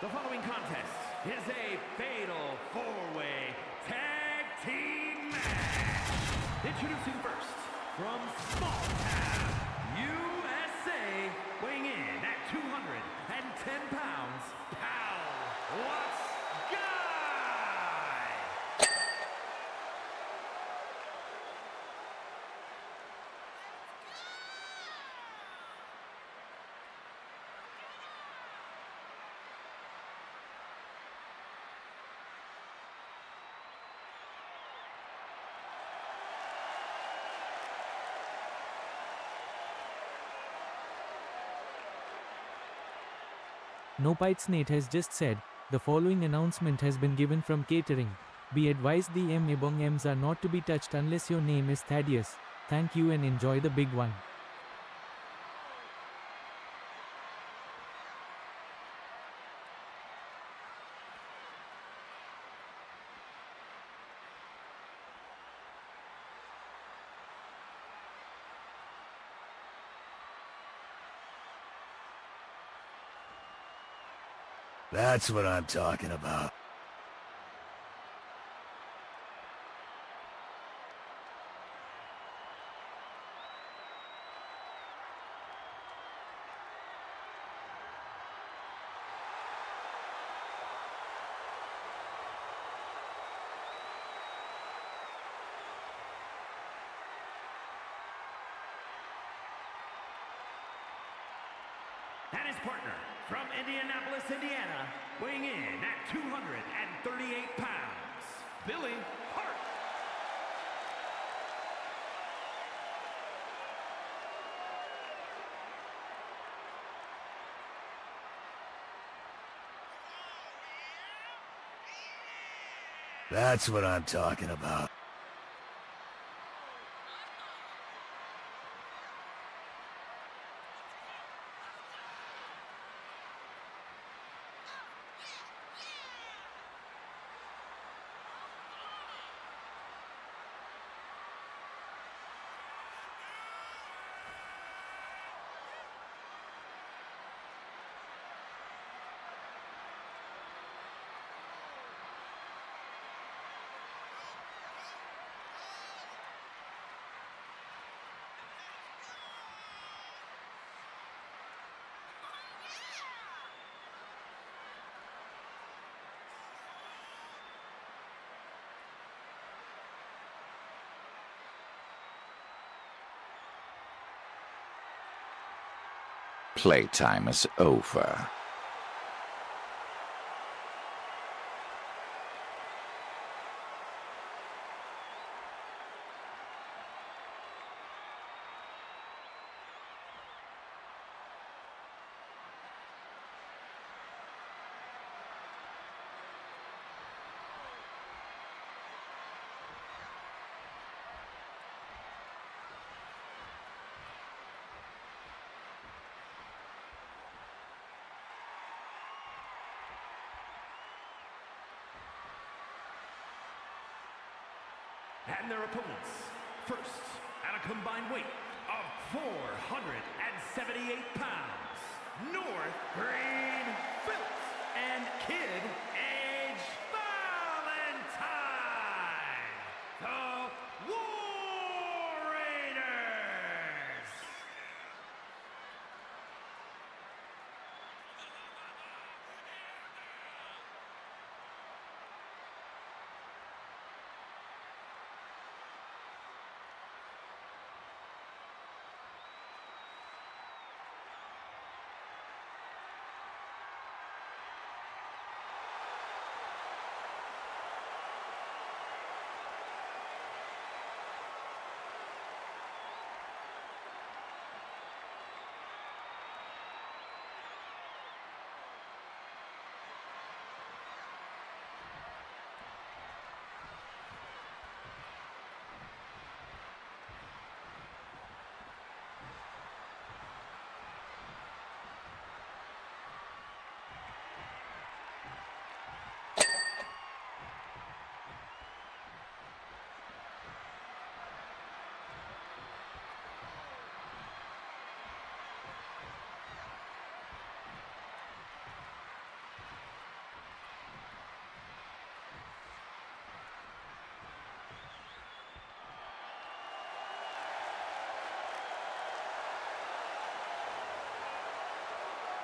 The following contest is a fatal four-way tag team match. Introducing first, from Small Town, USA, weighing in at 210 pounds, Pal What's Guy! No Pites Nate has just said, the following announcement has been given from catering. Be advised the M ebong M's are not to be touched unless your name is Thaddeus. Thank you and enjoy the big one. That's what I'm talking about. And his partner, from Indianapolis, Indiana, weighing in at 238 pounds, Billy Hart. That's what I'm talking about. Playtime is over. And their opponents, first, at a combined weight of 478 pounds, North Green Phillips and Kid Age Valentine, the War Raiders.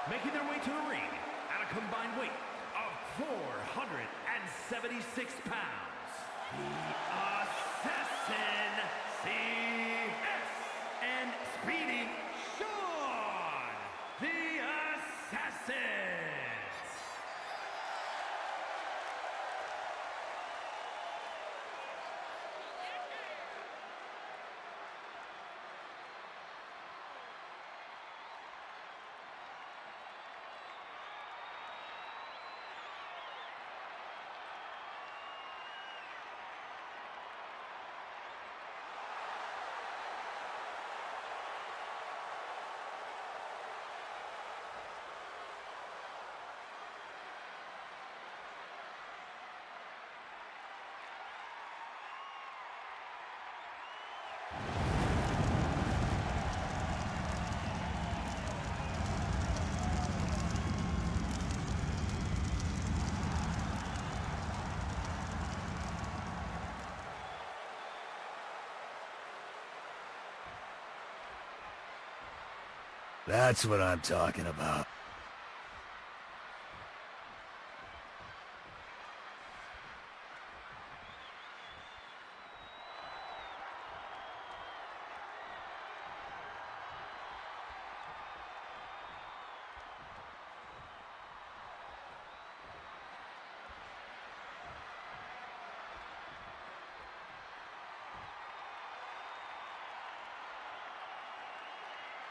Making their way to the ring at a combined weight of 476 pounds, the Assassin, CS, and Spinny, Sean, the Assassins. That's what I'm talking about.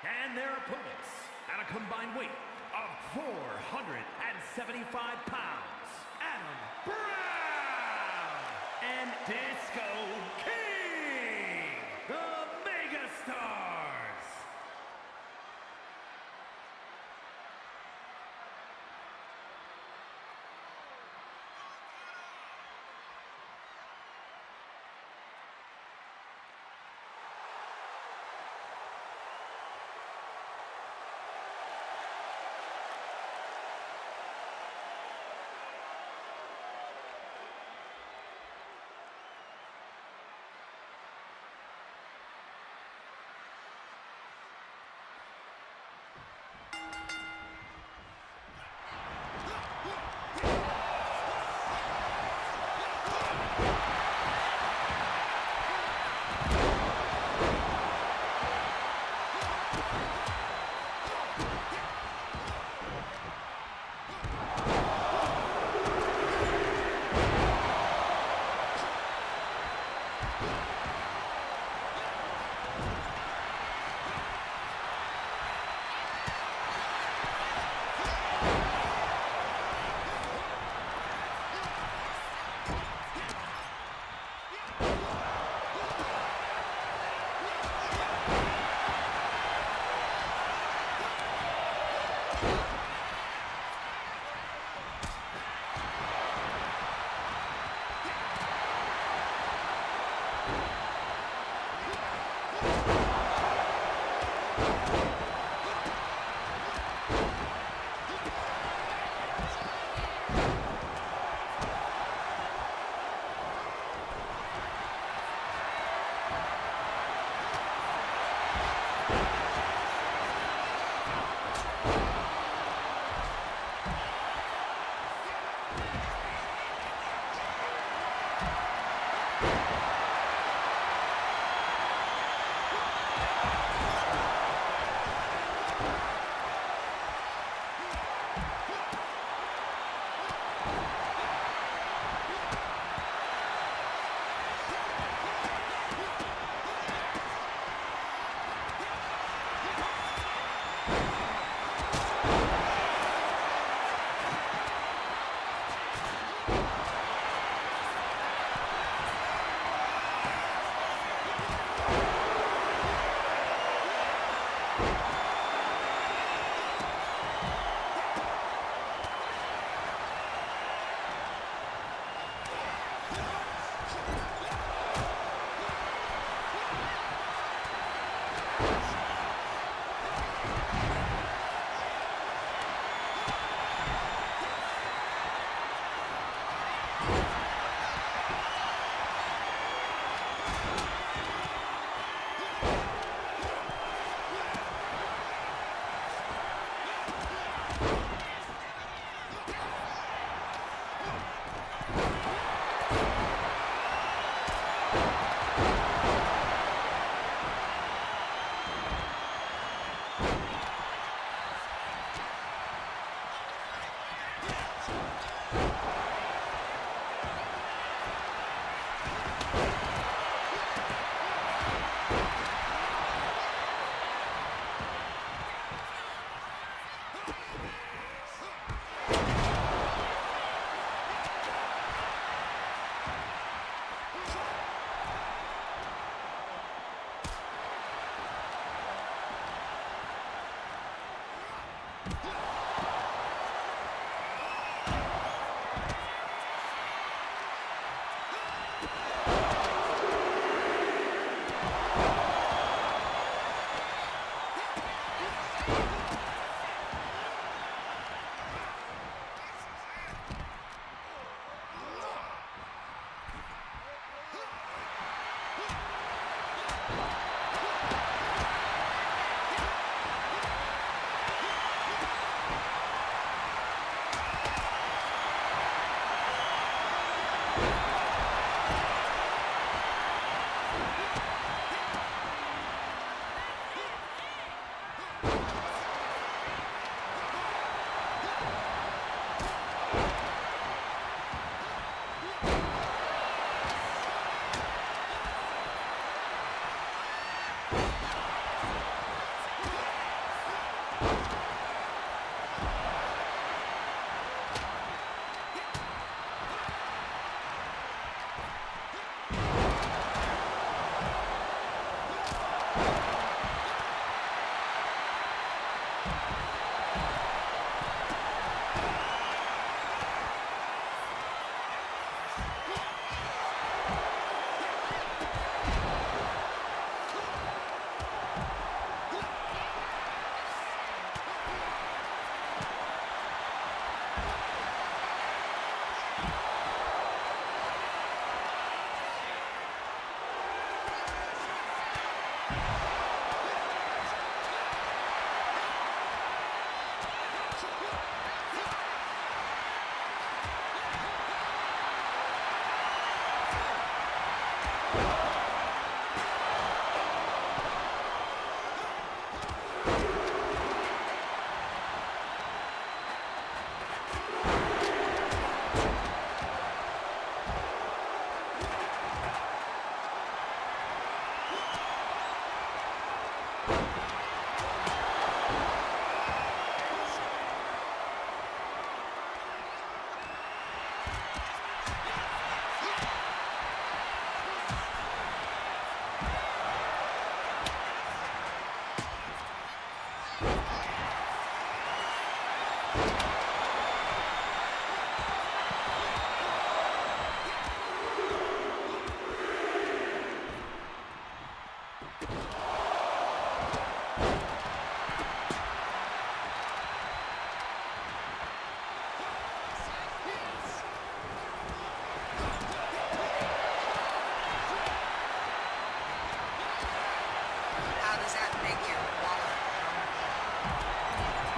And their opponents at a combined weight of 475 pounds, Adam Brown and Disco King, the Megastars.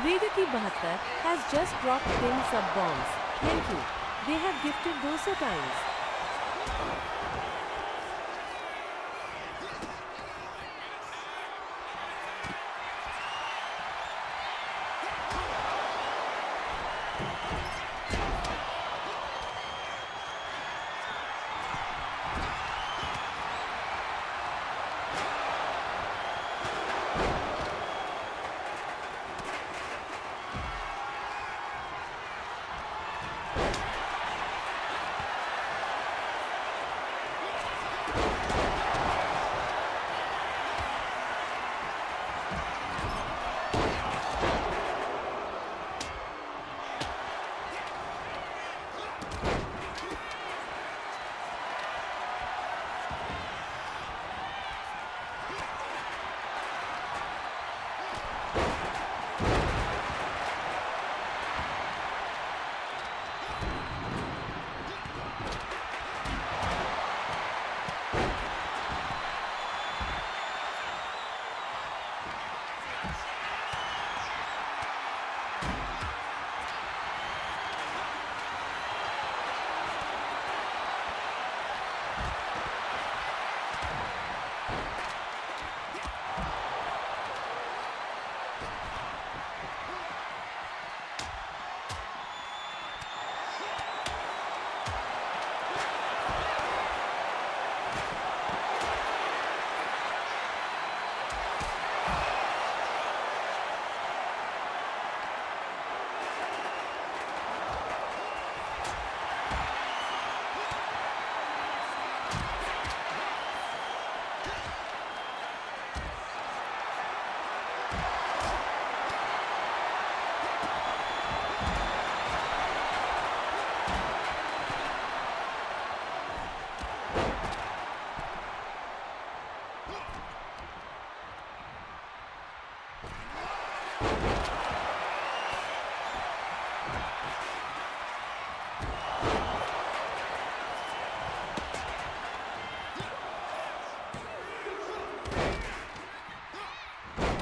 Vedaki Bahatar has just dropped 10 sub-bombs. Thank you. They have gifted those times.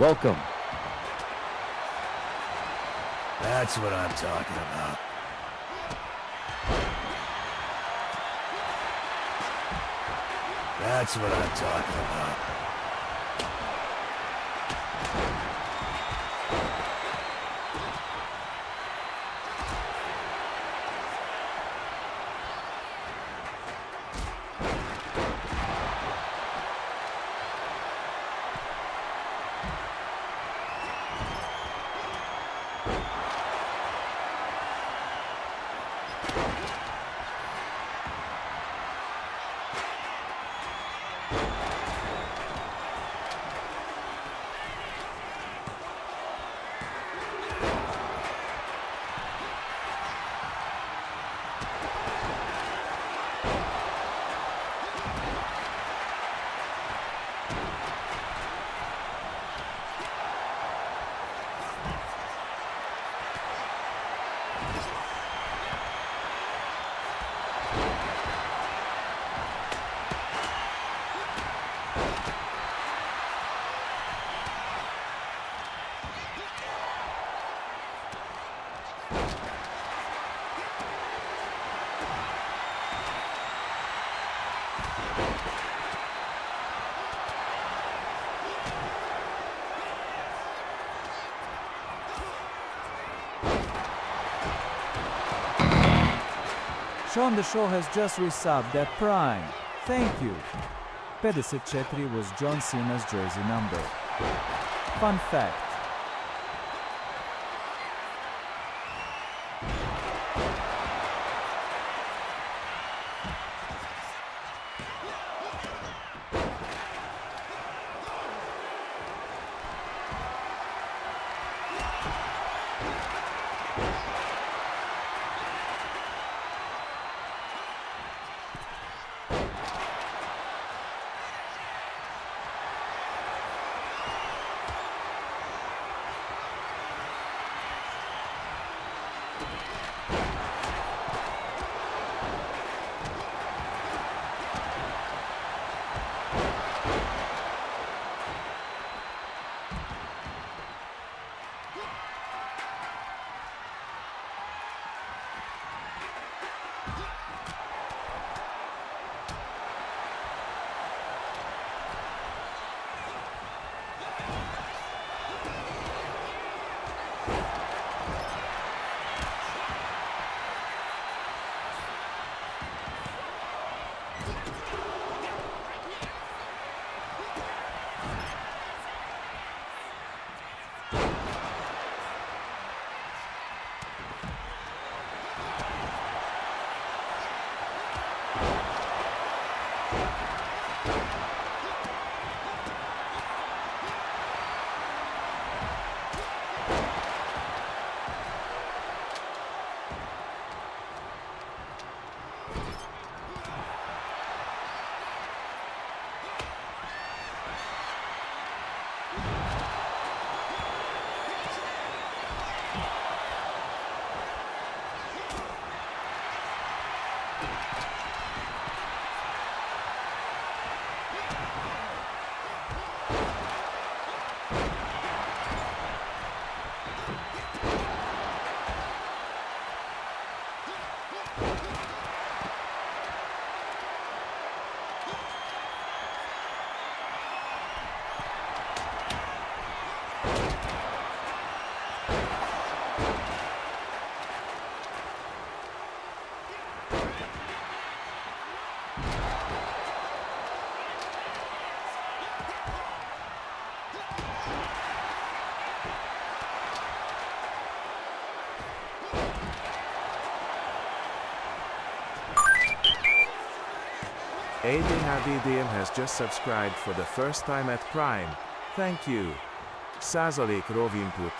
Welcome. That's what I'm talking about. That's what I'm talking about. Sean the Show has just resubbed at Prime. Thank you. 54 was John Cena's jersey number. Fun fact. AD Havidian has just subscribed for the first time at Prime. Thank you. Százalék ROV input.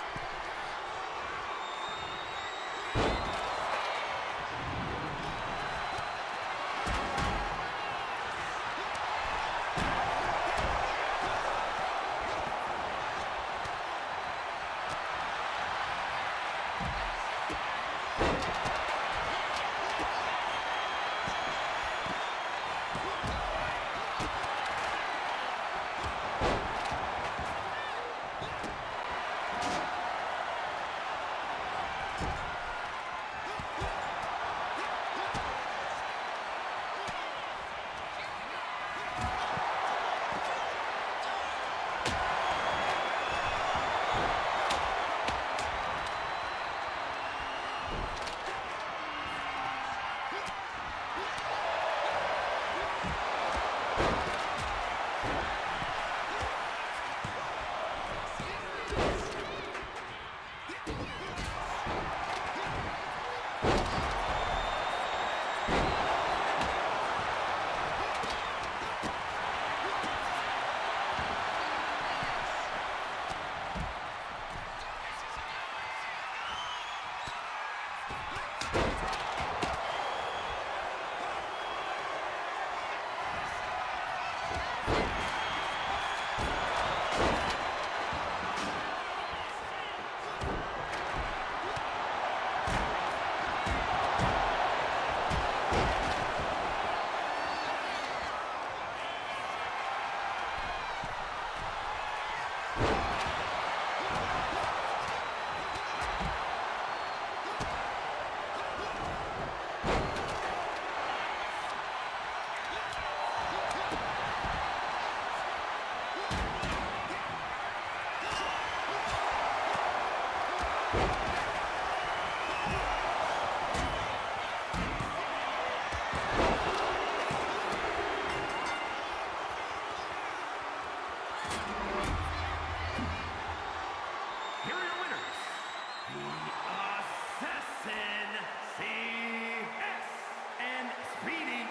Speedy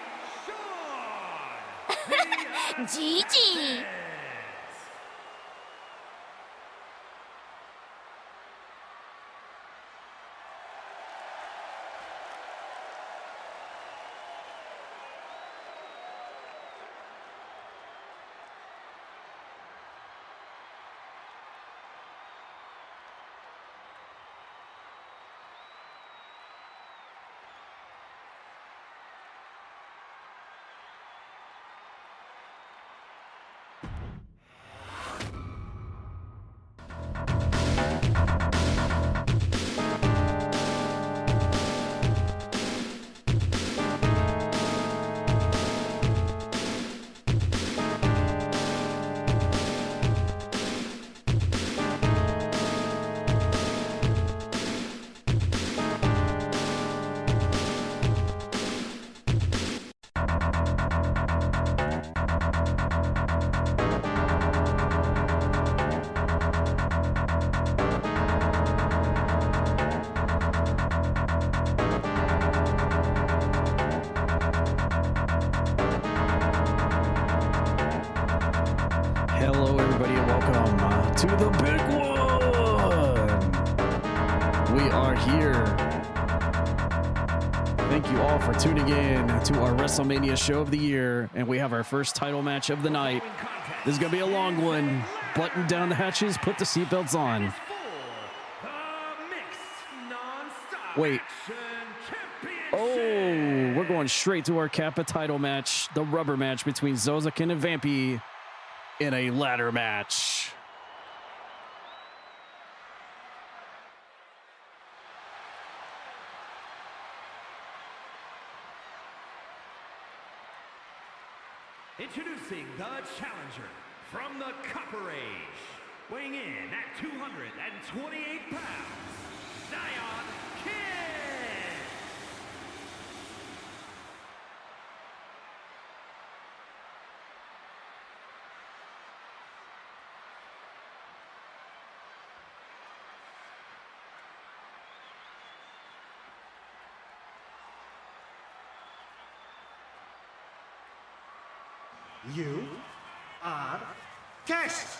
Sean. Gigi. Hello, everybody, and welcome to the big one. We are here. Thank you all for tuning in to our WrestleMania show of the year, and we have our first title match of the night. This is going to be a long one. Button down the hatches, put the seatbelts on. Wait. Oh, we're going straight to our Kappa title match, the rubber match between Zozoken and Vampy in a ladder match. Introducing the challenger from the Copper Age, weighing in at 228 pounds, Zion Kid. You are guest.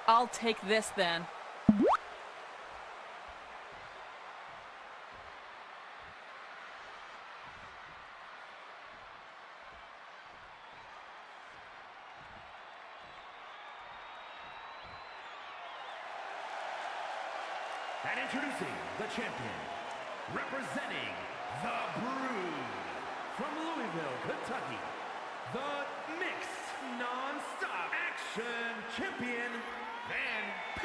I'll take this then. And introducing the champion, representing the Brood, from Louisville, Kentucky, the mixed non-stop action champion, Van P.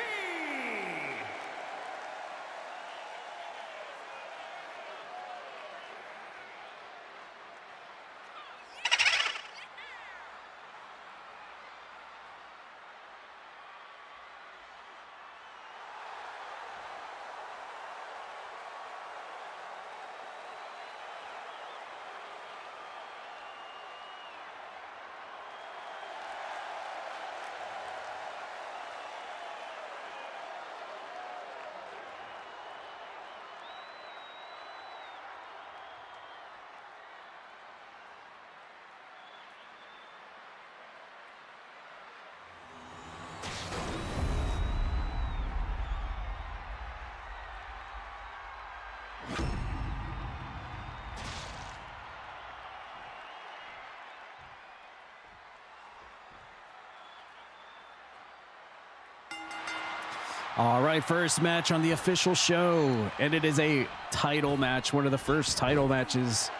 All right, first match on the official show, and it is a title match, one of the first title matches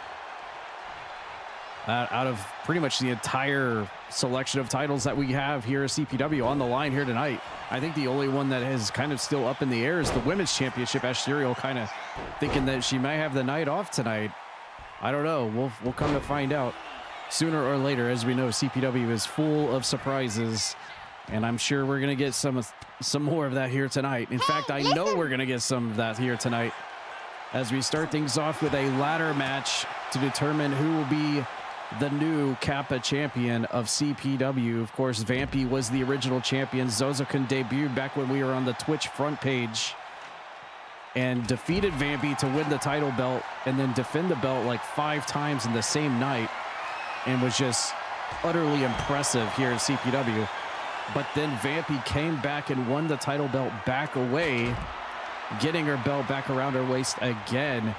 out of pretty much the entire selection of titles that we have here at CPW on the line here tonight. I think the only one that is kind of still up in the air is the Women's Championship. Asterial kind of thinking that she might have the night off tonight. I don't know. We'll come to find out sooner or later. As we know, CPW is full of surprises, and I'm sure we're going to get some more of that here tonight. In fact, I know we're going to get some of that here tonight as we start things off with a ladder match to determine who will be the new Kappa champion of CPW. Of course, Vampy was the original champion. Zozoken debuted back when we were on the Twitch front page and defeated Vampy to win the title belt and then defend the belt like 5 times in the same night, and was just utterly impressive here at CPW. But then Vampy came back and won the title belt back away, getting her belt back around her waist again.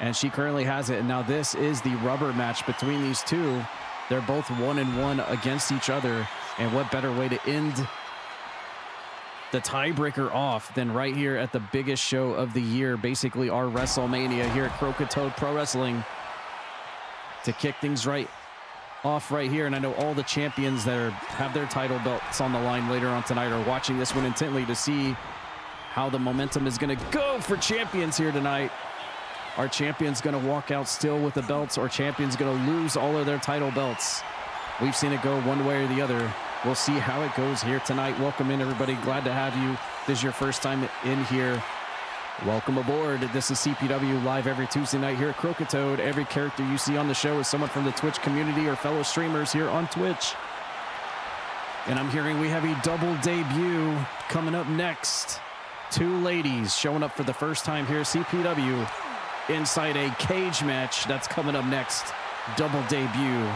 And she currently has it. And now this is the rubber match between these two. They're both 1-1 against each other. And what better way to end the tiebreaker off than right here at the biggest show of the year, basically our WrestleMania here at Croakitoad Pro Wrestling, to kick things off right here. And I know all the champions that have their title belts on the line later on tonight are watching this one intently to see how the momentum is going to go for champions here tonight. Are champions going to walk out still with the belts, or champions going to lose all of their title belts? We've seen it go one way or the other. We'll see how it goes here tonight. Welcome in, everybody. Glad to have you. If this is your first time in here, welcome aboard. This is CPW live every Tuesday night here at Croakitoad. Every character you see on the show is someone from the Twitch community or fellow streamers here on Twitch. And I'm hearing we have a double debut coming up next. 2 ladies showing up for the first time here at CPW inside a cage match that's coming up next. Double debut.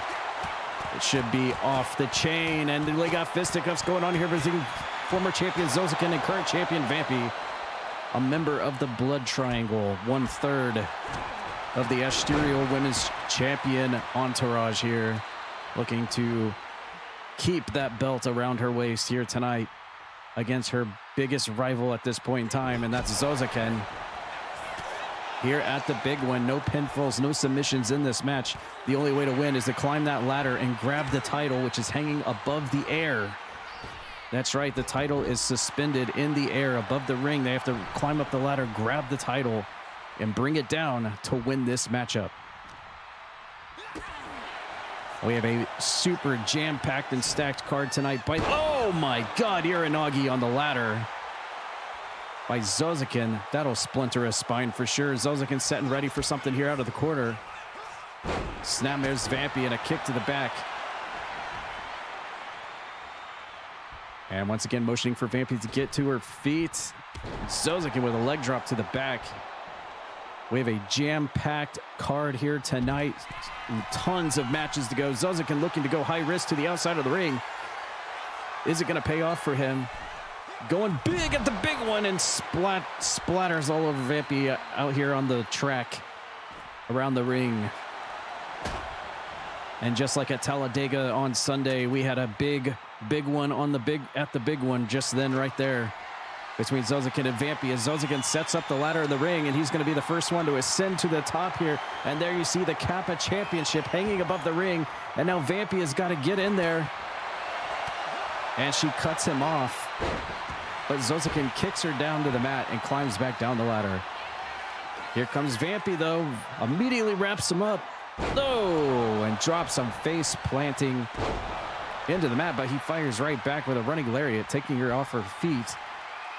It should be off the chain, and they got fisticuffs going on here between former champion Zozoken and current champion Vampy, a member of the Blood Triangle, 1/3 of the Asterial Women's Champion entourage here, looking to keep that belt around her waist here tonight against her biggest rival at this point in time, and that's Zozoken. Here at the big one, no pinfalls, no submissions in this match. The only way to win is to climb that ladder and grab the title, which is hanging above the air. That's right, the title is suspended in the air above the ring. They have to climb up the ladder, grab the title, and bring it down to win this matchup. We have a super jam-packed and stacked card tonight. Oh my God, Iranagi on the ladder by Zozoken. That'll splinter a spine for sure. Zozoken setting ready for something here out of the corner. Snapmares Vampy and a kick to the back. And once again, motioning for Vampy to get to her feet. Zozoken with a leg drop to the back. We have a jam-packed card here tonight. Tons of matches to go. Zozoken looking to go high risk to the outside of the ring. Is it going to pay off for him? Going big at the big one, and splatters all over Vampy out here on the track around the ring. And just like at Talladega on Sunday, we had a big one on the big one just then right there between Zozoken and Vampy, as Zozoken sets up the ladder in the ring, and he's going to be the first one to ascend to the top here. And there you see the Kappa Championship hanging above the ring, and now Vampy has got to get in there, and she cuts him off. But Zozoken kicks her down to the mat and climbs back down the ladder. Here comes Vampy, though. Immediately wraps him up. Oh, and drops him face planting into the mat, but he fires right back with a running lariat, taking her off her feet.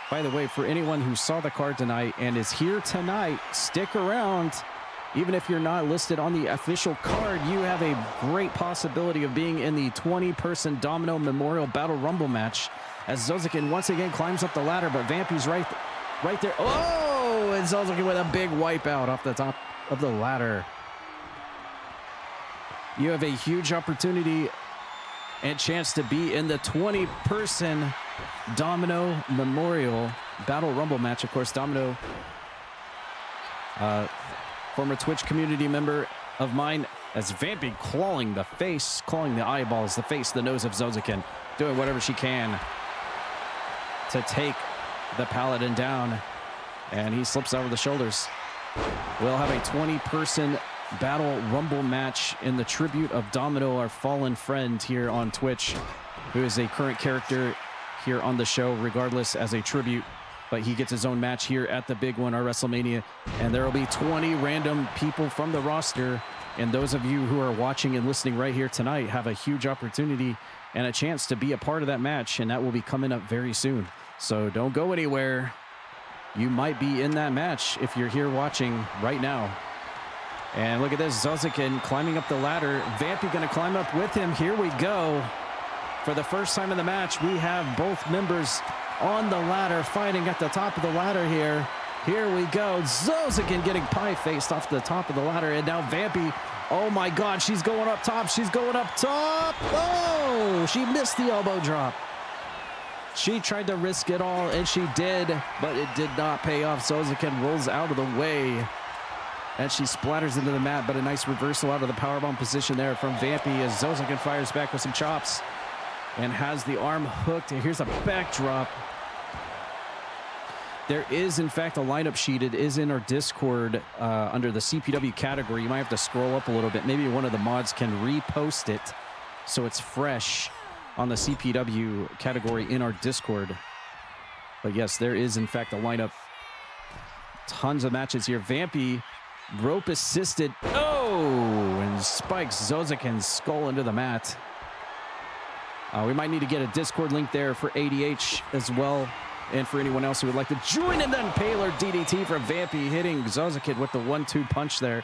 By the way, for anyone who saw the card tonight and is here tonight, stick around. Even if you're not listed on the official card, you have a great possibility of being in the 20-person Domino Memorial Battle Rumble match, as Zozoken once again climbs up the ladder, but Vampy's right there. Oh, and Zozoken with a big wipeout off the top of the ladder. You have a huge opportunity and chance to be in the 20-person Domino Memorial Battle Rumble match. Of course, Domino, former Twitch community member of mine, as Vampy clawing the face, clawing the eyeballs, the face, the nose of Zozoken, doing whatever she can to take the Paladin down, and he slips over the shoulders. We'll have a 20-person Battle Rumble match in the tribute of Domino, our fallen friend here on Twitch, who is a current character here on the show, regardless, as a tribute. But he gets his own match here at the big one, our WrestleMania. And there will be 20 random people from the roster. And those of you who are watching and listening right here tonight have a huge opportunity and a chance to be a part of that match. And that will be coming up very soon. So don't go anywhere. You might be in that match if you're here watching right now. And look at this, Zozoken climbing up the ladder. Vampy going to climb up with him. Here we go. For the first time in the match, we have both members on the ladder fighting at the top of the ladder here. Here we go. Zozoken getting pie-faced off the top of the ladder. And now Vampy, oh my God, she's going up top. She's going up top. Oh, she missed the elbow drop. She tried to risk it all, and she did, but it did not pay off. Zozoken rolls out of the way, and she splatters into the mat, but a nice reversal out of the powerbomb position there from Vampy as Zozoken fires back with some chops and has the arm hooked. And here's a backdrop. There is, in fact, a lineup sheet. It is in our Discord under the CPW category. You might have to scroll up a little bit. Maybe one of the mods can repost it so it's fresh on the CPW category in our Discord. But yes, there is, in fact, a lineup. Tons of matches here. Vampy, rope assisted. Oh, and spikes Zozoken's skull into the mat. We might need to get a Discord link there for ADH as well, and for anyone else who would like to join. And then Paler DDT from Vampy hitting Zozoken with the 1-2 punch there.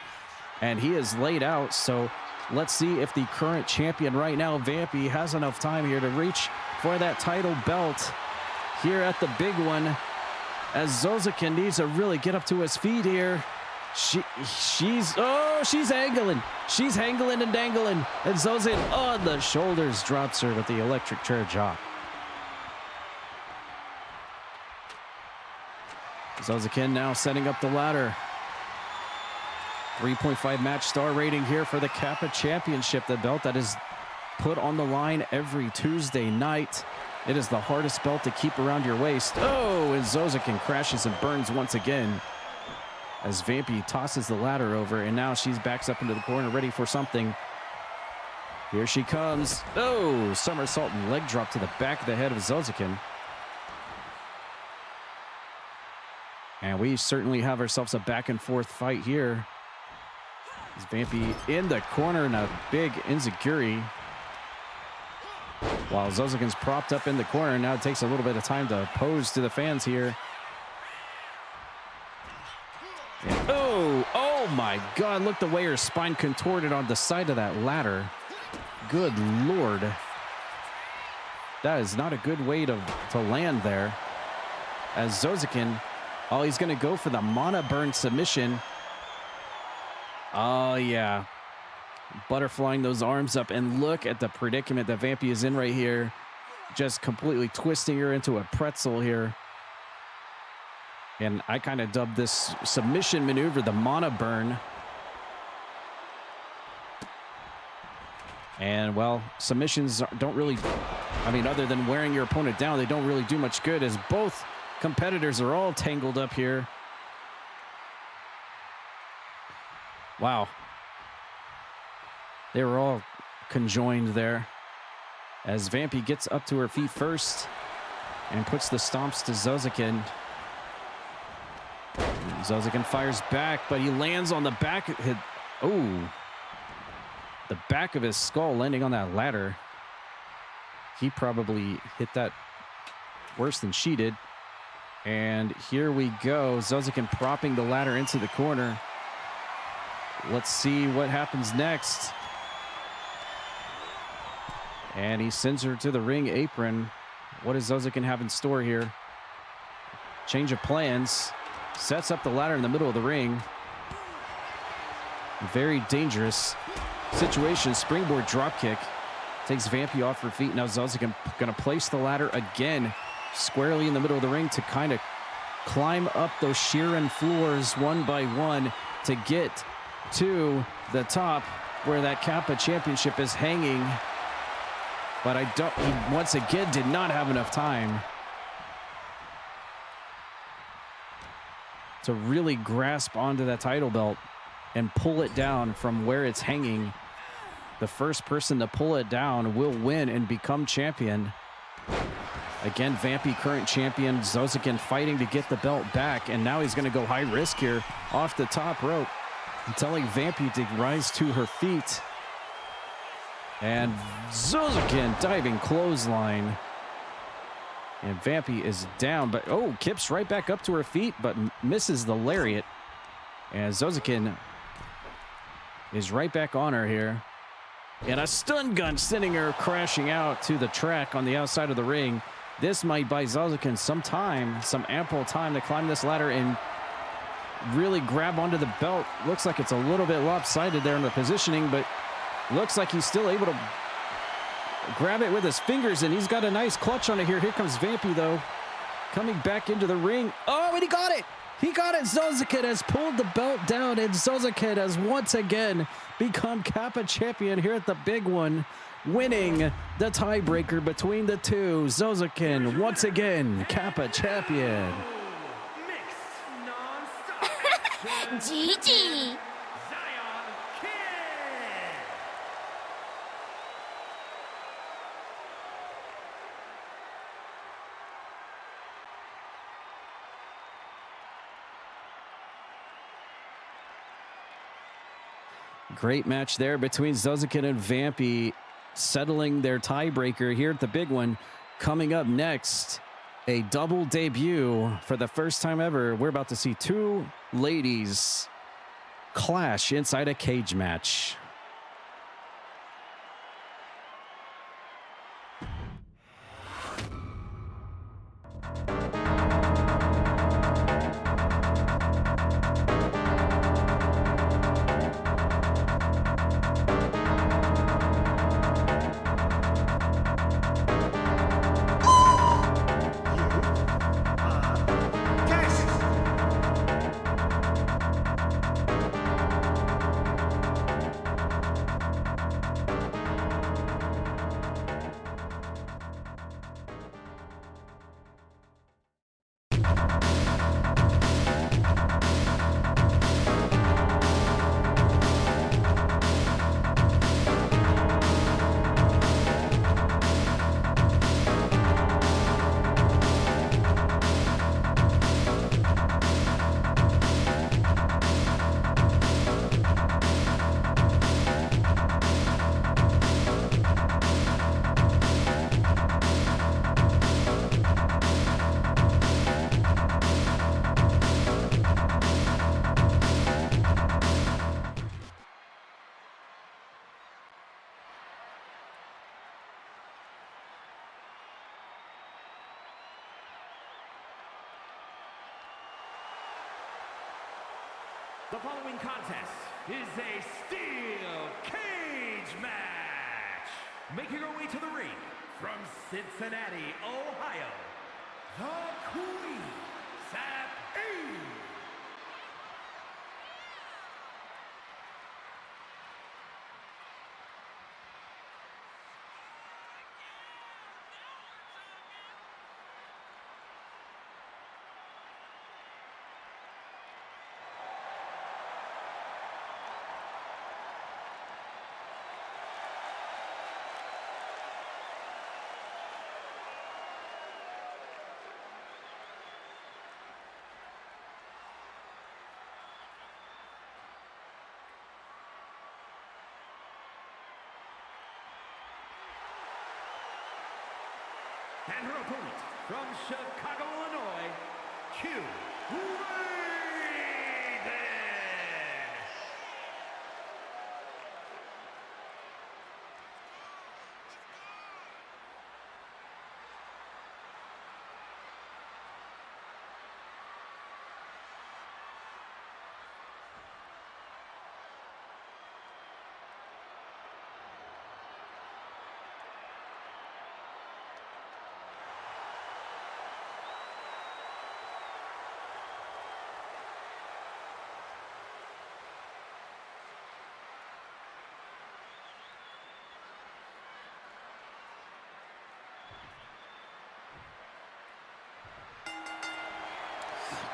And he is laid out, so let's see if the current champion right now, Vampy, has enough time here to reach for that title belt here at the big one, as Zozoken needs to really get up to his feet here. She's angling. She's hangling and dangling. And Zozoken on the shoulders drops her with the electric chair chop. Zozoken now setting up the ladder. 3.5 match star rating here for the Kappa Championship, the belt that is put on the line every Tuesday night. It is the hardest belt to keep around your waist. Oh, and Zozoken crashes and burns once again as Vampy tosses the ladder over, and now she's backs up into the corner ready for something. Here she comes. Oh, somersault and leg drop to the back of the head of Zozoken. And we certainly have ourselves a back and forth fight here. As Vampy in the corner and a big enziguri. While Zozoken's propped up in the corner. Now it takes a little bit of time to pose to the fans here. And oh my God, look the way her spine contorted on the side of that ladder. Good Lord. That is not a good way to land there. As Zozoken, oh, he's gonna go for the Mana Burn submission. Oh yeah, butterflying those arms up, and look at the predicament that Vampy is in right here. Just completely twisting her into a pretzel here. And I kind of dubbed this submission maneuver the Mana Burn. And well, submissions don't really, I mean, other than wearing your opponent down, they don't really do much good, as both competitors are all tangled up here. Wow. They were all conjoined there. As Vampy gets up to her feet first and puts the stomps to Zozoken. Zozoken fires back, but he lands on the back. Oh, the back of his skull landing on that ladder. He probably hit that worse than she did. And here we go. Zozoken propping the ladder into the corner. Let's see what happens next. And he sends her to the ring apron. What does Zozoken have in store here? Change of plans. Sets up the ladder in the middle of the ring. Very dangerous situation. Springboard dropkick. Takes Vampy off her feet. Now Zozoken going to place the ladder again squarely in the middle of the ring to kind of climb up those Sheeran floors one by one to get to the top where that Kappa Championship is hanging. But he once again did not have enough time. to really grasp onto that title belt and pull it down from where it's hanging. The first person to pull it down will win and become champion. Again, Vampy, current champion. Zozoken fighting to get the belt back, and now he's going to go high risk here off the top rope, telling Vampy to rise to her feet. And Zozoken diving clothesline. And Vampy is down, but Kip's right back up to her feet, but misses the lariat. And Zozoken is right back on her here. And a stun gun sending her crashing out to the track on the outside of the ring. This might buy Zozoken some time, some ample time to climb this ladder and really grab onto the belt. Looks like it's a little bit lopsided there in the positioning, but looks like he's still able to grab it with his fingers, and he's got a nice clutch on it here. Here comes Vampy, though, coming back into the ring. Oh, and he got it! He got it! Zozoken has pulled the belt down, and Zozoken has once again become Kappa champion here at the big one, winning the tiebreaker between the two. Zozoken, once again, Kappa champion. GG. Great match there between Zozoken and Vampy, settling their tiebreaker here at the big one. Coming up next, a double debut for the first time ever. We're about to see two ladies clash inside a cage match. The following contest is a steel cage match. Making her way to the ring from Cincinnati, Ohio, the Queen, CPW. And her opponent from Chicago, Illinois, Q.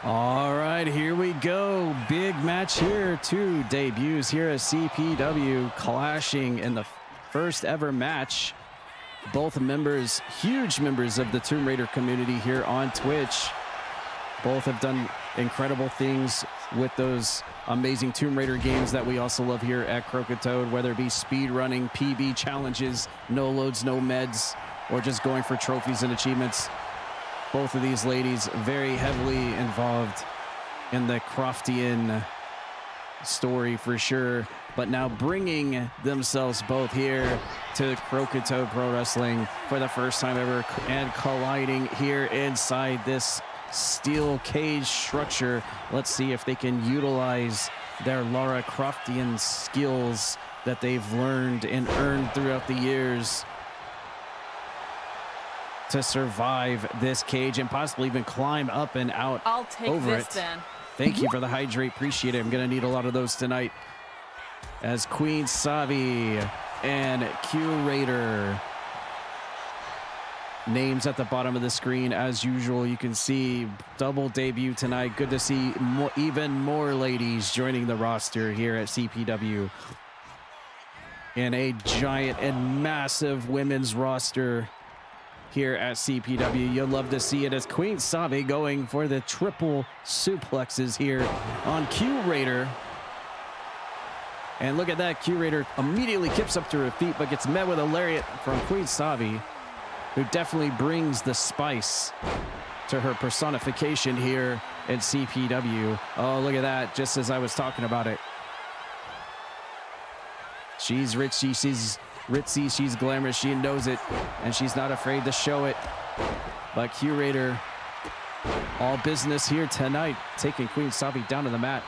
All right, here we go. Big match here. 2 debuts here at CPW clashing in the first ever match. Both members, huge members of the Tomb Raider community here on Twitch. Both have done incredible things with those amazing Tomb Raider games that we also love here at Croakitoad, whether it be speed running, PB challenges, no loads, no meds, or just going for trophies and achievements. Both of these ladies very heavily involved in the Croftian story for sure, but now bringing themselves both here to Croakitoad Pro Wrestling for the first time ever and colliding here inside this steel cage structure. Let's see if they can utilize their Lara Croftian skills that they've learned and earned throughout the years to survive this cage and possibly even climb up and out. I'll take over this it. then. Thank you for the hydrate. Appreciate it. I'm going to need a lot of those tonight. As Queen Savi and Q-Raider. Names at the bottom of the screen. As usual, you can see double debut tonight. Good to see even more ladies joining the roster here at CPW. And a giant and massive women's roster here at CPW. You'll love to see it as Queen Savi going for the triple suplexes here on Q-Raider. And look at that, Q-Raider immediately kips up to her feet, but gets met with a lariat from Queen Savi, who definitely brings the spice to her personification here in CPW. Oh, look at that, just as I was talking about it. She's ritzy, she's ritzy, she's glamorous, she knows it, and she's not afraid to show it. But Q-Raider, all business here tonight, taking Queen Savi down to the mat.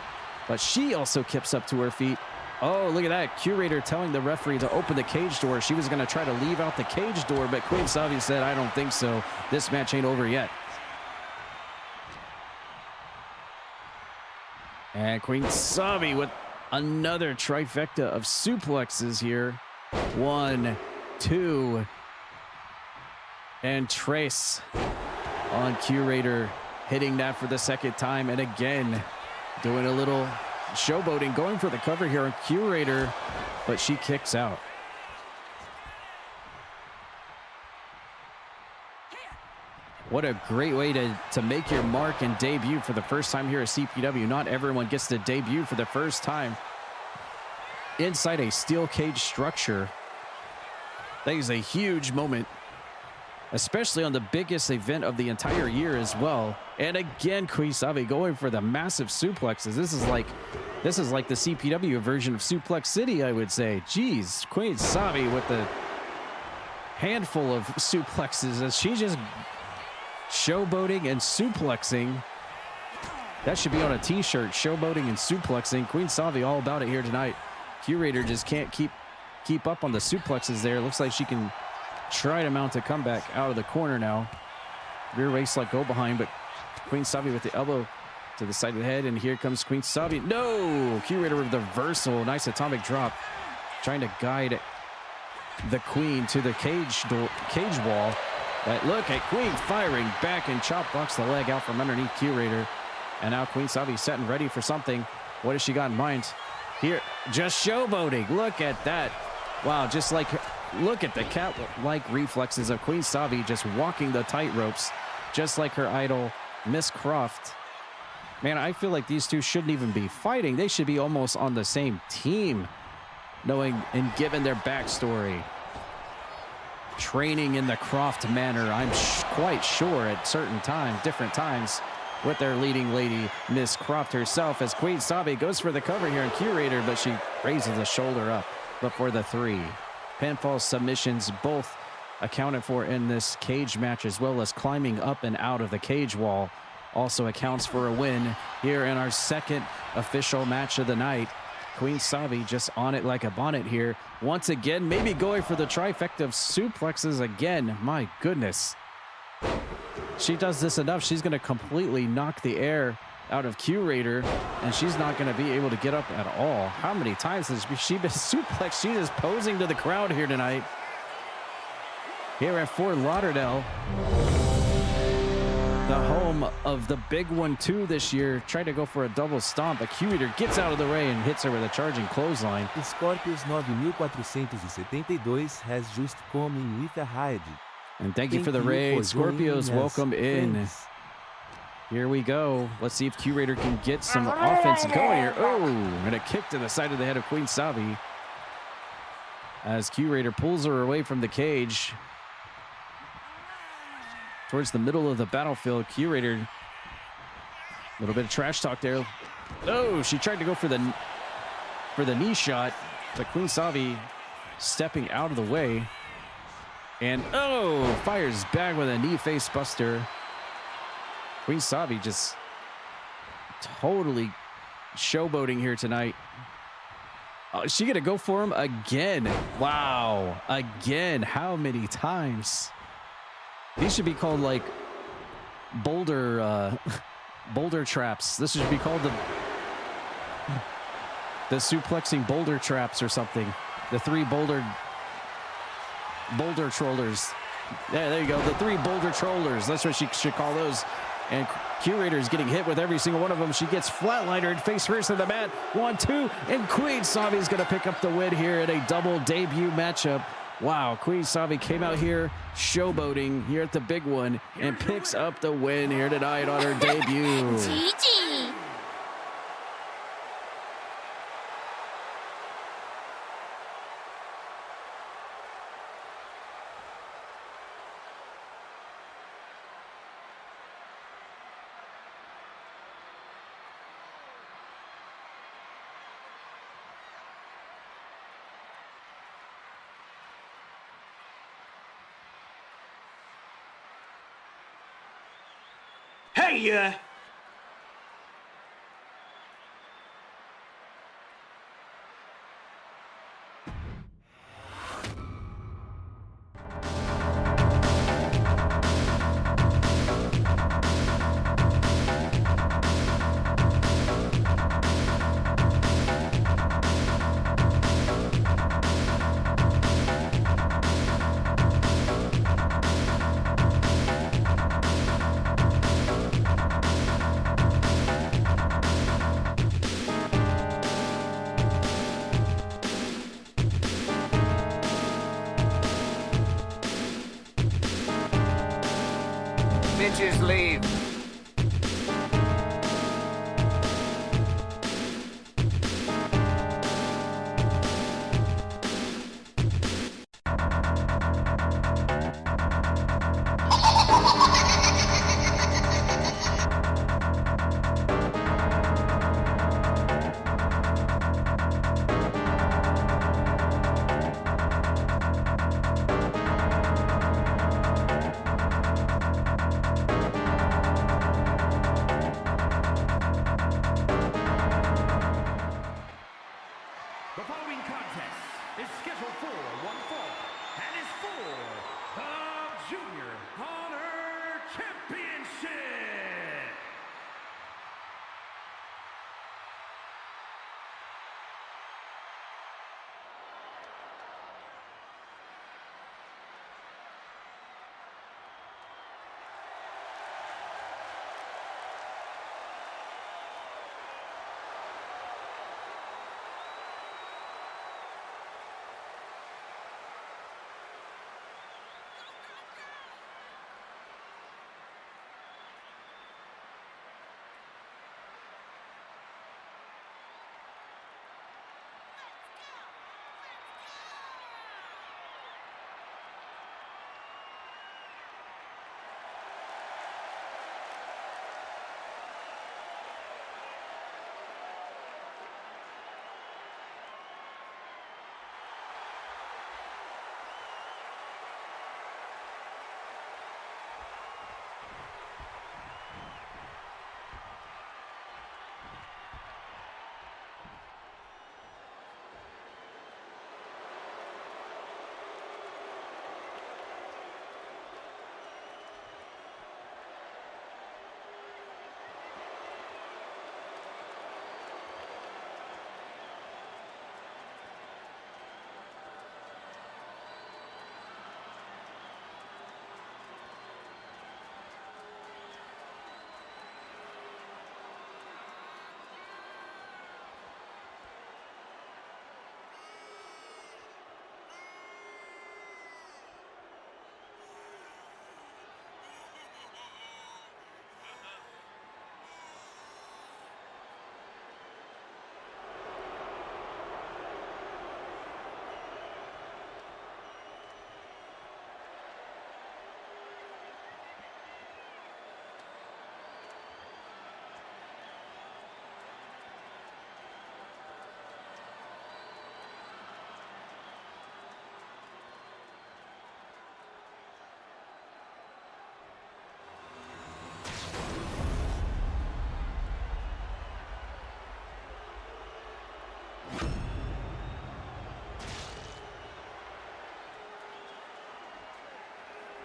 But she also kips up to her feet. Oh, look at that. Q-Raider telling the referee to open the cage door. She was going to try to leave out the cage door, but Queen Savi said, I don't think so. This match ain't over yet. And Queen Savi with another trifecta of suplexes here. 1, 2. And Trace on Q-Raider, hitting that for the second time. And again, doing a little showboating, going for the cover here on Q-Raider, but she kicks out. What a great way to make your mark and debut for the first time here at CPW. Not everyone gets to debut for the first time inside a steel cage structure. That is a huge moment, especially on the biggest event of the entire year as well. And again, Queen Savi going for the massive suplexes. This is like the CPW version of Suplex City, I would say. Jeez, Queen Savi with the handful of suplexes as she just showboating and suplexing. That should be on a t-shirt, showboating and suplexing. Queen Savi all about it here tonight. Q-Raider just can't keep up on the suplexes there. Looks like she can try to mount a comeback out of the corner now. Rear waist like go behind, but Queen Savi with the elbow to the side of the head, and here comes Queen Savi. No! Q-Raider with the reversal. Nice atomic drop. Trying to guide the Queen to the cage wall. But look at Queen firing back and chop blocks the leg out from underneath Q-Raider. And now Queen Savi setting ready for something. What has she got in mind? Here, just showboating. Look at that. Wow, just like, look at the cat-like reflexes of Queen Savi just walking the tightropes, just like her idol, Miss Croft. Man, I feel like these two shouldn't even be fighting. They should be almost on the same team, knowing and given their backstory. Training in the Croft manner, I'm quite sure at certain times, different times, with their leading lady, Miss Croft herself, as Queen Savi goes for the cover here on Q-Raider, but she raises the shoulder up before the 3. Pinfall submissions both accounted for in this cage match, as well as climbing up and out of the cage wall also accounts for a win here in our second official match of the night. Queen Savi just on it like a bonnet here. Once again, maybe going for the trifecta of suplexes again. My goodness. She does this enough, she's going to completely knock the air out of Q-Raider, and she's not going to be able to get up at all. How many times has she been suplexed? She is posing to the crowd here tonight. Here at Fort Lauderdale. the home of the big 1-2 this year. Tried to go for a double stomp, but Q-Eater gets out of the way and hits her with a charging clothesline. Scorpius 9472 has just come in with a raid. And thank you for the raid. Scorpios, welcome in. Here we go. Let's see if Q-Raider can get some offense going here. Oh, and a kick to the side of the head of Queen Savi. As Q-Raider pulls her away from the cage. Towards the middle of the battlefield, Q-Raider. A little bit of trash talk there. Oh, she tried to go for the knee shot, but Queen Savi stepping out of the way. And oh, fires back with a knee face buster. Queen Savi just totally showboating here tonight. Oh, is she gonna go for him again? Wow, again, how many times? These should be called like boulder traps. This should be called the suplexing boulder traps or something. The 3 boulder trollers. Yeah, there you go. The 3 boulder trollers. That's what she should call those. And Q-Raider is getting hit with every single one of them. She gets flatliner and face first in the mat. 1-2, and Queen Savi is going to pick up the win here in a double debut matchup. Wow, Queen Savi came out here showboating here at the big one and picks up the win here tonight on her debut. Hey, Bitches leave. The following contest is scheduled for one fall and is for the Junior Honor Championship.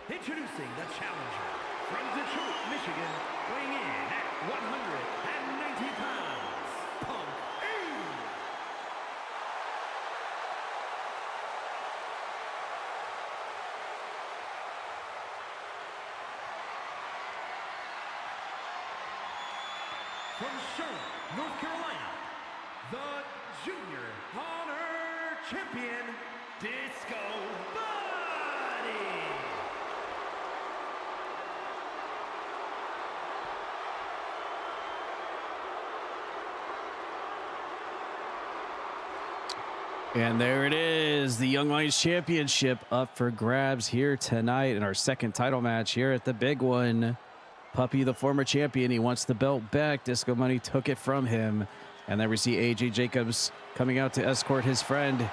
Introducing the challenger from Detroit, Michigan, weighing in at 190 pounds, Punk A. From Charlotte, North Carolina, the Junior Honor Champion, Disco Buddy. And there it is, the Young Lions Championship up for grabs here tonight in our second title match here at the big one. Puppy, the former champion, he wants the belt back. Disco Money took it from him. And then we see AJ Jacobs coming out to escort his friend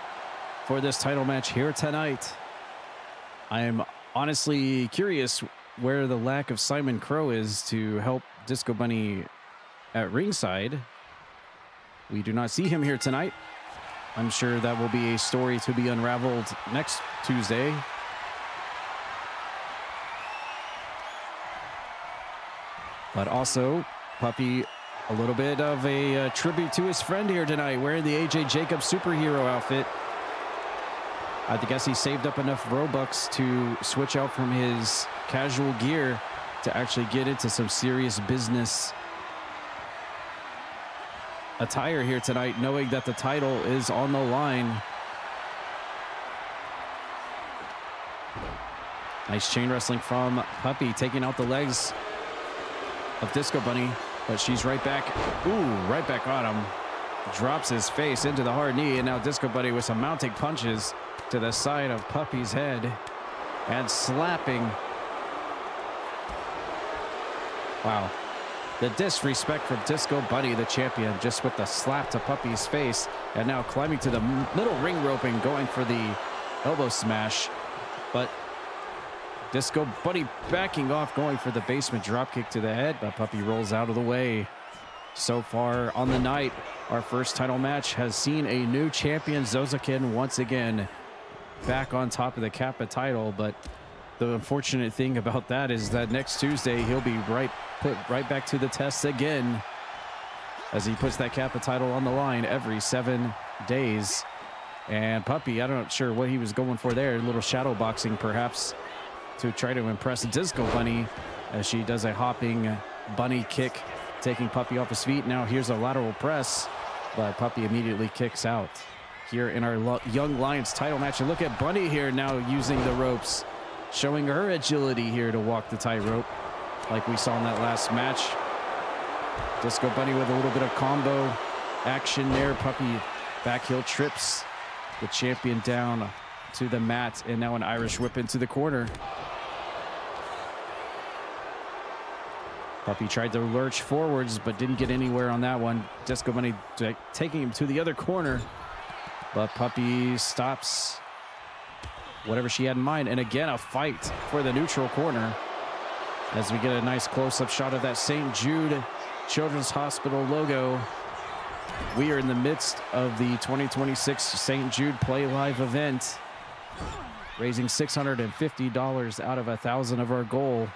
for this title match here tonight. I am honestly curious where the lack of Simon Crow is to help Disco Bunny at ringside. We do not see him here tonight. I'm sure that will be a story to be unraveled next Tuesday. But also, Puppy, a little bit of a tribute to his friend here tonight, wearing the AJ Jacobs superhero outfit. I guess he saved up enough Robux to switch out from his casual gear to actually get into some serious business attire here tonight, knowing that the title is on the line. Nice chain wrestling from Puppy, taking out the legs of Disco Bunny, but she's right back. Ooh, right back on him. Drops his face into the hard knee, and now Disco Bunny with some mounting punches to the side of Puppy's head and slapping. Wow. The disrespect from Disco Bunny, the champion, just with the slap to Puppy's face, and now climbing to the middle ring rope and going for the elbow smash. But Disco Bunny backing off, going for the basement dropkick to the head, but Puppy rolls out of the way. So far on the night, our first title match has seen a new champion, Zozoken, once again back on top of the Kappa title. But the unfortunate thing about that is that next Tuesday he'll be put right back to the test again, as he puts that Kappa title on the line every 7 days. And Puppy, I'm not sure what he was going for there, a little shadow boxing perhaps, to try to impress Disco Bunny as she does a hopping bunny kick, taking Puppy off his feet. Now here's a lateral press, but Puppy immediately kicks out. Here in our Young Lions title match, and look at Bunny here now using the ropes, showing her agility here to walk the tightrope like we saw in that last match. Disco Bunny with a little bit of combo action there. Puppy back heel trips the champion down to the mat, and now an Irish whip into the corner. Puppy tried to lurch forwards, but didn't get anywhere on that one. Disco Bunny taking him to the other corner, but Puppy stops whatever she had in mind. And again, a fight for the neutral corner as we get a nice close-up shot of that St. Jude Children's Hospital logo. We are in the midst of the 2026 St. Jude Play Live event, raising $650 out of 1,000 of our goal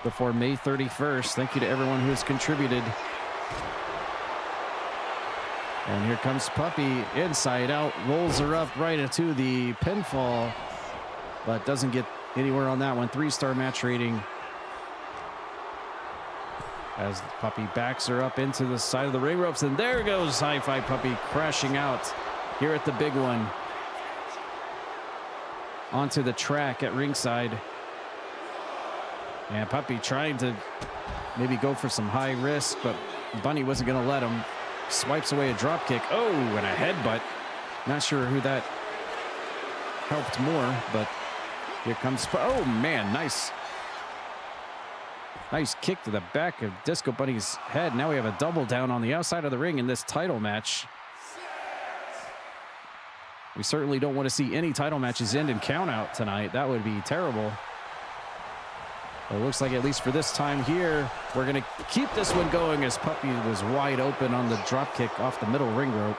before May 31st. Thank you to everyone who has contributed. And here comes Puppy, inside out, rolls her up right into the pinfall, but doesn't get anywhere on that one. 3-star match rating, as Puppy backs her up into the side of the ring ropes, and there goes Hi-Fi Puppy crashing out here at the big one, onto the track at ringside. And Puppy trying to maybe go for some high risk, but Bunny wasn't going to let him. Swipes away a drop kick. Oh, and a headbutt. Not sure who that helped more, but here comes, oh man, nice kick to the back of Disco Bunny's head. Now we have a double down on the outside of the ring in this title match. We certainly don't want to see any title matches end in count out tonight. That would be terrible. But it looks like, at least for this time here, we're going to keep this one going, as Puppy was wide open on the drop kick off the middle ring rope.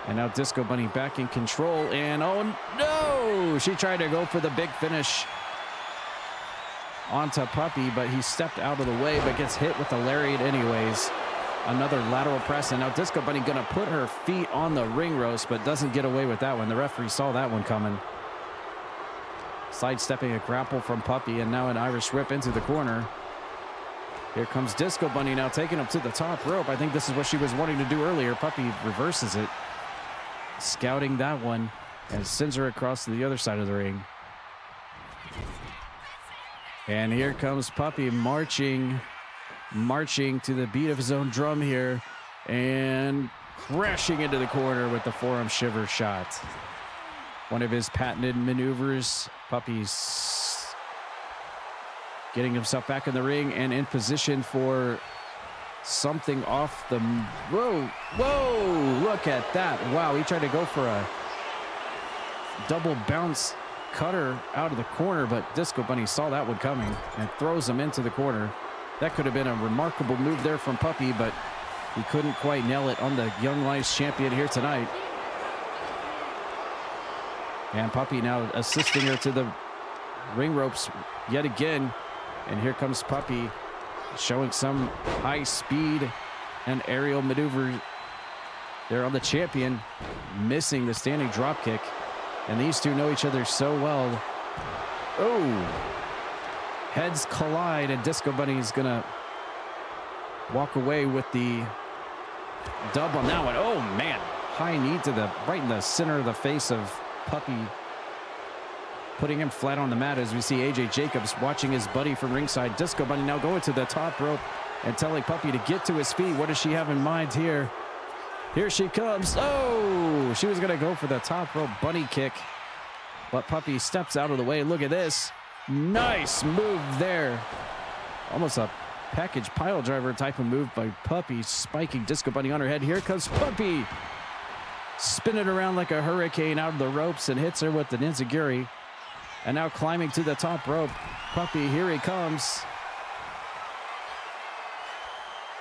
And now Disco Bunny back in control, and oh no! She tried to go for the big finish onto Puppy, but he stepped out of the way, but gets hit with the lariat anyways. Another lateral press, and now Disco Bunny gonna put her feet on the ring roast, but doesn't get away with that one. The referee saw that one coming. Sidestepping a grapple from Puppy, and now an Irish whip into the corner. Here comes Disco Bunny now, taking him to the top rope. I think this is what she was wanting to do earlier. Puppy reverses it, scouting that one, and sends her across to the other side of the ring. And here comes Puppy marching to the beat of his own drum here, and crashing into the corner with the forearm shiver shot. One of his patented maneuvers. Puppy's getting himself back in the ring and in position for something off the... Whoa, look at that. Wow, he tried to go for a double bounce cutter out of the corner, but Disco Bunny saw that one coming and throws him into the corner. That could have been a remarkable move there from Puppy, but he couldn't quite nail it on the Young Lions champion here tonight. And Puppy now assisting her to the ring ropes yet again. And here comes Puppy showing some high speed and aerial maneuver there on the champion, missing the standing drop kick. And these two know each other so well. Oh, heads collide, and Disco Bunny is gonna walk away with the dub on that one. Oh man, high knee to the right in the center of the face of Puppy, putting him flat on the mat as we see AJ Jacobs watching his buddy from ringside. Disco Bunny now going to the top rope and telling Puppy to get to his feet. What does she have in mind here? Here she comes. Oh, she was gonna go for the top rope bunny kick, but Puppy steps out of the way. Look at this. Nice move there. Almost a package pile driver type of move by Puppy, spiking Disco Bunny on her head. Here comes Puppy, spinning around like a hurricane out of the ropes, and hits her with the enziguri. And now climbing to the top rope. Puppy, here he comes.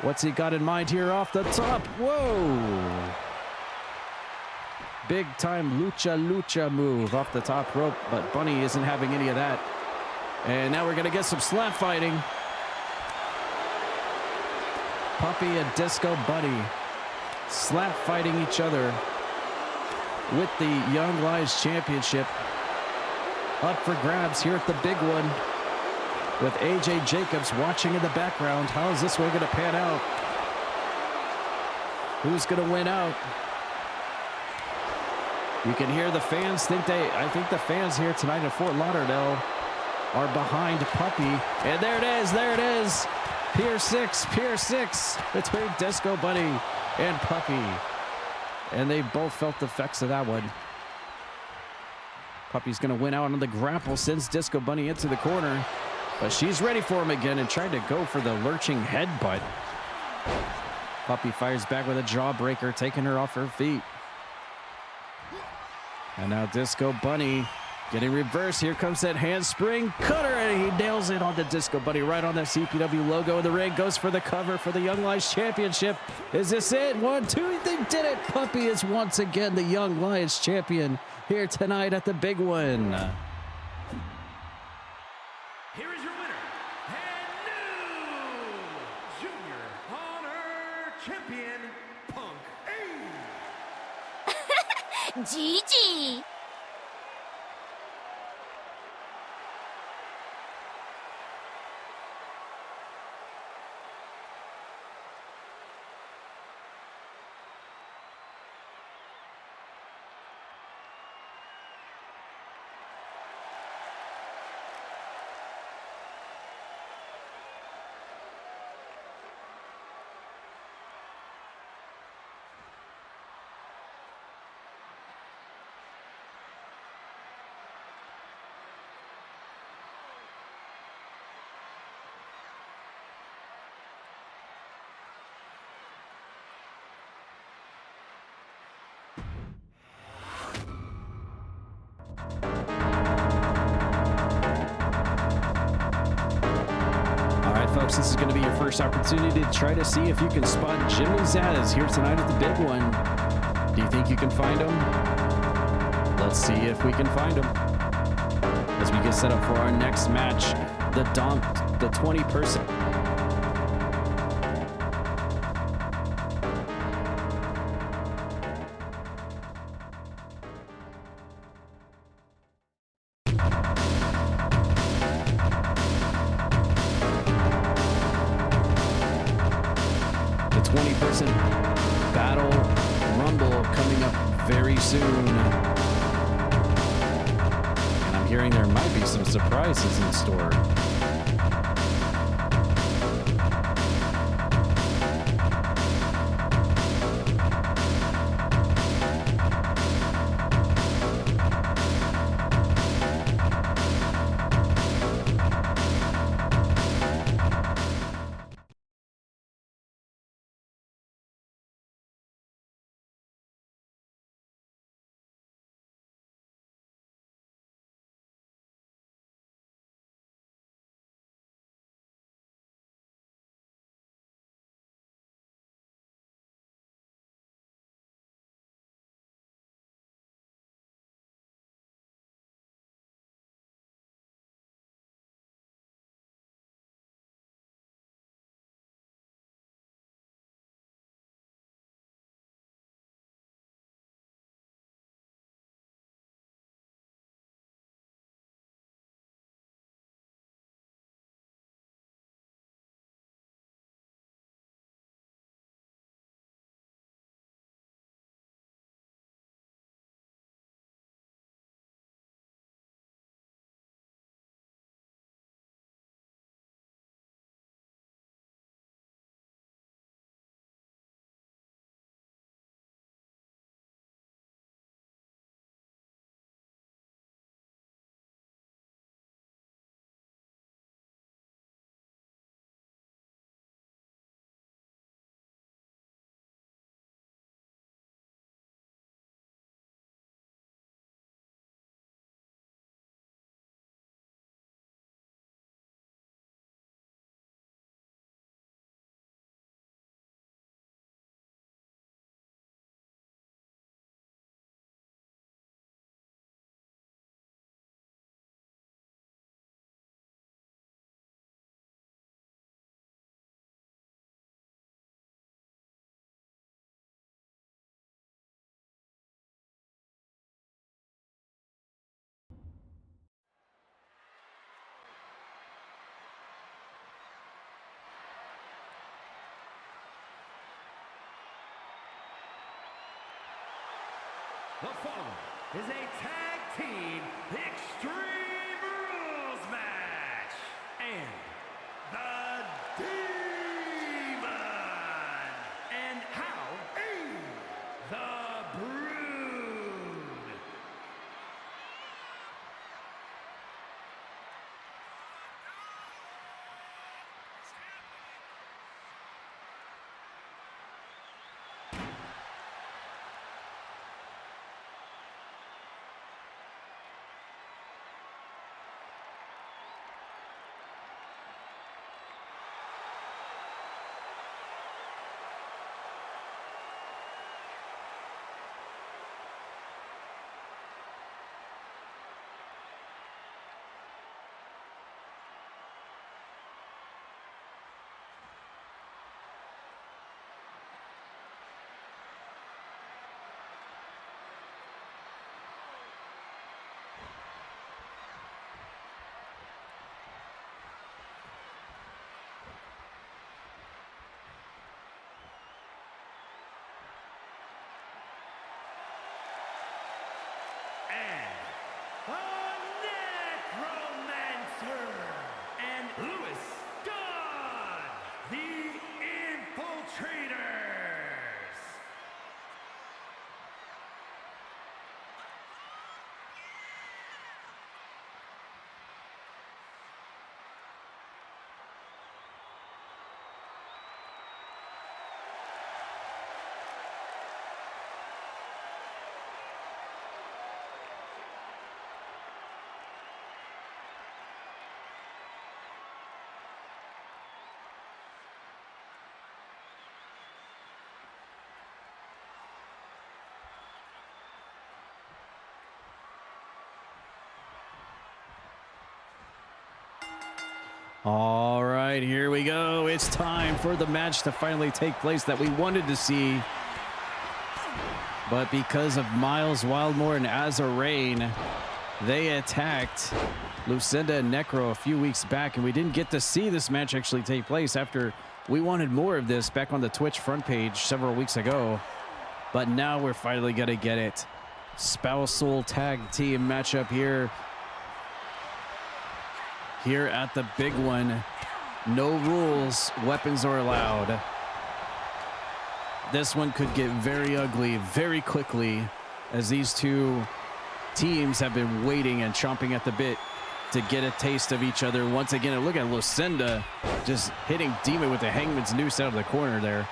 What's he got in mind here off the top? Whoa! Big time lucha move off the top rope, but Bunny isn't having any of that. And now we're gonna get some slap fighting. Puppy and Disco Bunny slap fighting each other with the Young Lions Championship up for grabs here at the big one, with AJ Jacobs watching in the background. How is this one gonna pan out? Who's gonna win out? You can hear the fans I think the fans here tonight in Fort Lauderdale are behind Puppy. And there it is. Pier 6 between Disco Bunny and Puppy. And they both felt the effects of that one. Puppy's gonna win out on the grapple, sends Disco Bunny into the corner, but she's ready for him again and trying to go for the lurching headbutt. Puppy fires back with a jawbreaker, taking her off her feet. And now Disco Bunny getting reversed. Here comes that handspring cutter, and he nails it onto Disco Bunny right on that CPW logo in the ring. Goes for the cover for the Young Lions Championship. Is this it? 1, 2, they did it. Puppy is once again the Young Lions champion here tonight at the big one. Here is your winner, and new Junior Honor Champion, Punk A. Gigi. Folks, this is going to be your first opportunity to try to see if you can spot Jimmy Zaz here tonight at the big one. Do you think you can find him? Let's see if we can find him as we get set up for our next match. the 20-person. The 20-person Battle Rumble coming up very soon. And I'm hearing there might be some surprises in store. The following is a tag team Extreme Rules match. And the Demon and Howie the Brood. All right, here we go. It's time for the match to finally take place that we wanted to see. But because of Miles Wildmore and Azarain, they attacked Lucinda and Necro a few weeks back, and we didn't get to see this match actually take place after we wanted more of this back on the Twitch front page several weeks ago. But now we're finally going to get it. Spousal tag team matchup here at the big one. No rules, weapons are allowed. This one could get very ugly very quickly, as these two teams have been waiting and chomping at the bit to get a taste of each other once again. And look at Lucinda just hitting Demon with the Hangman's Noose out of the corner there,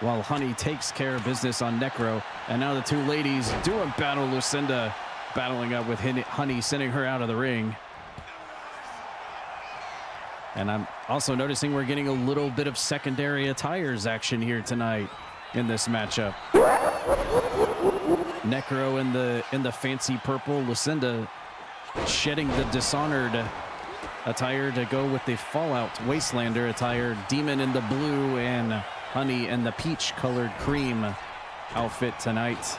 while Honey takes care of business on Necro. And now the two ladies doing battle. Lucinda battling up with Honey, sending her out of the ring. And I'm also noticing we're getting a little bit of secondary attires action here tonight in this matchup. Necro in the fancy purple, Lucinda shedding the Dishonored attire to go with the Fallout Wastelander attire. Demon in the blue and Honey in the peach colored cream outfit tonight.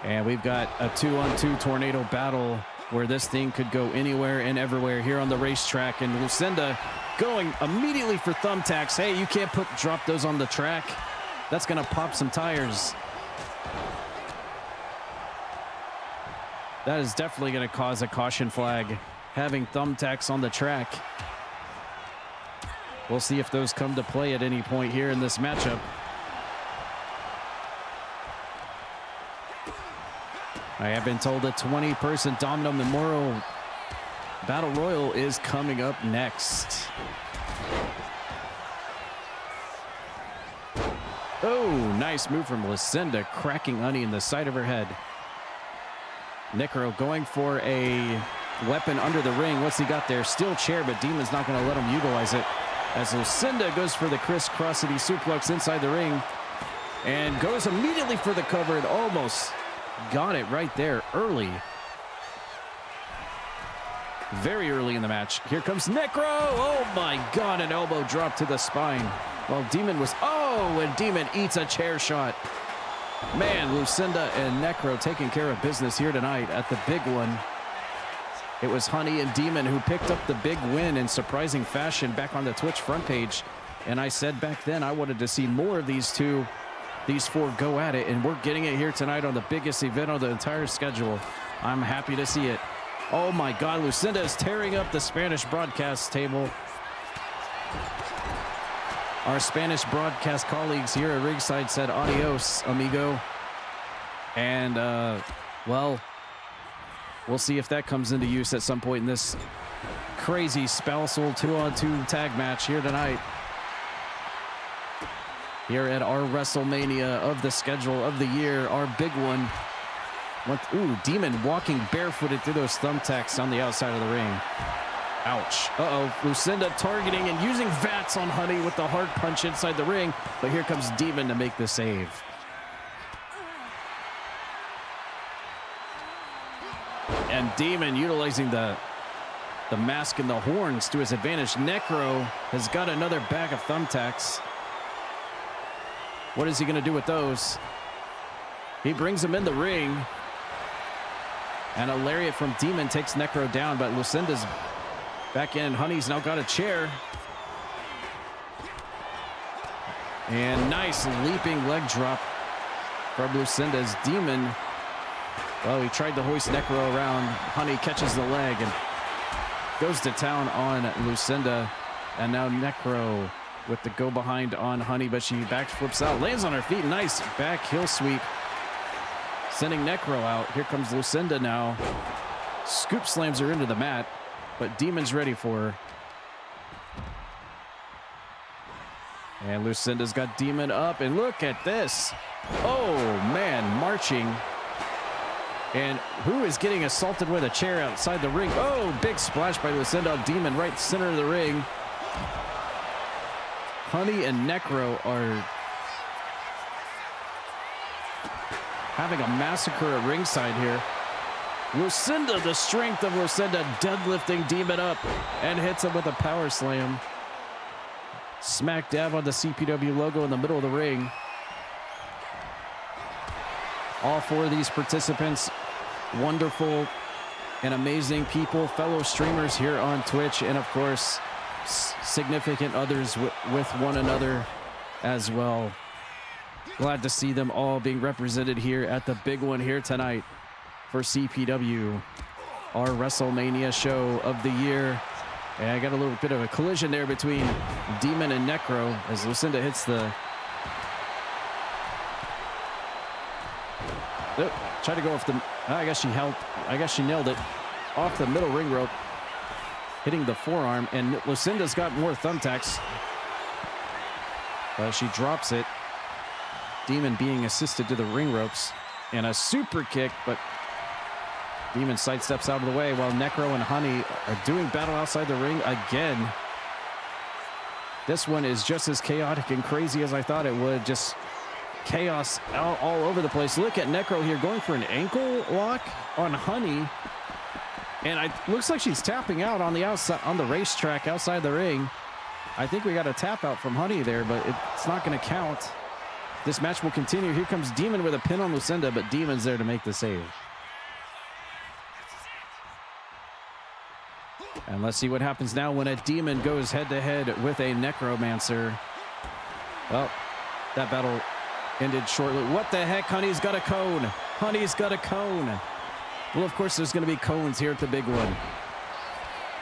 And we've got a 2-on-2 tornado battle where this thing could go anywhere and everywhere here on the racetrack. And Lucinda going immediately for thumbtacks. Hey, you can't drop those on the track. That's gonna pop some tires. That is definitely gonna cause a caution flag, having thumbtacks on the track. We'll see if those come to play at any point here in this matchup. I have been told a 20-person Domino Memorial Battle Royal is coming up next. Oh, nice move from Lucinda, cracking Honey in the side of her head. Necro going for a weapon under the ring. What's he got there? Steel chair, but Demon's not going to let him utilize it, as Lucinda goes for the crisscrossity suplex inside the ring and goes immediately for the cover and almost got it right there early. Very early in the match. Here comes Necro. Oh my God, an elbow drop to the spine. While Demon was, and Demon eats a chair shot. Man, Lucinda and Necro taking care of business here tonight at the big one. It was Honey and Demon who picked up the big win in surprising fashion back on the Twitch front page. And I said back then I wanted to see more of these four go at it, and we're getting it here tonight on the biggest event on the entire schedule. I'm happy to see it. Oh my God, Lucinda is tearing up the Spanish broadcast table. Our Spanish broadcast colleagues here at ringside said adios, amigo. And, well, we'll see if that comes into use at some point in this crazy spousal 2-on-2 tag match here tonight. Here at our WrestleMania of the schedule of the year, our big one. Ooh, Demon walking barefooted through those thumbtacks on the outside of the ring. Ouch. Lucinda targeting and using VATS on Honey with the hard punch inside the ring. But here comes Demon to make the save. And Demon utilizing the mask and the horns to his advantage. Necro has got another bag of thumbtacks. What is he going to do with those? He brings him in the ring. And a lariat from Demon takes Necro down, but Lucinda's back in. Honey's now got a chair. And nice leaping leg drop from Lucinda's Demon. Well, he tried to hoist Necro around. Honey catches the leg and goes to town on Lucinda. And now Necro with the go behind on Honey, but she back flips out, lands on her feet. Nice back heel sweep, sending Necro out. Here comes Lucinda now. Scoop slams her into the mat, but Demon's ready for her. And Lucinda's got Demon up, and look at this. Oh man, marching. And who is getting assaulted with a chair outside the ring? Oh, big splash by Lucinda on Demon, right center of the ring. Honey and Necro are having a massacre at ringside here. Lucinda, the strength of Lucinda, deadlifting Demon up and hits him with a power slam. Smack dab on the CPW logo in the middle of the ring. All four of these participants, wonderful and amazing people, fellow streamers here on Twitch, and of course, significant others with one another as well. Glad to see them all being represented here at the big one here tonight for CPW, our WrestleMania show of the year. And I got a little bit of a collision there between Demon and Necro as Lucinda hits the... Oh, tried to go off the... I guess she nailed it off the middle ring rope, hitting the forearm, and Lucinda's got more thumbtacks. She drops it. Demon being assisted to the ring ropes, and a super kick, but Demon sidesteps out of the way while Necro and Honey are doing battle outside the ring again. This one is just as chaotic and crazy as I thought it would. Just chaos all over the place. Look at Necro here going for an ankle lock on Honey. And it looks like she's tapping out on the outside, on the racetrack outside the ring. I think we got a tap out from Honey there, but it's not going to count. This match will continue. Here comes Demon with a pin on Lucinda, but Demon's there to make the save. And let's see what happens now when a Demon goes head-to-head with a Necromancer. Well, that battle ended shortly. What the heck? Honey's got a cone. Honey's got a cone. Well, of course, there's going to be cones here at the big one.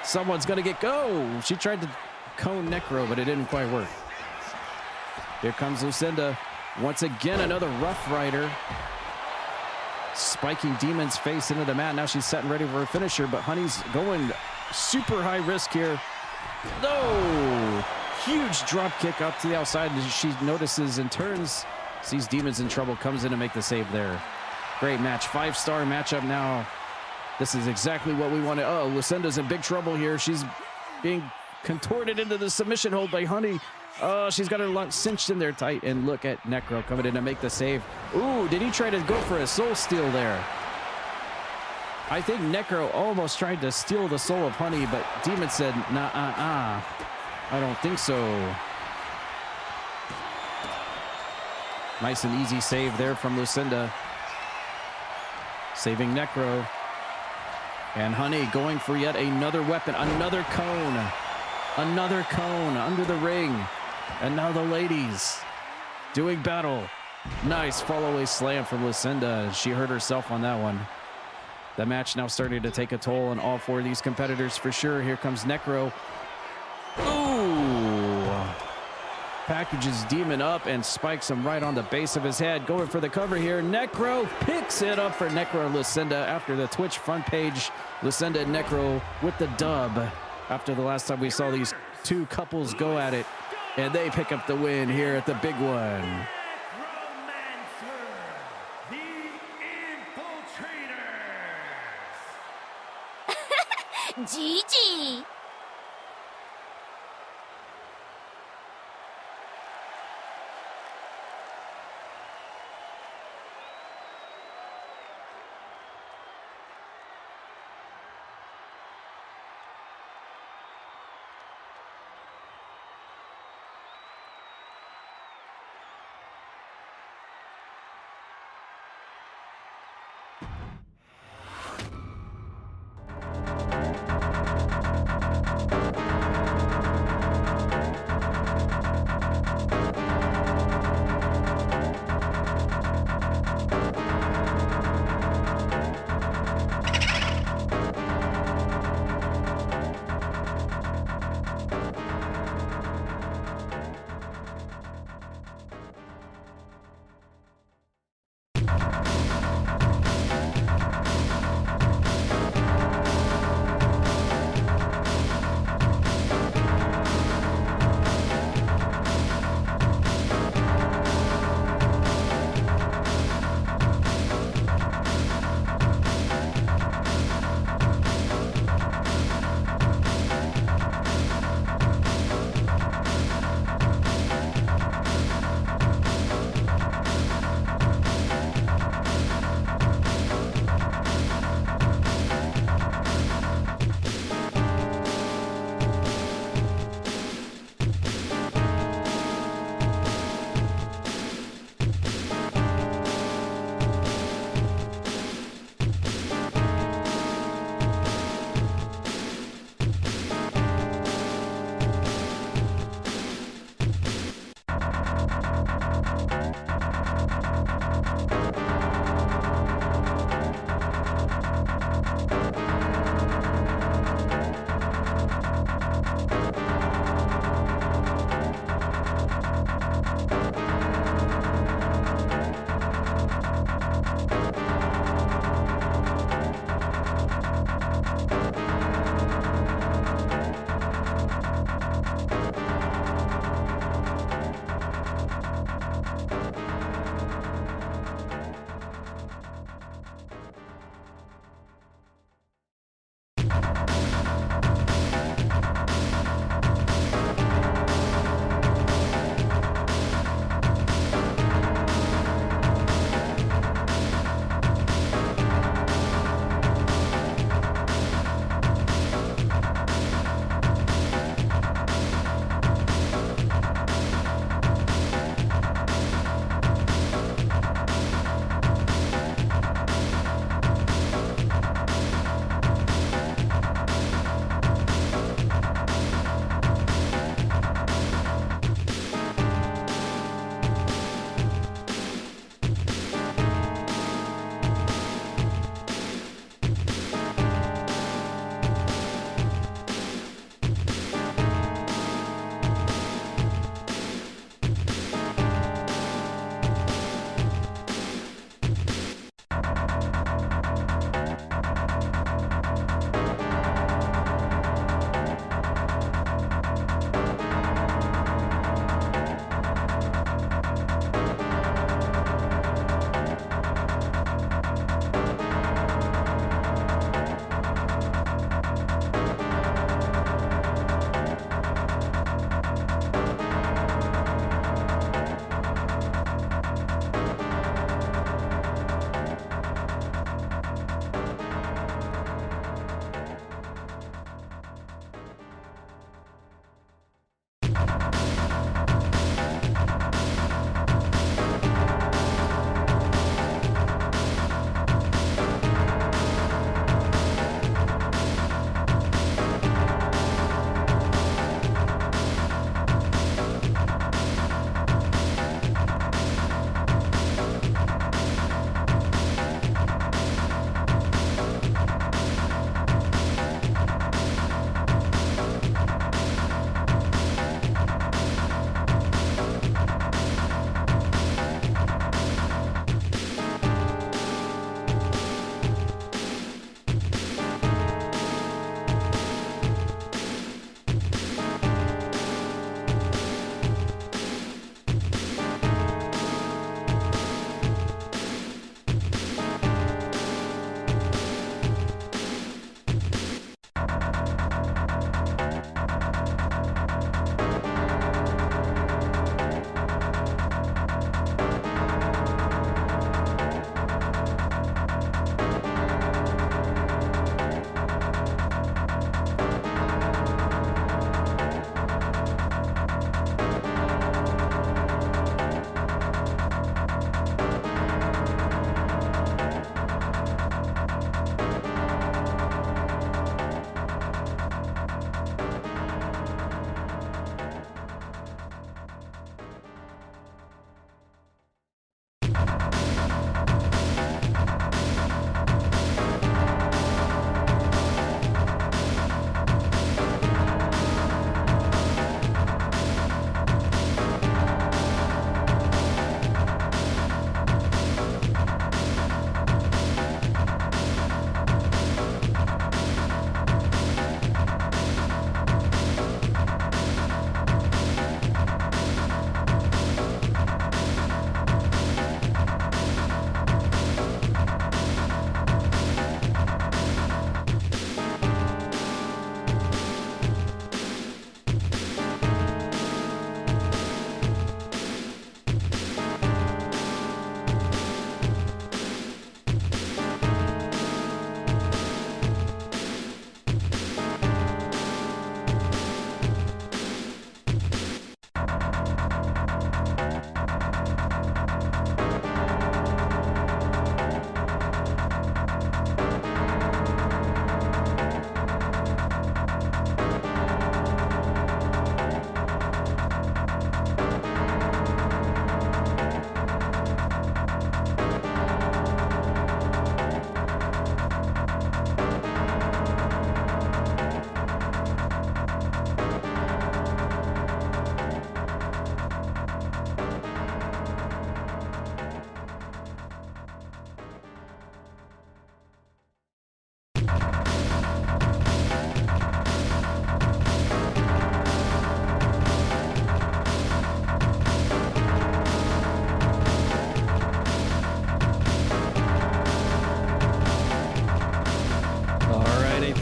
Someone's going to get... Oh! She tried to cone Necro, but it didn't quite work. Here comes Lucinda. Once again, another Rough Rider. Spiking Demon's face into the mat. Now she's setting ready for a finisher, but Honey's going super high risk here. No! Huge drop kick up to the outside. She notices and turns, sees Demon's in trouble, comes in to make the save there. Great match. 5-star matchup now. This is exactly what we wanted. Oh, Lucinda's in big trouble here. She's being contorted into the submission hold by Honey. Oh, she's got her cinched in there tight. And look at Necro coming in to make the save. Ooh, did he try to go for a soul steal there? I think Necro almost tried to steal the soul of Honey, but Demon said, nah, I don't think so. Nice and easy save there from Lucinda. Saving Necro. And Honey going for yet another weapon, another cone. Another cone under the ring. And now the ladies doing battle. Nice follow-away slam from Lucinda. She hurt herself on that one. The match now starting to take a toll on all four of these competitors for sure. Here comes Necro. Ooh! Packages Demon up and spikes him right on the base of his head. Going for the cover here. Necro picks it up for Necro and Lucinda after the Twitch front page. Lucinda and Necro with the dub after the last time we saw these two couples go at it. And they pick up the win here at the big one. Gigi!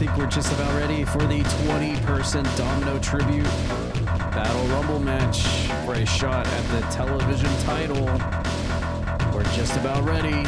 think we're just about ready for the 20-person Domino Tribute Battle Rumble match for a shot at the television title. We're just about ready.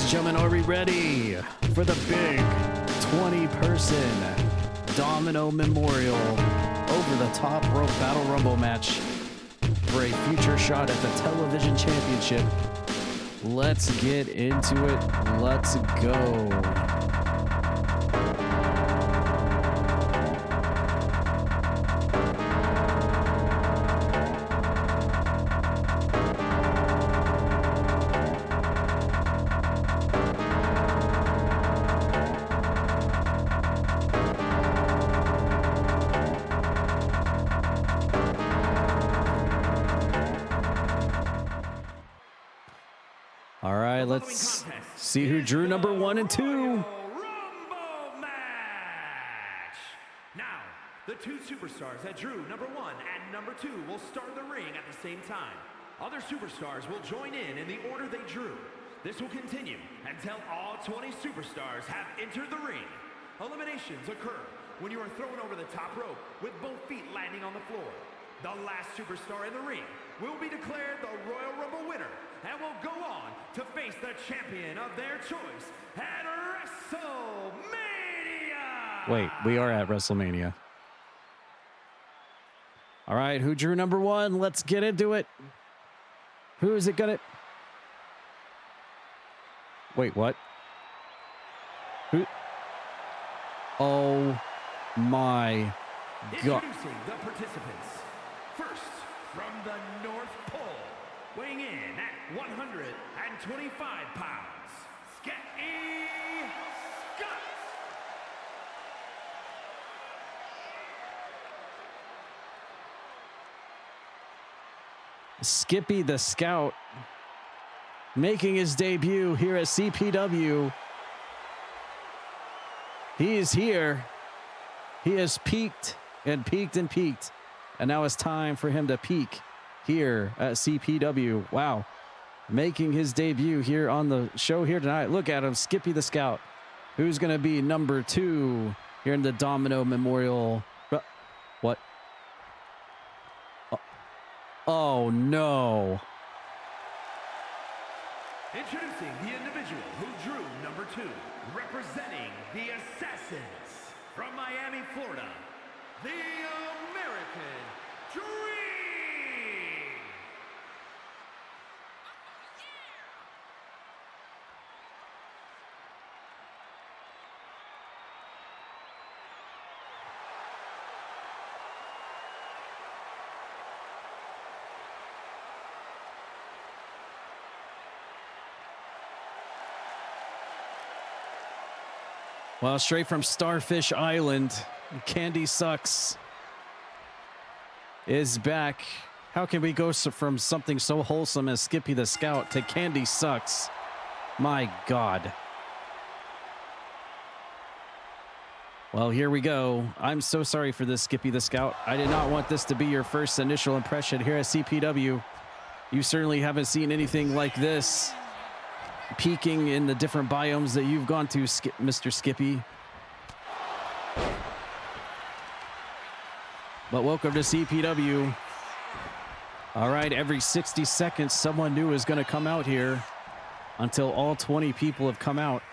Gentlemen, are we ready for the big 20-person Domino Memorial over-the-top rope Battle Rumble match for a future shot at the television championship? Let's get into it. Let's go. Let's see who drew number 1 and 2. Rumble match. Now, the two superstars that drew number 1 and number 2 will start the ring at the same time. Other superstars will join in the order they drew. This will continue until all 20 superstars have entered the ring. Eliminations occur when you are thrown over the top rope with both feet landing on the floor. The last superstar in the ring will be declared the Royal Rumble winner and will go on to face the champion of their choice at WrestleMania. Wait, we are at WrestleMania. All right, who drew number 1? Let's get into it. Who is it gonna... Wait, what? Who? Oh my God. Introducing the participants. First, from the North Pole, weighing in at 125 pounds, Scotty Scott. Skippy the Scout making his debut here at CPW. He is here. He has peaked and peaked and peaked. And now it's time for him to peak here at CPW. Wow. Making his debut here on the show here tonight. Look at him, Skippy the Scout. Who's going to be number 2 here in the Domino Memorial? What? Oh, no. Introducing the individual who drew number 2, representing the Assassins from Miami, Florida, the American Dream. Well, straight from Starfish Island, Candy Sucks is back. How can we go from something so wholesome as Skippy the Scout to Candy Sucks? My God. Well, here we go. I'm so sorry for this, Skippy the Scout. I did not want this to be your first initial impression here at CPW. You certainly haven't seen anything like this. Peeking in the different biomes that you've gone to, Mr. Skippy. But welcome to CPW. All right, every 60 seconds, someone new is going to come out here until all 20 people have come out.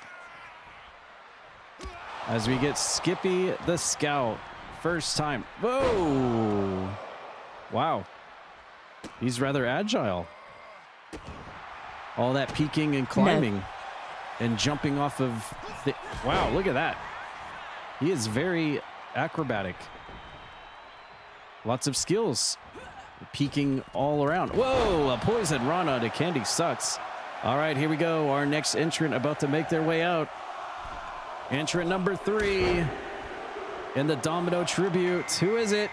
As we get Skippy the Scout, first time. Whoa! Wow. He's rather agile. All that peeking and climbing and jumping off of the... Wow, look at that. He is very acrobatic. Lots of skills. Peeking all around. Whoa, a poison Rana to Candy Sucks. All right, here we go. Our next entrant about to make their way out. Entrant number 3 in the Domino Tribute. Who is it?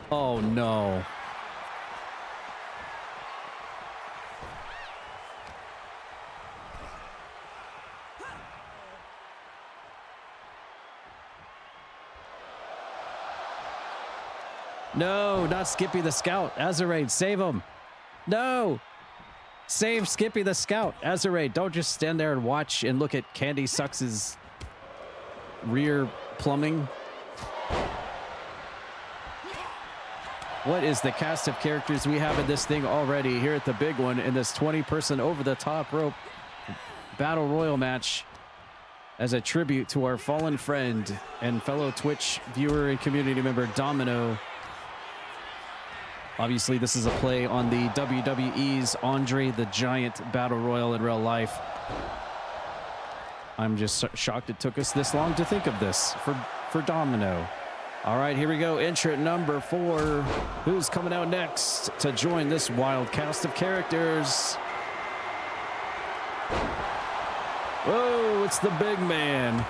Oh, no. No, not Skippy the Scout. Azaraid, save him. No. Save Skippy the Scout. Azaraid, don't just stand there and watch and look at Candy Sucks' rear plumbing. What is the cast of characters we have in this thing already here at the big one in this 20-person over-the-top rope battle royal match as a tribute to our fallen friend and fellow Twitch viewer and community member Domino. Obviously, this is a play on the WWE's Andre the Giant Battle Royal in real life. I'm just shocked it took us this long to think of this for Domino. All right, here we go. Entrant number 4. Who's coming out next to join this wild cast of characters? Whoa, it's the big man.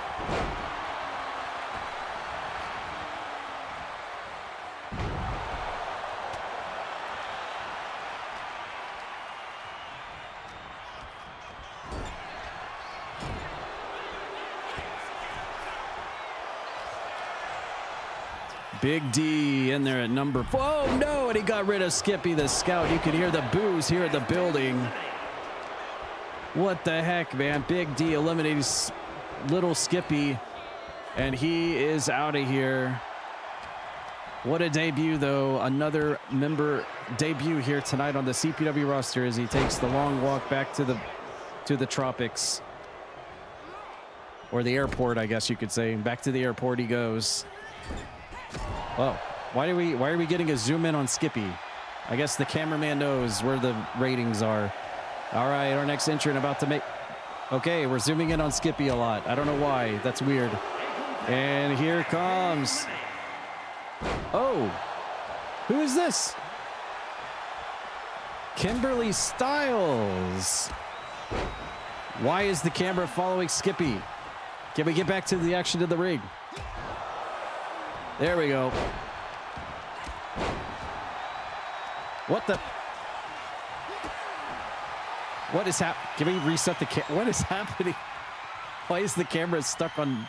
Big D in there at number 4. Oh, no, and he got rid of Skippy the Scout. You can hear the boos here at the building. What the heck, man? Big D eliminating little Skippy, and he is out of here. What a debut, though. Another member debut here tonight on the CPW roster as he takes the long walk back to the tropics. Or the airport, I guess you could say. Back to the airport he goes. Well, why are we getting a zoom in on Skippy? I guess the cameraman knows where the ratings are. All right, our next entrant about to make... Okay, we're zooming in on Skippy a lot. I don't know why. That's weird. And here comes... Oh, who is this? Kimberly Styles. Why is the camera following Skippy? Can we get back to the action of the ring? There we go. What the? What is happening? Can we reset the camera? What is happening? Why is the camera stuck on?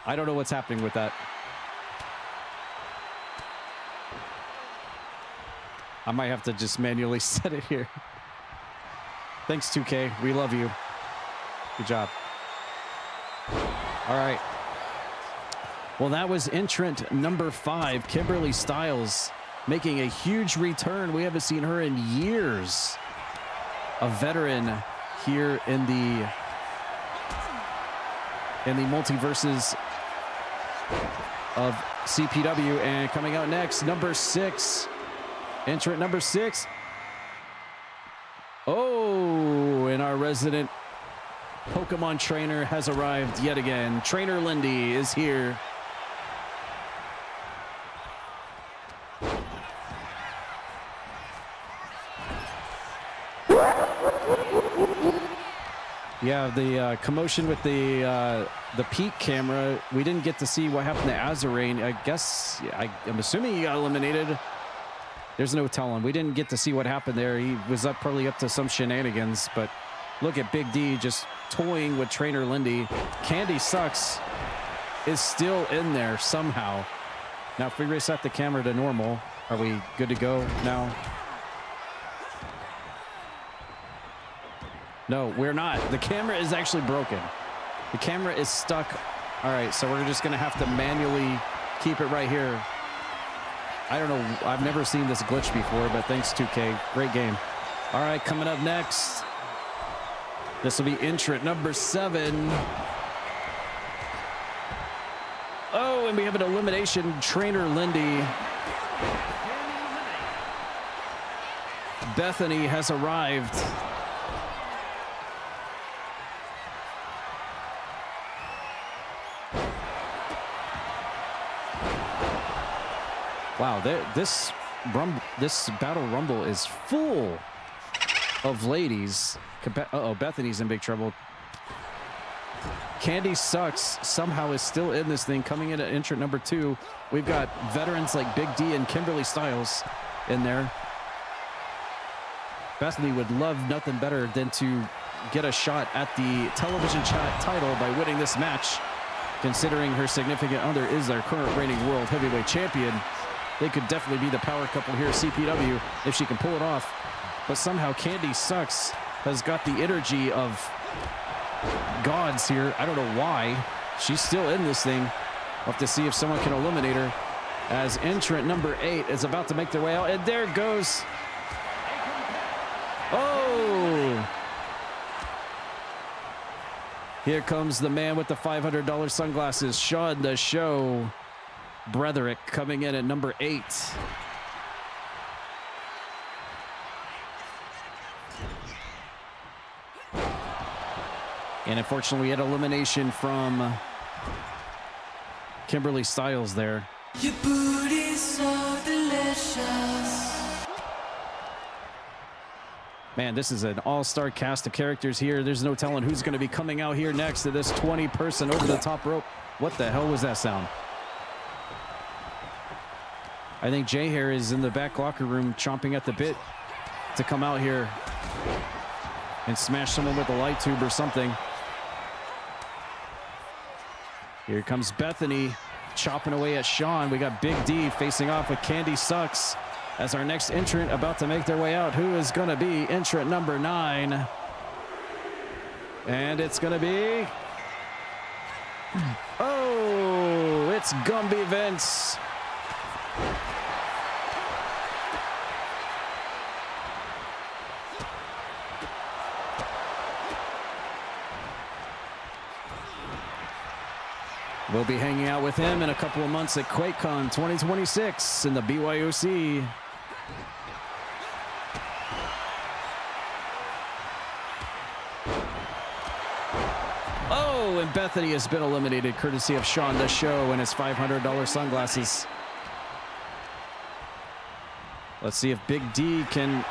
I don't know what's happening with that. I might have to just manually set it here. Thanks, 2K. We love you. Good job. All right. Well, that was entrant number 5, Kimberly Styles, making a huge return. We haven't seen her in years. A veteran here in the multiverses of CPW. And coming out next, number 6, entrant number 6. Oh, and our resident Pokemon trainer has arrived yet again. Trainer Lindy is here. Yeah, the commotion with the peak camera. We didn't get to see what happened to Azarain. I guess, I'm assuming he got eliminated. There's no telling. We didn't get to see what happened there. He was probably up to some shenanigans, but look at Big D just toying with Trainer Lindy. Candy Sucks is still in there somehow. Now, if we reset the camera to normal, are we good to go now? No, we're not. The camera is actually broken. The camera is stuck. All right, so we're just going to have to manually keep it right here. I don't know. I've never seen this glitch before, but thanks, 2K. Great game. All right, coming up next. This will be entrant number 7. Oh, and we have an elimination. Trainer Lindy. Bethany has arrived. Wow, this Battle Rumble is full of ladies. Uh-oh, Bethany's in big trouble. Candy Sucks somehow is still in this thing, coming in at entrant number 2. We've got veterans like Big D and Kimberly Styles in there. Bethany would love nothing better than to get a shot at the television title by winning this match, considering her significant other is our current reigning World Heavyweight Champion. They could definitely be the power couple here at CPW if she can pull it off. But somehow Candy Sucks has got the energy of gods here. I don't know why. She's still in this thing. We'll have to see if someone can eliminate her as entrant number 8 is about to make their way out. And there goes. Oh! Here comes the man with the $500 sunglasses, Sean the Show Bretherick, coming in at number 8. And unfortunately, we had elimination from Kimberly Styles there. Your booty's so delicious. Man, this is an all-star cast of characters here. There's no telling who's going to be coming out here next to this 20-person over the top rope. What the hell was that sound? I think Jay Hair is in the back locker room chomping at the bit to come out here and smash someone with a light tube or something. Here comes Bethany chopping away at Sean. We got Big D facing off with Candy Sucks as our next entrant about to make their way out. Who is going to be entrant number 9? And it's going to be... Oh, it's Gumby Vince. We'll be hanging out with him in a couple of months at QuakeCon 2026 in the BYOC. Oh, and Bethany has been eliminated courtesy of Sean the Show and his $500 sunglasses. Let's see if Big D can...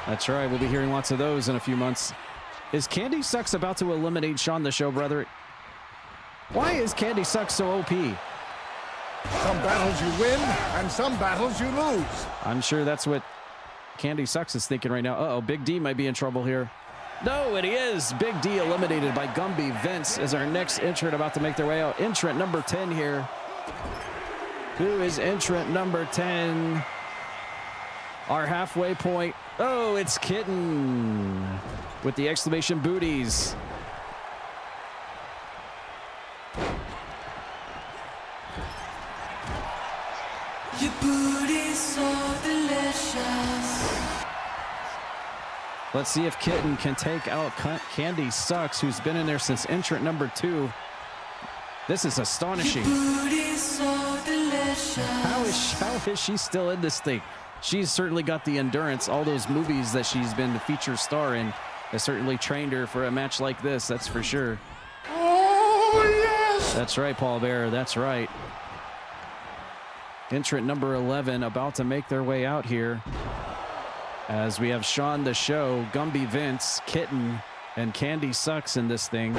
That's right, we'll be hearing lots of those in a few months. Is Candy Sucks about to eliminate Sean the Show, brother? Why is Candy Sucks so OP? Some battles you win, and some battles you lose. I'm sure that's what Candy Sucks is thinking right now. Uh-oh, Big D might be in trouble here. No, and he is. Big D eliminated by Gumby Vince as our next entrant about to make their way out. Entrant number 10 here. Who is entrant number 10? Our halfway point. Oh, it's Kitten with the exclamation booties. Your booty's so delicious. Let's see if Kitten can take out Candy Sucks, who's been in there since entrant number 2. This is astonishing. Your booty's so delicious. How is she still in this thing? She's certainly got the endurance. All those movies that she's been the feature star in has certainly trained her for a match like this, that's for sure. Oh, yes! That's right, Paul Bearer, that's right. Entrant number 11 about to make their way out here as we have Sean the Show, Gumby Vince, Kitten, And Candy sucks in this thing.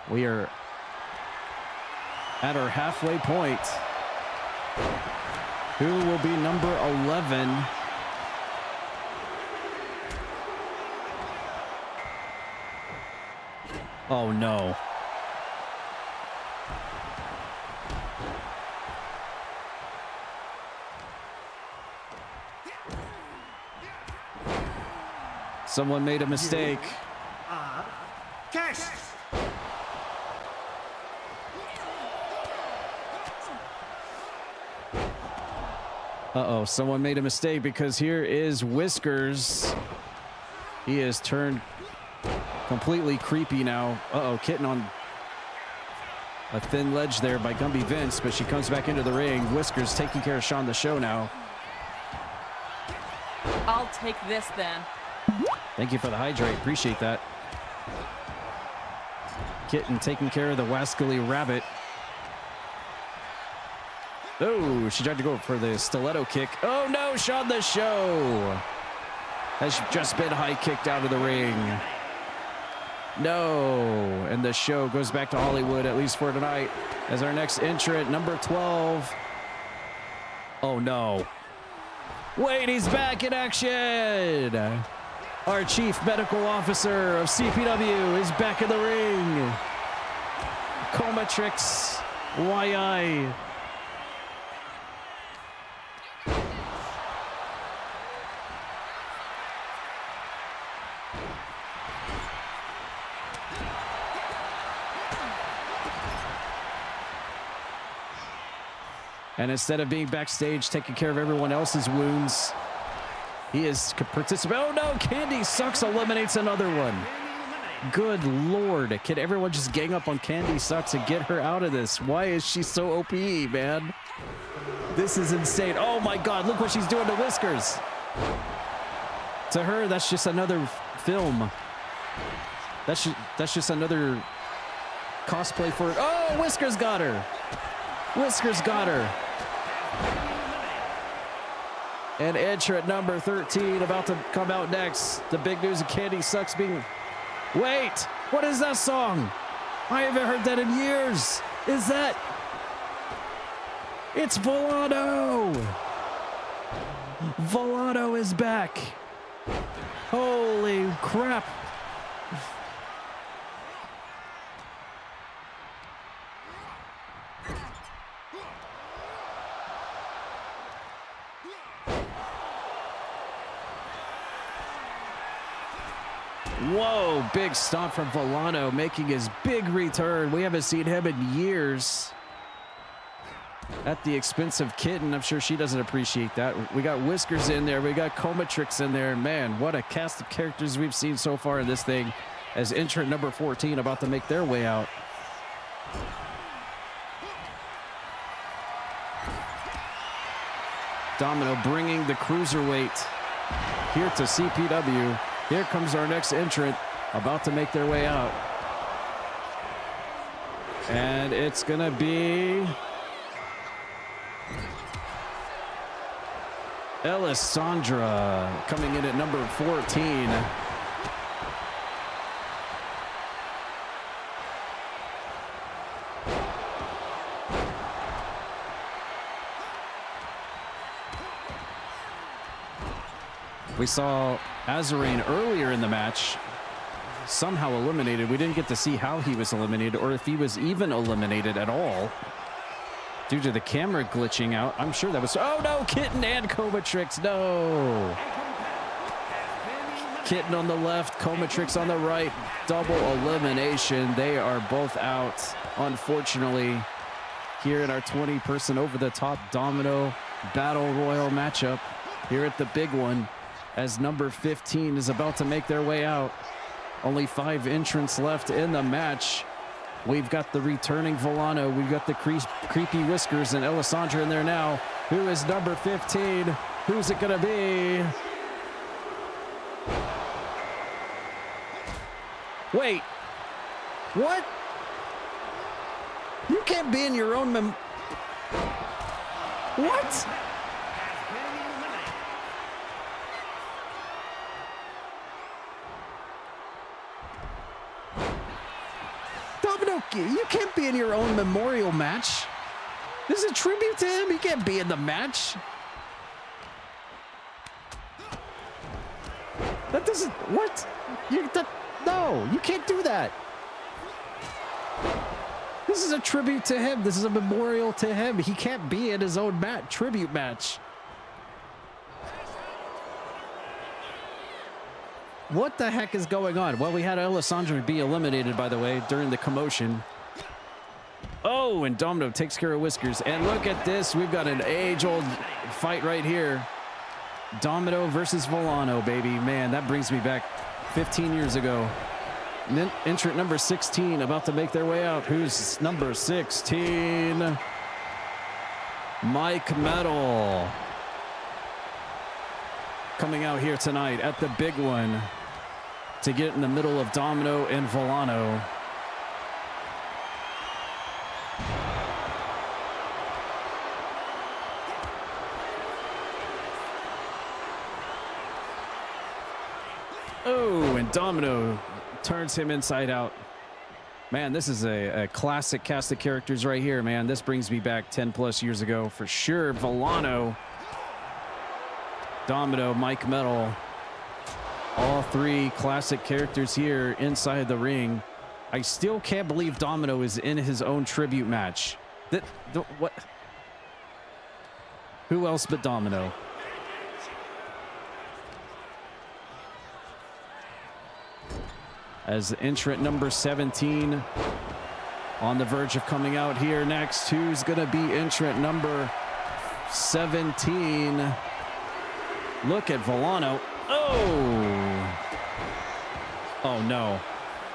We are at our halfway point. Who will be number 11? Oh no. Someone made a mistake. Uh-oh, someone made a mistake because here is Whiskers. He has turned completely creepy now. Uh-oh, Kitten on a thin ledge there by Gumby Vince, but she comes back into the ring. Whiskers taking care of Sean the Show now. I'll take this then. Thank you for the hydrate. Appreciate that. Kitten taking care of the Wascally Rabbit. Oh, she tried to go for the stiletto kick. Oh no, Sean the Show has just been high kicked out of the ring. No, and the show goes back to Hollywood, at least for tonight, as our next entrant, number 12. Oh no. Wait, he's back in action. Our chief medical officer of CPW is back in the ring. Comatrix YI. And instead of being backstage taking care of everyone else's wounds, he is participating. Oh no, Candy Sucks eliminates another one. Good Lord. Can everyone just gang up on Candy Sucks and get her out of this? Why is she so OP, man? This is insane. Oh my God, look what she's doing to Whiskers. To her, that's just another film. That's just another cosplay for it. Oh, Whiskers got her. Whiskers got her. And entrant number 13 about to come out next. The big news of Candy Sucks being... Wait, what is that song? I haven't heard that in years. Is that... It's Volano. Volano is back. Holy crap. Whoa, big stomp from Volano making his big return. We haven't seen him in years. At the expense of Kitten, I'm sure she doesn't appreciate that. We got Whiskers in there. We got Comatrix in there. Man, what a cast of characters we've seen so far in this thing as entrant number 14 about to make their way out. Domino bringing the cruiserweight here to CPW. Here comes our next entrant about to make their way out. And it's gonna be Alessandra coming in at number 14. We saw Azarine earlier in the match somehow eliminated. We didn't get to see how he was eliminated or if he was even eliminated at all due to the camera glitching out. I'm sure that was... Oh no, Kitten and Comatrix, no! Kitten on the left, Comatrix on the right, double elimination. They are both out, unfortunately, here in our 20-person over-the-top Domino Battle Royal matchup here at the big one, as number 15 is about to make their way out. Only 5 entrants left in the match. We've got the returning Volano. We've got the creepy Whiskers and Alessandra in there now. Who is number 15? Who's it gonna be? Wait, what? You can't be in your own what? You can't be in your own memorial match. This is a tribute to him. He can't be in the match. That doesn't... What? No, you can't do that. This is a tribute to him. This is a memorial to him. He can't be in his own tribute match. What the heck is going on? Well, we had Alessandro be eliminated, by the way, during the commotion. Oh, and Domino takes care of Whiskers. And look at this. We've got an age-old fight right here. Domino versus Volano, baby. Man, that brings me back 15 years ago. And then entrant number 16 about to make their way out. Who's number 16? Mike Metal. Coming out here tonight at the big one to get in the middle of Domino and Volano. Oh, and Domino turns him inside out. Man, this is a classic cast of characters right here, man. This brings me back 10 plus years ago for sure. Volano, Domino, Mike Metal, all three classic characters here inside the ring. I still can't believe Domino is in his own tribute match. What? Who else but Domino? As entrant number 17 on the verge of coming out here next. Who's going to be entrant number 17? Look at Volano. Oh! Oh, no.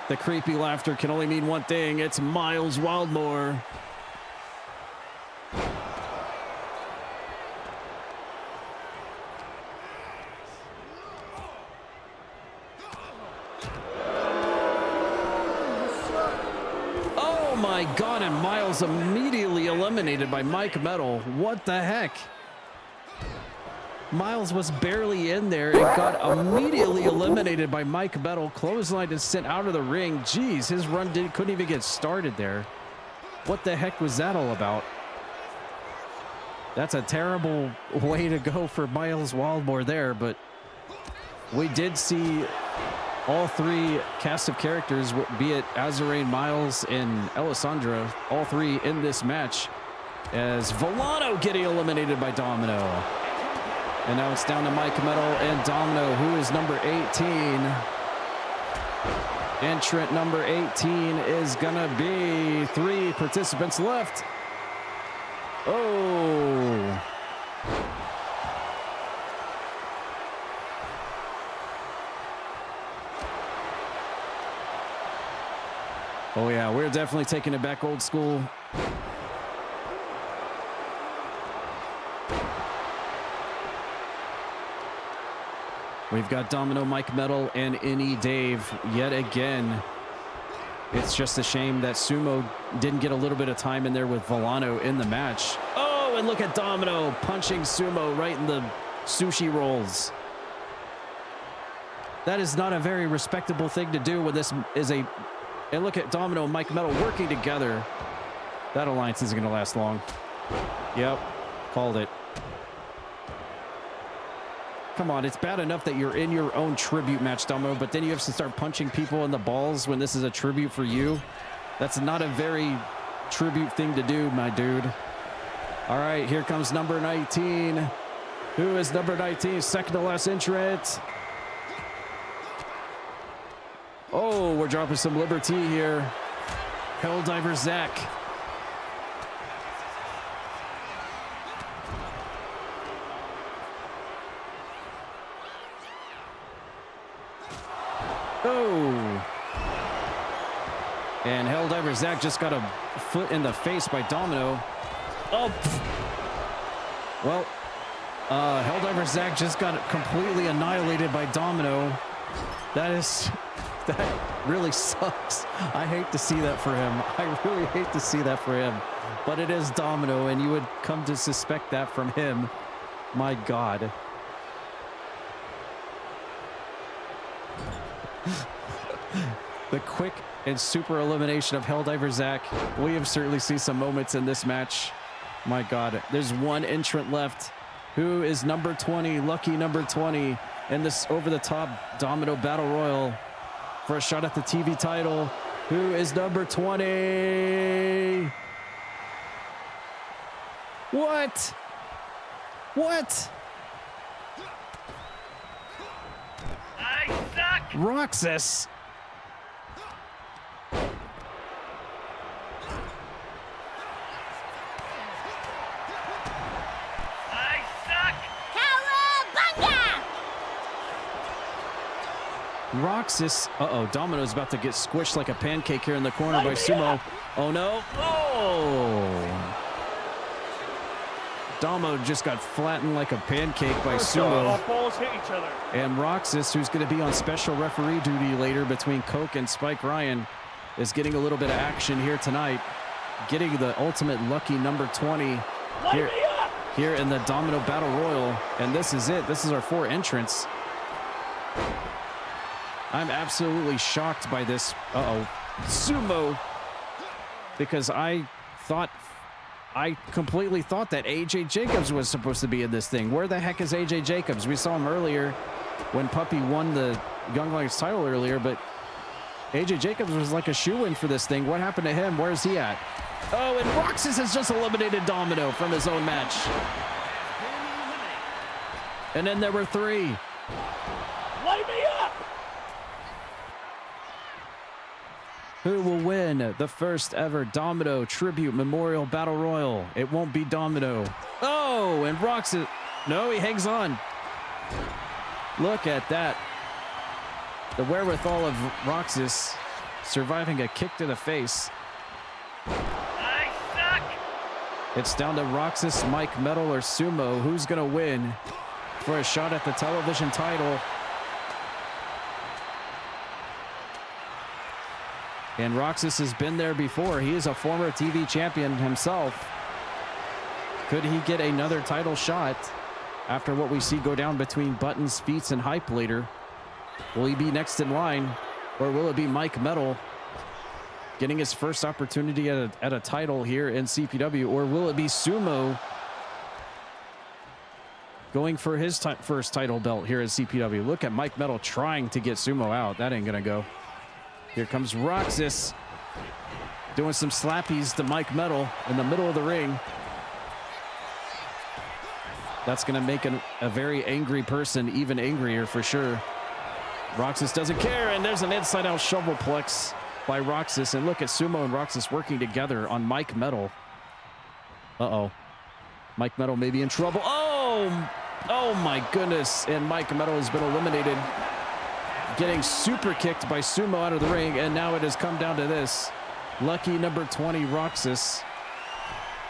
The creepy laughter can only mean one thing. It's Miles Wildmore. Oh, my God, and Miles immediately eliminated by Mike Metal. What the heck? Miles was barely in there and got immediately eliminated by Mike Metal. Clothesline is sent out of the ring. Jeez, his run couldn't even get started there. What the heck was that all about? That's a terrible way to go for Miles Wildmore there, but we did see all three cast of characters, be it Azarain, Miles, and Alessandra, all three in this match, as Volano getting eliminated by Domino. And now it's down to Mike Metal and Domino, who is number 18. Entrant number 18 is gonna be 3 participants left. Oh. Oh yeah, we're definitely taking it back old school. We've got Domino, Mike Metal, and Innie Dave yet again. It's just a shame that Sumo didn't get a little bit of time in there with Volano in the match. Oh, and look at Domino punching Sumo right in the sushi rolls. That is not a very respectable thing to do when this is a... And look at Domino and Mike Metal working together. That alliance isn't going to last long. Yep, called it. Come on, it's bad enough that you're in your own tribute match, Domino, but then you have to start punching people in the balls when this is a tribute for you. That's not a very tribute thing to do, my dude. All right, here comes number 19. Who is number 19? Second to last entrant. Oh, we're dropping some liberty here. Helldiver Zach. Oh. And Helldiver Zach just got a foot in the face by Domino. Oh. Well, Helldiver Zach just got completely annihilated by Domino. That really sucks. I hate to see that for him. I really hate to see that for him. But it is Domino, and you would come to suspect that from him. My God. The quick and super elimination of Helldiver Zach. We have certainly seen some moments in this match. My God, there's one entrant left. Who is number 20, lucky number 20, in this over-the-top Domino Battle Royal for a shot at the TV title. Who is number 20? What? What? I suck! Roxas. Roxas, Domino's about to get squished like a pancake here in the corner by Sumo. Oh no, oh! Domo just got flattened like a pancake by Sumo. All balls hit each other. And Roxas, who's going to be on special referee duty later between Coke and Spike Ryan, is getting a little bit of action here tonight. Getting the ultimate lucky number 20 here in the Domino Battle Royal. And this is it. This is our 4 entrants. I'm absolutely shocked by this. Sumo. Because I completely thought that AJ Jacobs was supposed to be in this thing. Where the heck is AJ Jacobs? We saw him earlier when Puppy won the Young Lions title earlier, but AJ Jacobs was like a shoo-in for this thing. What happened to him? Where's he at? Oh, and Roxas has just eliminated Domino from his own match. And then there were 3. Light me up! Who will win the first ever Domino Tribute Memorial Battle Royal? It won't be Domino. Oh, and Roxas. No, he hangs on. Look at that. The wherewithal of Roxas surviving a kick to the face. I suck! It's down to Roxas, Mike Metal, or Sumo. Who's going to win for a shot at the television title? And Roxas has been there before. He is a former TV champion himself. Could he get another title shot after what we see go down between Buttons, Feats, and Hype later? Will he be next in line, or will it be Mike Metal getting his first opportunity at a title here in CPW, or will it be Sumo going for his first title belt here at CPW? Look at Mike Metal trying to get Sumo out. That ain't gonna go. Here comes Roxas doing some slappies to Mike Metal in the middle of the ring. That's going to make a very angry person even angrier for sure. Roxas doesn't care, and there's an inside-out shovelplex by Roxas. And look at Sumo and Roxas working together on Mike Metal. Mike Metal may be in trouble. Oh my goodness. And Mike Metal has been eliminated. Getting super kicked by Sumo out of the ring, and now it has come down to this. Lucky number 20, Roxas.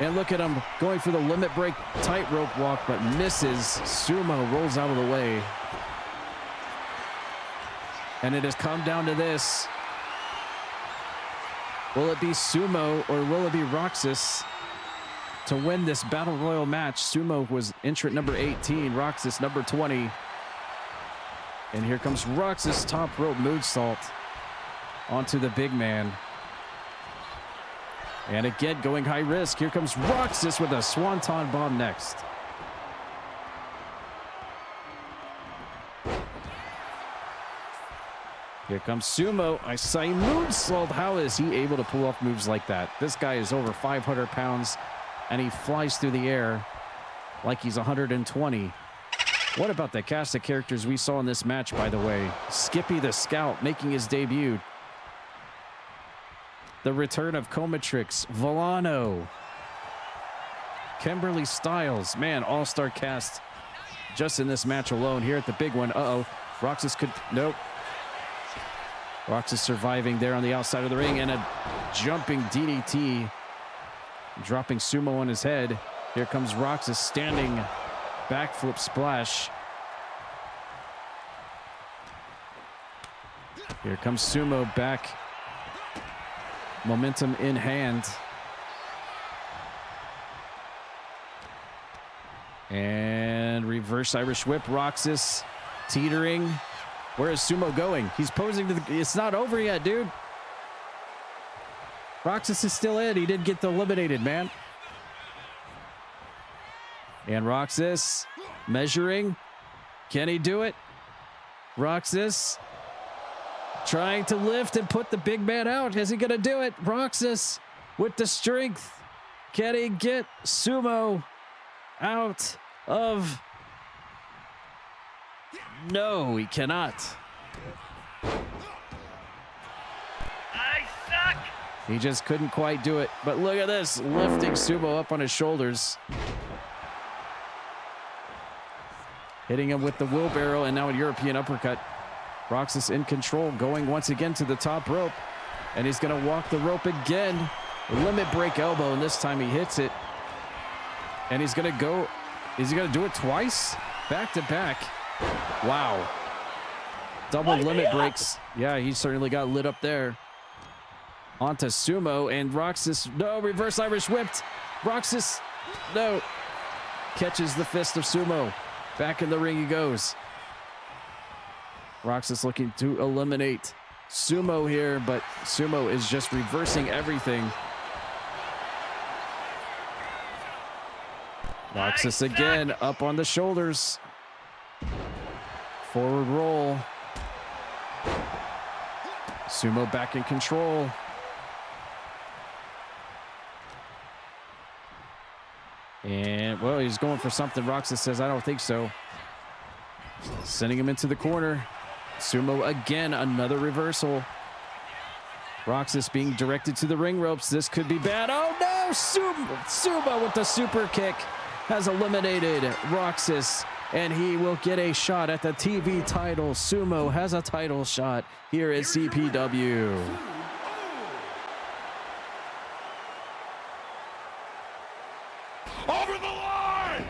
And look at him going for the limit break tightrope walk, but misses. Sumo rolls out of the way. And it has come down to this. Will it be Sumo or will it be Roxas to win this Battle Royal match? Sumo was entrant number 18, Roxas number 20. And here comes Roxas, top rope moonsault onto the big man. And again, going high risk. Here comes Roxas with a swanton bomb next. Here comes Sumo. I say moonsault. How is he able to pull off moves like that? This guy is over 500 pounds, and he flies through the air like he's 120. What about the cast of characters we saw in this match, by the way? Skippy the Scout making his debut. The return of Comatrix, Volano, Kimberly Styles. Man, all-star cast just in this match alone here at the big one. Roxas could, nope. Roxas surviving there on the outside of the ring, and a jumping DDT, dropping Sumo on his head. Here comes Roxas standing backflip splash. Here comes Sumo back. Momentum in hand. And reverse Irish whip. Roxas teetering. Where is Sumo going? He's posing to the... It's not over yet, dude. Roxas is still in. He didn't get eliminated, man. And Roxas measuring. Can he do it? Roxas trying to lift and put the big man out. Is he going to do it? Roxas with the strength. Can he get Sumo out of... No, he cannot. I suck. He just couldn't quite do it. But look at this, lifting Sumo up on his shoulders. Hitting him with the wheelbarrow and now a European uppercut. Roxas in control, going once again to the top rope. And he's going to walk the rope again. Limit break elbow, and this time he hits it. And he's going to go. Is he going to do it twice? Back to back. Wow. Double limit breaks. Yeah, he certainly got lit up there. Onto Sumo, and Roxas. No, reverse Irish whipped. Roxas, no. Catches the fist of Sumo. Back in the ring he goes. Roxas looking to eliminate Sumo here, but Sumo is just reversing everything. Roxas again up on the shoulders. Forward roll. Sumo back in control. And, well, he's going for something. Roxas says, I don't think so. Sending him into the corner. Sumo again, another reversal. Roxas being directed to the ring ropes. This could be bad. Oh, no! Sumo with the super kick has eliminated Roxas, and he will get a shot at the TV title. Sumo has a title shot here at CPW. Over the line!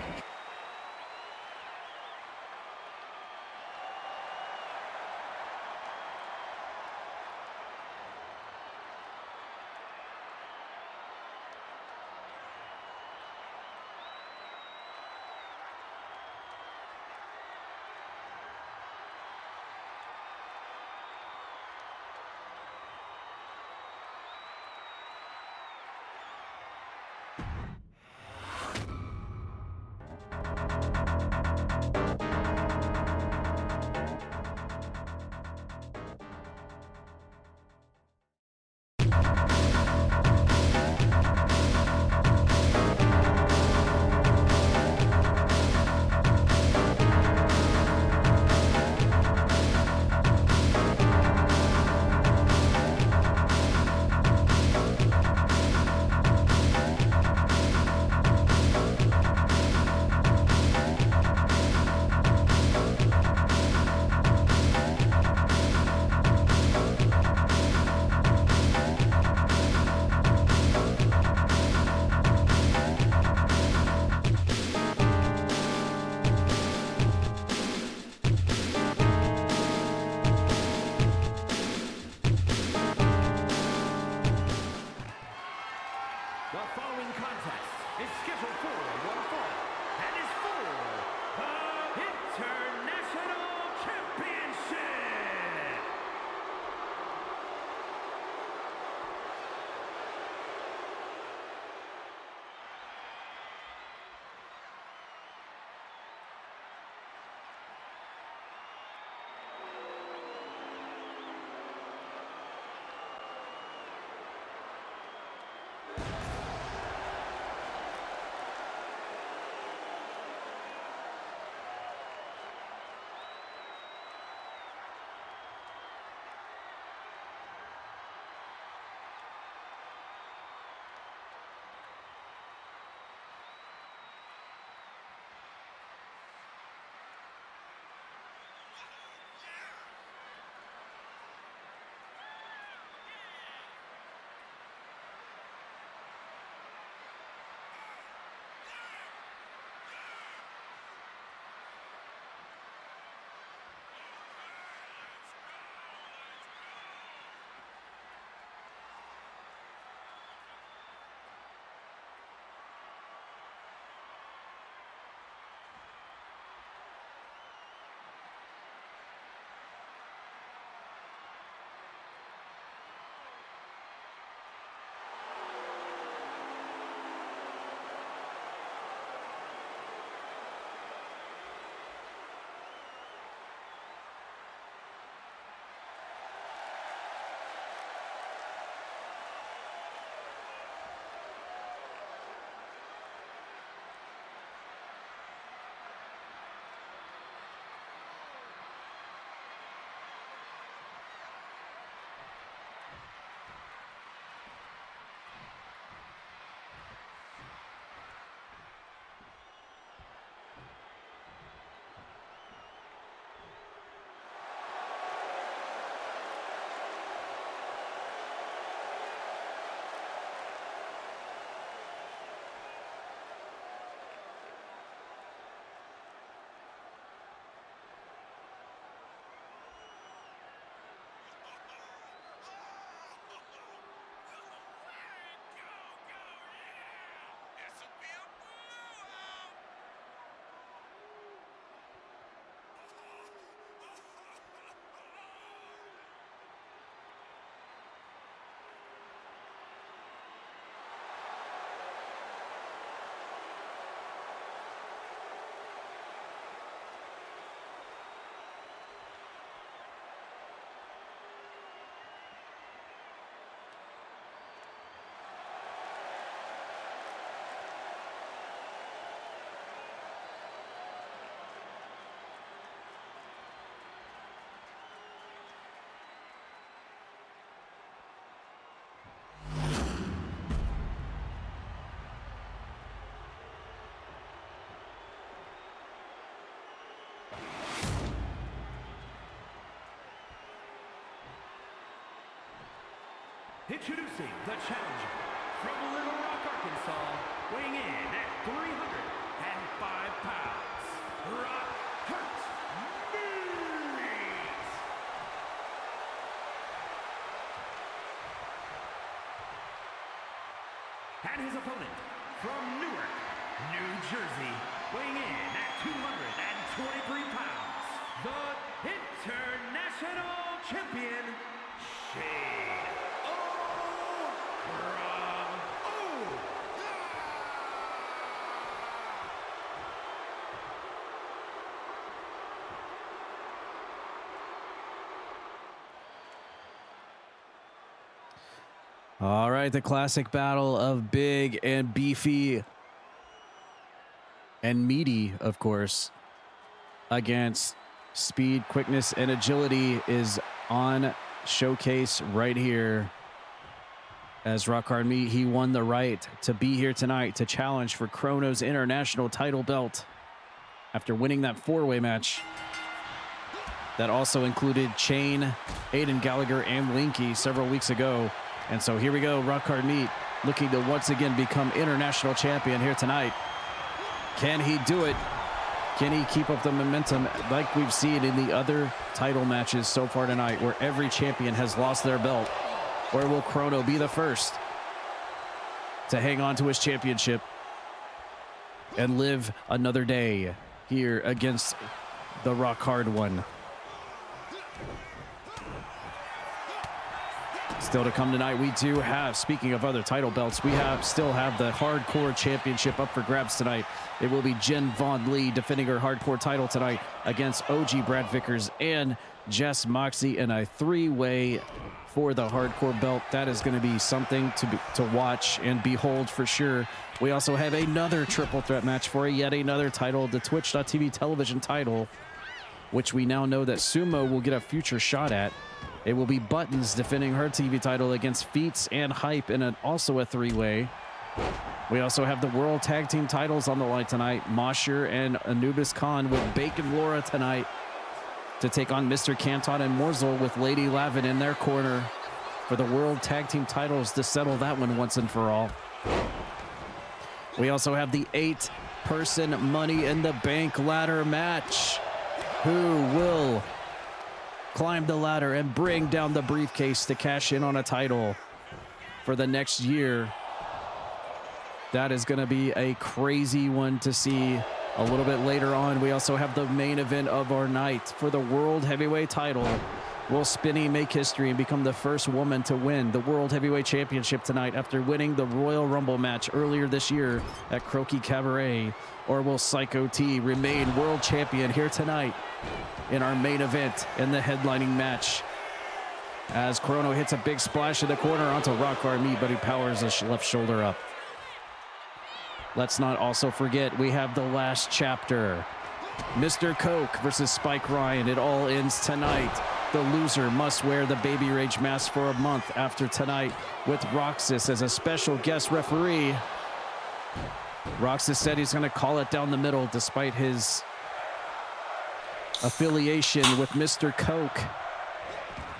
Introducing the challenger from Little Rock, Arkansas, weighing in at 305 pounds, Rock Hurt Mees. And his opponent from Newark, New Jersey, weighing in at 223 pounds, the International Champion, Shane All right, the classic battle of big and beefy and meaty, of course, against speed, quickness, and agility is on showcase right here. As Rock Hard Meat, he won the right to be here tonight to challenge for Chrono's international title belt after winning that four-way match. That also included Chain, Aiden Gallagher, and Linky several weeks ago. And so here we go, Rock Hard Meat looking to once again become international champion here tonight. Can he do it? Can he keep up the momentum like we've seen in the other title matches so far tonight where every champion has lost their belt? Or will Chrono be the first to hang on to his championship and live another day here against the Rock Hard one? Still to come tonight, we do have, speaking of other title belts, we still have the Hardcore Championship up for grabs tonight. It will be Jen Von Lee defending her Hardcore title tonight against OG Brad Vickers and Jess Moxie in a three-way for the Hardcore belt. That is going to be something to watch and behold for sure. We also have another triple threat match for yet another title, the Twitch.tv television title, which we now know that Sumo will get a future shot at. It will be Buttons defending her TV title against Feats and Hype in also a three-way. We also have the World Tag Team titles on the line tonight. Mosher and Anubis Khan with Bacon Laura tonight to take on Mr. Canton and Morzel with Lady Lavin in their corner for the World Tag Team titles to settle that one once and for all. We also have the 8-person Money in the Bank ladder match. Who will climb the ladder and bring down the briefcase to cash in on a title for the next year? That is going to be a crazy one to see a little bit later on. We also have the main event of our night for the World Heavyweight title. Will Spinny make history and become the first woman to win the World Heavyweight Championship tonight after winning the Royal Rumble match earlier this year at Croaki Cabaret? Or will Psycho T remain world champion here tonight in our main event in the headlining match? As Chrono hits a big splash in the corner onto Rock Hard Meat, but he powers his left shoulder up. Let's not also forget we have the last chapter. Mr. Coke versus Spike Ryan. It all ends tonight. The loser must wear the Baby Rage mask for a month after tonight with Roxas as a special guest referee. Roxas said he's going to call it down the middle despite his affiliation with Mr. Coke.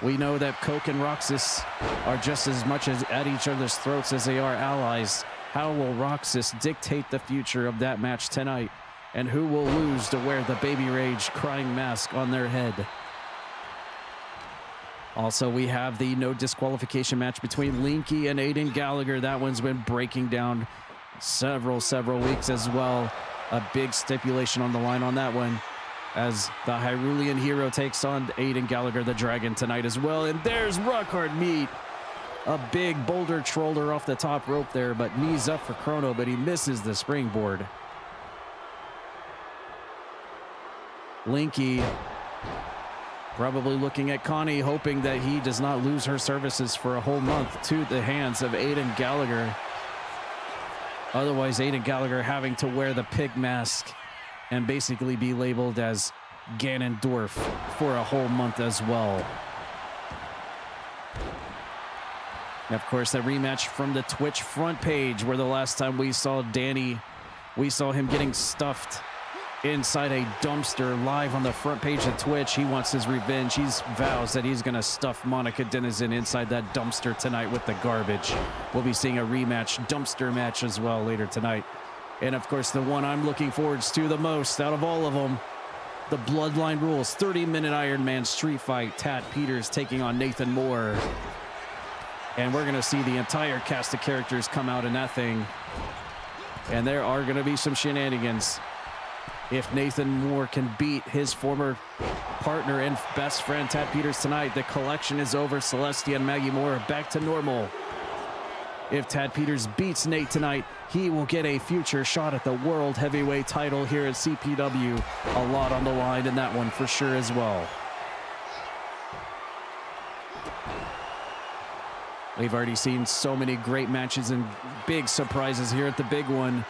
We know that Coke and Roxas are just as much as at each other's throats as they are allies. How will Roxas dictate the future of that match tonight? And who will lose to wear the Baby Rage crying mask on their head? Also, we have the no disqualification match between Linky and Aiden Gallagher. That one's been breaking down several weeks as well. A big stipulation on the line on that one, as the Hyrulean Hero takes on Aiden Gallagher, the Dragon, tonight as well. And there's Rock Hard Meat. A big boulder troller off the top rope there, but knees up for Chrono, but he misses the springboard. Linky probably looking at Connie, hoping that he does not lose her services for a whole month to the hands of Aiden Gallagher. Otherwise, Aiden Gallagher having to wear the pig mask and basically be labeled as Ganondorf for a whole month as well. And of course, the rematch from the Twitch front page, where the last time we saw Danny, we saw him getting stuffed inside a dumpster live on the front page of Twitch. He wants his revenge. He vows that he's going to stuff Monica Denizen inside that dumpster tonight with the garbage. We'll be seeing a rematch, dumpster match as well later tonight. And of course, the one I'm looking forward to the most out of all of them, the Bloodline Rules 30-minute Iron Man street fight. Tad Peters taking on Nathan Moore. And we're going to see the entire cast of characters come out in that thing. And there are going to be some shenanigans. If Nathan Moore can beat his former partner and best friend, Tad Peters, tonight, the collection is over. Celestia and Maggie Moore are back to normal. If Tad Peters beats Nate tonight, he will get a future shot at the World Heavyweight title here at CPW. A lot on the line in that one for sure as well. We've already seen so many great matches and big surprises here at the big one.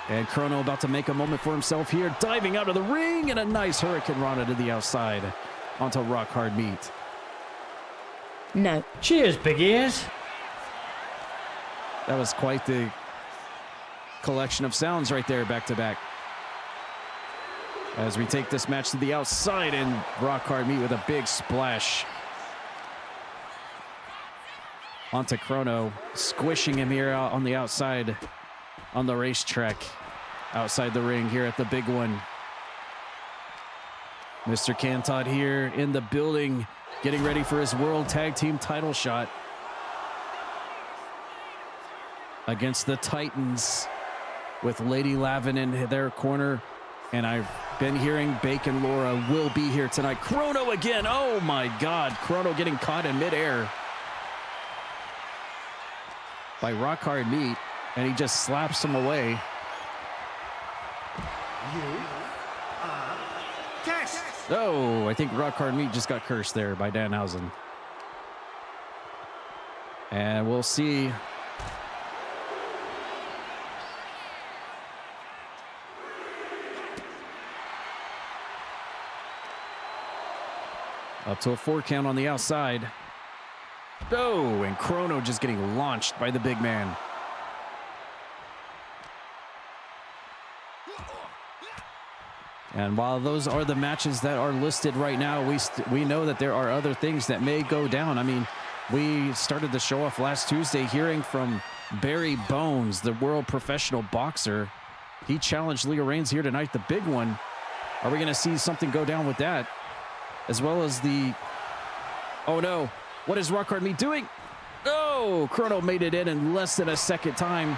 And Chrono about to make a moment for himself here, diving out of the ring, and a nice Hurricane Rana to the outside onto Rock Hard Meat. No. Cheers, big ears. That was quite the collection of sounds right there, back to back. As we take this match to the outside, and Rock Hard Meat with a big splash onto Chrono, squishing him here out on the outside on the racetrack, outside the ring here at the big one. Mr. Cantod here in the building, getting ready for his World Tag Team title shot against the Titans, with Lady Lavin in their corner. And I've been hearing Bacon Laura will be here tonight. Chrono again. Oh my God. Chrono getting caught in midair by Rock Hard Meat, and he just slaps him away. Oh, I think Rock Hard Meat just got cursed there by Danhausen. And we'll see. Up to a 4 count on the outside. Oh, and Chrono just getting launched by the big man. And while those are the matches that are listed right now, we know that there are other things that may go down. I mean, we started the show off last Tuesday hearing from Barry Bones, the world professional boxer. He challenged Leo Reigns here tonight, the big one. Are we going to see something go down with that? As well as the... Oh no, what is Rock Hard Meat doing? Oh, Chrono made it in less than a second time.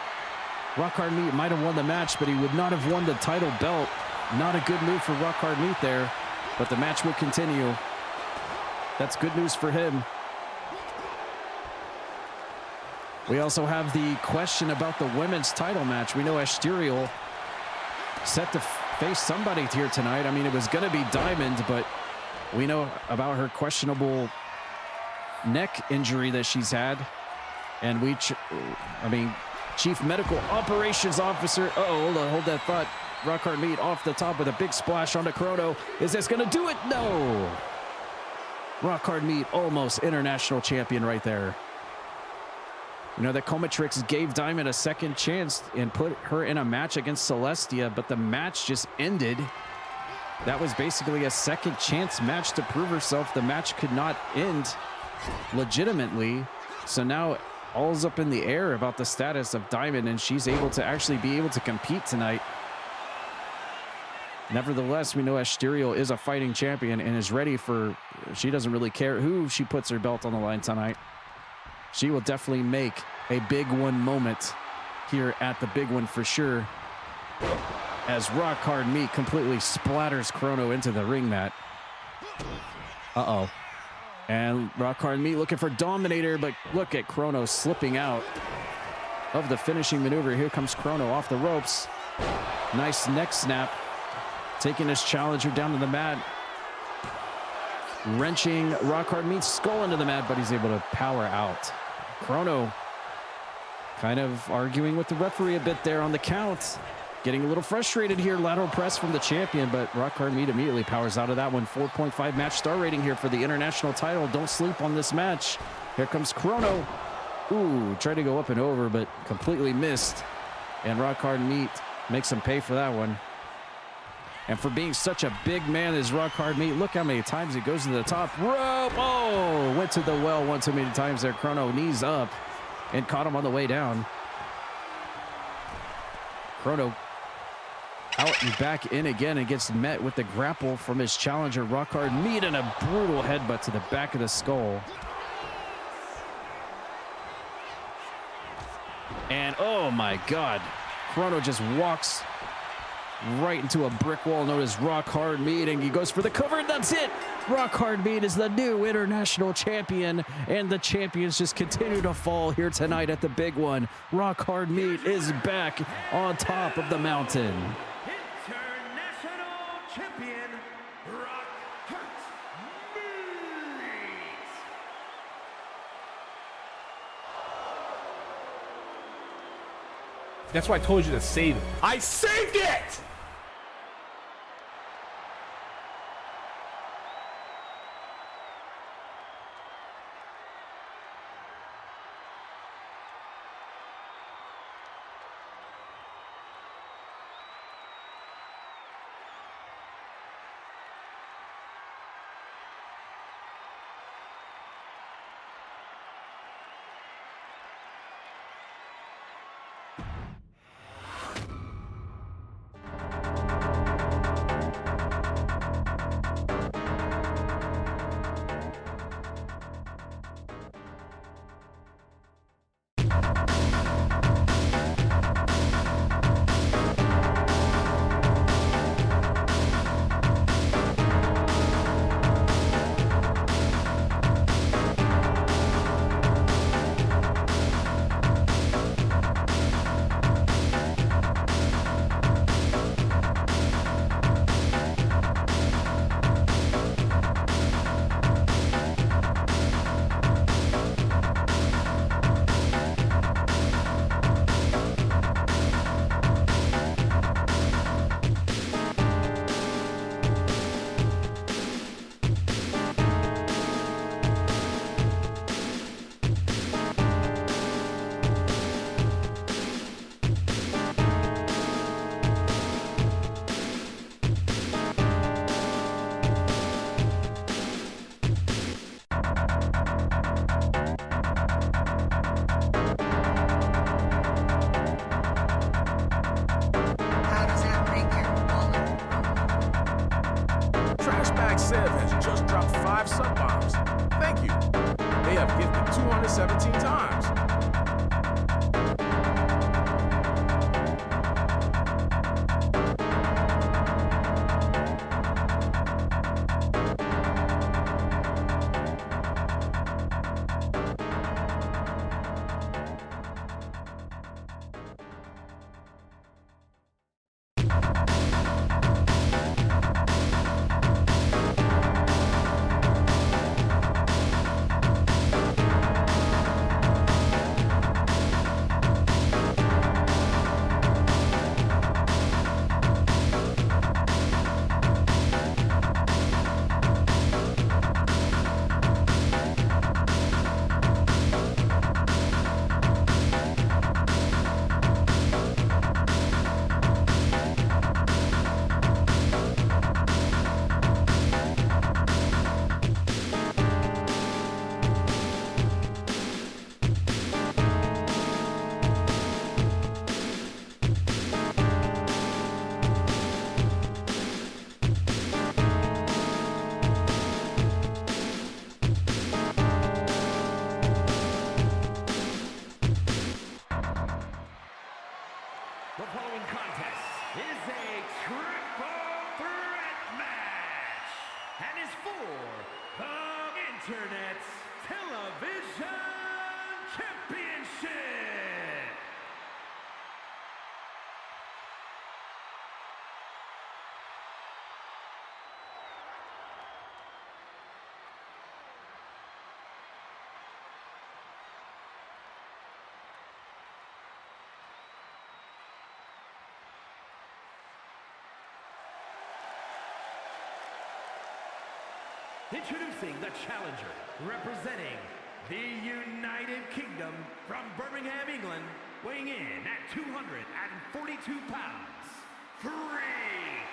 Rock Hard Meat might have won the match, but he would not have won the title belt. Not a good move for Rock Hard Meat there, but the match will continue. That's good news for him. We also have the question about the women's title match. We know Asterial set to face somebody here tonight. I mean, it was going to be Diamond, but we know about her questionable neck injury that she's had. And Chief Medical Operations Officer. Hold that thought. Rock Hard Meat off the top with a big splash onto Chrono. Is this going to do it? No. Rock Hard Meat, almost international champion right there. You know, the Comatrix gave Diamond a second chance and put her in a match against Celestia, but the match just ended. That was basically a second chance match to prove herself. The match could not end legitimately. So now all's up in the air about the status of Diamond, and she's able to actually be able to compete tonight. Nevertheless, we know Asterial is a fighting champion and is ready for... She doesn't really care who she puts her belt on the line tonight. She will definitely make a big one moment here at the big one for sure. As Rock Hard Meat completely splatters Chrono into the ring mat. Uh-oh. And Rock Hard Meat looking for Dominator, but look at Chrono slipping out of the finishing maneuver. Here comes Chrono off the ropes. Nice neck snap. Taking his challenger down to the mat. Wrenching Rock Hard Meat's skull into the mat, but he's able to power out. Chrono kind of arguing with the referee a bit there on the count. Getting a little frustrated here. Lateral press from the champion, but Rock Hard Meat immediately powers out of that one. 4.5 match star rating here for the international title. Don't sleep on this match. Here comes Chrono. Ooh, tried to go up and over, but completely missed. And Rock Hard Meat makes him pay for that one. And for being such a big man, this rock hard meat, look how many times he goes to the top rope. Oh, went to the well one too many times there. Chrono knees up and caught him on the way down. Chrono out and back in again and gets met with the grapple from his challenger, rock hard meat, and a brutal headbutt to the back of the skull. And oh my God, Chrono just walks right into a brick wall known as Rock Hard Meat, and he goes for the cover, and that's it. Rock Hard Meat is the new international champion, and the champions just continue to fall here tonight at the big one. Rock Hard Meat is back on top of the mountain. International champion, Rock Hard Meat. That's why I told you to save it. I saved it! Has just dropped 5 sub-bombs. Thank you. They have gifted 217 times. The following contest is a triple threat match and is for the Internet Television Championship. Introducing the challenger, representing the United Kingdom from Birmingham, England, weighing in at 242 pounds, Freak.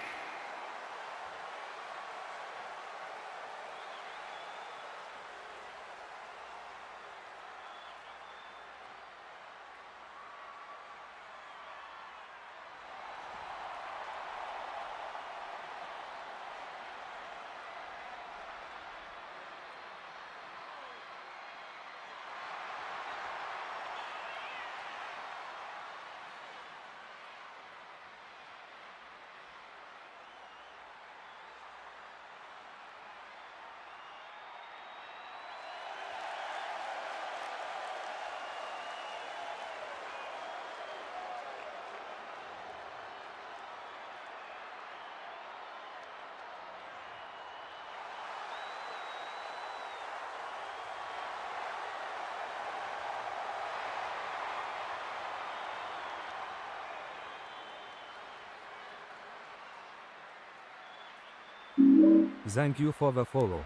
Thank you for the follow.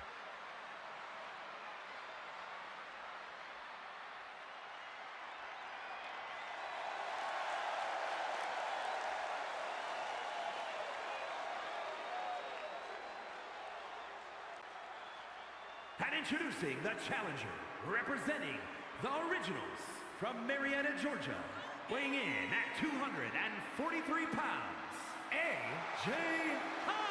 And introducing the challenger, representing the Originals from Marietta, Georgia, weighing in at 243 pounds, AJ Hyde.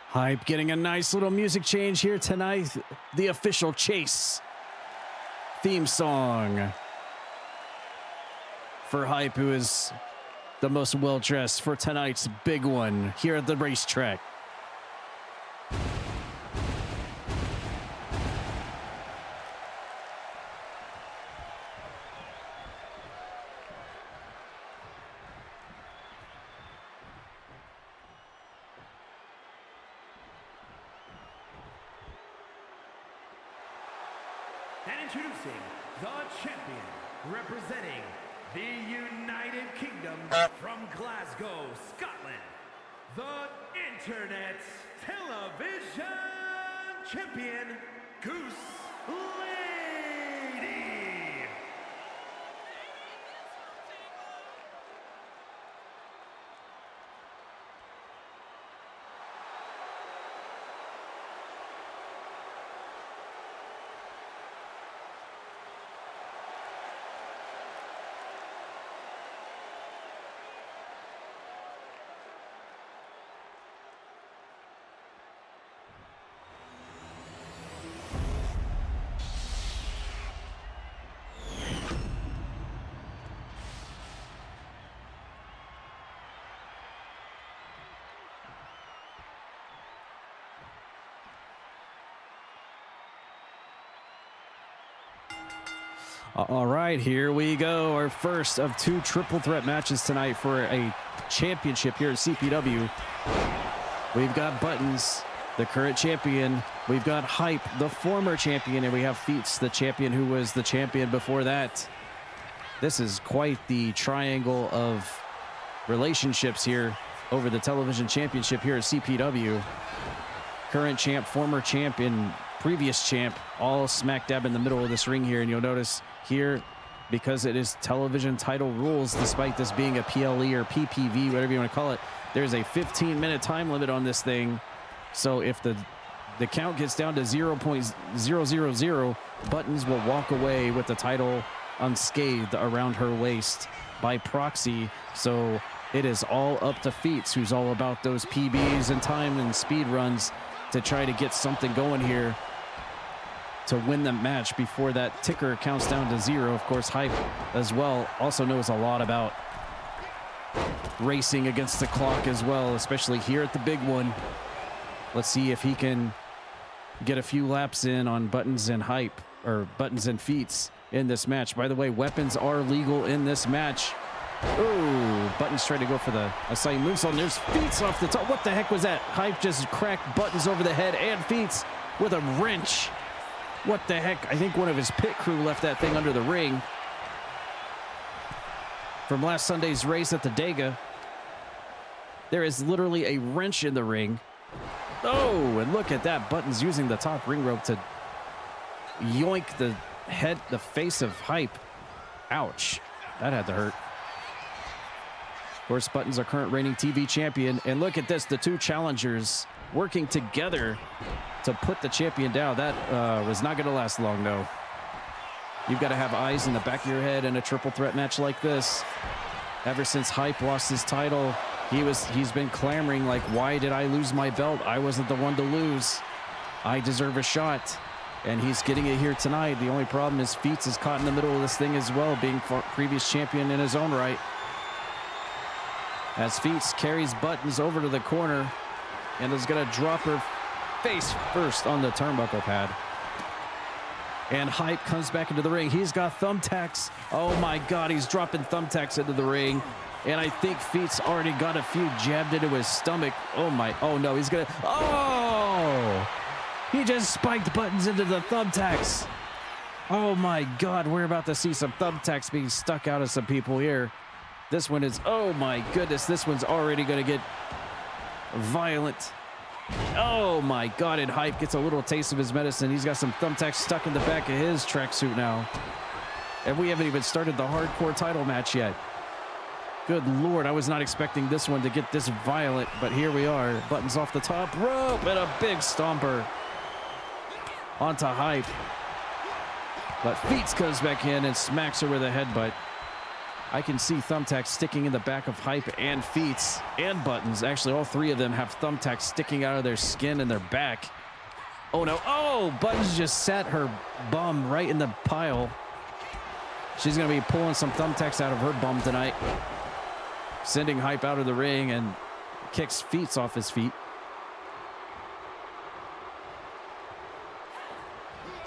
Hype getting a nice little music change here tonight. The official Chase theme song for Hype, who is the most well-dressed for tonight's big one here at the racetrack. And introducing the champion, representing the United Kingdom from Glasgow, Scotland, the Internet Television Champion, Goose Lady. All right, here we go. Our first of two triple threat matches tonight for a championship here at CPW. We've got Buttons, the current champion. We've got Hype, the former champion. And we have Feats, the champion who was the champion before that. This is quite the triangle of relationships here over the television championship here at CPW. Current champ, former champion, previous champ, all smack dab in the middle of this ring here. And you'll notice here, because it is television title rules, despite this being a PLE or PPV, whatever you want to call it, there's a 15-minute time limit on this thing. So if the count gets down to 0.000, Buttons will walk away with the title unscathed around her waist by proxy. So it is all up to Feats, who's all about those PBs and time and speed runs to try to get something going here to win the match before that ticker counts down to 0. Of course, Hype as well also knows a lot about racing against the clock as well, especially here at the big one. Let's see if he can get a few laps in on Buttons and Hype, or Buttons and Feats in this match. By the way, weapons are legal in this match. Oh, Buttons tried to go for the Asai moonsault, and there's Feats off the top. What the heck was that? Hype just cracked Buttons over the head, and Feats with a wrench. What the heck? I think one of his pit crew left that thing under the ring from last Sunday's race at the Dega. There is literally a wrench in the ring. Oh, and look at that. Buttons using the top ring rope to yoink the face of Hype. Ouch. That had to hurt. Of course, Buttons, our current reigning TV champion. And look at this, the two challengers working together to put the champion down. That was not going to last long, though. You've got to have eyes in the back of your head in a triple threat match like this. Ever since Hype lost his title, he's been clamoring like, why did I lose my belt? I wasn't the one to lose. I deserve a shot. And he's getting it here tonight. The only problem is Feats is caught in the middle of this thing as well, being previous champion in his own right. As Feats carries Buttons over to the corner and is going to drop her face first on the turnbuckle pad. And Hype comes back into the ring. He's got thumbtacks. Oh my God, he's dropping thumbtacks into the ring. And I think Feats already got a few jabbed into his stomach. Oh no, he's gonna, oh! He just spiked Buttons into the thumbtacks. Oh my God, we're about to see some thumbtacks being stuck out of some people here. This one is, oh my goodness, this one's already going to get violent. Oh my God, and Hype gets a little taste of his medicine. He's got some thumbtacks stuck in the back of his tracksuit now. And we haven't even started the hardcore title match yet. Good Lord, I was not expecting this one to get this violent, but here we are. Buttons off the top rope and a big stomper onto Hype. But Feats comes back in and smacks her with a headbutt. I can see thumbtacks sticking in the back of Hype and Feats and Buttons. Actually, all three of them have thumbtacks sticking out of their skin and their back. Oh no, oh, Buttons just sat her bum right in the pile. She's gonna be pulling some thumbtacks out of her bum tonight. Sending Hype out of the ring and kicks Feats off his feet.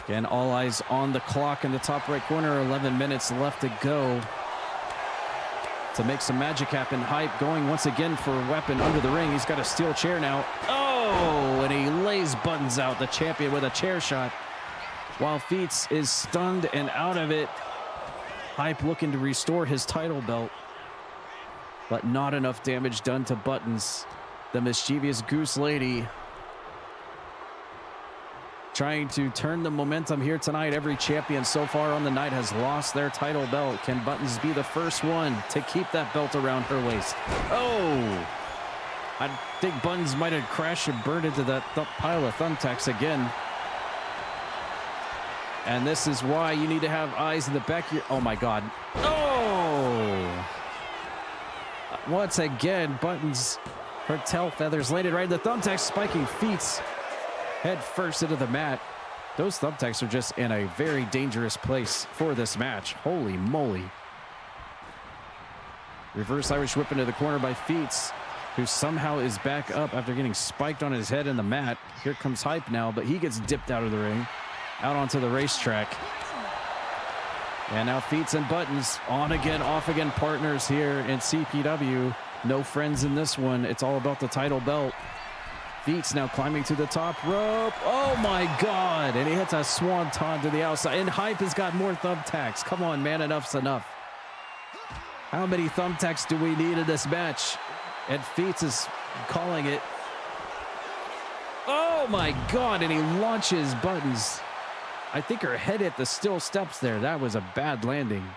Again, all eyes on the clock in the top right corner. 11 minutes left to go to make some magic happen. Hype going once again for a weapon under the ring. He's got a steel chair now. Oh, and he lays Buttons out, the champion, with a chair shot. While Feats is stunned and out of it. Hype looking to restore his title belt. But not enough damage done to Buttons. The mischievous Goose Lady trying to turn the momentum here tonight. Every champion so far on the night has lost their title belt. Can Buttons be the first one to keep that belt around her waist? Oh! I think Buttons might have crashed and burned into that pile of thumbtacks again. And this is why you need to have eyes in the back of your... Oh my God. Oh! Once again, Buttons, her tail feathers landed right in the thumbtacks, spiking Feats head first into the mat. Those thumbtacks are just in a very dangerous place for this match. Holy moly. Reverse Irish whip into the corner by Feats, who somehow is back up after getting spiked on his head in the mat. Here comes Hype now, but he gets dipped out of the ring, out onto the racetrack. And now Feats and Buttons on again, off again partners here in CPW. No friends in this one. It's all about the title belt. Feats now climbing to the top rope. Oh my God. And he hits a swanton to the outside. And Hype has got more thumbtacks. Come on, man. Enough's enough. How many thumbtacks do we need in this match? And Feats is calling it. Oh my God. And he launches Buttons. I think her head hit the steel steps there. That was a bad landing.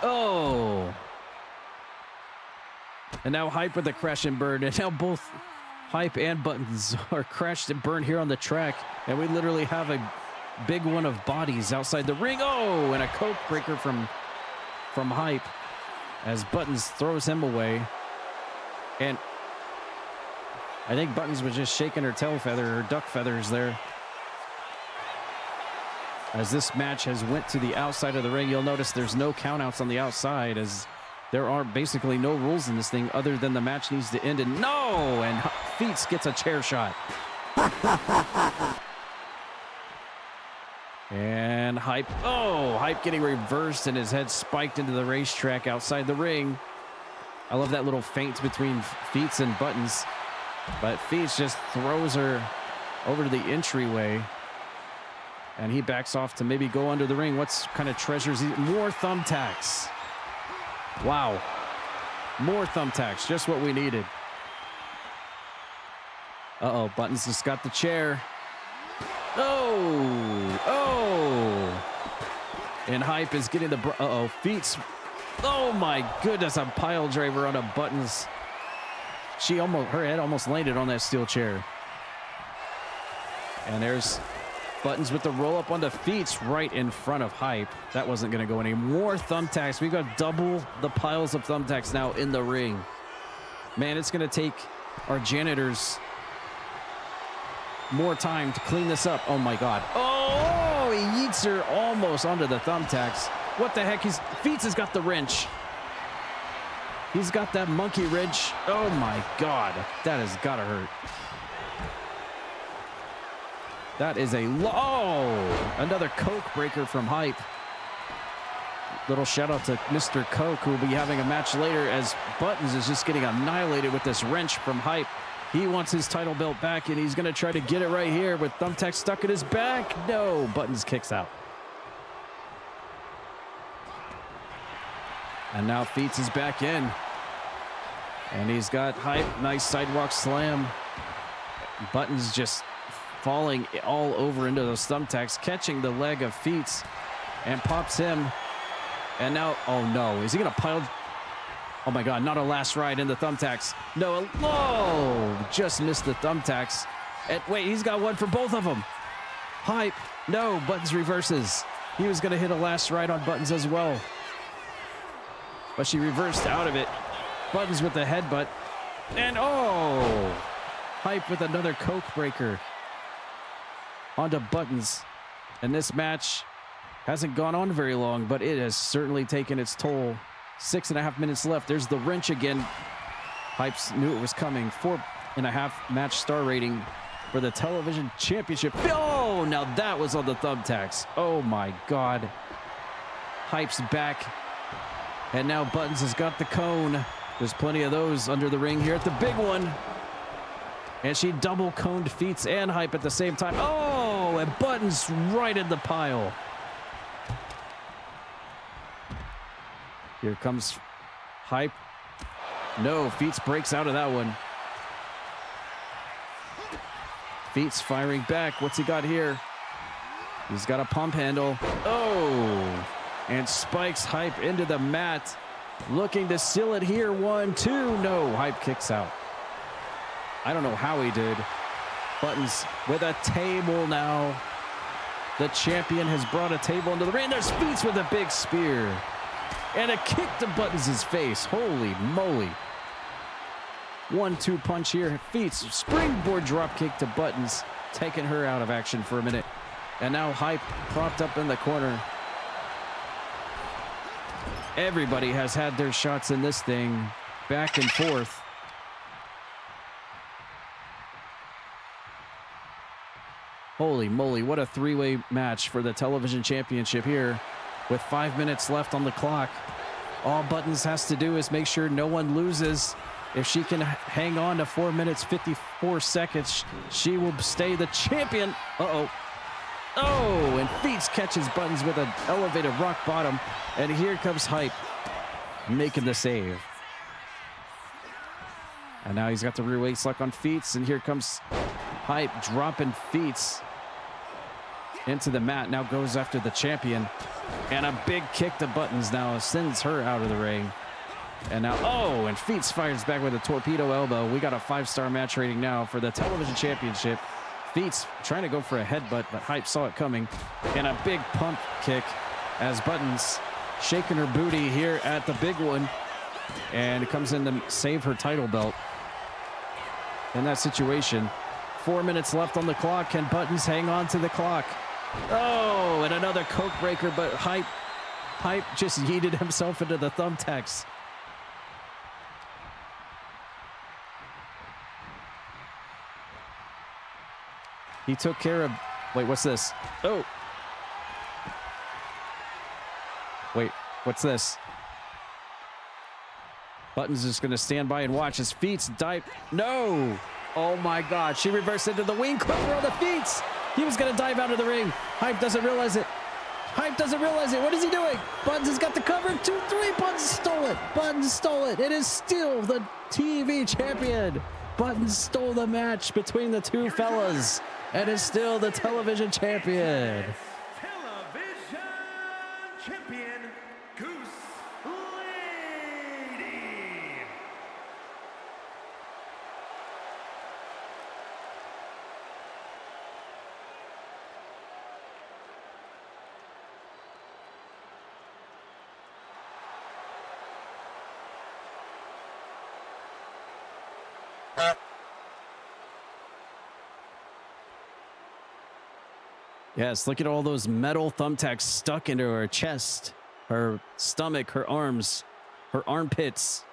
Oh. And now Hype with a crash and burn. And now both Hype and Buttons are crashed and burned here on the track. And we literally have a big one of bodies outside the ring. Oh, and a coke breaker from Hype as Buttons throws him away. And I think Buttons was just shaking her tail feather, her duck feathers there. As this match has went to the outside of the ring, you'll notice there's no countouts on the outside, as there are basically no rules in this thing other than the match needs to end. And no! And Feats gets a chair shot. And Hype, oh, Hype getting reversed and his head spiked into the racetrack outside the ring. I love that little feint between Feats and Buttons. But Feats just throws her over to the entryway. And he backs off to maybe go under the ring. What kind of treasures? More thumbtacks. Wow. More thumbtacks. Just what we needed. Uh-oh. Buttons just got the chair. Oh. Oh. And Hype is getting the... Uh-oh. Feats. Oh, my goodness. A pile driver on a Buttons. Her head almost landed on that steel chair. And there's... Buttons with the roll up onto Feats right in front of Hype. That wasn't going to go any more thumbtacks. We've got double the piles of thumbtacks now in the ring. Man, it's going to take our janitors more time to clean this up. Oh my God. Oh, he yeets her almost onto the thumbtacks. What the heck? Feats has got the wrench. He's got that monkey wrench. Oh my God. That has got to hurt. That is another Coke breaker from Hype. Little shout out to Mr. Coke, who will be having a match later, as Buttons is just getting annihilated with this wrench from Hype. He wants his title belt back, and he's going to try to get it right here with thumbtack stuck in his back. No, Buttons kicks out. And now Feats is back in. And he's got Hype. Nice sidewalk slam. Buttons just falling all over into those thumbtacks, catching the leg of Feats and pops him. And now, oh no, is he going to pile? Oh my God, not a last ride in the thumbtacks. No, whoa, just missed the thumbtacks. And wait, he's got one for both of them. Hype, no, Buttons reverses. He was gonna hit a last ride on Buttons as well. But she reversed out of it. Buttons with the headbutt. And oh, Hype with another Coke breaker. Onto Buttons. And this match hasn't gone on very long, but it has certainly taken its toll. 6.5 minutes left. There's the wrench again. Hypes knew it was coming. 4.5 match star rating for the television championship. Oh, now that was on the thumbtacks. Oh my God. Hype's back. And now Buttons has got the cone. There's plenty of those under the ring here at the big one. And she double coned Feats and Hype at the same time. Oh, and Buttons right in the pile. Here comes Hype. No, Feats breaks out of that one. Feats firing back. What's he got here? He's got a pump handle. Oh, and spikes Hype into the mat. Looking to seal it here. 1, 2. No, Hype kicks out. I don't know how he did. Buttons with a table now. The champion has brought a table into the ring. There's Feats with a big spear. And a kick to Buttons' face. Holy moly. 1-2 punch here. Feats springboard drop kick to Buttons, taking her out of action for a minute. And now Hype propped up in the corner. Everybody has had their shots in this thing. Back and forth. Holy moly, what a three-way match for the television championship here. With 5 minutes left on the clock. All Buttons has to do is make sure no one loses. If she can hang on to 4 minutes, 54 seconds, she will stay the champion. Uh-oh. Oh, and Feats catches Buttons with an elevated rock bottom. And here comes Hype, making the save. And now he's got the rear waist lock on Feats, and here comes Hype dropping Feats into the mat. Now goes after the champion. And a big kick to Buttons now sends her out of the ring. And now, oh, and Feats fires back with a torpedo elbow. We got a 5-star match rating now for the television championship. Feats trying to go for a headbutt, but Hype saw it coming. And a big pump kick as Buttons shaking her booty here at the big one. And it comes in to save her title belt. In that situation, 4 minutes left on the clock. Can Buttons hang on to the clock? Oh, and another Coke breaker, but Hype just yeeted himself into the thumbtacks. He took care of, wait, what's this? Oh. Wait, what's this? Buttons is going to stand by and watch his Feats dive. No. Oh my God. She reversed into the wing clipper on the Feats. He was going to dive out of the ring. Hype doesn't realize it. Hype doesn't realize it. What is he doing? Buttons has got the cover. 2, 3. Buttons stole it. Buttons stole it. It is still the TV champion. Buttons stole the match between the two fellas and is still the television champion. Television champion, Goose Lady. Yes, look at all those metal thumbtacks stuck into her chest, her stomach, her arms, her armpits,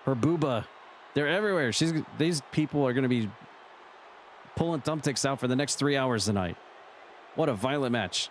her booba. They're everywhere. These people are going to be pulling thumbtacks out for the next 3 hours tonight. What a violent match.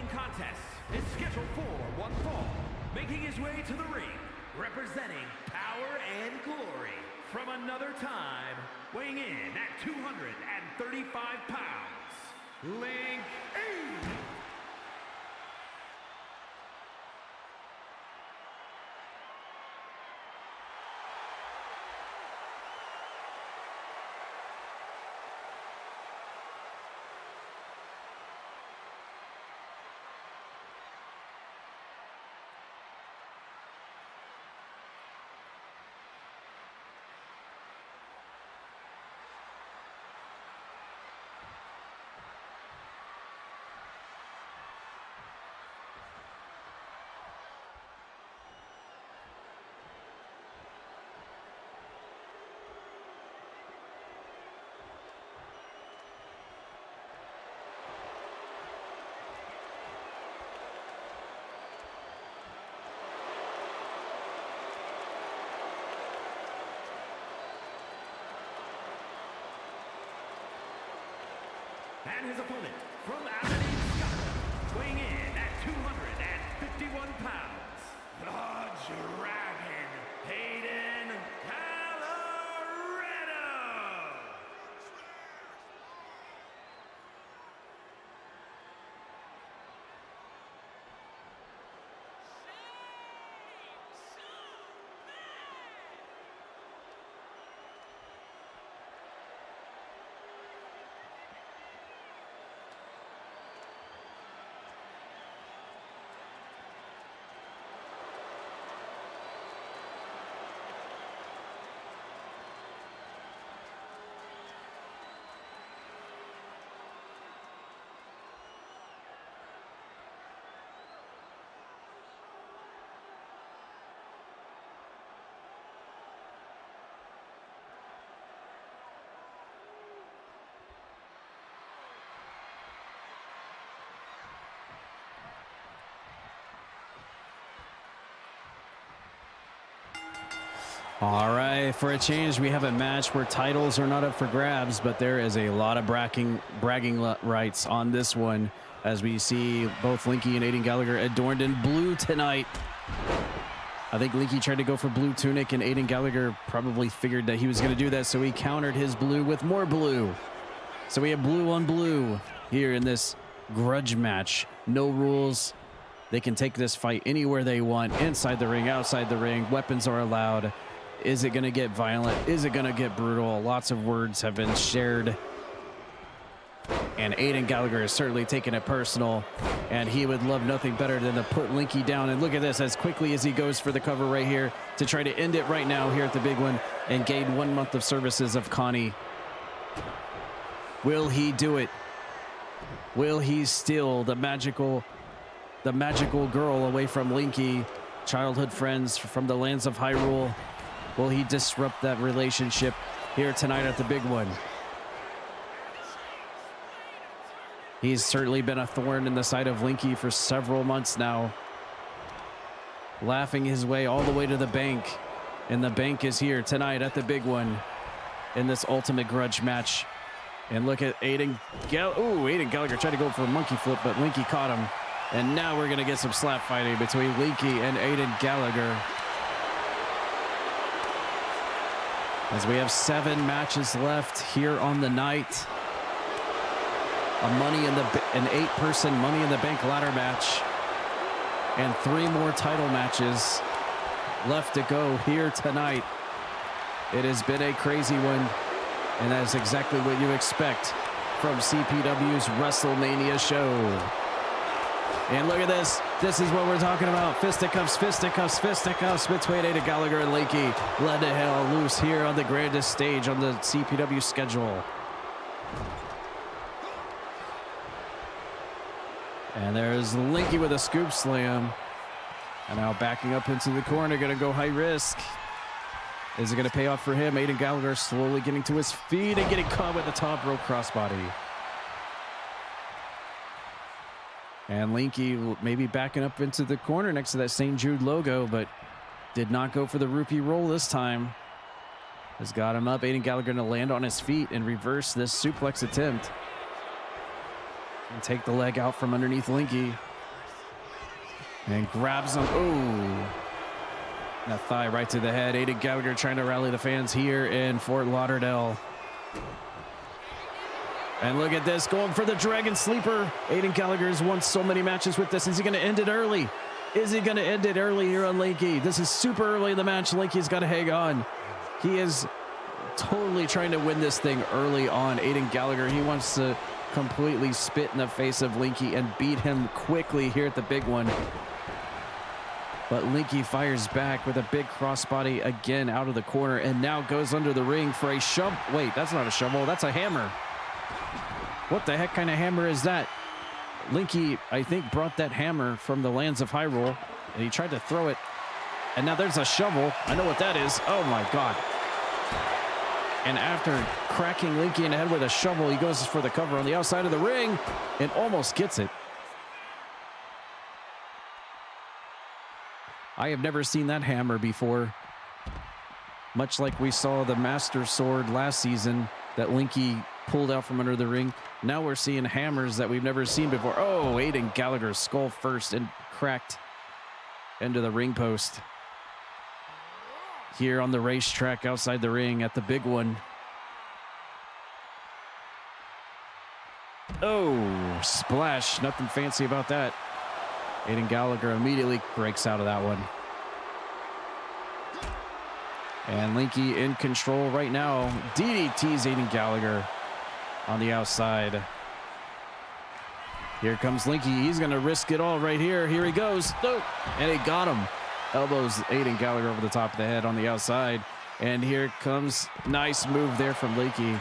following contest is scheduled for one fall, making his way to the ring, representing power and glory from another time, weighing in at 235 pounds, Link E. And his opponent from Aberdeen, Scotland, weighing in at 251 pounds, the Dragon, Hayden Caloretto. All right, for a change, we have a match where titles are not up for grabs, but there is a lot of bragging rights on this one, as we see both Linky and Aiden Gallagher adorned in blue tonight. I think Linky tried to go for blue tunic, and Aiden Gallagher probably figured that he was going to do that, so he countered his blue with more blue. So we have blue on blue here in this grudge match. No rules. They can take this fight anywhere they want, inside the ring, outside the ring. Weapons are allowed. Is it going to get violent? Is it going to get brutal? Lots of words have been shared. And Aiden Gallagher is certainly taking it personal. And he would love nothing better than to put Linky down. And look at this, as quickly as he goes for the cover right here to try to end it right now here at the big one and gain 1 month of services of Connie. Will he do it? Will he steal the magical girl away from Linky? Childhood friends from the lands of Hyrule. Will he disrupt that relationship here tonight at the big one? He's certainly been a thorn in the side of Linky for several months now. Laughing his way all the way to the bank. And the bank is here tonight at the big one in this ultimate grudge match. And look at Aiden Gallagher tried to go for a monkey flip, but Linky caught him. And now we're going to get some slap fighting between Linky and Aiden Gallagher. As we have 7 matches left here on the night. An 8-person Money in the Bank ladder match. And 3 more title matches left to go here tonight. It has been a crazy one. And that is exactly what you expect from CPW's WrestleMania show. And look at this. This is what we're talking about. Fisticuffs, fisticuffs, fisticuffs between Aiden Gallagher and Linky. Let the hell loose here on the grandest stage on the CPW schedule. And there's Linky with a scoop slam. And now backing up into the corner, going to go high risk. Is it going to pay off for him? Aiden Gallagher slowly getting to his feet and getting caught with the top rope crossbody. And Linky maybe backing up into the corner next to that St. Jude logo, but did not go for the rupee roll this time. Has got him up. Aiden Gallagher going to land on his feet and reverse this suplex attempt. And take the leg out from underneath Linky. And grabs him. Ooh. That thigh right to the head. Aiden Gallagher trying to rally the fans here in Fort Lauderdale. And look at this, going for the Dragon Sleeper. Aiden Gallagher has won so many matches with this. Is he going to end it early? Is he going to end it early here on Linky? This is super early in the match. Linky's got to hang on. He is totally trying to win this thing early on. Aiden Gallagher, he wants to completely spit in the face of Linky and beat him quickly here at the big one. But Linky fires back with a big crossbody again out of the corner and now goes under the ring for a shove. Wait, that's not a shovel. That's a hammer. What the heck kind of hammer is that? Linky, I think, brought that hammer from the lands of Hyrule, and he tried to throw it. And now there's a shovel. I know what that is. Oh, my God. And after cracking Linky in the head with a shovel, he goes for the cover on the outside of the ring and almost gets it. I have never seen that hammer before. Much like we saw the Master Sword last season that Linky pulled out from under the ring. Now we're seeing hammers that we've never seen before. Oh, Aiden Gallagher's skull first and cracked into the ring post. Here on the racetrack outside the ring at the big one. Oh, splash. Nothing fancy about that. Aiden Gallagher immediately breaks out of that one. And Linky in control right now. DDT's Aiden Gallagher on the outside. Here comes Linky. He's going to risk it all right here. Here he goes. Oh, and he got him. Elbows Aiden Gallagher over the top of the head on the outside. And here comes, nice move there from Linky.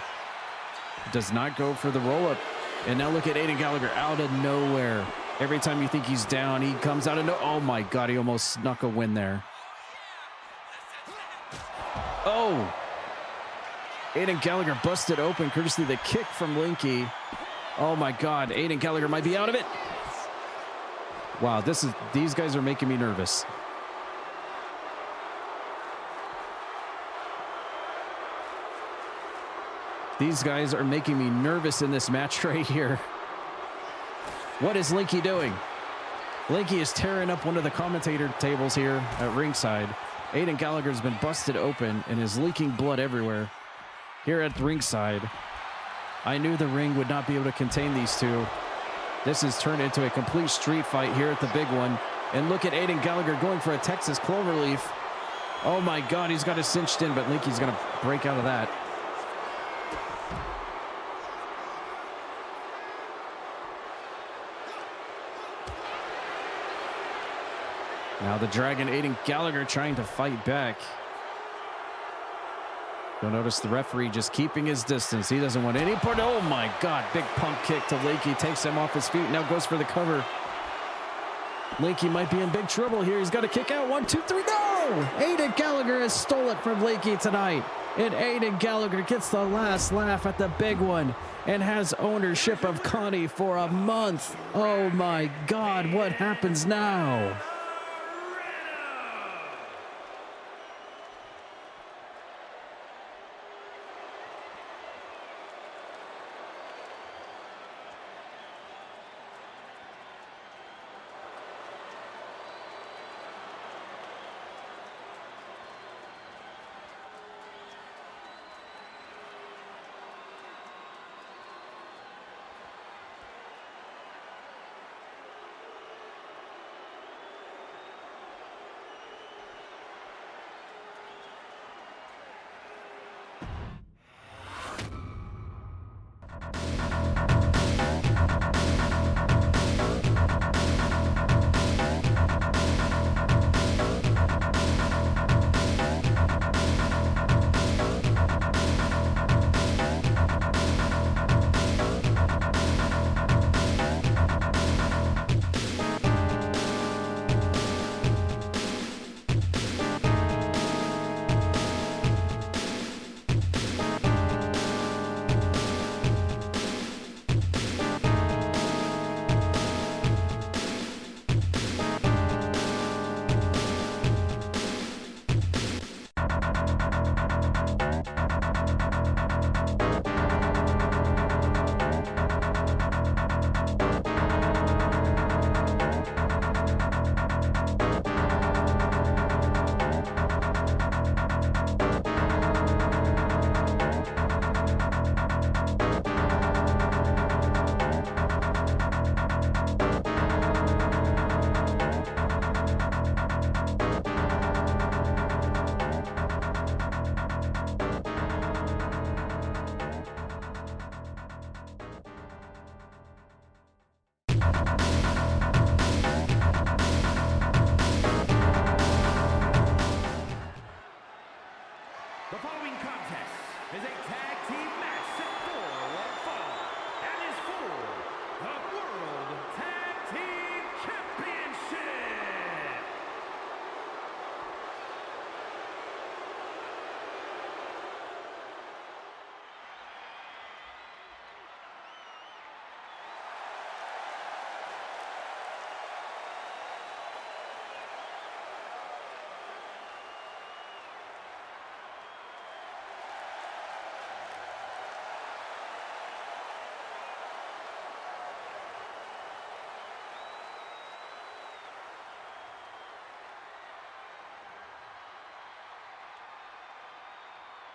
Does not go for the roll-up. And now look at Aiden Gallagher out of nowhere. Every time you think he's down, he comes out of no. Oh my God, he almost snuck a win there. Oh! Aiden Gallagher busted open courtesy of the kick from Linky. Oh my God, Aiden Gallagher might be out of it. Wow, these guys are making me nervous. These guys are making me nervous in this match right here. What is Linky doing? Linky is tearing up one of the commentator tables here at ringside. Aiden Gallagher's been busted open and is leaking blood everywhere. Here at ringside, I knew the ring would not be able to contain these two. This has turned into a complete street fight here at the big one. And look at Aiden Gallagher going for a Texas Cloverleaf. Oh my God, he's got it cinched in, but Linky's gonna break out of that. Now the Dragon Aiden Gallagher trying to fight back. You'll notice the referee just keeping his distance. He doesn't want any part. Oh my God, big pump kick to Linky. Takes him off his feet, now goes for the cover. Linky might be in big trouble here. He's got to kick out. 1, 2, 3, no! Aiden Gallagher has stolen it from Linky tonight. And Aiden Gallagher gets the last laugh at the big one and has ownership of Connie for a month. Oh my God, what happens now?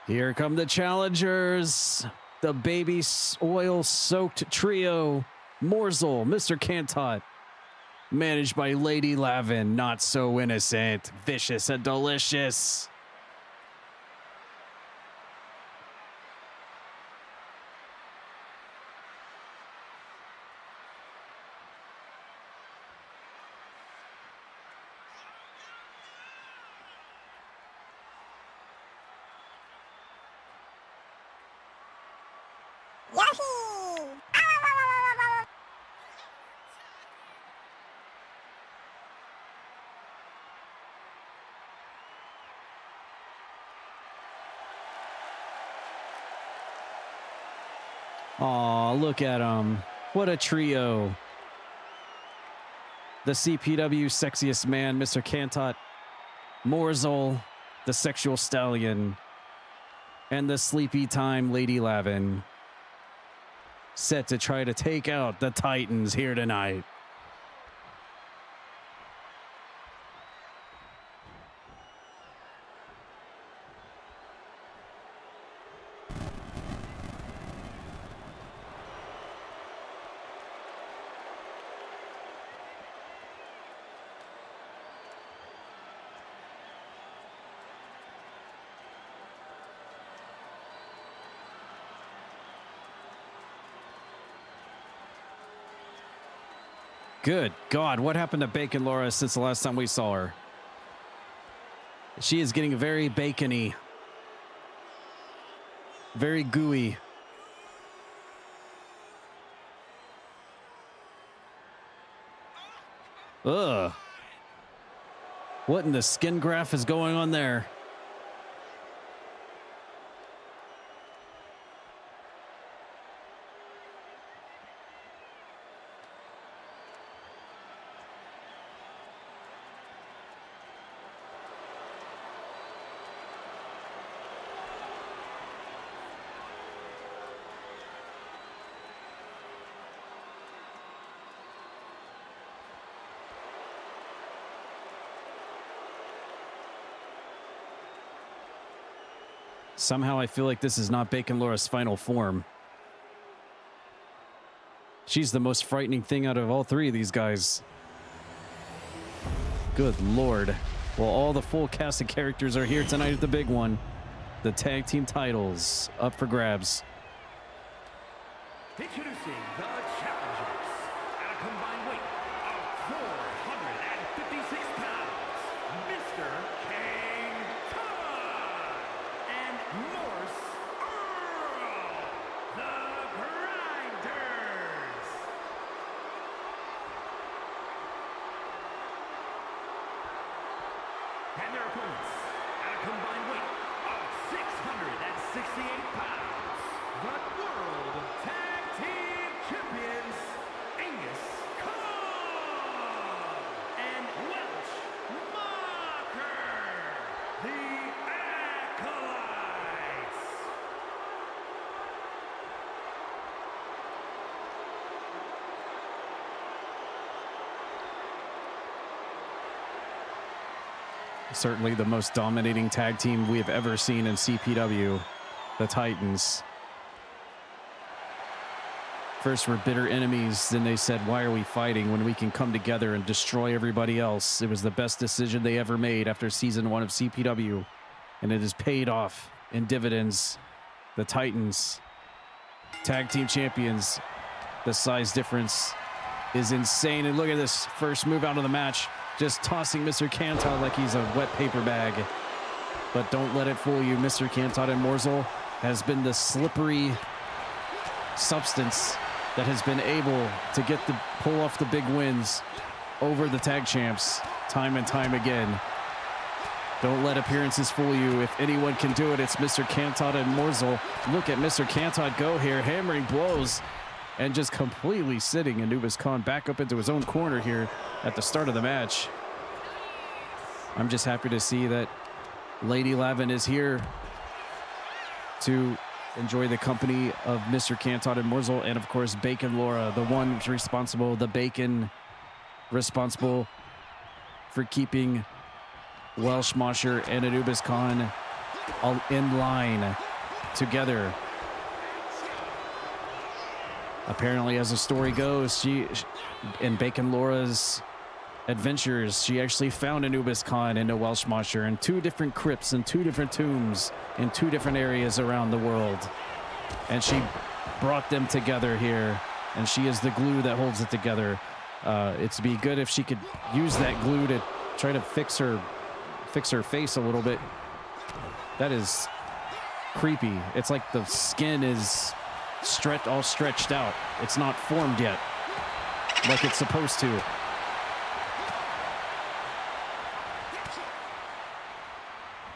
Here come the challengers. The baby oil-soaked trio. Morsel, Mr. Cantot. Managed by Lady Lavin. Not so innocent. Vicious and delicious. Aw, look at them. What a trio. The CPW sexiest man, Mr. Cantot. Morsel, the sexual stallion. And the sleepy time Lady Lavin. Set to try to take out the Titans here tonight. Good God, what happened to Bacon Laura since the last time we saw her? She is getting very bacony. Very gooey. Ugh. What in the skin graft is going on there? Somehow I feel like this is not Bacon Laura's final form. She's the most frightening thing out of all three of these guys. Good Lord. Well, all the full cast of characters are here tonight at the big one. The tag team titles up for grabs. Introducing the challengers at a combined weight of 456 pounds, Mr. King Todd and Morse Earl, the Grinders. And their opponents at a combined weight of 668 pounds, the World Tag Team Champions, Angus Cole and Welch Mocker, the Acolytes. Certainly the most dominating tag team we have ever seen in CPW, the Titans. First were bitter enemies, then they said, why are we fighting when we can come together and destroy everybody else? It was the best decision they ever made after season 1 of CPW, and it has paid off in dividends. The Titans, tag team champions. The size difference is insane, and look at this first move out of the match. Just tossing Mr. Cantot like he's a wet paper bag. But don't let it fool you. Mr. Cantot and Morsel has been the slippery substance that has been able to pull off the big wins over the tag champs time and time again. Don't let appearances fool you. If anyone can do it, it's Mr. Cantot and Morsel. Look at Mr. Cantot go here, hammering blows and just completely sitting Anubis Khan back up into his own corner here at the start of the match. I'm just happy to see that Lady Lavin is here to enjoy the company of Mr. Cantot and Morsel, and of course Bacon Laura, the one responsible, the Bacon responsible for keeping Welsh Mosher and Anubis Khan all in line together. Apparently, as the story goes, in Bacon Laura's adventures, she actually found Anubis Khan and a Welsh Monster in 2 different crypts and 2 different tombs in 2 different areas around the world. And she brought them together here, and she is the glue that holds it together. It'd be good if she could use that glue to try to fix her face a little bit. That is creepy. It's like the skin is all stretched out. It's not formed yet like it's supposed to.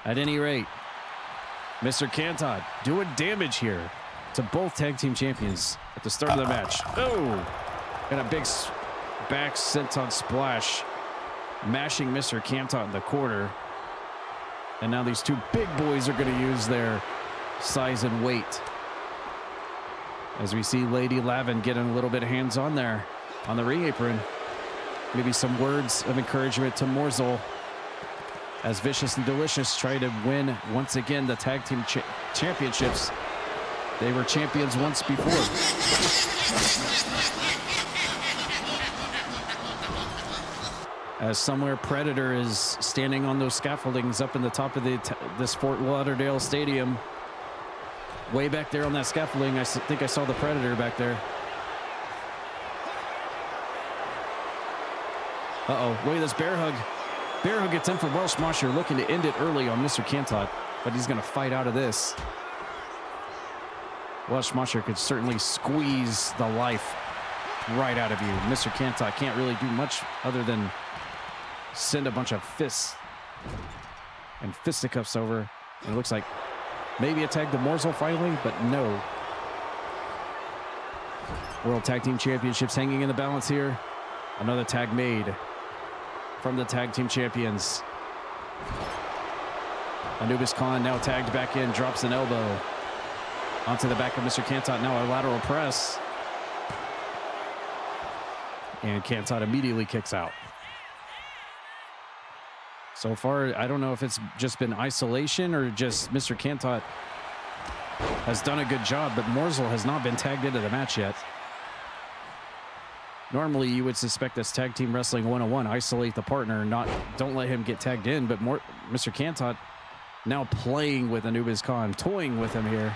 At any rate, Mr. Cantod doing damage here to both tag team champions at the start of the match. Oh, and a big back senton splash, mashing Mr. Cantod in the corner. And now these 2 big boys are going to use their size and weight. As we see Lady Lavin getting a little bit of hands-on there on the ring apron. Maybe some words of encouragement to Morsel as Vicious and Delicious try to win once again the tag team championships. They were champions once before. As somewhere Predator is standing on those scaffoldings up in the top of this Fort Lauderdale Stadium. Way back there on that scaffolding, I think I saw the Predator back there. Uh-oh, look at this bear hug. Bear hug gets in for Welsh Monster, looking to end it early on Mr. Cantod, but he's going to fight out of this. Welsh Monster could certainly squeeze the life right out of you. Mr. Cantod can't really do much other than send a bunch of fists and fisticuffs over. It looks like maybe a tag to Morsel finally, but no. World Tag Team Championships hanging in the balance here. Another tag made from the tag team champions. Anubis Khan now tagged back in, drops an elbow onto the back of Mr. Cantod. Now a lateral press. And Cantod immediately kicks out. So far, I don't know if it's just been isolation or just Mr. Cantod has done a good job, but Morsel has not been tagged into the match yet. Normally, you would suspect that's Tag Team Wrestling 101. Isolate the partner, don't let him get tagged in. But Mr. Cantod now playing with Anubis Khan, toying with him here.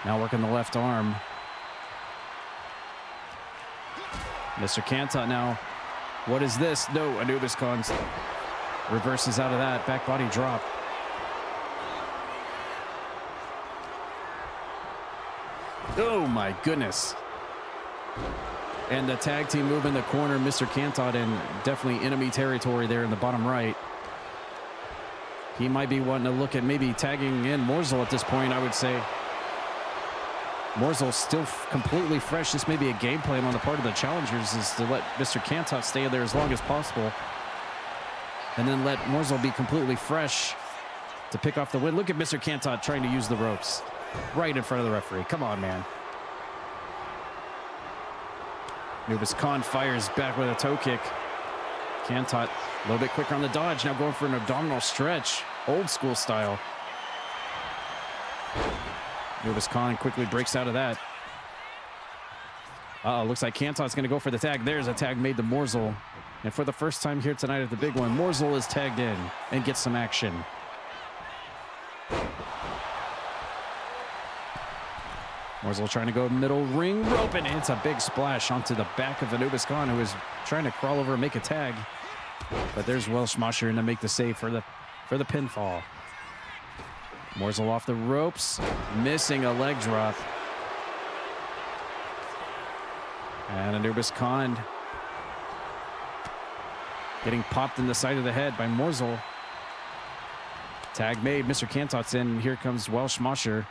Now working the left arm. Mr. Cantod now. What is this? No, Anubis Khan reverses out of that. Back body drop. Oh my goodness. And the tag team move in the corner. Mr. Cantod in definitely enemy territory there in the bottom right. He might be wanting to look at maybe tagging in Morsel at this point, I would say. Morsel's still completely fresh. This may be a game plan on the part of the challengers, is to let Mr. Cantod stay there as long as possible. And then let Morsel be completely fresh to pick off the win. Look at Mr. Cantod trying to use the ropes right in front of the referee. Come on, man. Anubis Khan fires back with a toe kick. Cantod a little bit quicker on the dodge. Now going for an abdominal stretch. Old school style. Anubis Khan quickly breaks out of that. Looks like Cantod's going to go for the tag. There's a tag made to Morsel. And for the first time here tonight at the big one, Morsel is tagged in and gets some action. Morsel trying to go middle ring rope, and it's a big splash onto the back of Anubis Khan, who is trying to crawl over and make a tag. But there's Welsh Monster to make the save for the pinfall. Morsel off the ropes, missing a leg drop. And Anubis Khan getting popped in the side of the head by Morsel. Tag made, Mr. Cantod's in. Here comes Welsh Monster.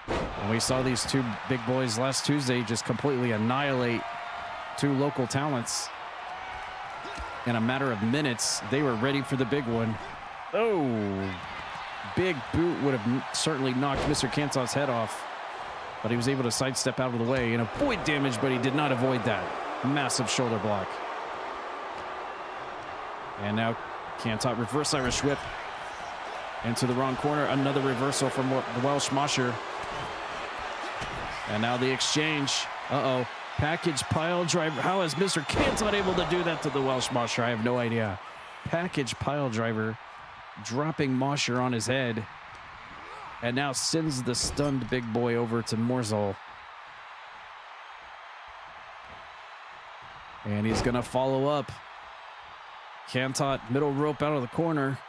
And we saw these 2 big boys last Tuesday just completely annihilate 2 local talents. In a matter of minutes, they were ready for the big one. Oh, big boot would have certainly knocked Mr. Cantod's head off, but he was able to sidestep out of the way and avoid damage, but he did not avoid that. Massive shoulder block. And now Cantot reverse Irish whip into the wrong corner. Another reversal from the Welsh Mosher. And now the exchange. Uh-oh. Package pile driver. How is Mr. Cantot able to do that to the Welsh Mosher? I have no idea. Package pile driver, dropping Mosher on his head. And now sends the stunned big boy over to Morsel. And he's going to follow up. Cantot, middle rope out of the corner.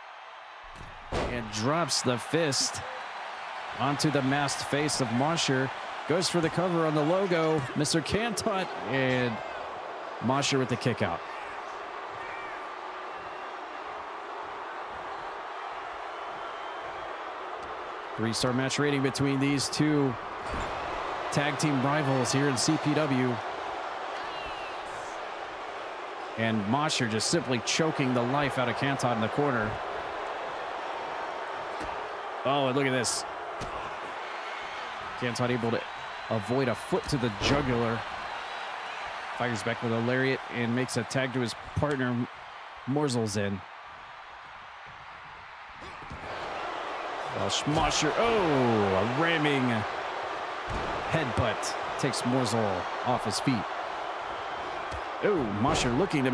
And drops the fist onto the masked face of Mosher. Goes for the cover on the logo. Mr. Cantot and Mosher with the kick out. Three-star match rating between these two tag team rivals here in CPW. And Mosher just simply choking the life out of Cantot in the corner. Oh, and look at this. Cantot able to avoid a foot to the jugular. Fires back with a lariat and makes a tag to his partner. Morsel's in. Welsh Mosher, a ramming headbutt takes Morsel off his feet. Oh, Mosher looking to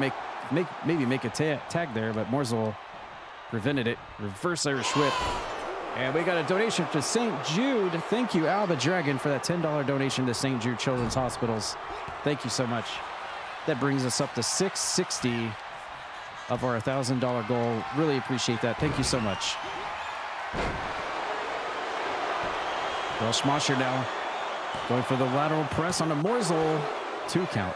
maybe make a tag there, but Morsel prevented it. Reverse Irish whip. And we got a donation to St. Jude. Thank you, Alba Dragon, for that $10 donation to St. Jude Children's Hospitals. Thank you so much. That brings us up to $660 of our $1,000 goal. Really appreciate that. Thank you so much. Welsh Mosher now going for the lateral press on a Morsel. 2 count.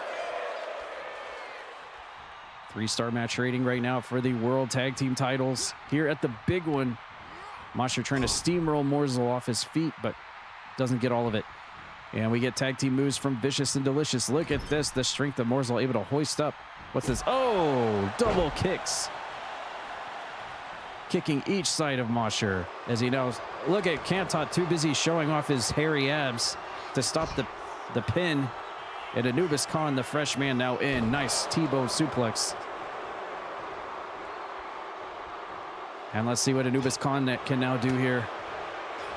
3-star match rating right now for the World Tag Team titles. Here at the big one, Mosher trying to steamroll Morsel off his feet, but doesn't get all of it. And we get tag team moves from Vicious and Delicious. Look at this, the strength of Morsel able to hoist up. What's this? Oh, double kicks. Kicking each side of Mosher as he knows. Look at Cantot, too busy showing off his hairy abs to stop the pin. And Anubis Khan, the fresh man, now in. Nice T-bone suplex. And let's see what Anubis Khan can now do here.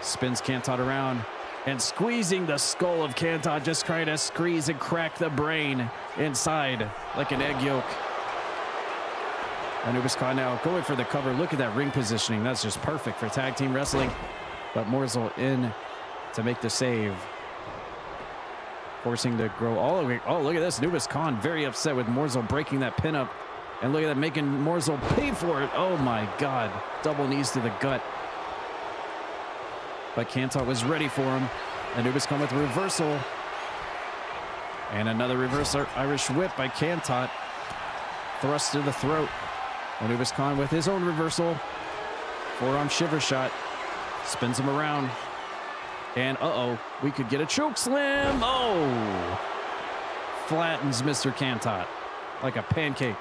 Spins Cantot around and squeezing the skull of Cantot, just trying to squeeze and crack the brain inside like an egg yolk. Anubis Khan now going for the cover. Look at that ring positioning. That's just perfect for tag team wrestling. But Morsel in to make the save. Forcing to grow all the way. Oh, look at this. Anubis Khan very upset with Morsel breaking that pin up. And look at that, making Morsel pay for it. Oh my God. Double knees to the gut. But Cantot was ready for him. Anubis Khan with a reversal. And another reverse Irish whip by Cantot. Thrust to the throat. Anubis Khan with his own reversal. Forearm shiver shot. Spins him around. And we could get a choke slam. Oh! Flattens Mr. Cantot like a pancake.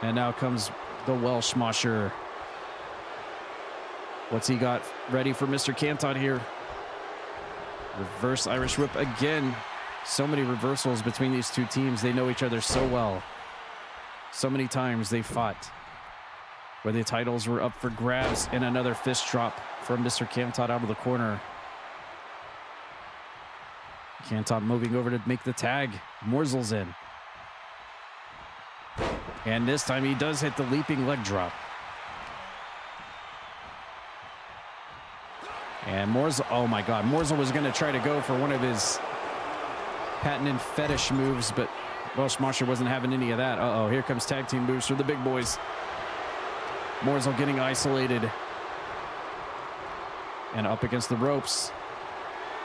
And now comes the Welsh Mosher. What's he got ready for Mr. Cantot here? Reverse Irish whip again. So many reversals between these two teams. They know each other so well. So many times they fought where the titles were up for grabs, and another fist drop from Mr. Cantot out of the corner. Cantot moving over to make the tag. Morsel's in. And this time he does hit the leaping leg drop. And Morsel, oh my God, Morsel was going to try to go for one of his patented fetish moves, but Welsh Mosher wasn't having any of that. Here comes tag team moves for the big boys. Morsel getting isolated. And up against the ropes.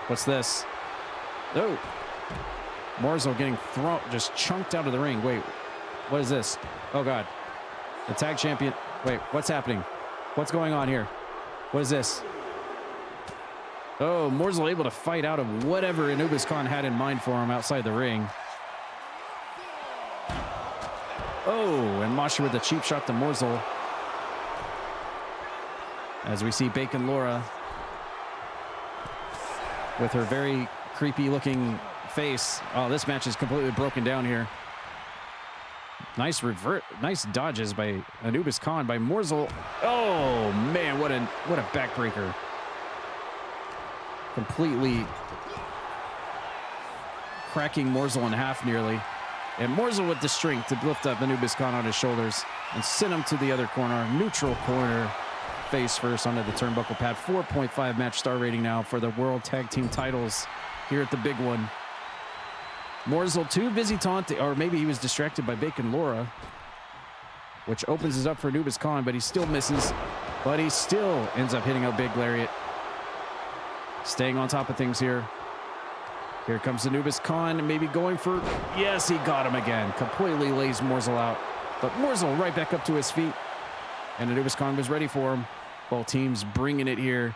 What's this? Oh! Morsel getting thrown, just chunked out of the ring. Wait, what is this? Oh God. The tag champion. Wait, what's happening? What's going on here? What is this? Oh, Morsel able to fight out of whatever Anubis Khan had in mind for him outside the ring. Oh, and Mosher with a cheap shot to Morsel. As we see Bacon Laura with her very creepy looking face. Oh, this match is completely broken down here. Nice dodges by Anubis Khan by Morsel. Oh man, what a backbreaker. Completely cracking Morsel in half nearly. And Morsel with the strength to lift up Anubis Khan on his shoulders and send him to the other corner. Neutral corner. Face first onto the turnbuckle pad. 4.5 match star rating now for the World Tag Team titles here at the big one. Morsel too busy taunting, or maybe he was distracted by Bacon Laura, which opens us up for Anubis Khan, but he still misses. But he still ends up hitting a big lariat. Staying on top of things here. Here comes Anubis Khan, maybe going for, yes, he got him again. Completely lays Morsel out. But Morsel right back up to his feet. And Anubis Khan was ready for him. Both teams bringing it here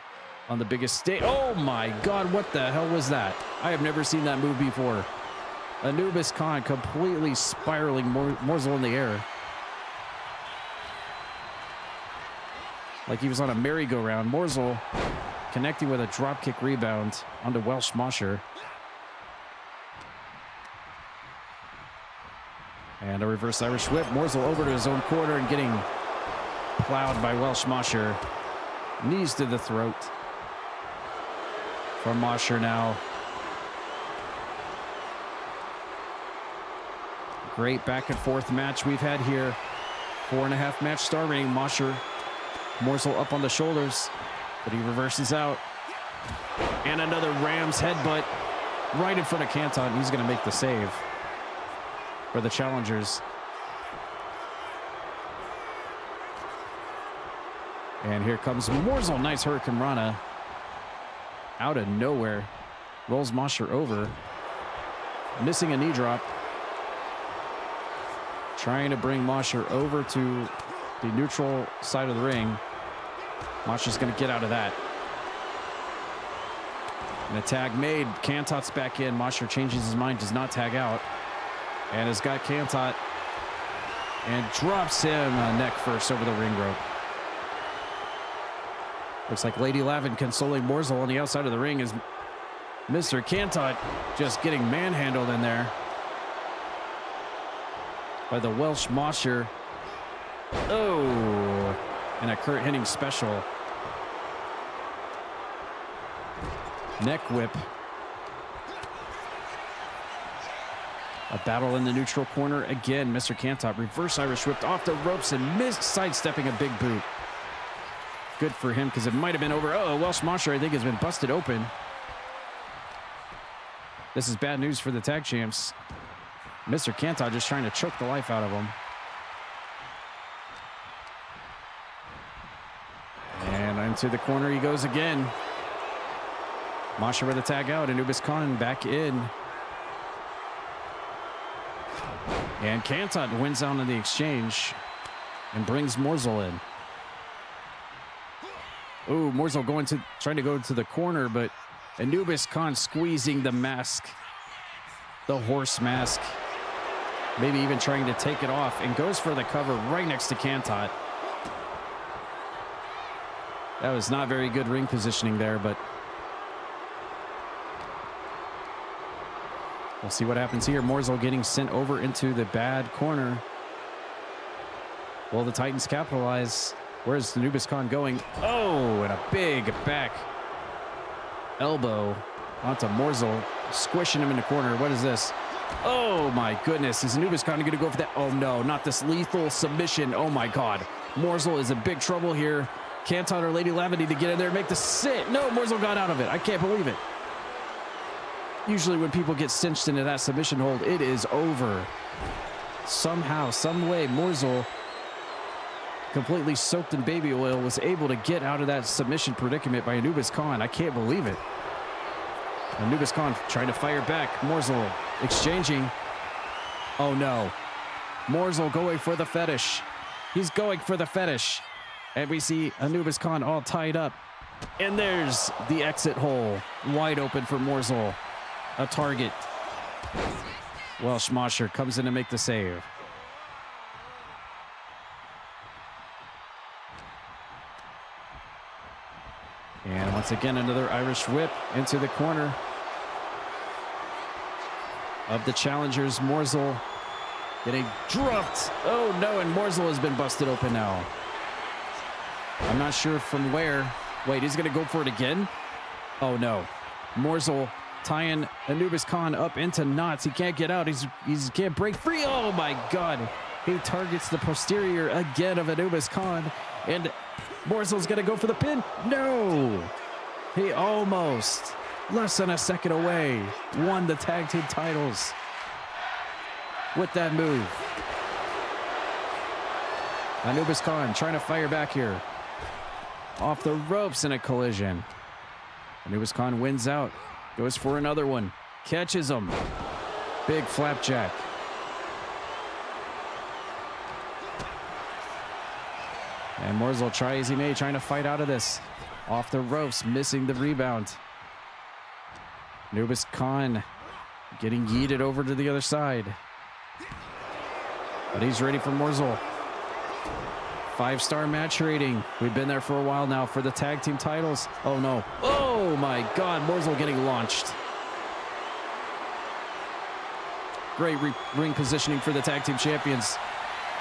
on the biggest stage. Oh my God, what the hell was that? I have never seen that move before. Anubis Khan completely spiraling Morsel in the air. Like he was on a merry-go-round. Morsel connecting with a dropkick rebound onto Welsh Mosher. And a reverse Irish whip. Morsel over to his own corner and getting plowed by Welsh Mosher. Knees to the throat from Mosher now. Great back and forth match we've had here. 4.5 match star rating. Mosher, Morsel up on the shoulders, but he reverses out. And another Rams headbutt right in front of Canton. He's going to make the save for the challengers. And here comes Morsel. Nice Hurricane Rana. Out of nowhere. Rolls Mosher over. Missing a knee drop. Trying to bring Mosher over to the neutral side of the ring. Mosher's going to get out of that. And a tag made. Cantot's back in. Mosher changes his mind, does not tag out. And has got Cantot. And drops him neck first over the ring rope. Looks like Lady Lavin consoling Morsel on the outside of the ring as Mr. Cantot just getting manhandled in there by the Welsh Mosher. Oh, and a Kurt Hennig special. Neck whip. A battle in the neutral corner again. Mr. Cantot reverse Irish whipped off the ropes and missed sidestepping a big boot. Good for him because it might have been over. Oh, Welsh Mosher, I think, has been busted open. This is bad news for the tag champs. Mr. Cantot just trying to choke the life out of him. And into the corner he goes again. Mosher with a tag out. Anubis Khan back in. And Cantot wins out in the exchange and brings Morsel in. Ooh, Morsel trying to go to the corner, but Anubis Khan squeezing the mask, the horse mask, maybe even trying to take it off, and goes for the cover right next to Cantot. That was not very good ring positioning there, but we'll see what happens here. Morsel getting sent over into the bad corner. Will the Titans capitalize? Where's Anubis Khan going? Oh, and a big back elbow onto Morsel, squishing him in the corner. What is this? Oh my goodness, is Anubis Khan going to go for that? Oh no, not this lethal submission. Oh my God. Morsel is in big trouble here. Canton or Lady Lavin need to get in there and make the sit. No, Morsel got out of it. I can't believe it. Usually when people get cinched into that submission hold, it is over. Somehow, some way, Morsel, completely soaked in baby oil, was able to get out of that submission predicament by Anubis Khan. I can't believe it. Anubis Khan trying to fire back. Morsel exchanging. Oh no. Morsel going for the fetish. He's going for the fetish. And we see Anubis Khan all tied up. And there's the exit hole. Wide open for Morsel. A target. Welsh Mosher comes in to make the save. And once again, another Irish whip into the corner of the challengers. Morsel Getting dropped. Oh no, and Morsel has been busted open now. I'm not sure from where. Wait, he's going to go for it again? Oh no. Morsel tying Anubis Khan up into knots. He can't get out. He can't break free. Oh my God. He targets the posterior again of Anubis Khan. And Morsel's going to go for the pin. No. He almost, less than a second away, won the tag team titles with that move. Anubis Khan trying to fire back here. Off the ropes in a collision. Anubis Khan wins out. Goes for another one. Catches him. Big flapjack. And Morsel, try as he may, trying to fight out of this. Off the ropes, missing the rebound. Anubis Khan getting yeeted over to the other side. But he's ready for Morsel. 5-star match rating. We've been there for a while now for the tag team titles. Oh no. Oh my God, Morsel getting launched. Great ring positioning for the tag team champions.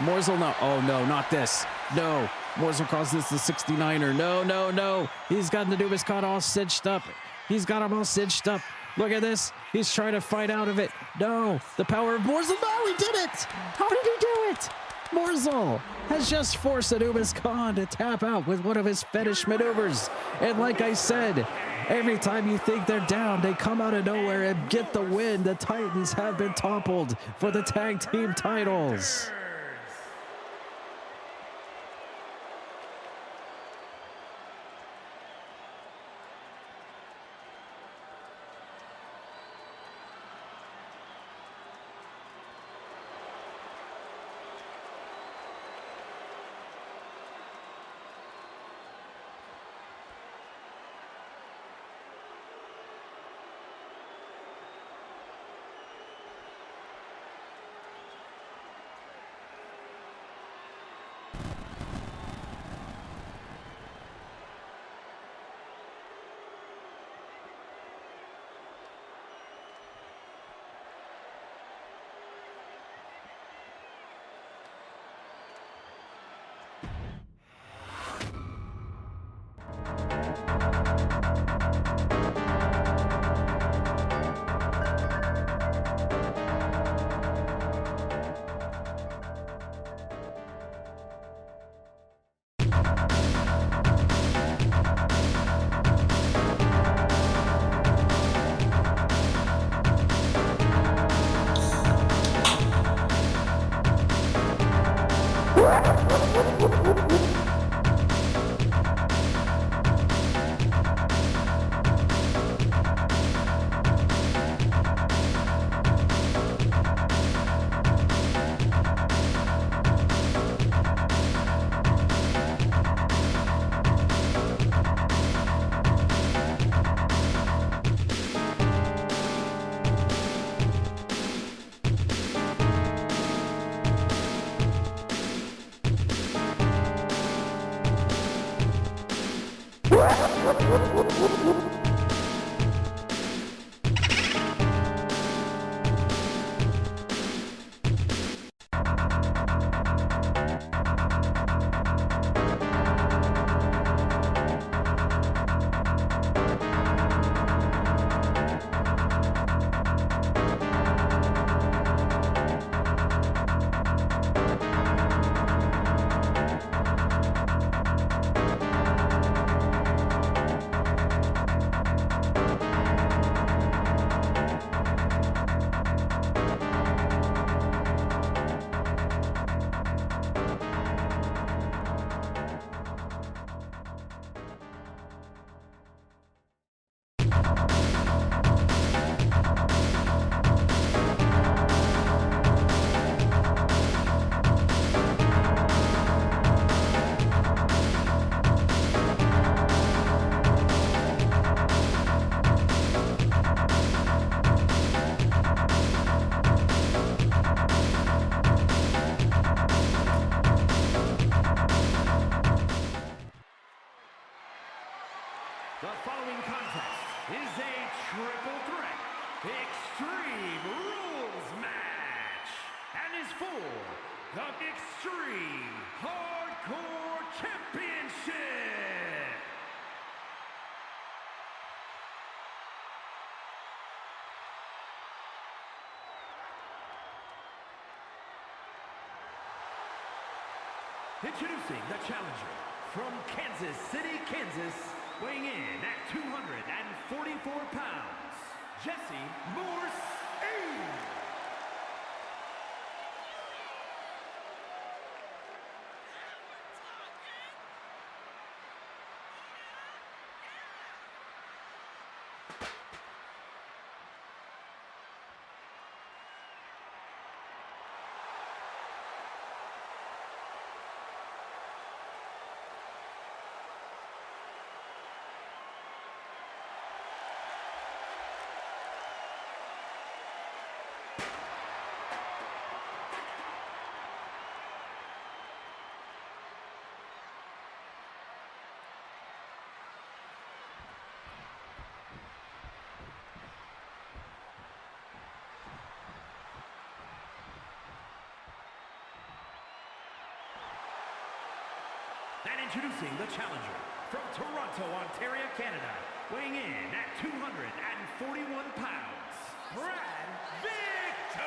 Morsel, no. Oh no, not this. No. Morsel calls this the 69er. No, no, no. He's got Anubis Khan all cinched up. He's got him all cinched up. Look at this. He's trying to fight out of it. No. The power of Morsel. No, he did it. How did he do it? Morsel has just forced Anubis Khan to tap out with one of his fetish maneuvers. And like I said, every time you think they're down, they come out of nowhere and get the win. The Titans have been toppled for the tag team titles. is for the Extreme Hardcore Championship. Introducing the challenger from Kansas City, Kansas, weighing in at 244 pounds, Jesse Morse. And introducing the challenger from Toronto, Ontario, Canada, weighing in at 241 pounds, Brad Victor!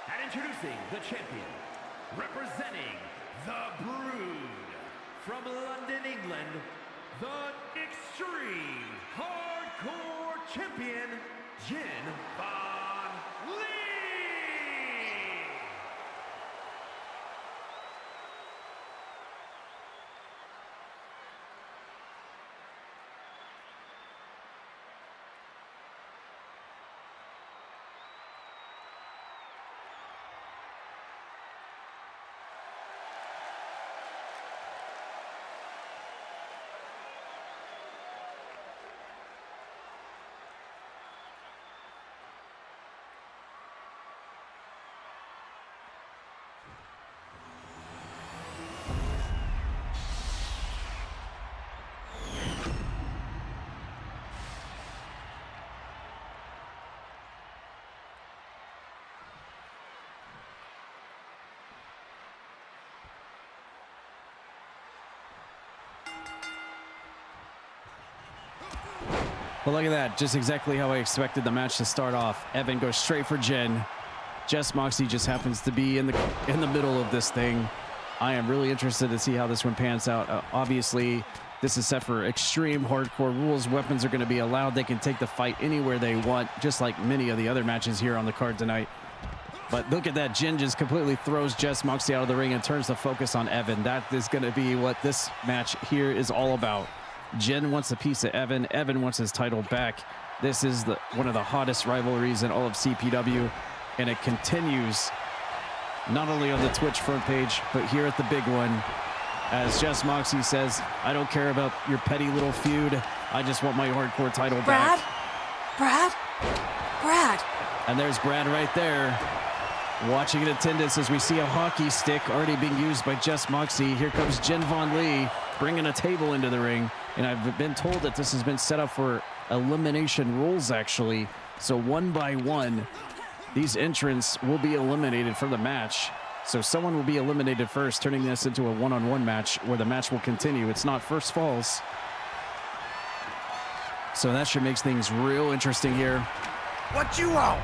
And introducing the champion, representing the Brood, from London, England, the Extreme Hardcore Champion, Jin Von Lee! Well, look at that. Just exactly how I expected the match to start off. Evan goes straight for Jen. Jess Moxley just happens to be in the middle of this thing. I am really interested to see how this one pans out. Obviously, this is set for extreme hardcore rules. Weapons are going to be allowed. They can take the fight anywhere they want, just like many of the other matches here on the card tonight. But look at that. Jen just completely throws Jess Moxley out of the ring and turns the focus on Evan. That is going to be what this match here is all about. Jen wants a piece of Evan. Evan wants his title back. This is one of the hottest rivalries in all of CPW, and it continues not only on the Twitch front page, but here at the big one. As Jess Moxley says, I don't care about your petty little feud. I just want my hardcore title back. Brad! And there's Brad right there, watching in attendance as we see a hockey stick already being used by Jess Moxley. Here comes Jen Von Lee, bringing a table into the ring. And I've been told that this has been set up for elimination rules, actually. So one by one, these entrants will be eliminated from the match. So someone will be eliminated first, turning this into a one-on-one match where the match will continue. It's not first falls. So that should make things real interesting here. What you want?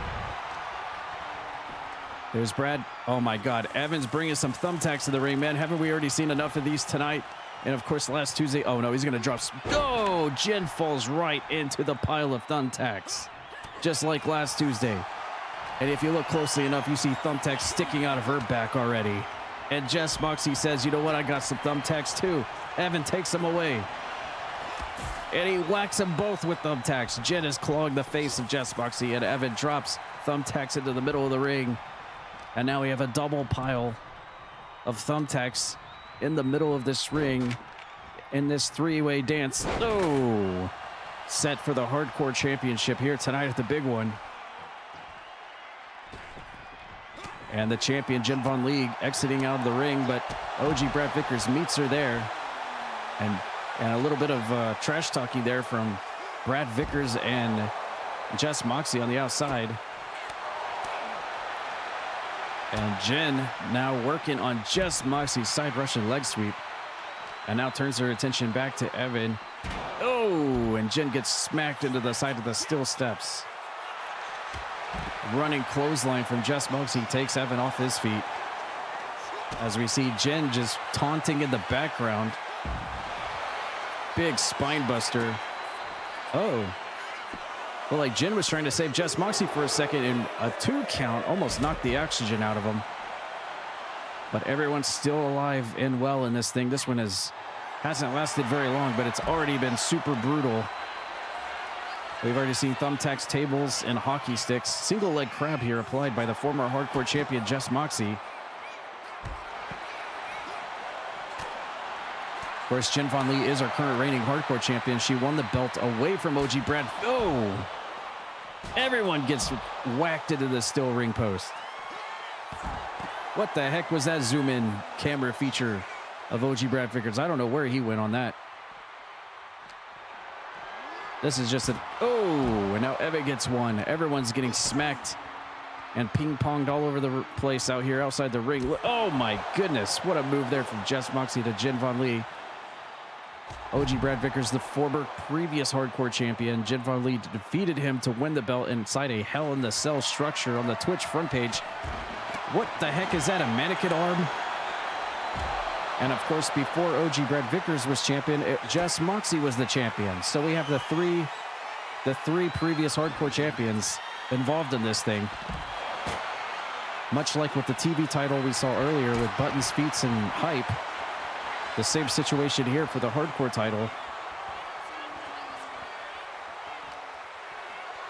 There's Brad. Oh my God. Evan's bringing some thumbtacks to the ring, man. Haven't we already seen enough of these tonight? And of course, last Tuesday. Oh no, he's going to drop. Oh, Jen falls right into the pile of thumbtacks, just like last Tuesday. And if you look closely enough, you see thumbtacks sticking out of her back already. And Jess Moxie says, you know what? I got some thumbtacks too. Evan takes them away. And he whacks them both with thumbtacks. Jen is clawing the face of Jess Moxie, and Evan drops thumbtacks into the middle of the ring. And now we have a double pile of thumbtacks in the middle of this ring in this three-way dance. Oh, set for the Hardcore Championship here tonight at the big one. And the champion, Jen Von Lee, exiting out of the ring, but OG Brad Vickers meets her there. And a little bit of trash talking there from Brad Vickers and Jess Moxie on the outside. And Jen now working on Jess Moxie's side Russian leg sweep. And now turns her attention back to Evan. Oh, and Jen gets smacked into the side of the steel steps. Running clothesline from Jess Moxie takes Evan off his feet. As we see Jen just taunting in the background. Big spine buster. Oh. Well, like Jen was trying to save Jess Moxie for a second, and a 2 count almost knocked the oxygen out of him. But everyone's still alive and well in this thing. This one hasn't lasted very long, but it's already been super brutal. We've already seen thumbtacks, tables, and hockey sticks. Single leg crab here applied by the former Hardcore champion Jess Moxie. Of course, Jen Von Lee is our current reigning Hardcore champion. She won the belt away from OG Brad. Oh! Everyone gets whacked into the steel ring post. What the heck was that zoom-in camera feature of OG Brad Vickers? I don't know where he went on that. This is just and now Evan gets one. Everyone's getting smacked and ping-ponged all over the place out here outside the ring. Oh my goodness, what a move there from Jess Moxie to Jen Von Lee. OG Brad Vickers, the former previous Hardcore champion. Jen Von Lee defeated him to win the belt inside a Hell in the Cell structure on the Twitch front page. What the heck is that, a mannequin arm? And of course, before OG Brad Vickers was champion, Jess Moxie was the champion. So we have the three previous Hardcore champions involved in this thing. Much like with the TV title we saw earlier with Buttons, Feats, and Hype. The same situation here for the Hardcore title.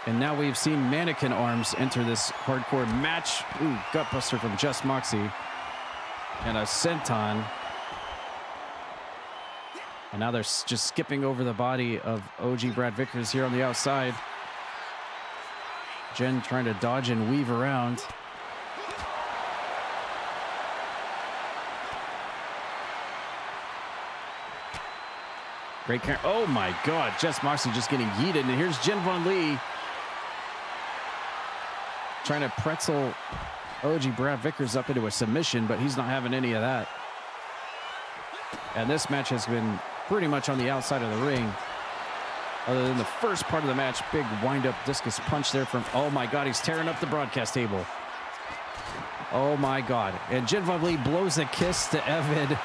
And now we've seen mannequin arms enter this Hardcore match. Ooh, gutbuster from Jess Moxie. And a senton. And now they're just skipping over the body of OG Brad Vickers here on the outside. Jen trying to dodge and weave around. Great camera. Oh my God, Jess Moxie just getting yeeted. And here's Jen Von Lee trying to pretzel OG Brad Vickers up into a submission, but he's not having any of that. And this match has been pretty much on the outside of the ring. Other than the first part of the match, big wind-up discus punch there from, oh my God, he's tearing up the broadcast table. Oh my God. And Jen Von Lee blows a kiss to Evan.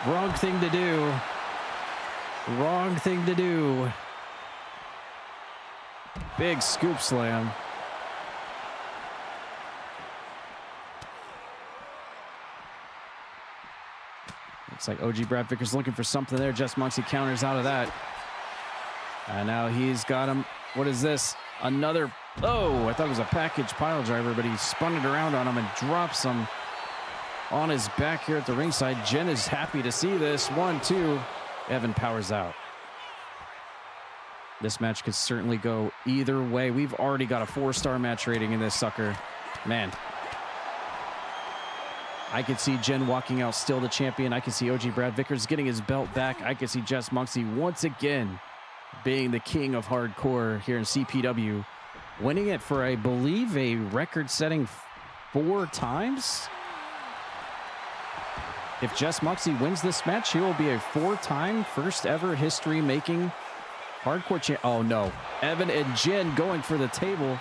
Wrong thing to do. Wrong thing to do. Big scoop slam. Looks like OG Brad Vickers looking for something there. Jess Moxie counters out of that. And now he's got him. What is this? Another. Oh, I thought it was a package pile driver, but he spun it around on him and drops him on his back here at the ringside. Jen is happy to see this. 1, 2. Evan powers out. This match could certainly go either way. We've already got a 4-star match rating in this sucker. Man. I could see Jen walking out still the champion. I could see OG Brad Vickers getting his belt back. I could see Jess Moxie once again being the king of hardcore here in CPW. Winning it for, I believe, a record-setting 4 times. If Jess Moxie wins this match, he will be a 4-time first ever history-making hardcore champ. Oh no, Evan and Jen going for the table.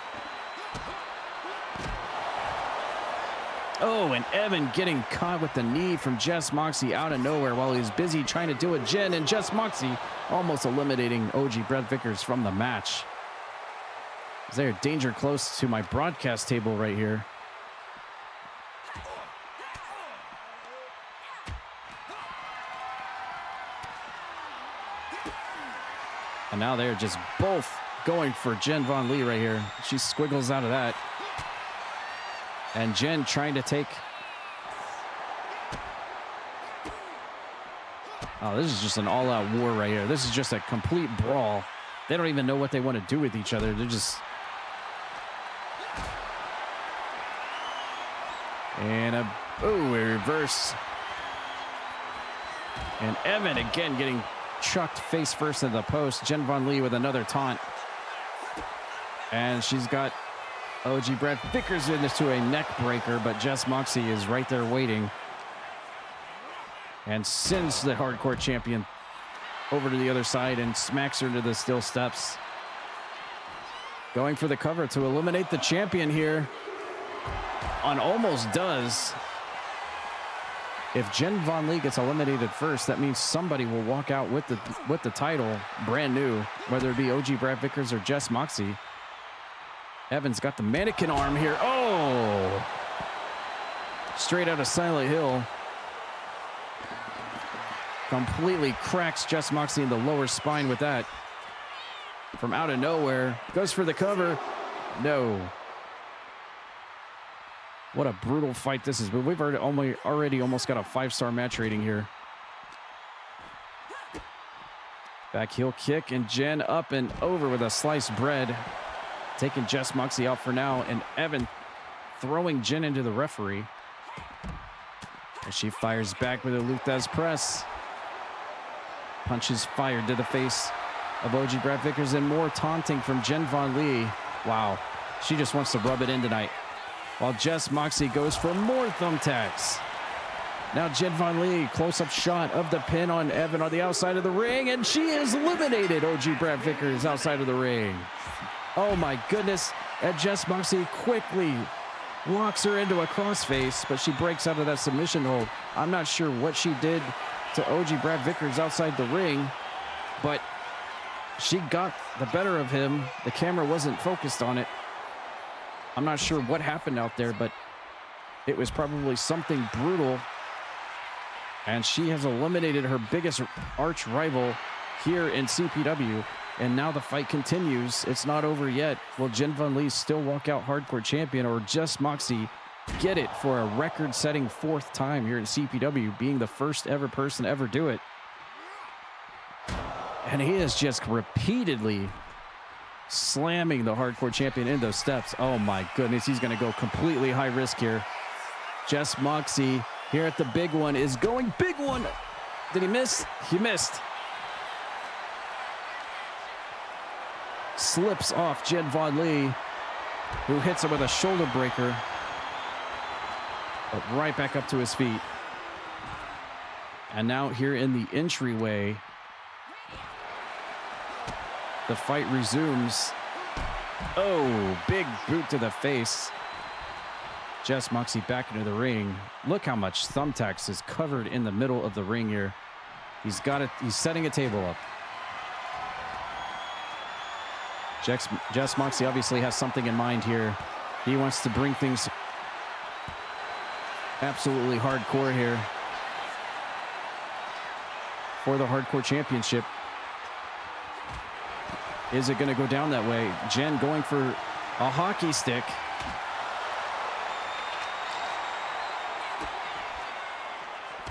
Oh, and Evan getting caught with the knee from Jess Moxie out of nowhere while he's busy trying to do it. Jen and Jess Moxie almost eliminating OG Brett Vickers from the match. They're danger close to my broadcast table right here. And now they're just both going for Jen Von Lee right here. She squiggles out of that. And Jen trying to take... Oh, this is just an all-out war right here. This is just a complete brawl. They don't even know what they want to do with each other. They're just... And a reverse. And Evan again getting chucked face first into the post. Jen Von Lee with another taunt. And she's got OG Brett Vickers into a neck breaker, but Jess Moxie is right there waiting. And sends the hardcore champion over to the other side and smacks her into the steel steps. Going for the cover to eliminate the champion here. On almost does. If Jen Von Lee gets eliminated first, that means somebody will walk out with the title brand new, whether it be OG Brad Vickers or Jess Moxie. Evans got the mannequin arm here. Oh! Straight out of Silent Hill. Completely cracks Jess Moxie in the lower spine with that. From out of nowhere. Goes for the cover. No. What a brutal fight this is. But we've already almost got a 5-star match rating here. Back heel kick, and Jen up and over with a sliced bread. Taking Jess Moxie out for now, and Evan throwing Jen into the referee. As she fires back with a Luthez press. Punches fired to the face of OG Brad Vickers, and more taunting from Jen Von Lee. Wow, she just wants to rub it in tonight. While Jess Moxie goes for more thumbtacks. Now Jen Von Lee, close-up shot of the pin on Evan on the outside of the ring, and she has eliminated OG Brad Vickers outside of the ring. Oh my goodness, and Jess Moxie quickly locks her into a crossface, but she breaks out of that submission hold. I'm not sure what she did to OG Brad Vickers outside the ring, but she got the better of him. The camera wasn't focused on it. I'm not sure what happened out there, but it was probably something brutal. And she has eliminated her biggest arch rival here in CPW. And now the fight continues. It's not over yet. Will Jen Von Lee still walk out hardcore champion, or Jess Moxie get it for a record-setting 4th time here in CPW, being the first ever person to ever do it? And he is just repeatedly slamming the hardcore champion in those steps. Oh my goodness, he's going to go completely high risk here. Jess Moxie here at the big one is going big one. Did he miss? He missed. Slips off Jen Von Lee, who hits him with a shoulder breaker. But right back up to his feet. And now here in the entryway, the fight resumes. Oh, big boot to the face. Jess Moxie back into the ring. Look how much thumbtacks is covered in the middle of the ring here. He's got it. He's setting a table up. Jess Moxie obviously has something in mind here. He wants to bring things absolutely hardcore here for the hardcore championship. Is it going to go down that way? Jen going for a hockey stick.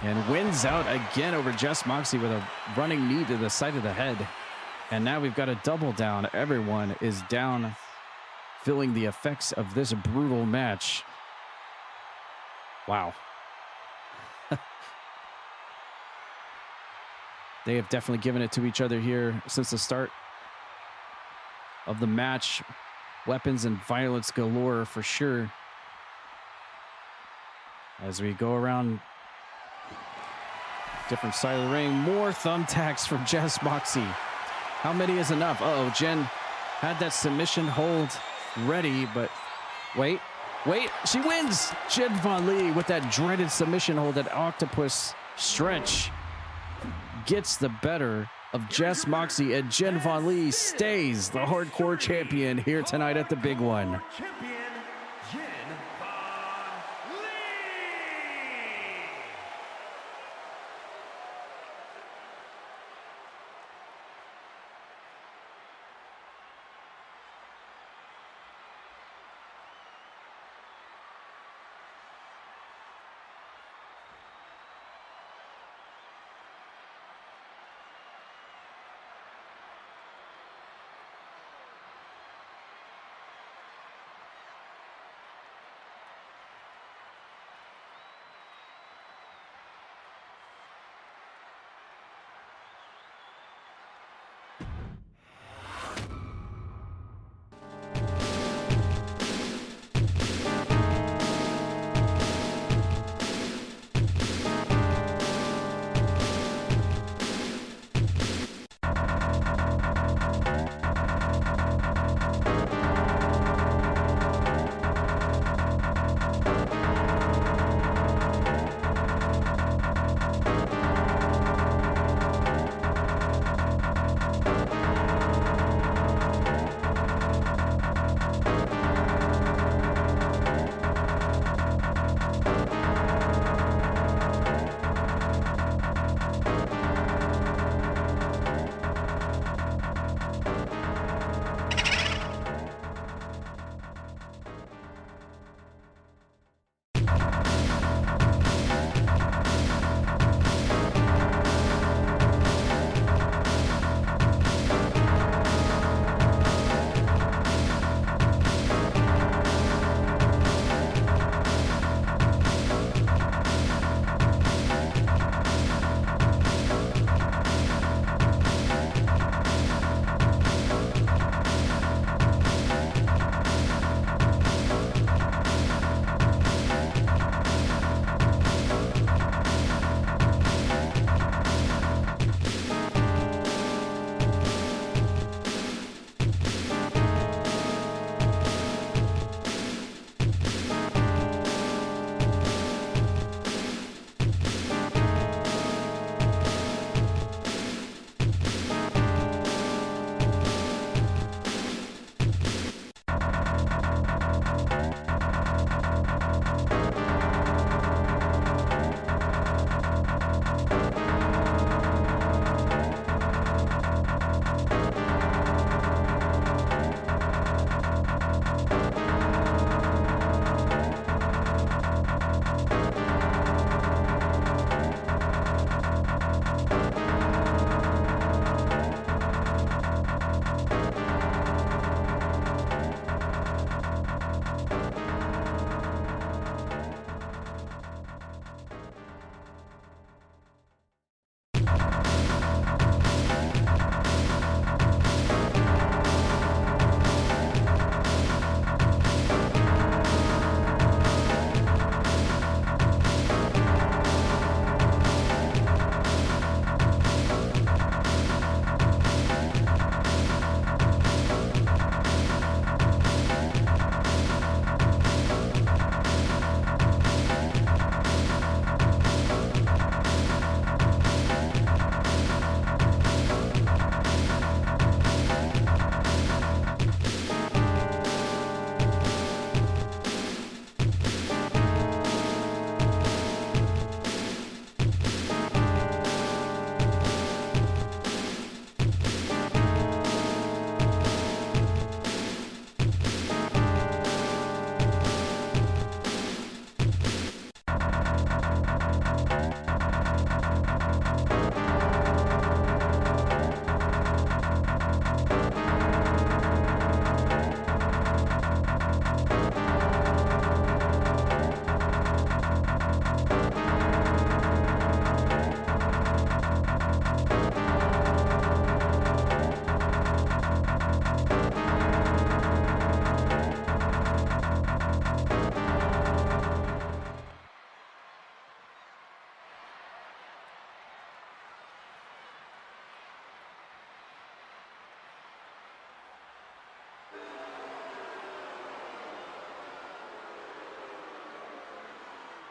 And wins out again over Jess Moxie with a running knee to the side of the head. And now we've got a double down. Everyone is down, feeling the effects of this brutal match. Wow. They have definitely given it to each other here since the start of the match. Weapons and violence galore for sure. As we go around different side of the ring, more thumbtacks from Jess Moxie. How many is enough? Uh-oh, Jen had that submission hold ready, but wait. Wait, she wins. Jen Von Lee with that dreaded submission hold, that octopus stretch, gets the better of Jess Moxie, and Jen Von Lee stays the hardcore champion here tonight at the big one.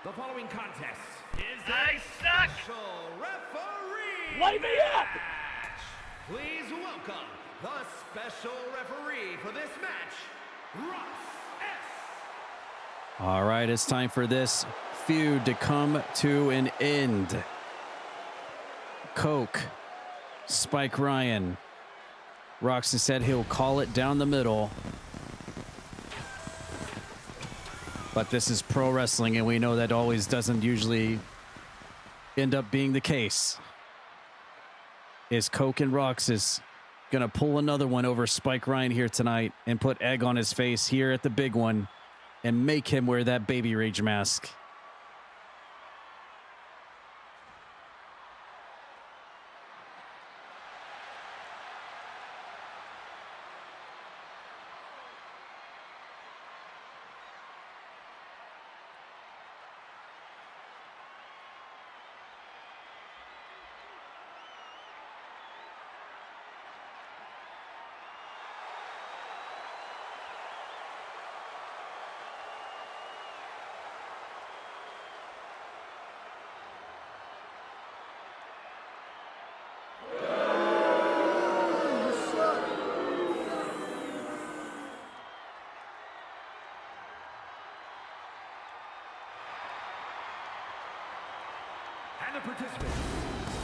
The following contest is I a suck. special referee Light me up! match. Please welcome the special referee for this match, Ross S. All right, it's time for this feud to come to an end. Coke, Spike Ryan. Roxas said he'll call it down the middle. But this is pro wrestling, and we know that always doesn't usually end up being the case. Is Coke and Roxas going to pull another one over Spike Ryan here tonight and put egg on his face here at the big one and make him wear that baby rage mask? And the participants,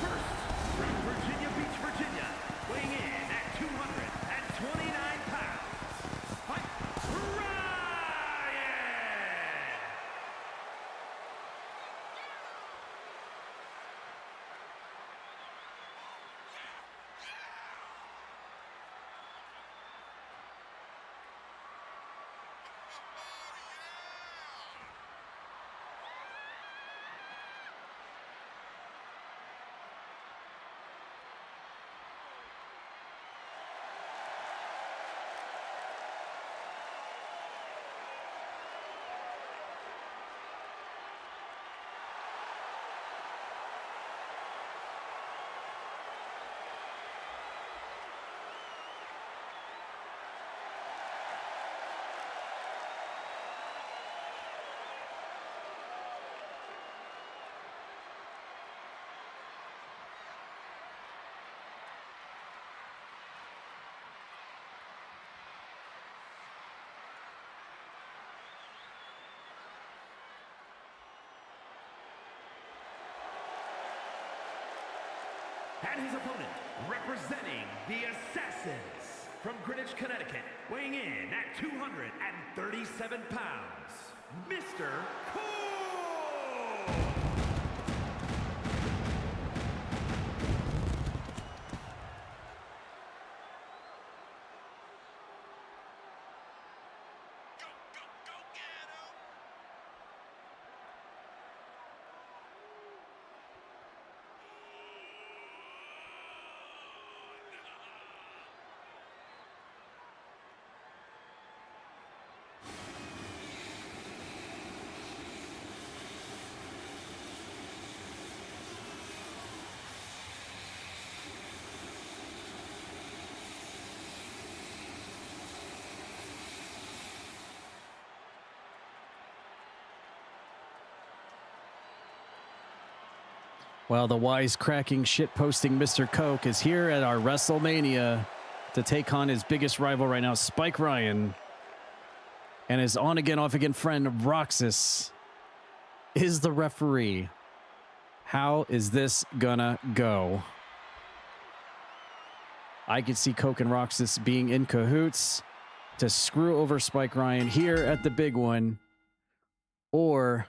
first, from Virginia Beach, Virginia, weighing in at 229 pounds, Spike Ryan! And his opponent, representing the Assassins, from Greenwich, Connecticut, weighing in at 237 pounds, Mr. Cole! Well, the wisecracking, shitposting Mr. Coke is here at our WrestleMania to take on his biggest rival right now, Spike Ryan, and his on-again, off-again friend, Roxas, is the referee. How is this gonna go? I could see Coke and Roxas being in cahoots to screw over Spike Ryan here at the big one, or...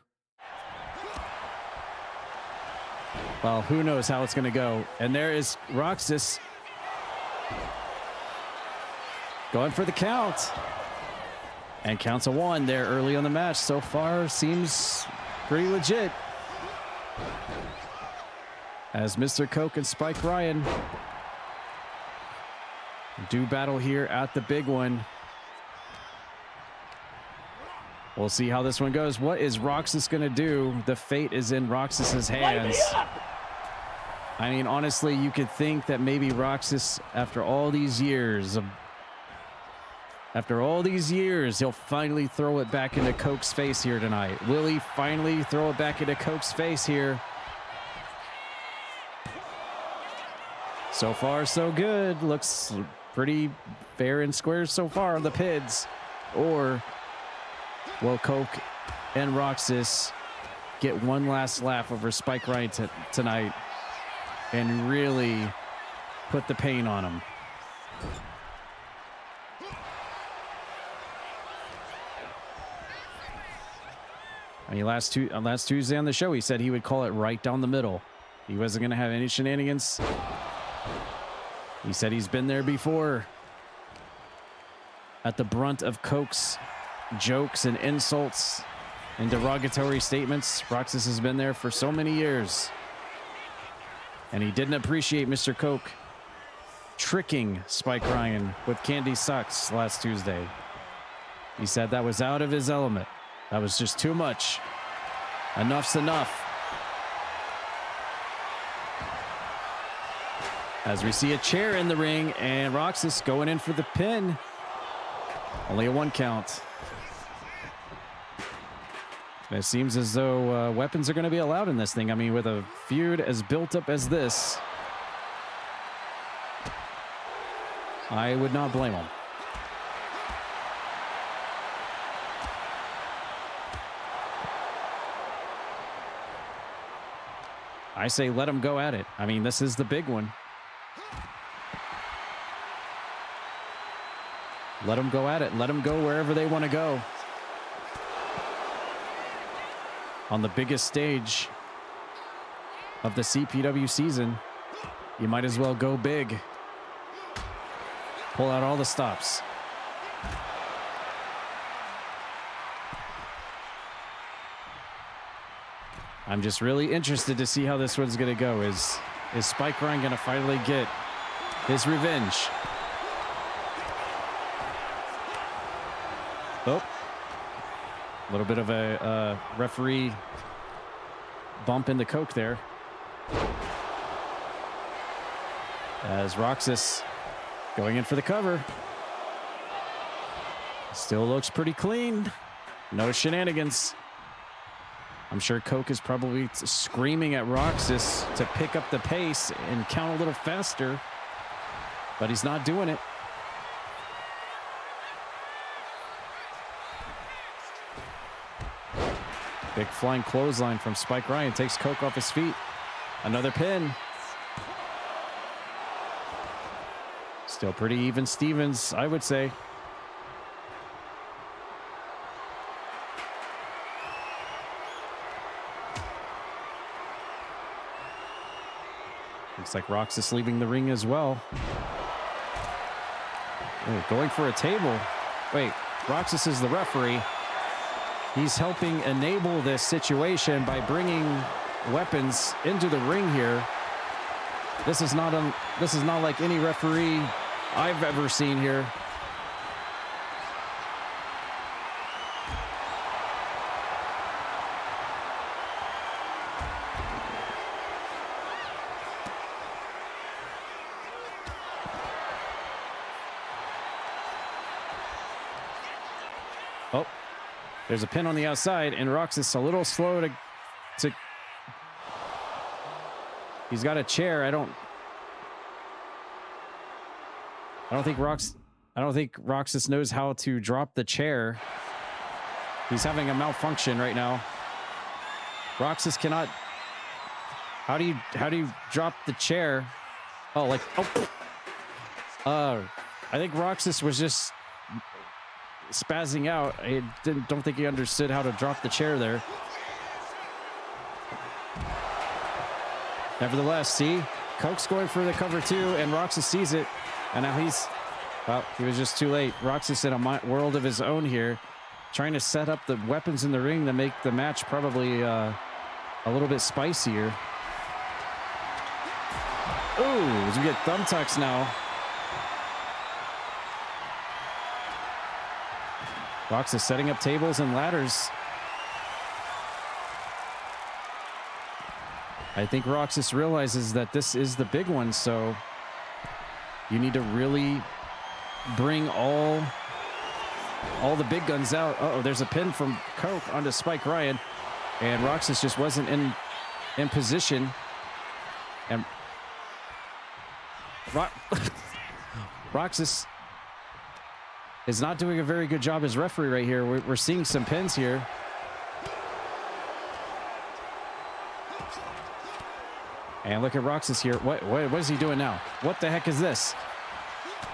well, who knows how it's going to go. And there is Roxas going for the count. And counts a one there early on the match. So far, seems pretty legit. As Mr. Coke and Spike Ryan do battle here at the big one. We'll see how this one goes. What is Roxas going to do? The fate is in Roxas's hands. I mean, honestly, you could think that maybe Roxas, after all these years of After all these years, he'll finally throw it back into Coke's face here tonight. Will he finally throw it back into Coke's face here? So far, so good. Looks pretty fair and square so far on the PIDs. Or will Coke and Roxas get one last laugh over Spike Ryan tonight and really put the pain on him? I mean, last Tuesday on the show, he said he would call it right down the middle. He wasn't going to have any shenanigans. He said he's been there before. At the brunt of Coke's jokes and insults and derogatory statements, Roxas has been there for so many years. And he didn't appreciate Mr. Coke tricking Spike Ryan with candy sucks last Tuesday. He said that was out of his element. That was just too much. Enough's enough. As we see a chair in the ring and Roxas going in for the pin. Only a 1 count. It seems as though weapons are going to be allowed in this thing. I mean, with a feud as built up as this, I would not blame him. I say let him go at it. I mean, this is the big one. Let them go at it. Let them go wherever they want to go. On the biggest stage of the CPW season, you might as well go big. Pull out all the stops. I'm just really interested to see how this one's going to go. Is Spike Ryan going to finally get his revenge? Oh, a little bit of a referee bump into Coke there. As Roxas going in for the cover. Still looks pretty clean. No shenanigans. I'm sure Coke is probably screaming at Roxas to pick up the pace and count a little faster, but he's not doing it. Big flying clothesline from Spike Ryan takes Coke off his feet. Another pin. Still pretty even Stevens, I would say. Looks like Roxas leaving the ring as well. Oh, going for a table. Wait, Roxas is the referee. He's helping enable this situation by bringing weapons into the ring here. This is not like any referee I've ever seen here. Oh, there's a pin on the outside, and Roxas a little slow to he's got a chair. I don't think Roxas knows how to drop the chair. He's having a malfunction right now. Roxas cannot. How do you drop the chair? Oh, like I think Roxas was just spazzing out. I don't think he understood how to drop the chair there. Nevertheless, see, Coke's going for the cover too, and Roxas sees it, and now he was just too late. Roxas in a world of his own here, trying to set up the weapons in the ring to make the match probably a little bit spicier. Ooh, as we get thumbtacks now. Roxas setting up tables and ladders. I think Roxas realizes that this is the big one, so you need to really bring all all the big guns out. Uh-oh, there's a pin from Coke onto Spike Ryan. And Roxas just wasn't in position. And Roxas is not doing a very good job as referee right here. We're seeing some pins here. And look at Roxas here. What is he doing now? What the heck is this?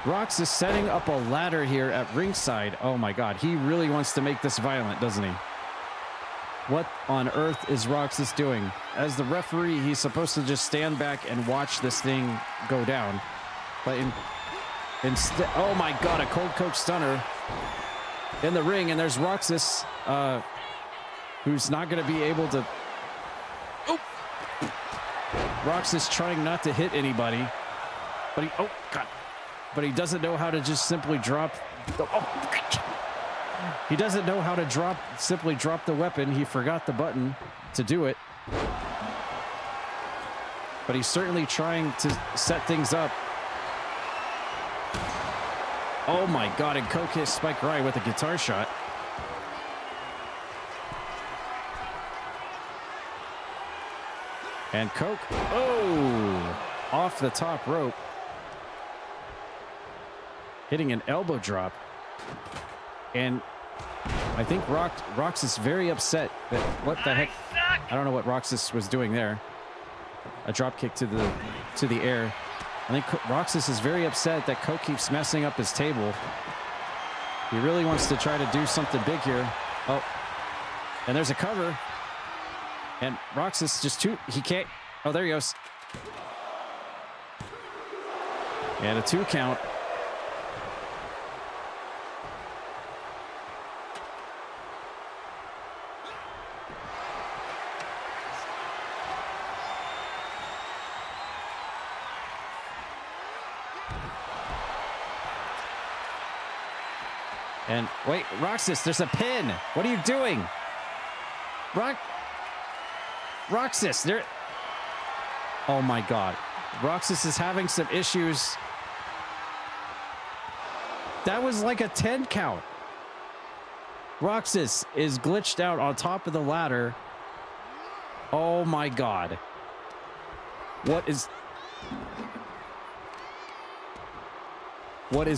Roxas setting up a ladder here at ringside. Oh my God. He really wants to make this violent, doesn't he? What on earth is Roxas doing? As the referee, he's supposed to just stand back and watch this thing go down. But instead, oh my God, a cold Coke stunner in the ring. And there's Roxas, who's not going to be able to... Oh! Roxas trying not to hit anybody. But he... Oh, God. But he doesn't know how to just simply drop... Oh. He doesn't know how to simply drop the weapon. He forgot the button to do it. But he's certainly trying to set things up. Oh my God, and Coke hits Spike Ryan with a guitar shot. And Coke, oh, off the top rope. Hitting an elbow drop. And I think Roxas very upset that what the heck? I don't know what Roxas was doing there. A drop kick to the air. I think Roxas is very upset that Coke keeps messing up his table. He really wants to try to do something big here. Oh, and there's a cover. And Roxas he can't. Oh, there he goes. And a 2 count. And wait, Roxas, there's a pin. What are you doing? Roxas, there. Oh my God. Roxas is having some issues. That was like a 10 count. Roxas is glitched out on top of the ladder. Oh my God. What is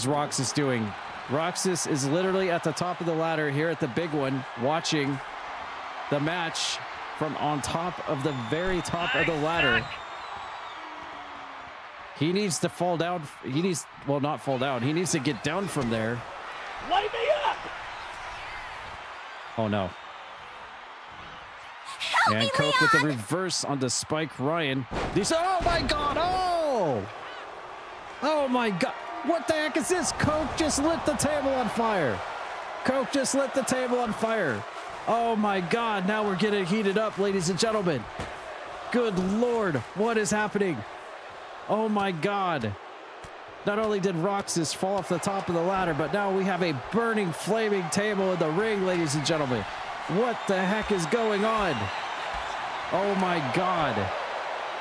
Roxas doing? Roxas is literally at the top of the ladder here at the big one, watching the match from on top of the very top of the ladder. He needs to fall down. Well, not fall down. He needs to get down from there. Light me up! Oh no. And Coke with the reverse onto Spike Ryan. Oh my God! Oh! Oh my God! What the heck is this? Coke just lit the table on fire. Coke just lit the table on fire. Oh my God, now we're getting heated up, ladies and gentlemen. Good Lord, what is happening? Oh my God. Not only did Roxas fall off the top of the ladder, but now we have a burning, flaming table in the ring, ladies and gentlemen. What the heck is going on? Oh my God.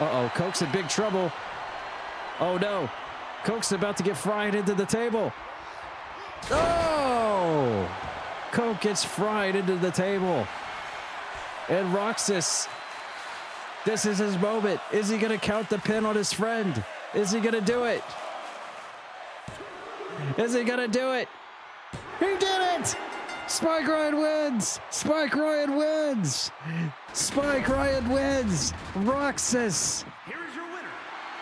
Uh-oh, Coke's in big trouble. Oh no. Coke's about to get fried into the table. Oh! Coke gets fried into the table. And Roxas, this is his moment. Is he going to count the pin on his friend? Is he going to do it? Is he going to do it? He did it! Spike Ryan wins! Spike Ryan wins! Spike Ryan wins! Roxas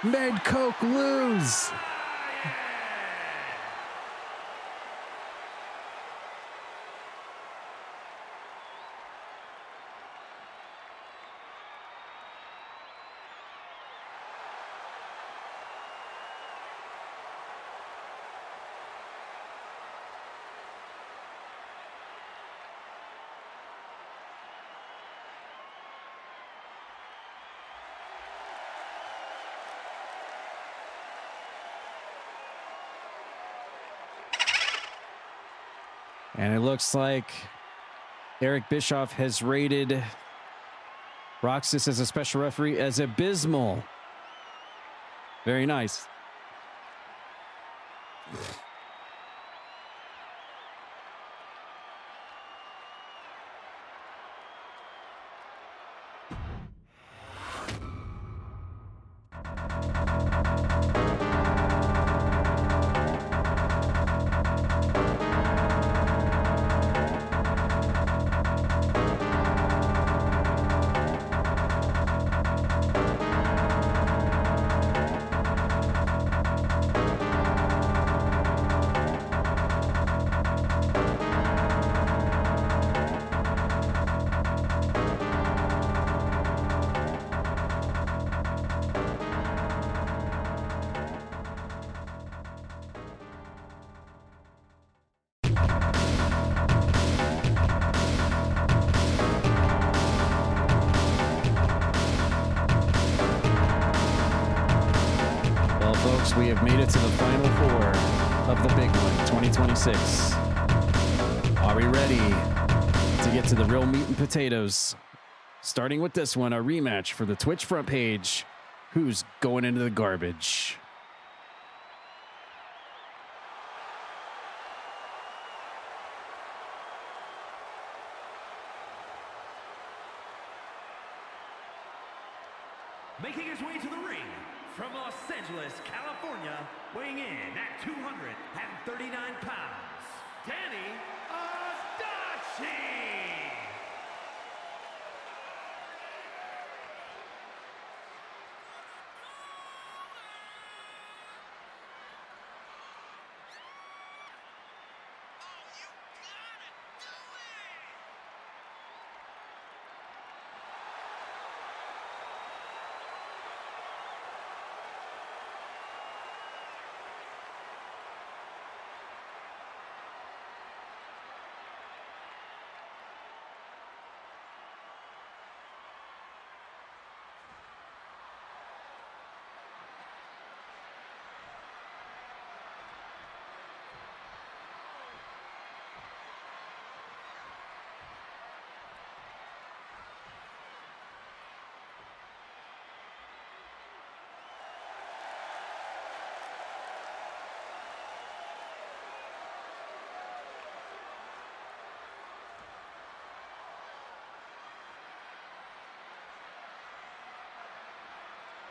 made Coke lose. And it looks like Eric Bischoff has rated Roxas as a special referee as abysmal. Very nice. folks. We have made it to the final four of the big one, 2026. Are we ready to get to the real meat and potatoes? Starting with this one, a rematch for the Twitch front page. Who's going into the garbage? Making his way to the ring from Los Angeles, California, weighing in at 239 pounds, Danny Adachi!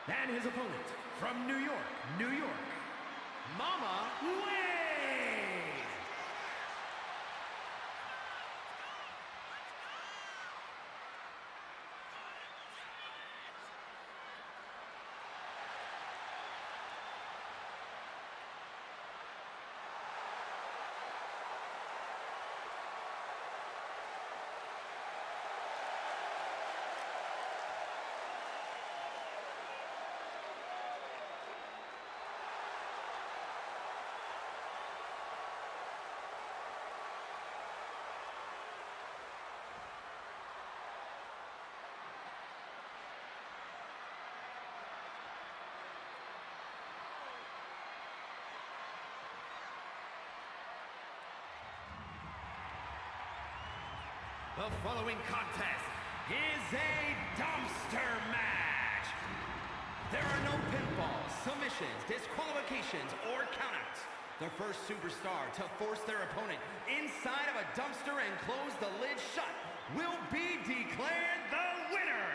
And his opponent from New York, Mama Wade! The following contest is a dumpster match. There are no pinfalls, submissions, disqualifications, or countouts. The first superstar to force their opponent inside of a dumpster and close the lid shut will be declared the winner.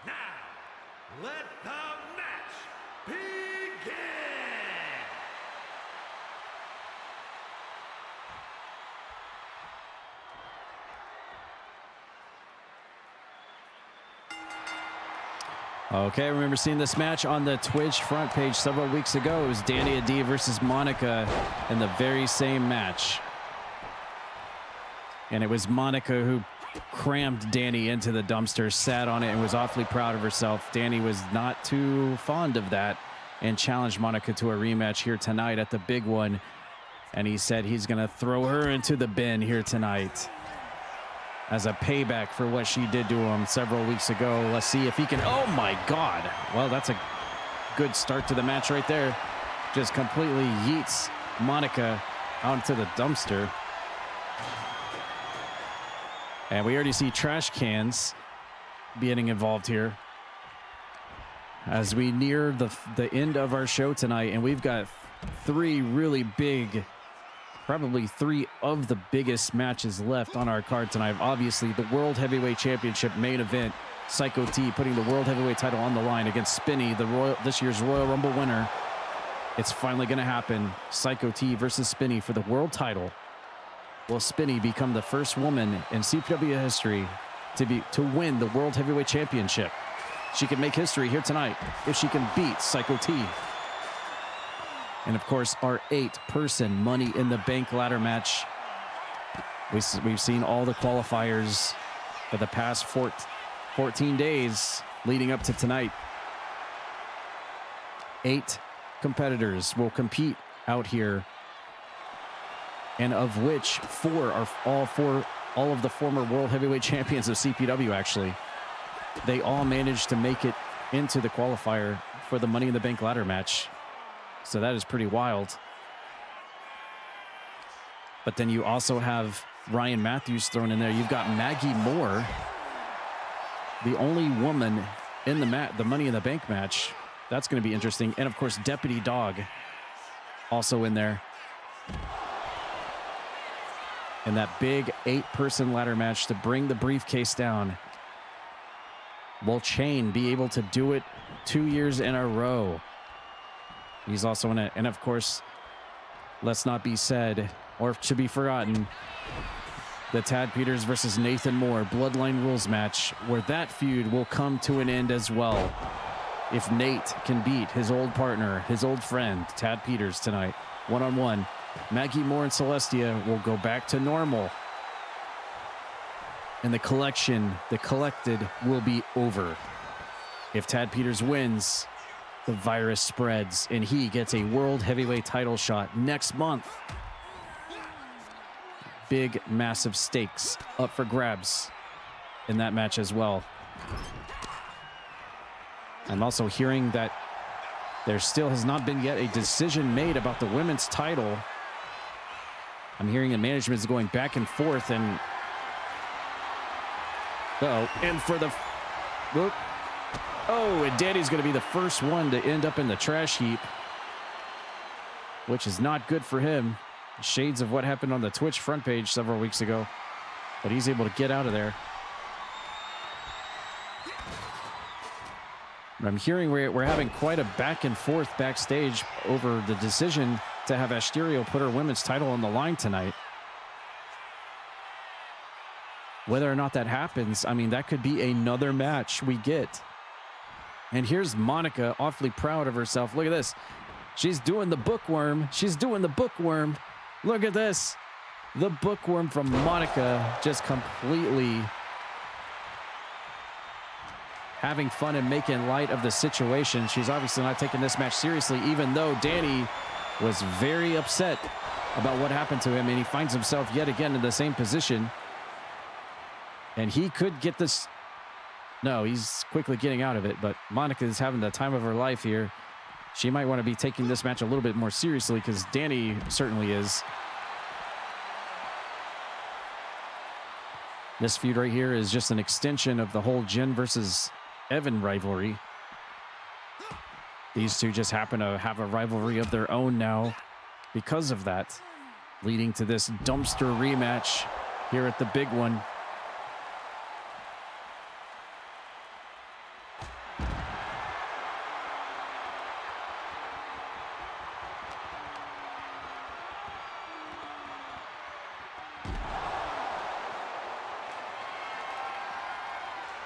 Now, let the match begin. Okay, I remember seeing this match on the Twitch front page several weeks ago. It was Danny Adi versus Monica in the very same match. And it was Monica who crammed Danny into the dumpster, sat on it, and was awfully proud of herself. Danny was not too fond of that and challenged Monica to a rematch here tonight at the big one. And he said he's going to throw her into the bin here tonight as a payback for what she did to him several weeks ago. Let's see if he can. Oh my God. Well, that's a good start to the match right there. Just completely yeets Monica out into the dumpster. And we already see trash cans getting involved here as we near the end of our show tonight. And we've got three really big, probably three of the biggest matches left on our card tonight. Obviously, the World Heavyweight Championship main event, Psycho T putting the World Heavyweight title on the line against Spinny, this year's Royal Rumble winner. It's finally going to happen. Psycho T versus Spinny for the world title. Will Spinny become the first woman in CPW history to win the World Heavyweight Championship? She can make history here tonight if she can beat Psycho T. And of course, our 8-person Money in the Bank ladder match. We've seen all the qualifiers for the past 14 days leading up to tonight. 8 competitors will compete out here, and of which 4 are all of the former World Heavyweight Champions of CPW, actually. They all managed to make it into the qualifier for the Money in the Bank ladder match. So that is pretty wild. But then you also have Ryan Matthews thrown in there. You've got Maggie Moore, the only woman in the Money in the Bank match. That's going to be interesting. And of course, Deputy Dog also in there. And that big 8-person ladder match to bring the briefcase down. Will Chain be able to do it 2 years in a row? He's also in it. And of course, let's not be said or to be forgotten, the Tad Peters versus Nathan Moore Bloodline Rules match, where that feud will come to an end as well. If Nate can beat his old partner, his old friend, Tad Peters tonight, one-on-one, Maggie Moore and Celestia will go back to normal. And the collected will be over. If Tad Peters wins, the virus spreads and he gets a World Heavyweight title shot next month. Big, massive stakes up for grabs in that match as well. I'm also hearing that there still has not been yet a decision made about the women's title. I'm hearing the management is going back and forth and... and for the... Whoop. Oh, and Danny's going to be the first one to end up in the trash heap, which is not good for him. Shades of what happened on the Twitch front page several weeks ago, but he's able to get out of there. I'm hearing we're having quite a back and forth backstage over the decision to have Asterio put her women's title on the line tonight. Whether or not that happens, I mean, that could be another match we get. And here's Monica, awfully proud of herself. Look at this. She's doing the bookworm. She's doing the bookworm. Look at this. The bookworm from Monica, just completely having fun and making light of the situation. She's obviously not taking this match seriously, even though Danny was very upset about what happened to him, and he finds himself yet again in the same position. And he could get this. No, he's quickly getting out of it, but Monica is having the time of her life here. She might want to be taking this match a little bit more seriously, because Danny certainly is. This feud right here is just an extension of the whole Jen versus Evan rivalry. These two just happen to have a rivalry of their own now because of that, leading to this dumpster rematch here at the big one.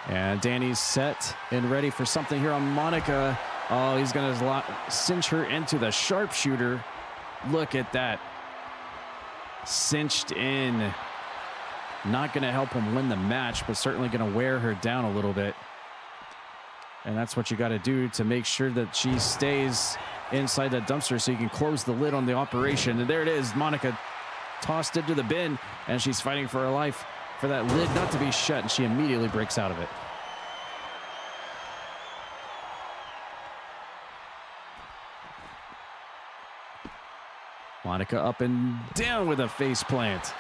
And Danny's set and ready for something here on Monica. Oh, he's going to cinch her into the sharpshooter. Look at that. Cinched in. Not going to help him win the match, but certainly going to wear her down a little bit. And that's what you got to do to make sure that she stays inside that dumpster so you can close the lid on the operation. And there it is. Monica tossed into the bin, and she's fighting for her life for that lid not to be shut, and she immediately breaks out of it. Monica up and down with a face plant.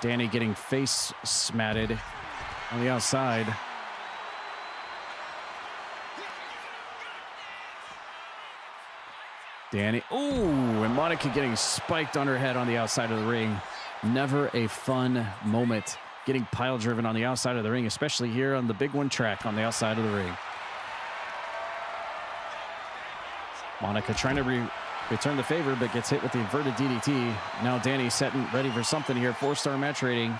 Danny getting face smatted on the outside. Danny, ooh, and Monica getting spiked on her head on the outside of the ring. Never a fun moment getting pile driven on the outside of the ring, especially here on the big one track on the outside of the ring. Monica trying to return the favor, but gets hit with the inverted DDT. Now Danny setting ready for something here. 4-star match rating.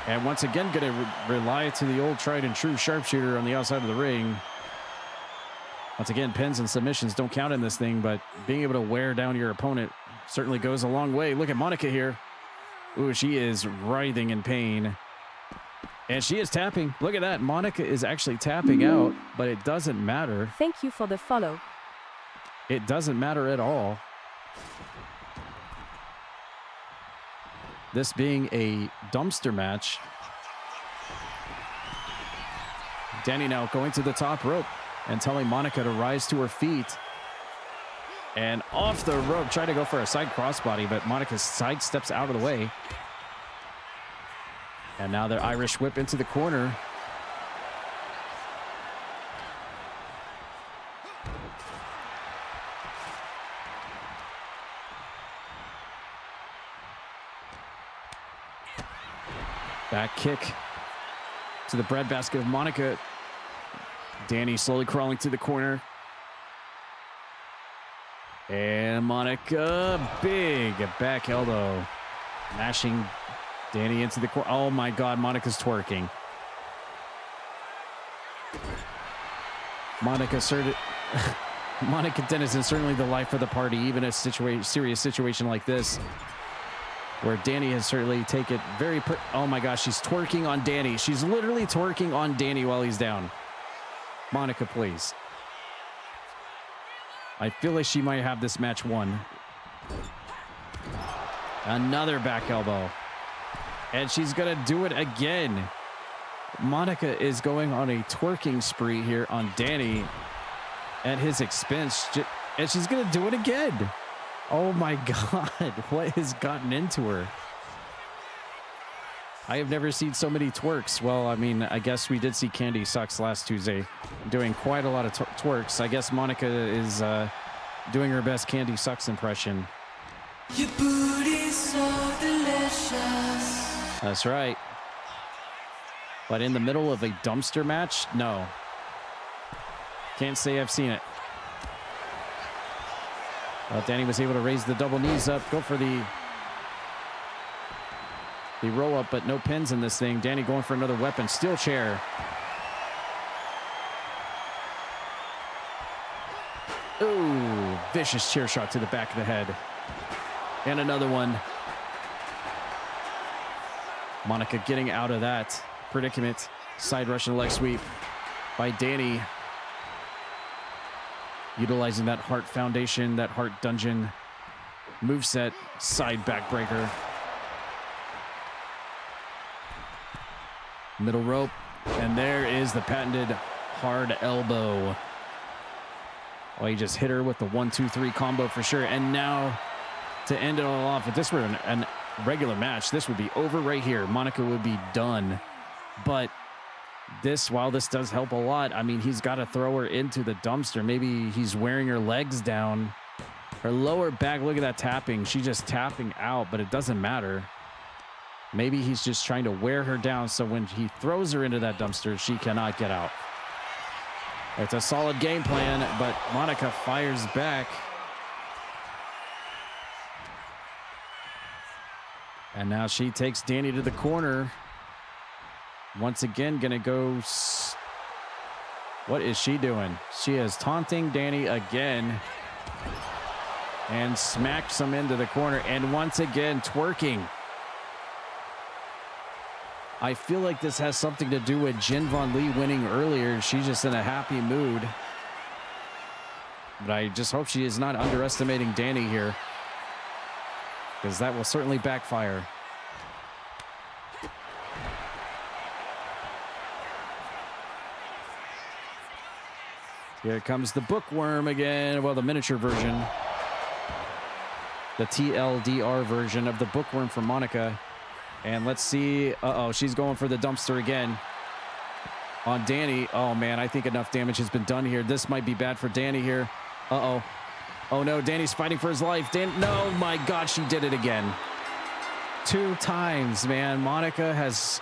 And once again, going to rely to the old tried and true sharpshooter on the outside of the ring. Once again, pins and submissions don't count in this thing, but being able to wear down your opponent certainly goes a long way. Look at Monica here. Ooh, she is writhing in pain. And she is tapping. Look at that. Monica is actually tapping out, but it doesn't matter. Thank you for the follow. It doesn't matter at all. This being a dumpster match, Danny now going to the top rope and telling Monica to rise to her feet. And off the rope, trying to go for a side crossbody, but Monica sidesteps out of the way. And now their Irish whip into the corner. Back kick to the breadbasket of Monica. Danny slowly crawling to the corner. And Monica, big back elbow. Mashing Danny into the corner. Oh my God, Monica's twerking. Monica Dennison, certainly the life of the party, even a serious situation like this, where Danny has certainly taken it oh my gosh, she's twerking on Danny. She's literally twerking on Danny while he's down. Monica, please. I feel like she might have this match won. Another back elbow. And she's gonna do it again. Monica is going on a twerking spree here on Danny at his expense. And she's gonna do it again. Oh my God, what has gotten into her? I have never seen so many twerks. Well, I mean, I guess we did see Candy Sucks last Tuesday doing quite a lot of twerks. I guess Monica is doing her best Candy Sucks impression. Your booty's so delicious. That's right. But in the middle of a dumpster match? No. Can't say I've seen it. Well, Danny was able to raise the double knees up, go for the roll up, but no pins in this thing. Danny going for another weapon, steel chair. Ooh, vicious chair shot to the back of the head. And another one. Monica getting out of that predicament. Side Russian leg sweep by Danny. Utilizing that Heart Foundation, that Heart Dungeon moveset, side backbreaker. Middle rope, and there is the patented hard elbow. Oh, he just hit her with the 1-2-3 combo for sure. And now to end it all off, if this were an regular match, this would be over right here. Monica would be done. But while this does help a lot, I mean, he's got to throw her into the dumpster. Maybe he's wearing her legs down. Her lower back, look at that tapping. She's just tapping out, but it doesn't matter. Maybe he's just trying to wear her down so when he throws her into that dumpster, she cannot get out. It's a solid game plan, but Monica fires back. And now she takes Danny to the corner. Once again, gonna go. What is she doing? She is taunting Danny again. And smacks him into the corner. And once again, twerking. I feel like this has something to do with Jin Von Lee winning earlier. She's just in a happy mood. But I just hope she is not underestimating Danny here, because that will certainly backfire. Here comes the bookworm again. Well, the miniature version. The TLDR version of the bookworm for Monica. And let's see. Uh-oh, she's going for the dumpster again on Danny. Oh, man, I think enough damage has been done here. This might be bad for Danny here. Uh-oh. Oh, no, Danny's fighting for his life. No, my God, she did it again. 2 times, man. Monica has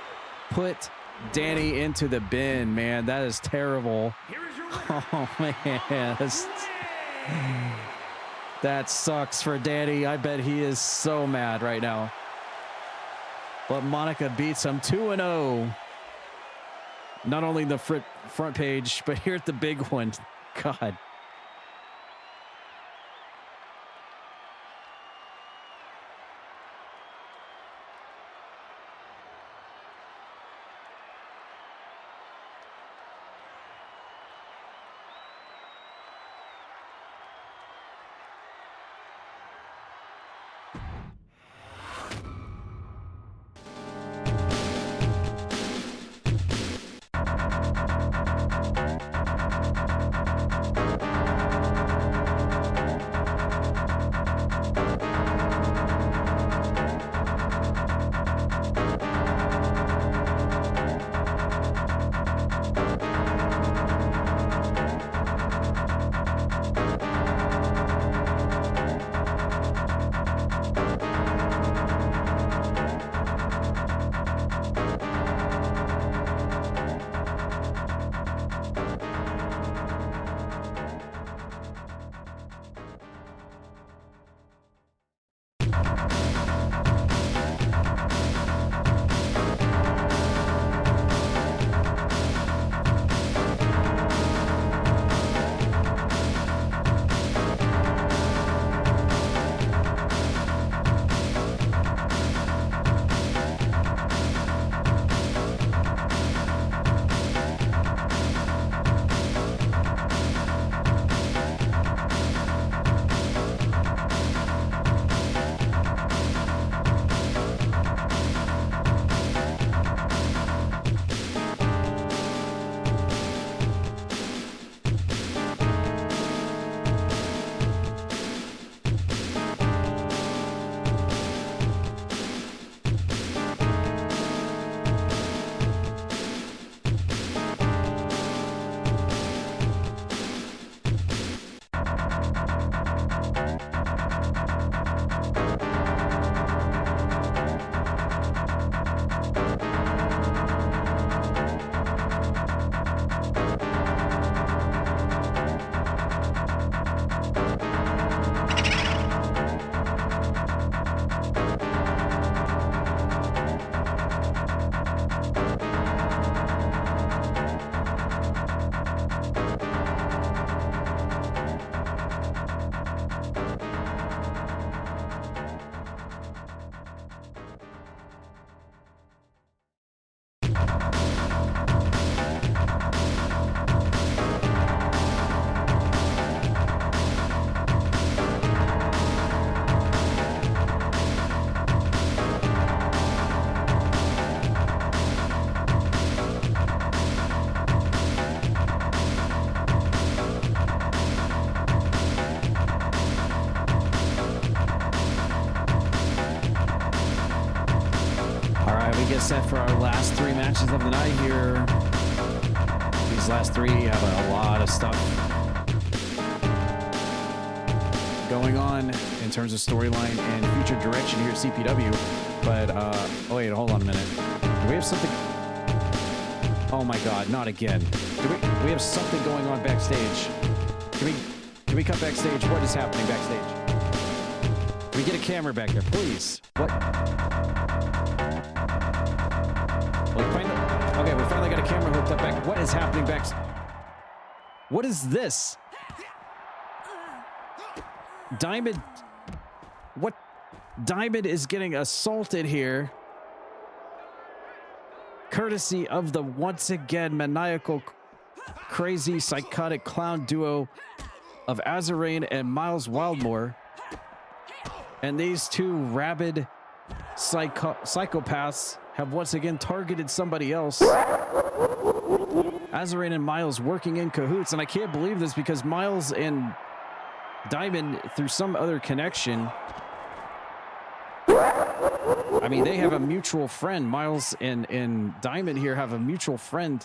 put Danny into the bin, man. That is terrible. Oh, man. That sucks for Danny. I bet he is so mad right now. But Monica beats him 2-0. Not only the front page, but here at the big one. God. matches of the night here. These last three have a lot of stuff going on in terms of storyline and future direction here at CPW. But, oh wait, hold on a minute. Do we have something? Oh my God, not again. We have something going on backstage. Can we cut backstage? What is happening backstage? Can we get a camera back there, please? What? Okay, we finally got a camera hooked up back. What is happening back? What is this? Diamond. What? Diamond is getting assaulted here. Courtesy of the once again maniacal, crazy, psychotic clown duo of Azarine and Miles Wildmore. And these two rabid psychopaths have once again targeted somebody else. Azarine and Miles working in cahoots, and I can't believe this because Miles and Diamond, through some other connection, I mean, they have a mutual friend. Miles and Diamond here have a mutual friend.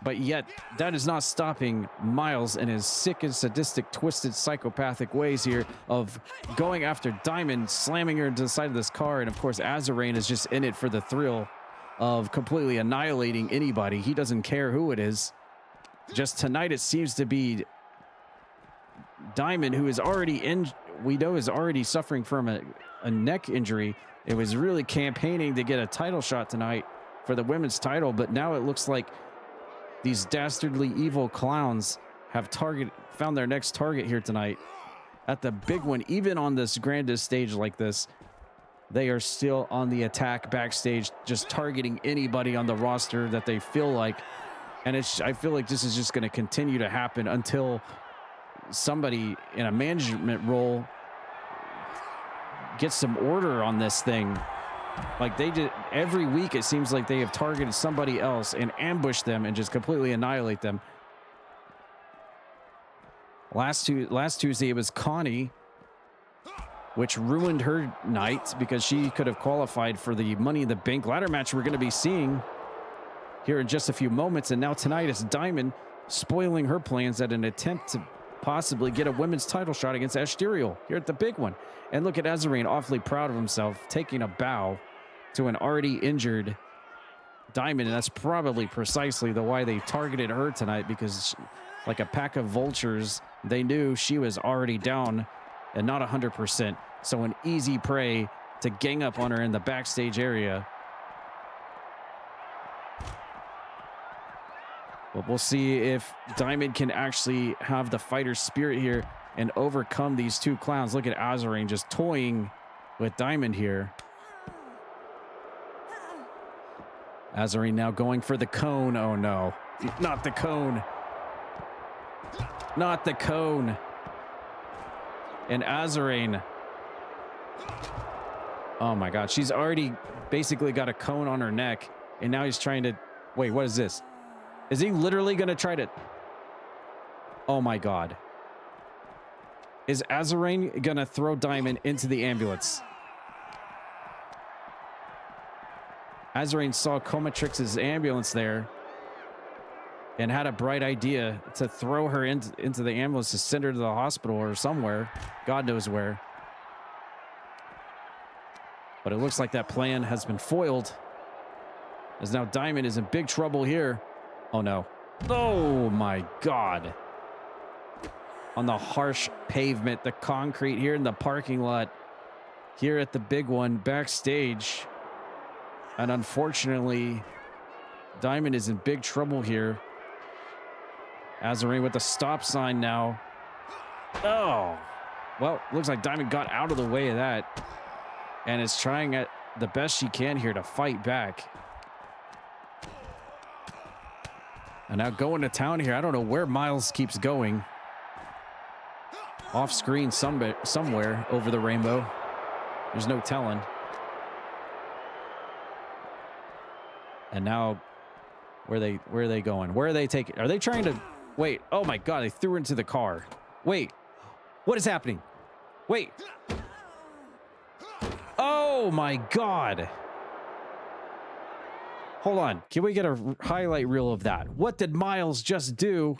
But yet, that is not stopping Miles in his sick and sadistic, twisted, psychopathic ways here of going after Diamond, slamming her into the side of this car. And of course, Azarine is just in it for the thrill of completely annihilating anybody. He doesn't care who it is. Just tonight, it seems to be Diamond, who is already we know is already suffering from a neck injury. It was really campaigning to get a title shot tonight for the women's title, but now it looks like these dastardly evil clowns have found their next target here tonight at the big one. Even on this grandest stage like this, they are still on the attack backstage, just targeting anybody on the roster that they feel like. And I feel like this is just going to continue to happen until somebody in a management role gets some order on this thing. Like they did every week, it seems like they have targeted somebody else and ambushed them and just completely annihilate them. Last Tuesday, it was Connie, which ruined her night because she could have qualified for the Money in the Bank ladder match we're going to be seeing here in just a few moments. And now tonight, it's Diamond spoiling her plans at an attempt to possibly get a women's title shot against Asterial here at the big one. And look at Azarine, awfully proud of himself, taking a bow to an already injured Diamond. And that's probably precisely the why they targeted her tonight, because like a pack of vultures, they knew she was already down and not 100%. So an easy prey to gang up on her in the backstage area. But we'll see if Diamond can actually have the fighter spirit here and overcome these two clowns. Look at Azarine just toying with Diamond here. Azarine now going for the cone. Oh no, not the cone. Not the cone. And Azarine. Oh my God, she's already basically got a cone on her neck. And now he's trying to, wait, what is this? Is he literally going to try to... Oh my God. Is Azarine going to throw Diamond into the ambulance? Azarine saw Comatrix's ambulance there and had a bright idea to throw her into the ambulance to send her to the hospital or somewhere. God knows where. But it looks like that plan has been foiled, as now Diamond is in big trouble here. Oh no. Oh my God. On the harsh pavement, the concrete here in the parking lot, here at the big one backstage. And unfortunately, Diamond is in big trouble here. Azarine with the stop sign now. Oh. Well, looks like Diamond got out of the way of that and is trying at the best she can here to fight back. And now going to town here. I don't know where Miles keeps going. Off screen somewhere over the rainbow. There's no telling. And now where are they going? Where are they taking? Are they trying to wait? Oh my God, they threw her into the car. Wait. What is happening? Wait. Oh my God. Hold on. Can we get a highlight reel of that? What did Miles just do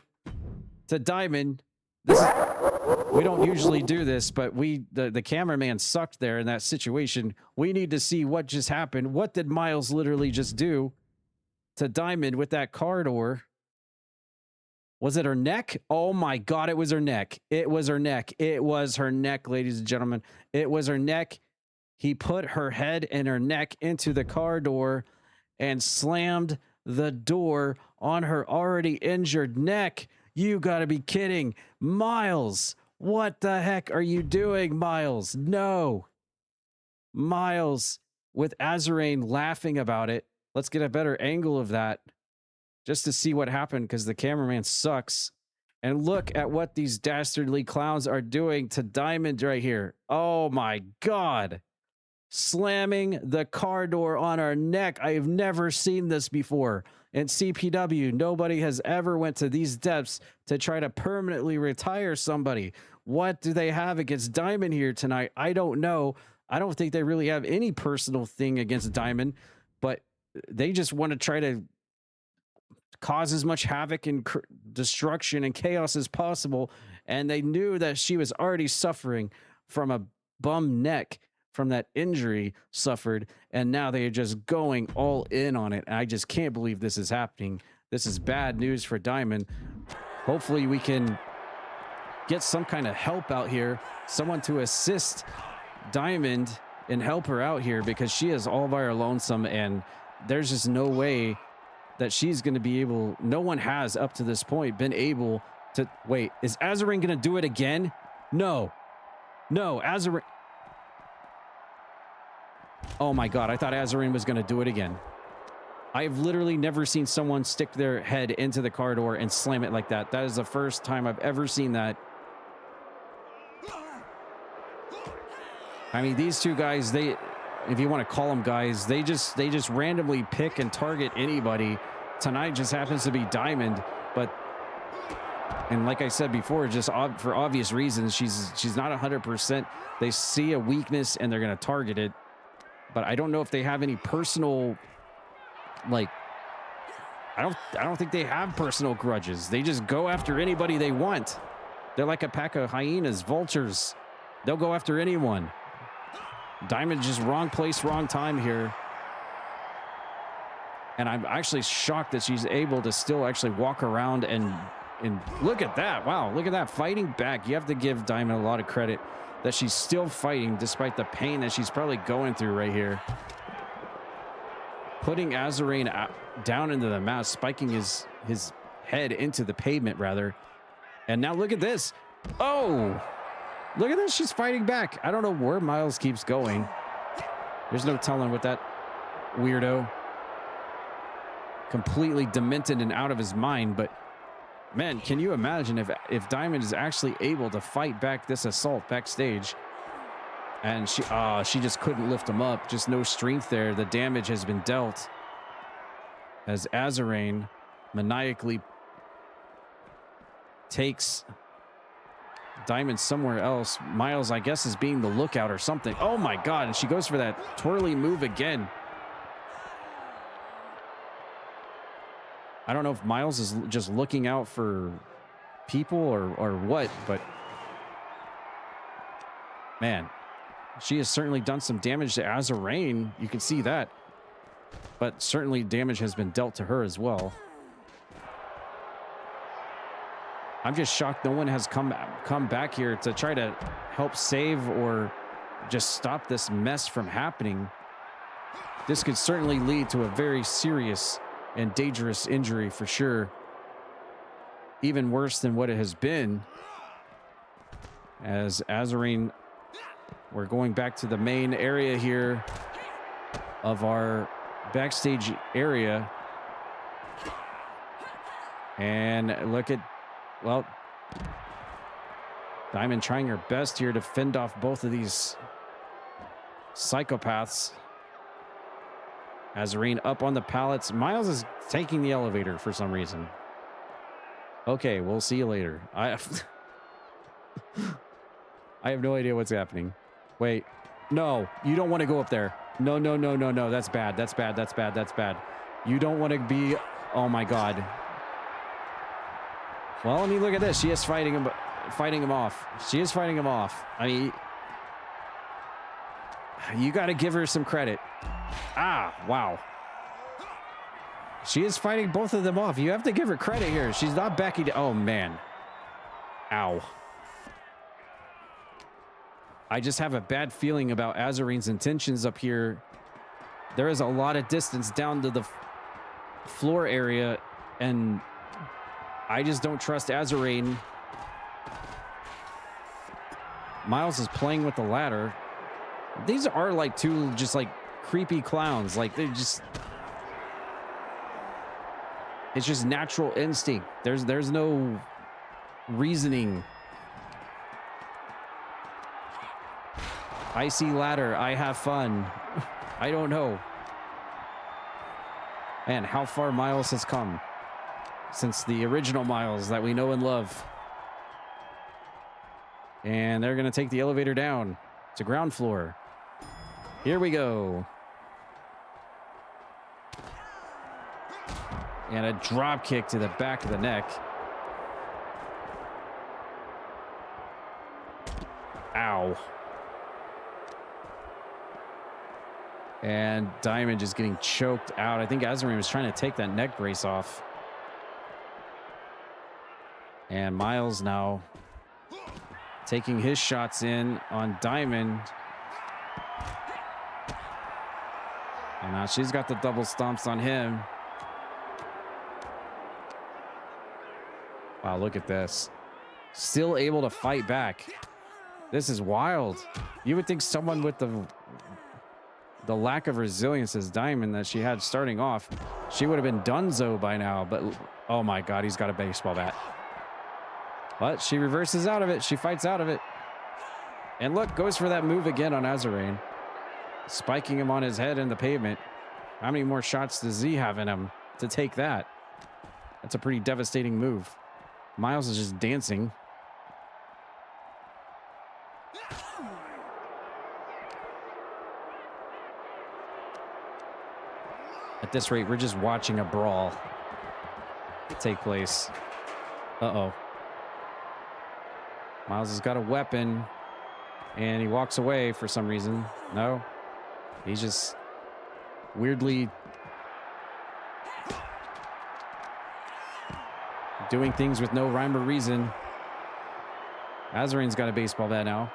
to Diamond? We don't usually do this, but the cameraman sucked there in that situation. We need to see what just happened. What did Miles literally just do to Diamond with that car door? Was it her neck? Oh my God, it was her neck. It was her neck. It was her neck, ladies and gentlemen. It was her neck. He put her head and her neck into the car door and slammed the door on her already injured neck. You gotta be kidding. Miles, what the heck are you doing, Miles? No. Miles with Azarine laughing about it. Let's get a better angle of that just to see what happened, because the cameraman sucks. And look at what these dastardly clowns are doing to Diamond right here. Oh my God. Slamming the car door on her neck. I have never seen this before. In CPW, nobody has ever went to these depths to try to permanently retire somebody. What do they have against Diamond here tonight? I don't know. I don't think they really have any personal thing against Diamond, but they just want to try to cause as much havoc and destruction and chaos as possible. And they knew that she was already suffering from a bum neck from that injury suffered, and now they are just going all in on it. I just can't believe this is happening. This is bad news for Diamond. Hopefully we can get some kind of help out here, someone to assist Diamond and help her out here, because she is all by her lonesome, and there's just no way that she's going to be able. No one has up to this point been able to. Wait, is Azarine going to do it again? No, Azarine. Oh my God, I thought Azarine was going to do it again. I've literally never seen someone stick their head into the car door and slam it like that. That is the first time I've ever seen that. I mean, these two guys, they, if you want to call them guys, they just randomly pick and target anybody. Tonight just happens to be Diamond, but, and like I said before, just for obvious reasons, she's not 100%. They see a weakness and they're going to target it. But I don't know if they have any personal, like, I don't think they have personal grudges. They just go after anybody they want. They're like a pack of hyenas, vultures. They'll go after anyone. Diamond just wrong place, wrong time here. And I'm actually shocked that she's able to still actually walk around and look at that. Wow, look at that, fighting back. You have to give Diamond a lot of credit that she's still fighting despite the pain that she's probably going through right here. Putting Azarine down into the mat, spiking his head into the pavement, rather. And now look at this. Oh, look at this. She's fighting back. I don't know where Miles keeps going. There's no telling what that weirdo. Completely demented and out of his mind, but man, can you imagine if Diamond is actually able to fight back this assault backstage, and she just couldn't lift him up. Just no strength there. The damage has been dealt as Azarine maniacally takes Diamond somewhere else. Miles, I guess, is being the lookout or something. Oh my God, and she goes for that twirly move again. I don't know if Miles is just looking out for people or what, but man, she has certainly done some damage to Azarine. You can see that, but certainly damage has been dealt to her as well. I'm just shocked no one has come back here to try to help save or just stop this mess from happening. This could certainly lead to a very serious and dangerous injury for sure. Even worse than what it has been. As Azarine, we're going back to the main area here of our backstage area. And look at, well, Diamond trying her best here to fend off both of these psychopaths. Azarine up on the pallets. Miles is taking the elevator for some reason. Okay, we'll see you later. I have no idea what's happening. Wait, no, you don't want to go up there. No. That's bad. You don't want to be... Oh, my God. Well, I mean, look at this. She is fighting him off. She is fighting him off. I mean, you got to give her some credit. Ah, wow. She is fighting both of them off. You have to give her credit here. She's not backing down. Oh, man. Ow. I just have a bad feeling about Azarine's intentions up here. There is a lot of distance down to the floor area, and I just don't trust Azarine. Miles is playing with the ladder. These are like two just like creepy clowns. Like they're just... It's just natural instinct. There's no reasoning. I see ladder. I have fun. I don't know. Man, how far Miles has come since the original Miles that we know and love. And they're going to take the elevator down to ground floor. Here we go. And a drop kick to the back of the neck. Ow. And Diamond just getting choked out. I think Azarine was trying to take that neck brace off. And Miles now taking his shots in on Diamond. And now she's got the double stomps on him. Wow, look at this. Still able to fight back. This is wild. You would think someone with the lack of resilience as Diamond that she had starting off, she would have been donezo by now. But, oh my God, he's got a baseball bat. But she reverses out of it. She fights out of it. And look, goes for that move again on Azarine. Spiking him on his head in the pavement. How many more shots does he have in him to take that? That's a pretty devastating move. Miles is just dancing. At this rate, we're just watching a brawl take place. Uh-oh. Miles has got a weapon, and he walks away for some reason. No. He's just weirdly doing things with no rhyme or reason. Azarine's got a baseball bat now.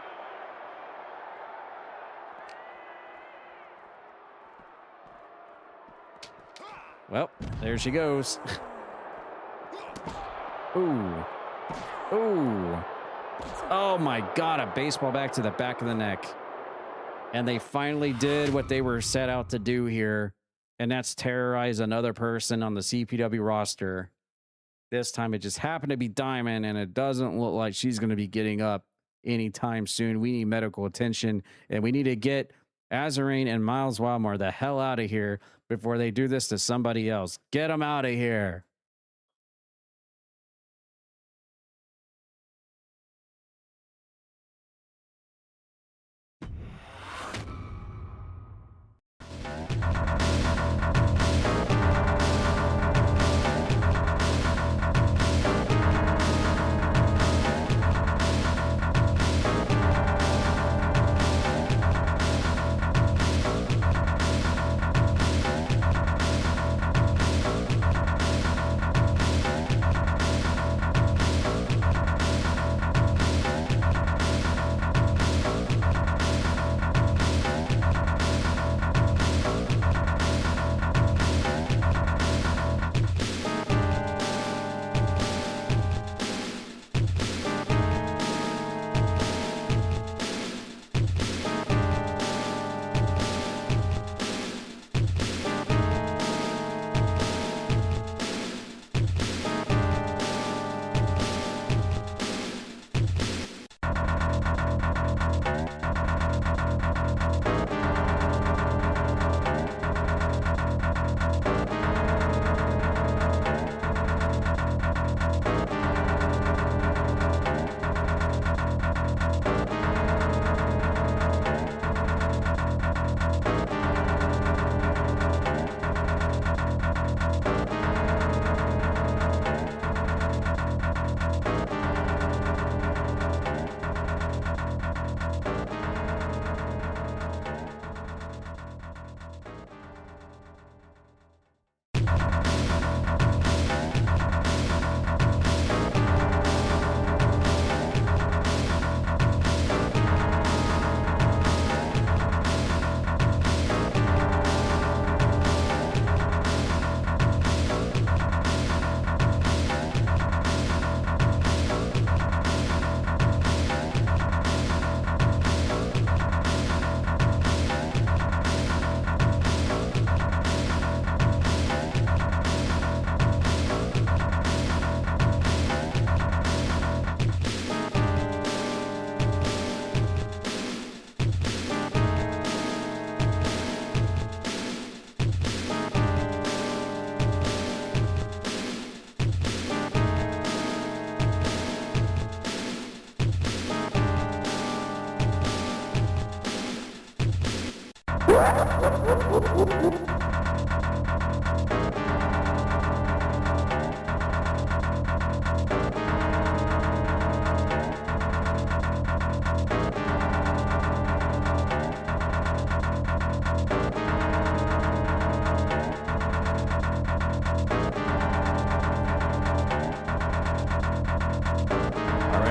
Well, there she goes. Ooh. Ooh. Oh my God, a baseball bat to the back of the neck. And they finally did what they were set out to do here. And that's terrorize another person on the CPW roster. This time it just happened to be Diamond, and it doesn't look like she's going to be getting up anytime soon. We need medical attention, and we need to get Azarine and Miles Wildmore the hell out of here before they do this to somebody else. Get them out of here.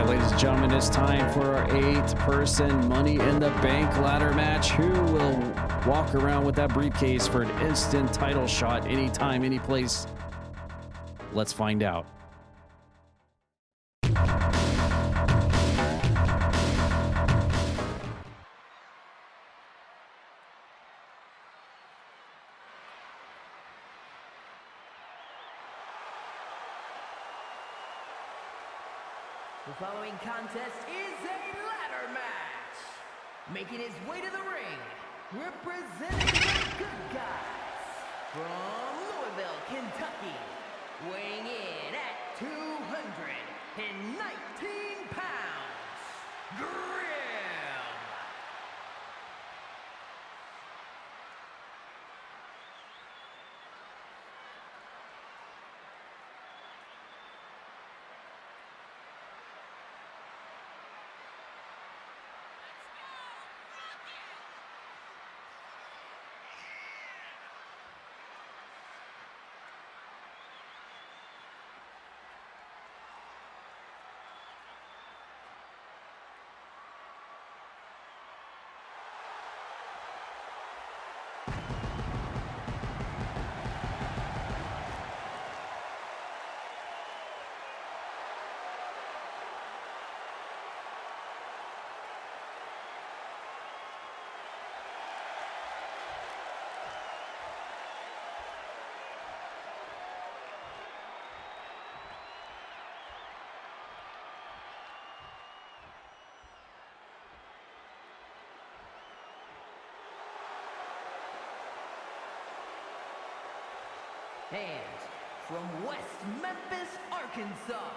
Ladies and gentlemen, it's time for our 8-person Money in the Bank ladder match. Who will walk around with that briefcase for an instant title shot anytime, any place? Let's find out. The following contest is a ladder match. Making his way to the ring, representing the good guys from Louisville, Kentucky, weighing in at 219 pounds, Grim. And from West Memphis, Arkansas,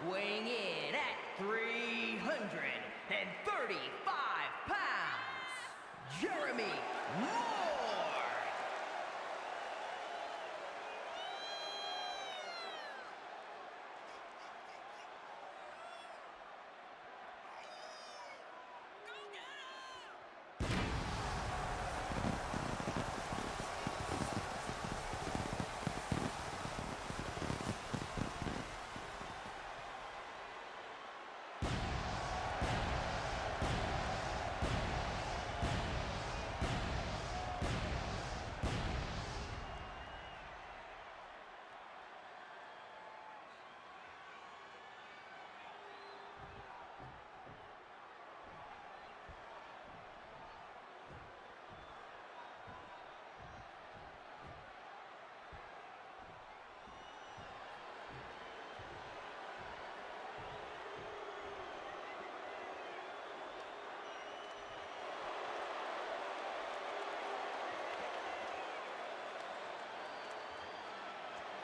weighing in at 335 pounds, Jeremy Moore.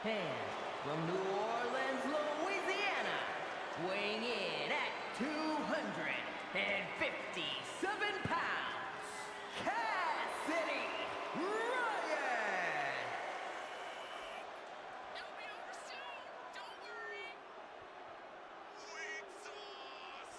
And from New Orleans, Louisiana, weighing in at 257 pounds, Cassidy Ryan. It'll be over soon. Don't worry. Weak sauce.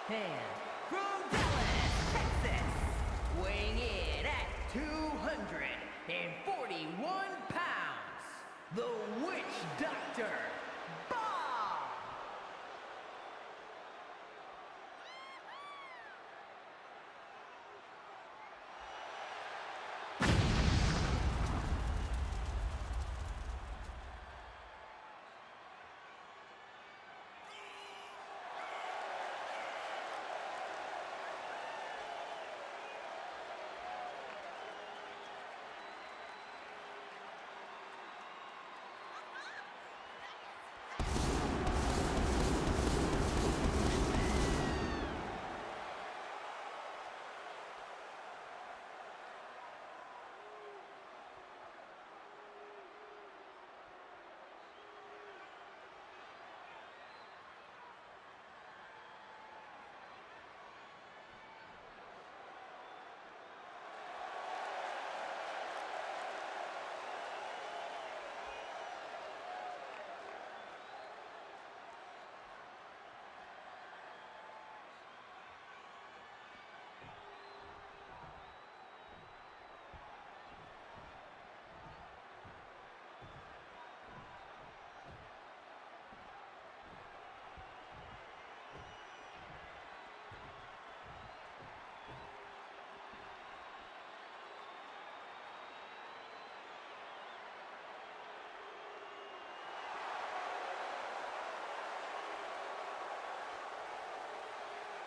And from Dallas, Texas, weighing in at 241 pounds, the Witch Doctor, Bob!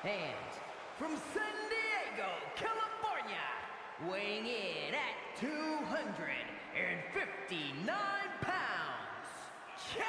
And from San Diego, California, weighing in at 259 pounds, King!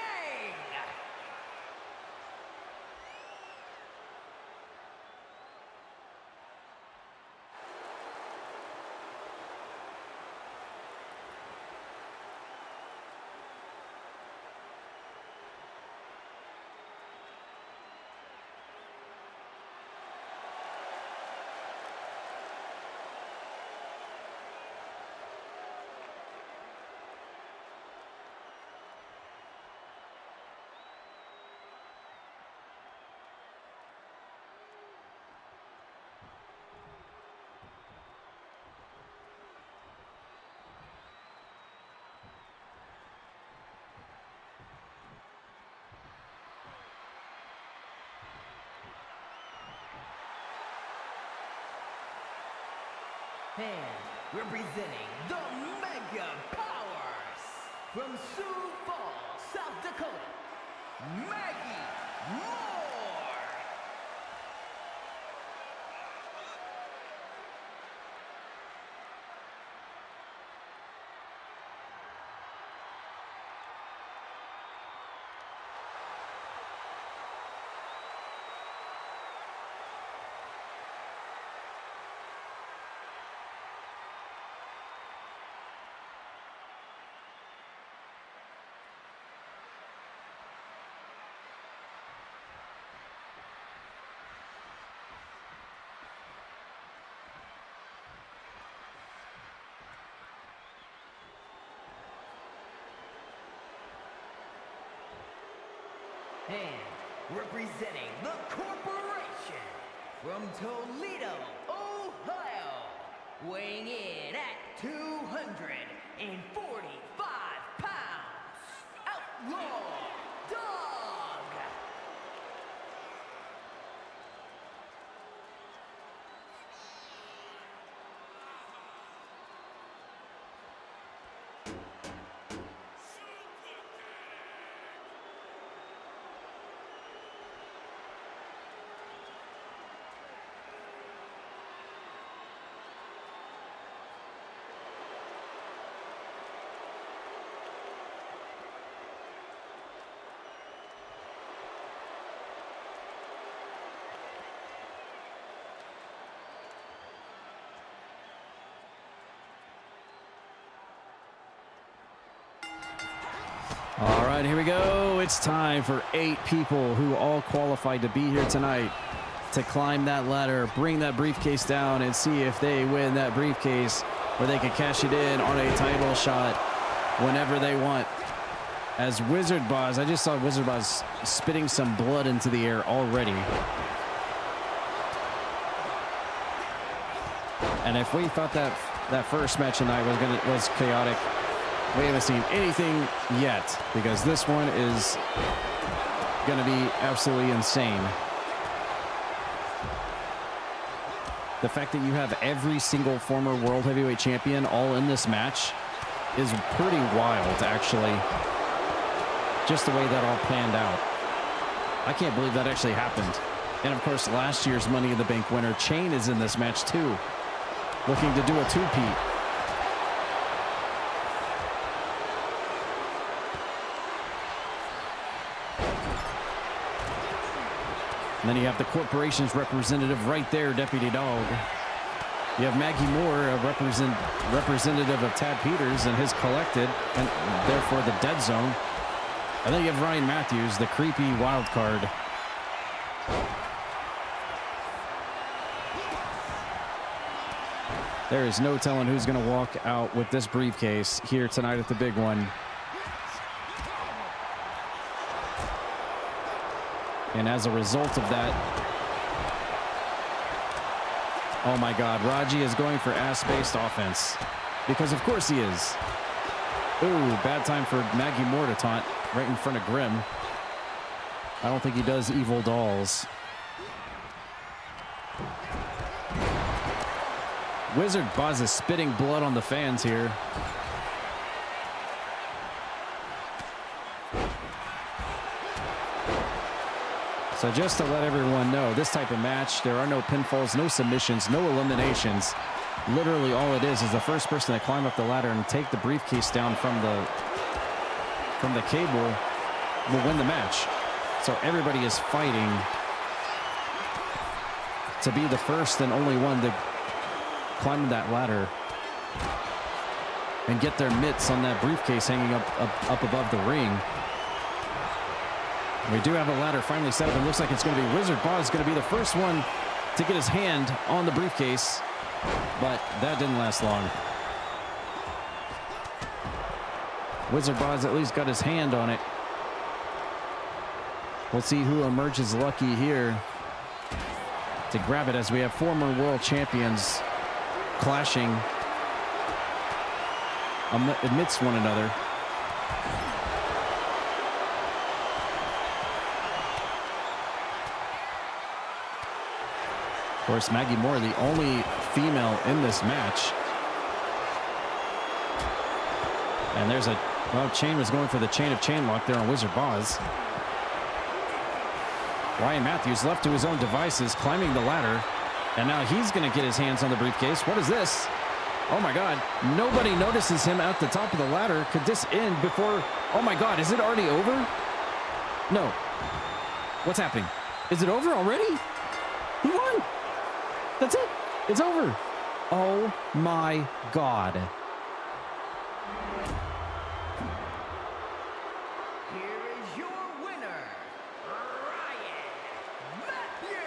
And representing the Mega Powers from Sioux Falls, South Dakota, Maggie Moore. And representing the corporation from Toledo, Ohio, weighing in at 245 pounds, Outlaw Dog! All right, here we go. It's time for 8 people who all qualified to be here tonight to climb that ladder, bring that briefcase down, and see if they win that briefcase where they can cash it in on a title shot whenever they want. As Wizard Boz, I just saw Wizard Boz spitting some blood into the air already. And if we thought that first match tonight was chaotic, we haven't seen anything yet, because this one is going to be absolutely insane. The fact that you have every single former World Heavyweight Champion all in this match is pretty wild, actually. Just the way that all planned out. I can't believe that actually happened. And of course, last year's Money in the Bank winner, Chain, is in this match too, looking to do a two-peat. And then you have the corporation's representative right there, Deputy Dog. You have Maggie Moore, a representative of Tad Peters and his Collected, and therefore the Dead Zone. And then you have Ryan Matthews, the creepy wild card. There is no telling who's going to walk out with this briefcase here tonight at the big one. And as a result of that, oh my God, Raji is going for ass-based offense. Because of course he is. Ooh, bad time for Maggie Moore to taunt right in front of Grim. I don't think he does evil dolls. Wizard Boz is spitting blood on the fans here. So just to let everyone know, this type of match, there are no pinfalls, no submissions, no eliminations. Literally all it is the first person to climb up the ladder and take the briefcase down from the cable will win the match. So everybody is fighting to be the first and only one to climb that ladder and get their mitts on that briefcase hanging up above the ring. We do have a ladder finally set up, and looks like it's going to be Wizard Boz going to be the first one to get his hand on the briefcase, but that didn't last long. Wizard Boz at least got his hand on it. We'll see who emerges lucky here to grab it, as we have former world champions clashing amidst one another. Of course, Maggie Moore, the only female in this match. And there's Chain was going for the chain of chain lock there on Wizard Boz. Ryan Matthews left to his own devices, climbing the ladder. And now he's going to get his hands on the briefcase. What is this? Oh my God. Nobody notices him at the top of the ladder. Could this end before? Oh my God. Is it already over? No. What's happening? Is it over already? He won. That's it. It's over. Oh my God. Here is your winner, Ryan Matthews.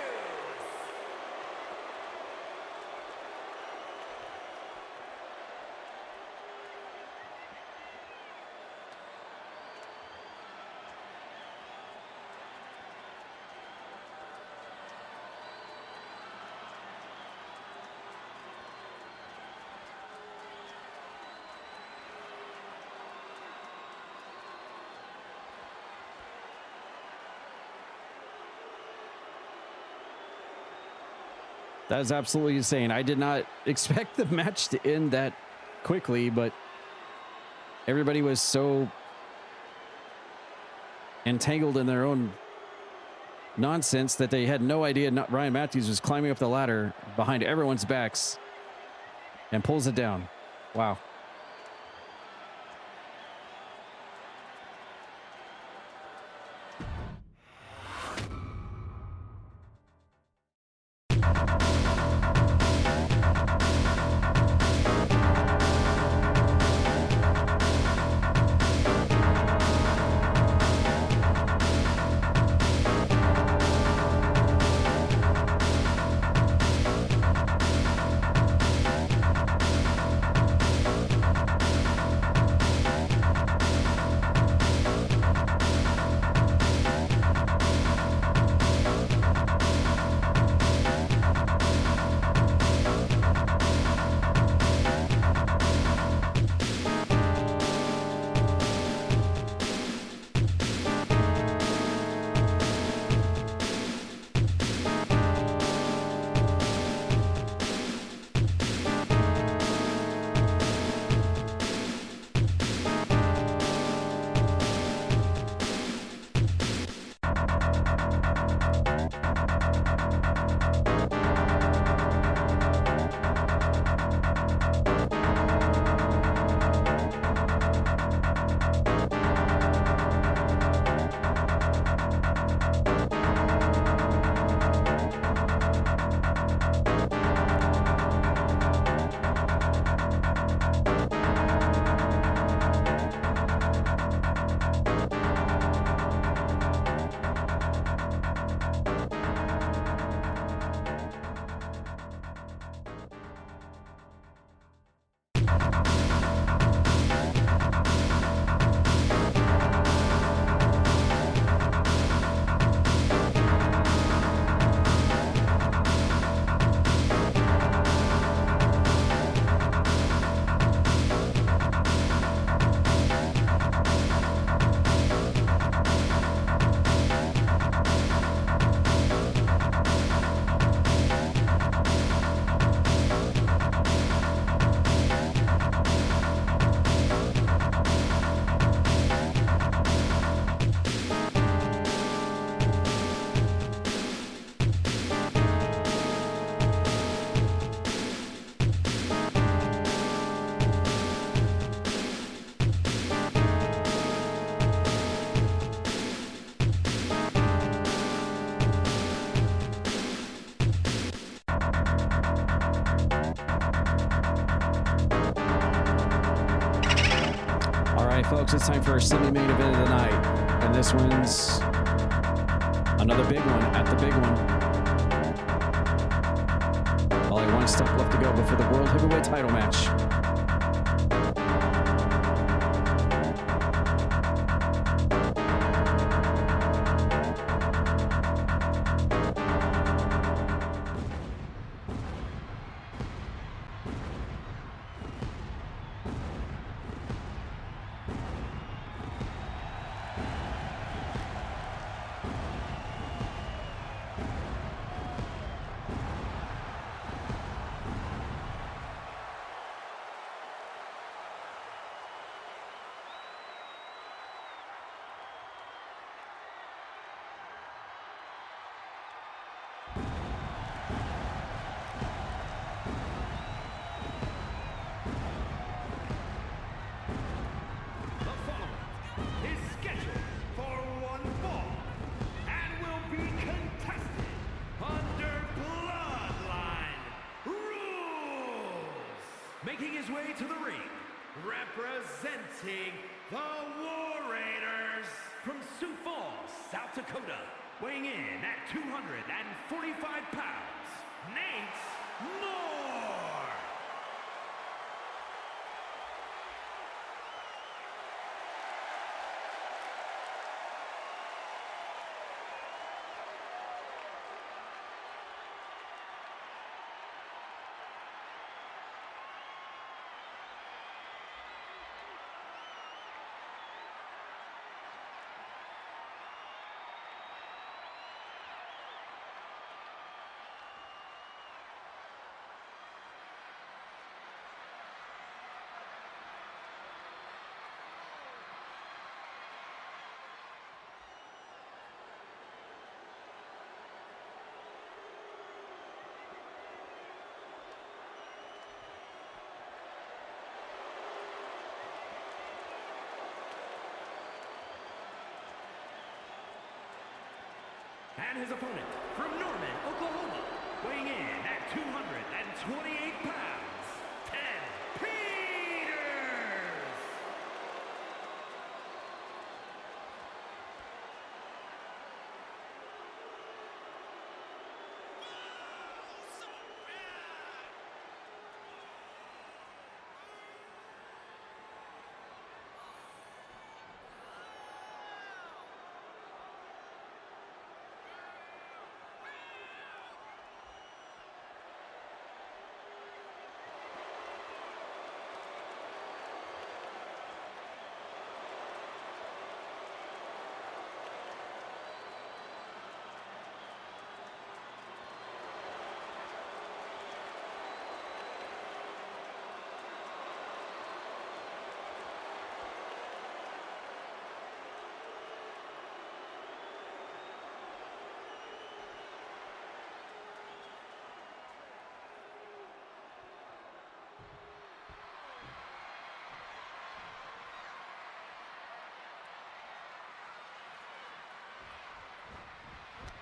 That is absolutely insane. I did not expect the match to end that quickly, but everybody was so entangled in their own nonsense that they had no idea Ryan Matthews was climbing up the ladder behind everyone's backs and pulls it down. Wow. it's time for our semi-main event of the night. And this one's another big one at the big one. Only one step left to go before the World Heavyweight title match. Making his way to the ring, representing the War Raiders from Sioux Falls, South Dakota, weighing in at 245 pounds, Nate Moore. And his opponent from Norman, Oklahoma, weighing in at 228 pounds, Ted Peters.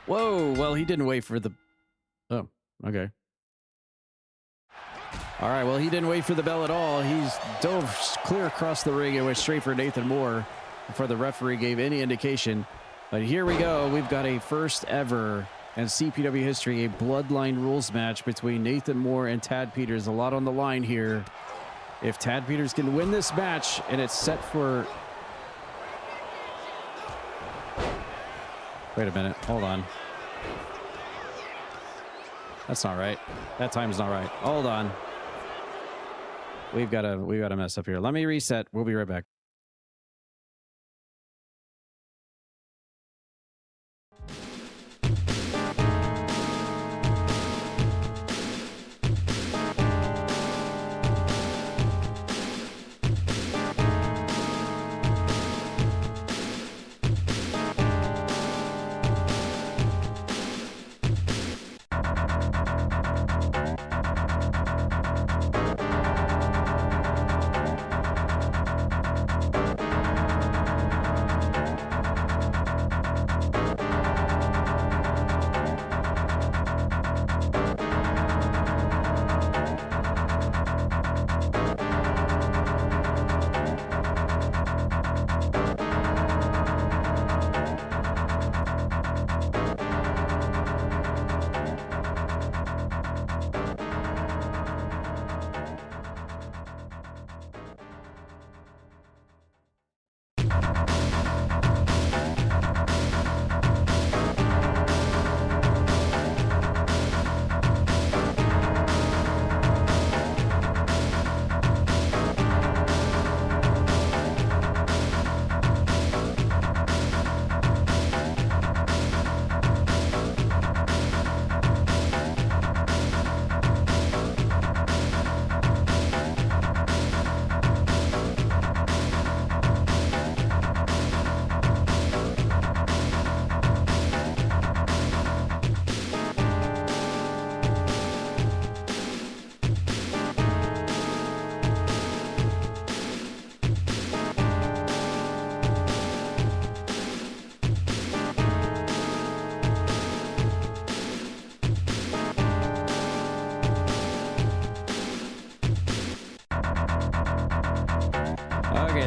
Whoa, well, he didn't wait for the... Oh, okay. All right, well, he didn't wait for the bell at all. He's dove clear across the ring and went straight for Nathan Moore before the referee gave any indication. But here we go. We've got a first ever in CPW history, a Bloodline Rules match between Nathan Moore and Tad Peters. A lot on the line here. If Tad Peters can win this match, and it's set for... Wait a minute. Hold on. That's not right. That time's not right. Hold on. We've got a mess up here. Let me reset. We'll be right back.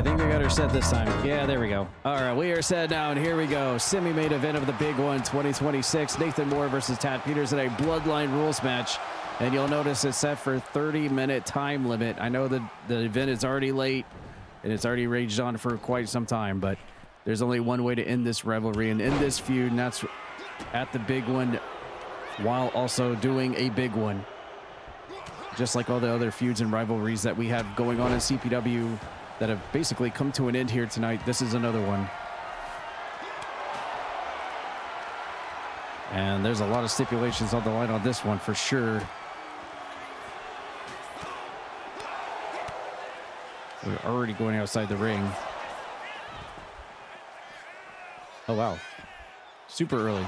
think they got her set this time. Yeah, there we go. All right, we are set now, and here we go. Semi-main event of the big one, 2026. Nathan Moore versus Tad Peters in a Bloodline Rules match. And you'll notice it's set for 30-minute time limit. I know that the event is already late, and it's already raged on for quite some time, but there's only one way to end this rivalry and end this feud, and that's at the big one while also doing a big one. Just like all the other feuds and rivalries that we have going on in CPW that have basically come to an end here tonight, this is another one. And there's a lot of stipulations on the line on this one for sure. We're already going outside the ring. Oh, wow. Super early.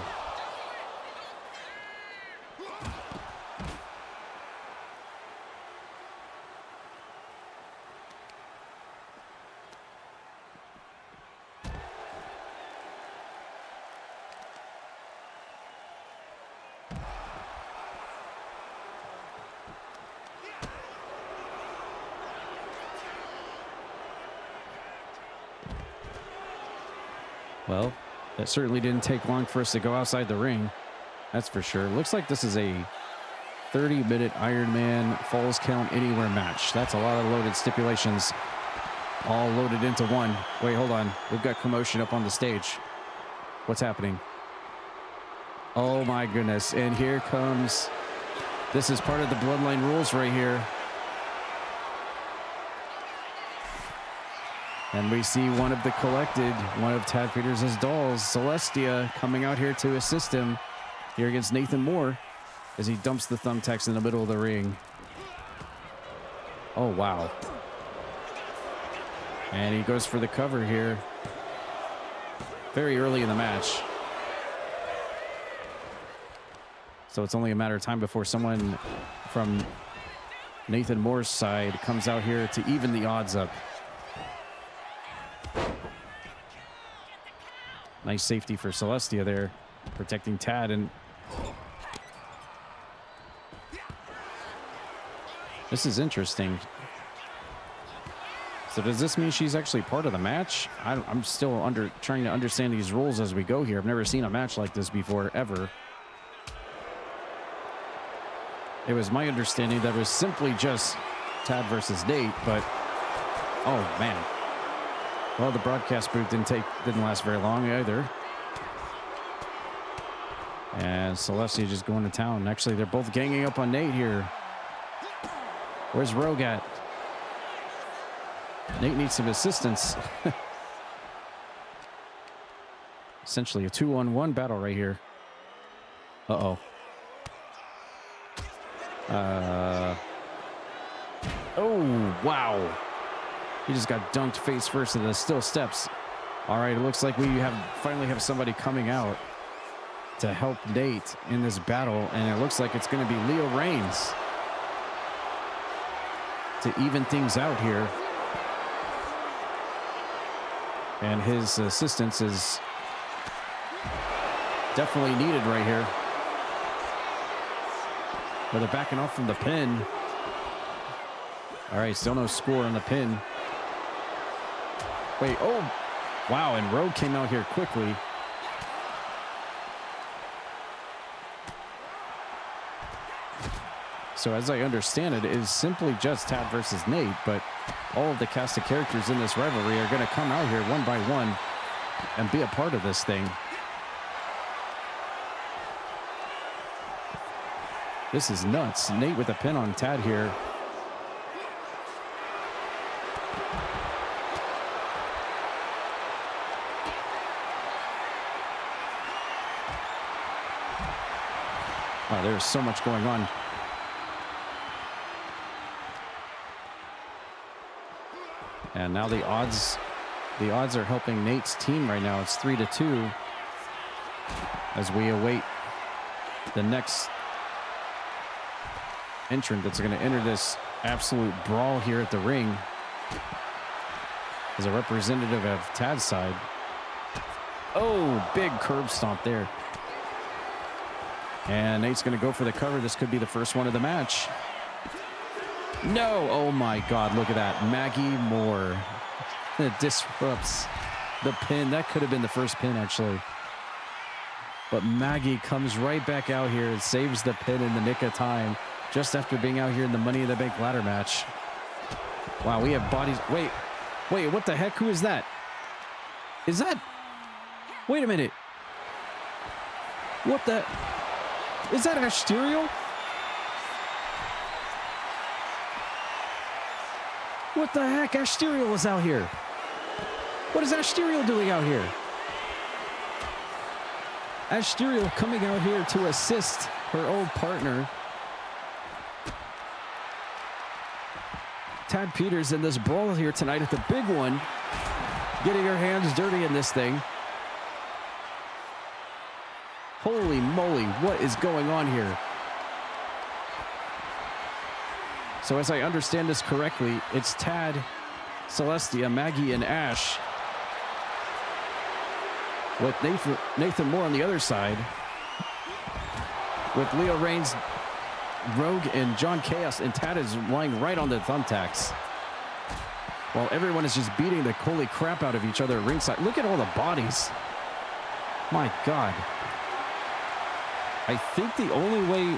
Well, that certainly didn't take long for us to go outside the ring. That's for sure. Looks like this is a 30-minute Iron Man Falls Count Anywhere match. That's a lot of loaded stipulations, all loaded into one. Wait, hold on. We've got commotion up on the stage. What's happening? Oh my goodness. And here comes, this is part of the Bloodline Rules right here. And we see one of the Collected, one of Tad Peters' dolls, Celestia, coming out here to assist him here against Nathan Moore as he dumps the thumbtacks in the middle of the ring. Oh, wow. And he goes for the cover here very early in the match. So it's only a matter of time before someone from Nathan Moore's side comes out here to even the odds up. Nice safety for Celestia there, protecting Tad. And this is interesting. So does this mean she's actually part of the match? I'm still trying to understand these rules as we go here. I've never seen a match like this before, ever. It was my understanding that it was simply just Tad versus Nate, but oh man. Well, the broadcast booth didn't last very long either. And Celestia just going to town. Actually, they're both ganging up on Nate here. Where's Rogue at? Nate needs some assistance. Essentially a 2-on-1 battle right here. Uh-oh. Oh, wow. He just got dunked face first into the steel steps. All right, it looks like we finally have somebody coming out to help Nate in this battle, and it looks like it's going to be Leo Reigns to even things out here. And his assistance is definitely needed right here. But they're backing off from the pin. All right, still no score on the pin. Wait, oh, wow, and Rogue came out here quickly. So as I understand it, it is simply just Tad versus Nate, but all of the cast of characters in this rivalry are going to come out here one by one and be a part of this thing. This is nuts. Nate with a pin on Tad here. Wow, there's so much going on. And now the odds are helping Nate's team right now. It's 3-2 as we await the next entrant that's going to enter this absolute brawl here at the ring as a representative of Tad's side. Oh, big curb stomp there. And Nate's going to go for the cover. This could be the first one of the match. No, oh my God, look at that. Maggie Moore It disrupts the pin. That could have been the first pin, actually. But Maggie comes right back out here and saves the pin in the nick of time, just after being out here in the Money in the Bank ladder match. Wow, we have bodies. Wait, what the heck? Who is that? Is that? Wait a minute. What the? Is that Asterial? What the heck? Asterial is out here. What is Asterial doing out here? Asterial coming out here to assist her old partner, Tad Peters, in this brawl here tonight at the big one, getting her hands dirty in this thing. Holy moly, what is going on here? So as I understand this correctly, it's Tad, Celestia, Maggie, and Ash, with Nathan Moore on the other side, with Leo Reigns, Rogue, and John Chaos, and Tad is lying right on the thumbtacks, while everyone is just beating the holy crap out of each other at ringside. Look at all the bodies. My God. I think the only way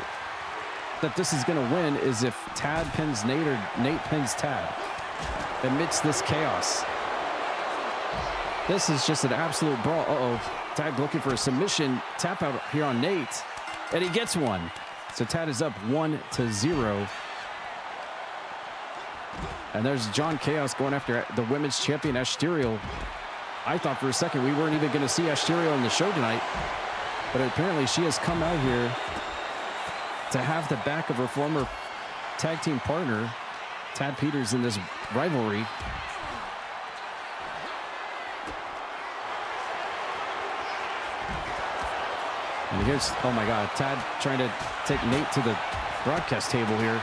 that this is going to win is if Tad pins Nate or Nate pins Tad amidst this chaos. This is just an absolute brawl. Uh-oh. Tad looking for a submission tap out here on Nate, and he gets one. So Tad is up 1-0. And there's John Chaos going after the women's champion, Asterial. I thought for a second we weren't even going to see Asterial in the show tonight, but apparently she has come out here to have the back of her former tag team partner, Tad Peters, in this rivalry. And here's, oh my God, Tad trying to take Nate to the broadcast table here.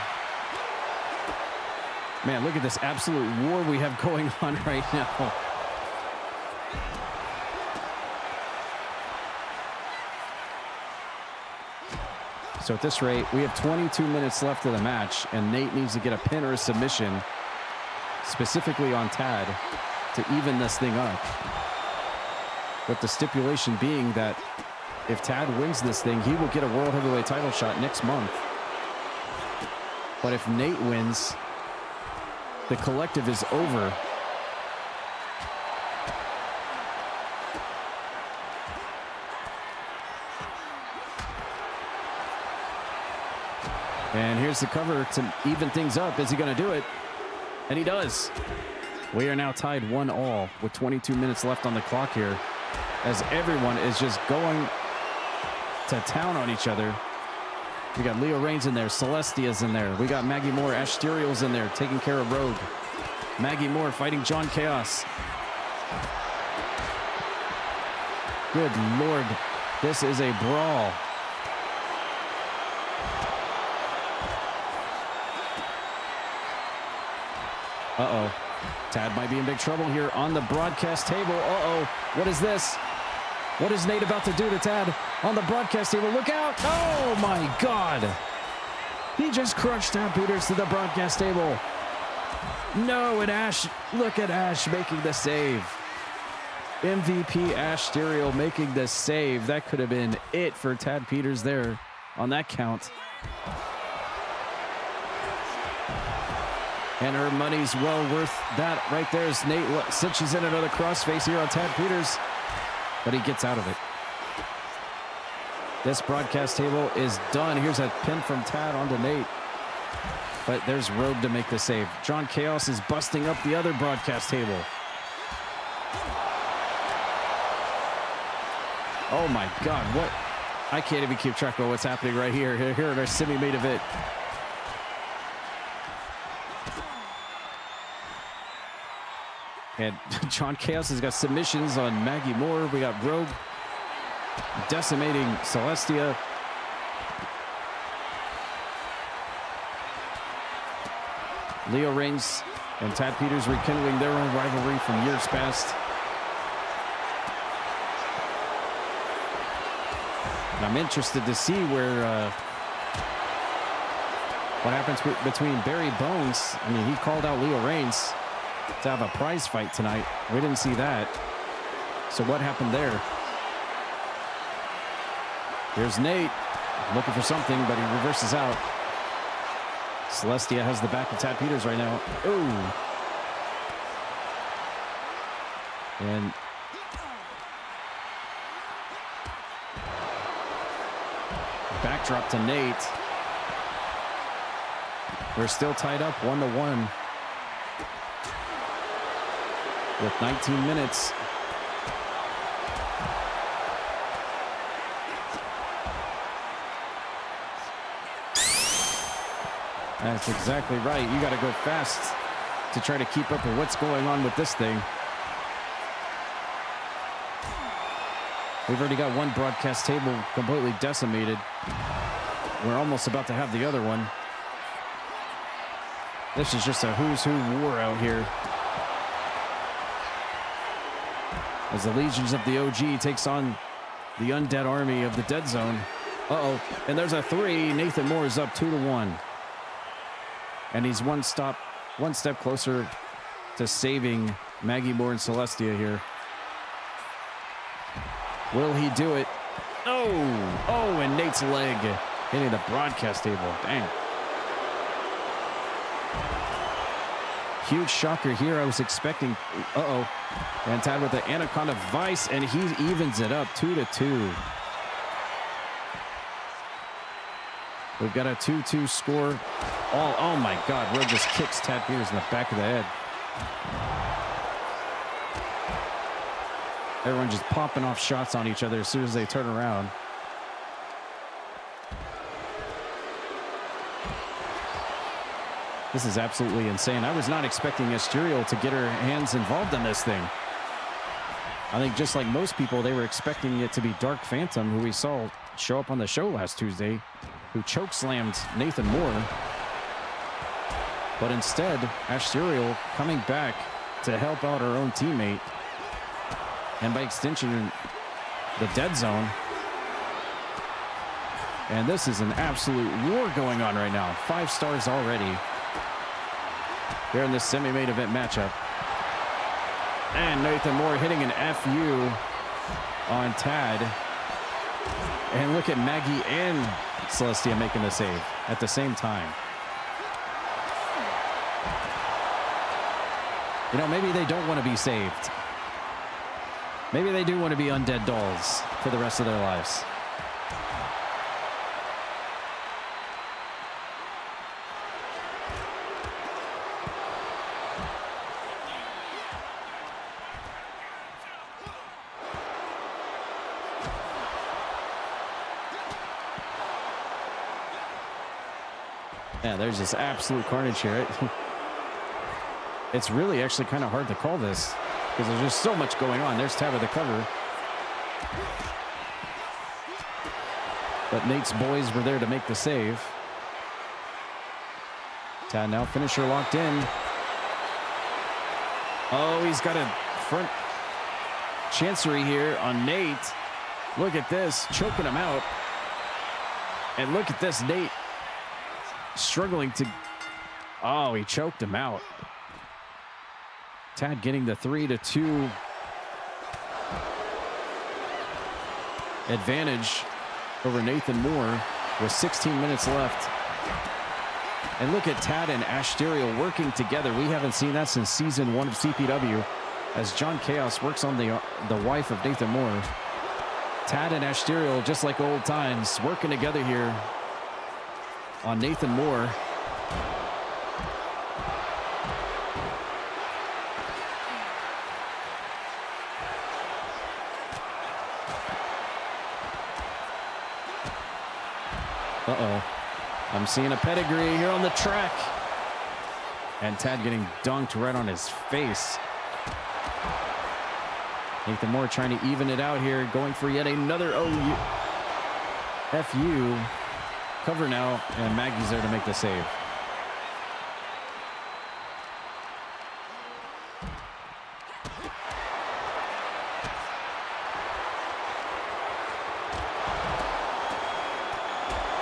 Man, look at this absolute war we have going on right now. So at this rate, we have 22 minutes left of the match, and Nate needs to get a pin or a submission, specifically on Tad, to even this thing up. With the stipulation being that if Tad wins this thing, he will get a World Heavyweight title shot next month. But if Nate wins, the collective is over. And here's the cover to even things up. Is he going to do it? And he does. We are now tied 1-1 with 22 minutes left on the clock here, as everyone is just going to town on each other. We got Leo Reigns in there. Celestia's in there. We got Maggie Moore. Asterial's in there taking care of Rogue. Maggie Moore fighting John Chaos. Good Lord. This is a brawl. Uh-oh. Tad might be in big trouble here on the broadcast table. Uh-oh. What is this? What is Nate about to do to Tad on the broadcast table? Look out. Oh, my God. He just crushed Tad Peters to the broadcast table. No, and Ash, look at Ash making the save. MVP Asterial making the save. That could have been it for Tad Peters there on that count. And her money's well worth that right there as Nate cinches in another crossface here on Tad Peters, but he gets out of it. This broadcast table is done. Here's a pin from Tad onto Nate, but there's Rogue to make the save. John Chaos is busting up the other broadcast table. Oh my God, what? I can't even keep track of what's happening right here. Here at our semi-main event. And John Chaos has got submissions on Maggie Moore. We got Rogue decimating Celestia. Leo Reigns and Tad Peters rekindling their own rivalry from years past. And I'm interested to see where what happens between Barry Bones. I mean, he called out Leo Reigns to have a prize fight tonight. We didn't see that. So what happened there? Here's Nate looking for something, but he reverses out. Celestia has the back of Tad Peters right now. Ooh. And backdrop to Nate. We're still tied up 1-1 with 19 minutes. That's exactly right. You got to go fast to try to keep up with what's going on with this thing. We've already got one broadcast table completely decimated. We're almost about to have the other one. This is just a who's who war out here. As the legions of the OG takes on the undead army of the Dead Zone. Uh-oh, and there's a 3. Nathan Moore is up 2-1. And he's one step closer to saving Maggie Moore and Celestia here. Will he do it? Oh, and Nate's leg hitting the broadcast table. Dang. Huge shocker here. I was expecting, and Tad with the Anaconda Vice, and he evens it up 2-2. We've got a 2-2 score. Oh my God, Road just kicks Tad Peters in the back of the head. Everyone just popping off shots on each other as soon as they turn around. This is absolutely insane. I was not expecting Asterial to get her hands involved in this thing. I think just like most people, they were expecting it to be Dark Phantom, who we saw show up on the show last Tuesday, who chokeslammed Nathan Moore. But instead, Asterial coming back to help out her own teammate. And by extension, the Dead Zone. And this is an absolute war going on right now. 5 stars already. Here in this semi-main event matchup. And Nathan Moore hitting an FU on Tad. And look at Maggie and Celestia making the save at the same time. You know, maybe they don't want to be saved. Maybe they do want to be undead dolls for the rest of their lives. Yeah, there's this absolute carnage here. It's really actually kind of hard to call this because there's just so much going on. There's Tad with the cover. But Nate's boys were there to make the save. Tad now finisher locked in. Oh, he's got a front chancery here on Nate. Look at this, choking him out. And look at this, Nate struggling to... Oh, he choked him out. Tad getting the 3-2 advantage over Nathan Moore with 16 minutes left. And look at Tad and Asterial working together. We haven't seen that since season 1 of CPW as John Chaos works on the wife of Nathan Moore. Tad and Asterial, just like old times, working together here on Nathan Moore. Uh-oh. I'm seeing a pedigree here on the track. And Tad getting dunked right on his face. Nathan Moore trying to even it out here, going for yet another FU. Cover now, and Maggie's there to make the save.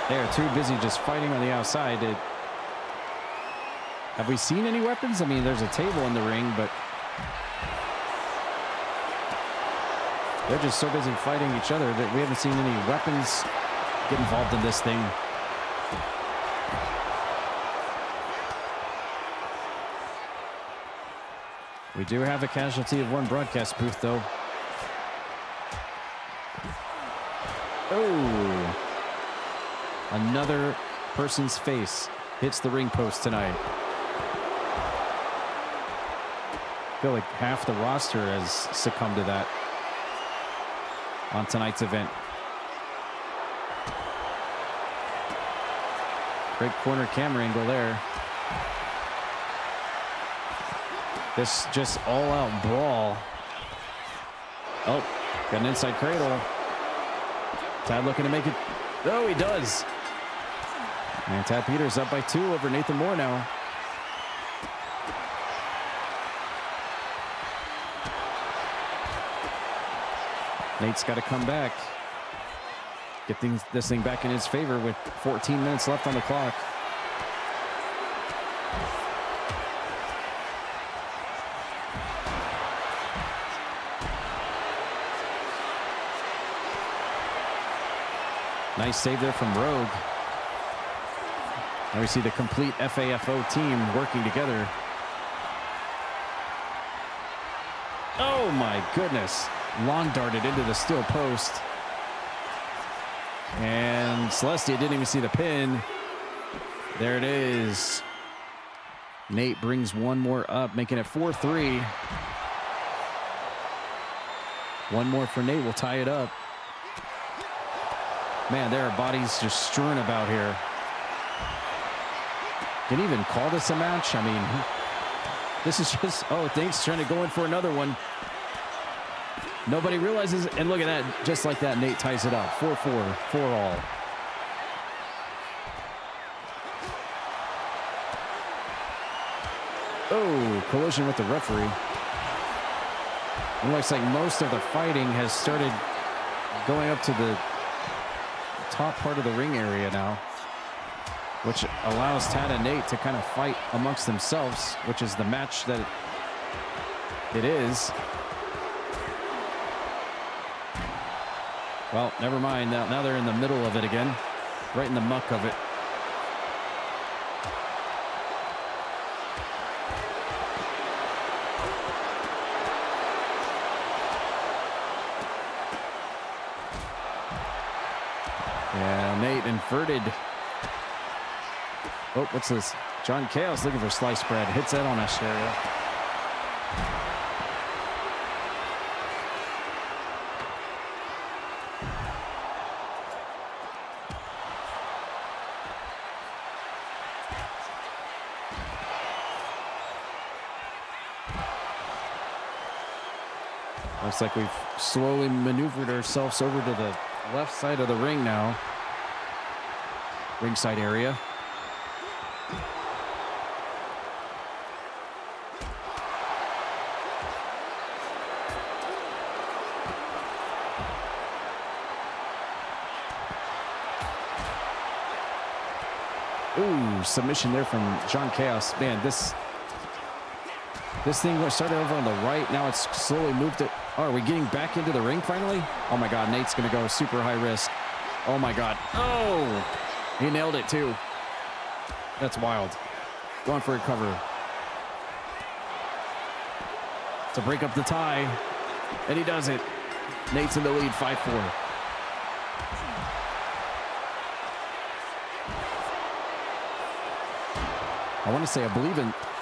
They are too busy just fighting on the outside. Have we seen any weapons? I mean, there's a table in the ring, but they're just so busy fighting each other that we haven't seen any weapons get involved in this thing. We do have a casualty of one broadcast booth, though. Oh, another person's face hits the ring post tonight. I feel like half the roster has succumbed to that on tonight's event. Great corner camera angle there. This just all-out brawl. Oh, got an inside cradle. Tad looking to make it. Oh, he does. And Tad Peters up by 2 over Nathan Moore now. Nate's got to come back. Get this thing back in his favor with 14 minutes left on the clock. Nice save there from Rogue. Now we see the complete FAFO team working together. Oh my goodness. Long darted into the steel post. And Celestia didn't even see the pin. There it is. Nate brings one more up, making it 4-3. One more for Nate will tie it up. Man, there are bodies just strewn about here. Can you even call this a match? I mean, this is just, oh, Nate's trying to go in for another one. Nobody realizes, and look at that, just like that, Nate ties it up. 4-4, 4-all. Oh, collision with the referee. It looks like most of the fighting has started going up to the top part of the ring area now, which allows Tad and Nate to kind of fight amongst themselves, which is the match that it is. Well, never mind. Now they're in the middle of it again, right in the muck of it. Yeah, Nate inverted. Oh, what's this? John Chaos looking for slice bread. Hits that on Asteria. Looks like we've slowly maneuvered ourselves over to the left side of the ring now. Ringside area. Ooh, submission there from John Chaos. Man, this thing started over on the right. Now it's slowly moved it. Oh, are we getting back into the ring finally? Oh my God, Nate's gonna go super high risk. Oh my God. Oh, he nailed it too. That's wild. Going for a cover. To break up the tie. And he does it. Nate's in the lead, 5-4. I want to say, I believe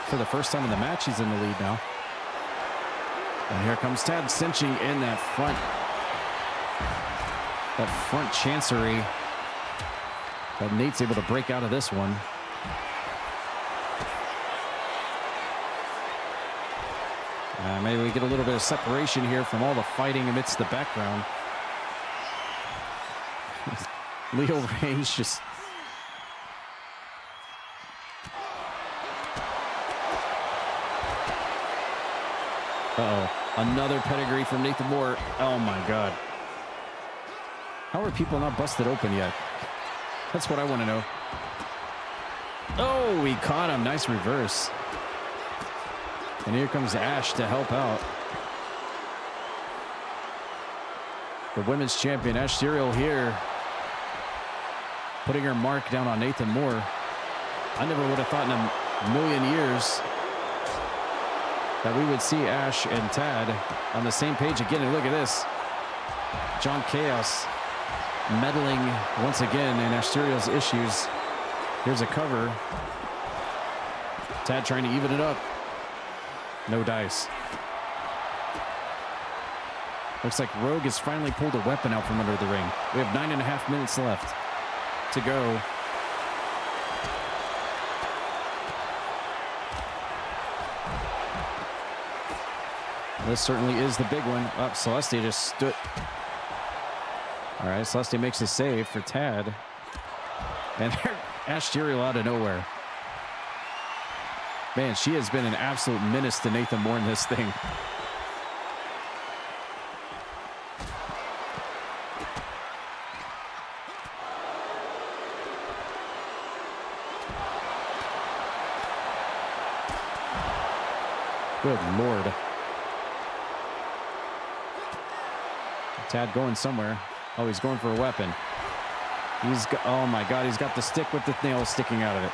for the first time in the match, he's in the lead now. And here comes Tad cinching in that front chancery. But Nate's able to break out of this one. Maybe we get a little bit of separation here from all the fighting amidst the background. Leo Range just... Uh-oh. Another pedigree from Nathan Moore. Oh, my God. How are people not busted open yet? That's what I want to know. Oh, he caught him. Nice reverse. And here comes Ash to help out. The women's champion, Ash Serial, here, putting her mark down on Nathan Moore. I never would have thought in a million years that we would see Ash and Tad on the same page again. And look at this. John Chaos meddling once again in Ash Serial's issues. Here's a cover. Tad trying to even it up. No dice. Looks like Rogue has finally pulled a weapon out from under the ring. We have 9.5 minutes left to go. This certainly is the big one. Oh, Celestia just stood. All right, Celestia makes a save for Tad. And Ash Serial out of nowhere. Man, she has been an absolute menace to Nathan Moore in this thing. Good Lord. Tad going somewhere. Oh, he's going for a weapon. He's got, oh my God, he's got the stick with the nails sticking out of it.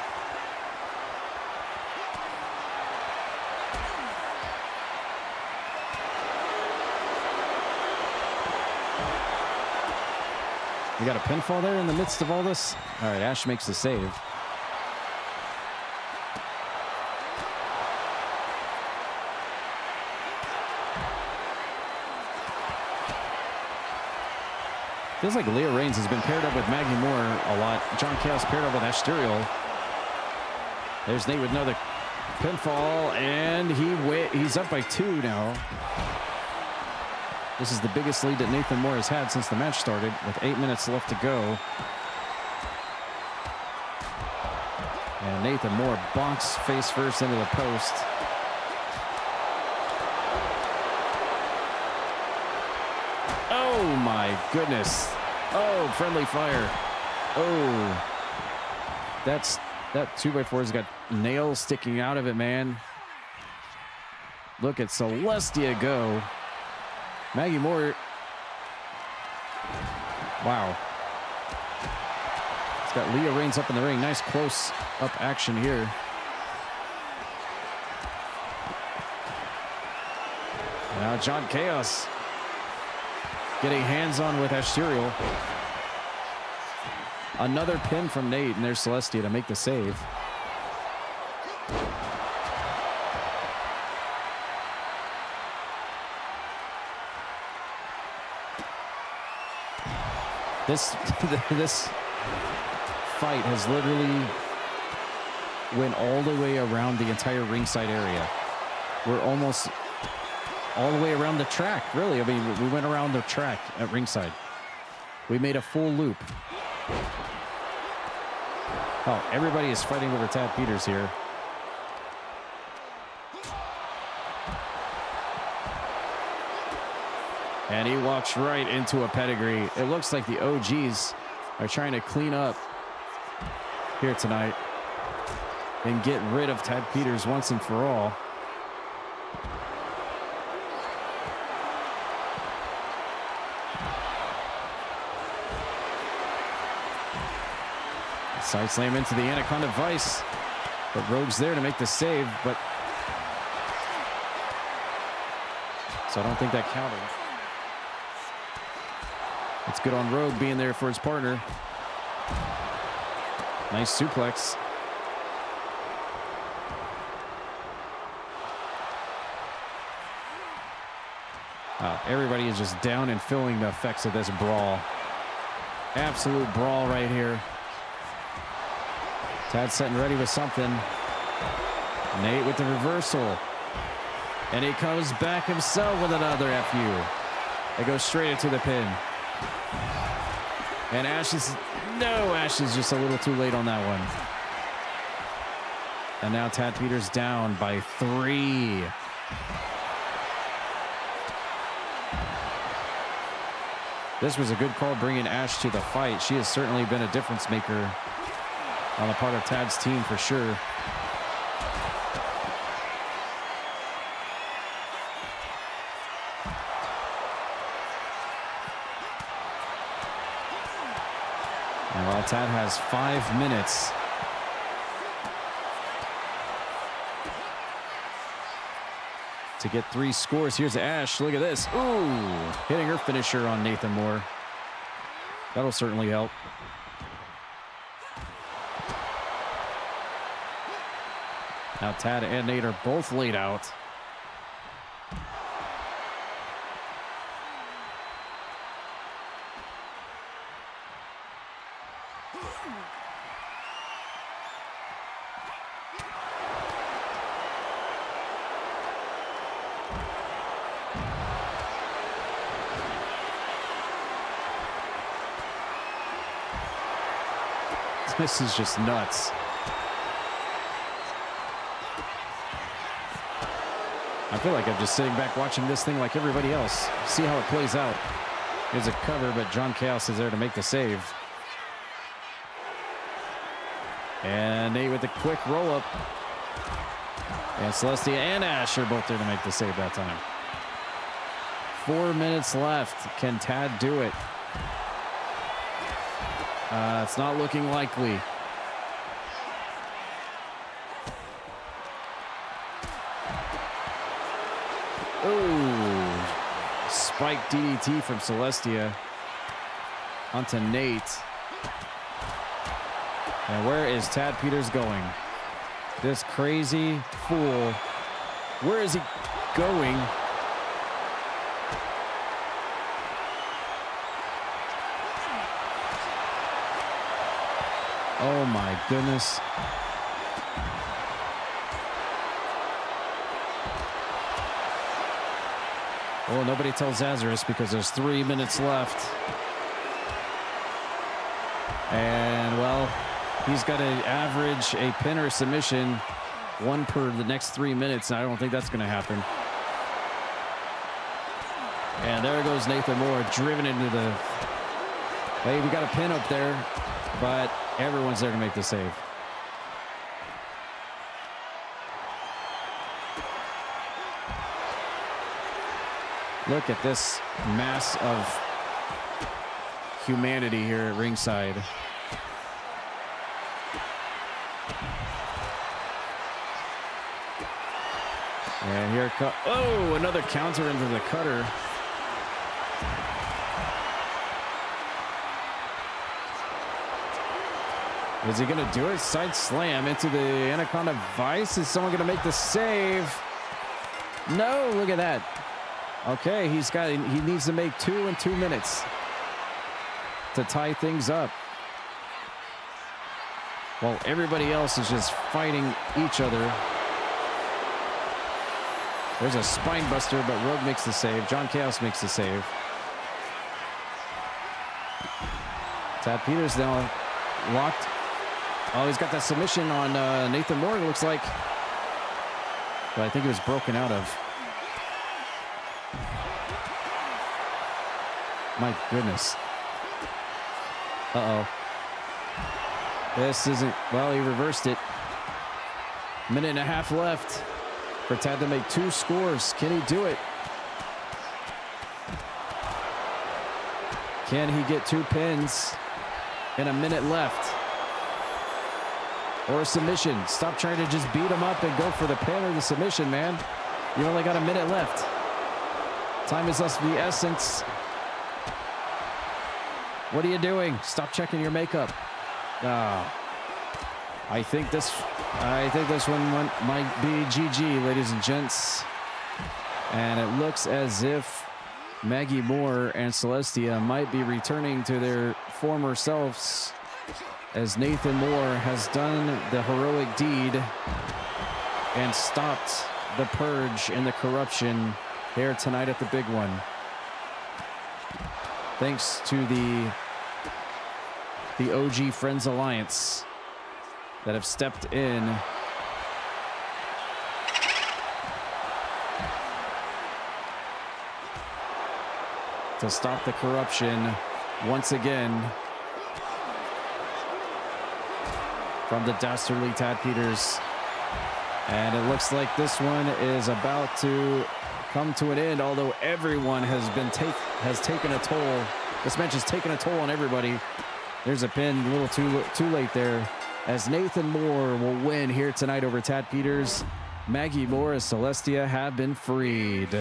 We got a pinfall there in the midst of all this. All right, Ash makes the save. Feels like Leah Reigns has been paired up with Maggie Moore a lot. John Chaos paired up with Ash Serial. There's Nate with another pinfall, and he's up by 2 now. This is the biggest lead that Nathan Moore has had since the match started, with 8 minutes left to go. And Nathan Moore bonks face first into the post. Oh my goodness. Oh, friendly fire. Oh. That 2x4's got nails sticking out of it, man. Look at Celestia go. Maggie Moore. Wow. It's got Leah Reigns up in the ring. Nice close up action here. Now John Chaos getting hands-on with Ash Serial. Another pin from Nate, and there's Celestia to make the save. This fight has literally went all the way around the entire ringside area. We're almost all the way around the track, really. I mean, we went around the track at ringside. We made a full loop. Oh, everybody is fighting over Tad Peters here. And he walks right into a pedigree. It looks like the OGs are trying to clean up here tonight and get rid of Tad Peters once and for all. Side slam into the Anaconda Vice, but Rogue's there to make the save, but so I don't think that counted. It's good on Rogue being there for his partner. Nice suplex. Everybody is just down and feeling the effects of this brawl. Absolute brawl right here. Tad setting ready with something. Nate with the reversal. And he comes back himself with another FU. It goes straight into the pin. And Ash is just a little too late on that one. And now Tad Peters down by 3. This was a good call bringing Ash to the fight. She has certainly been a difference maker on the part of Tad's team for sure. And while Tad has 5 minutes, to get 3 scores. Here's Ash. Look at this. Ooh, hitting her finisher on Nathan Moore. That'll certainly help. Now Tad and Nate are both laid out. This is just nuts. I feel like I'm just sitting back watching this thing like everybody else. See how it plays out. Here's a cover, but John Chaos is there to make the save. And Nate with the quick roll-up. And Celestia and Ash are both there to make the save that time. 4 minutes left. Can Tad do it? It's not looking likely. Oh, spike DDT from Celestia onto Nate. And where is Tad Peters going? This crazy fool. Where is he going? Oh my goodness. Well, nobody tells Lazarus because there's 3 minutes left. And well, he's got to average a pin or submission, 1 per the next 3 minutes. And I don't think that's going to happen. And there goes Nathan Moore, driven into the... Hey, we got a pin up there, but everyone's there to make the save. Look at this mass of humanity here at ringside. And here comes, oh, another counter into the cutter. Is he going to do it? Side slam into the Anaconda Vice. Is someone going to make the save? No, look at that. Okay, he needs to make 2 in 2 minutes to tie things up. While everybody else is just fighting each other. There's a spine buster, but Rogue makes the save. John Chaos makes the save. Tad Peters now locked. Oh, he's got that submission on Nathan Moore, it looks like. But I think it was broken out of. My goodness. Uh-oh. This isn't... Well, he reversed it. 1.5 minutes left for Tad to make 2 scores. Can he do it? Can he get 2 pins in 1 minute left? Or a submission? Stop trying to just beat him up and go for the pin or the submission, man. You only got 1 minute left. Time is of the essence. What are you doing? Stop checking your makeup. I think this one might be GG, ladies and gents. And it looks as if Maggie Moore and Celestia might be returning to their former selves, as Nathan Moore has done the heroic deed and stopped the purge and the corruption here tonight at the big one. Thanks to the OG Friends Alliance that have stepped in to stop the corruption once again. from the dastardly Tad Peters. And it looks like this one is about to come to an end, although everyone has taken a toll. This match has taken a toll on everybody. There's a pin, a little too late there, as Nathan Moore will win here tonight over Tad Peters. Maggie Moore and Celestia have been freed.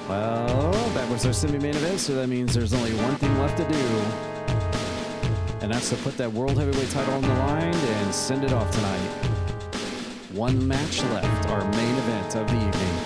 Well, that was our semi-main event, so that means there's only one thing left to do. And that's to put that World Heavyweight title on the line and send it off tonight. One match left, our main event of the evening.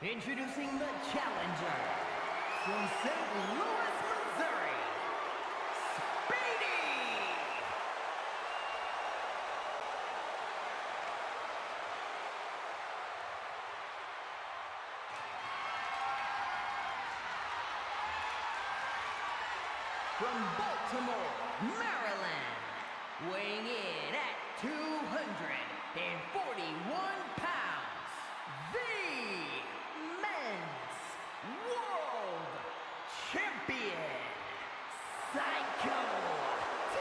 Introducing the challenger from St. Louis, Missouri, Spinny. From Baltimore, Maryland, weighing in at 241 pounds, the men's world champion, Psycho T.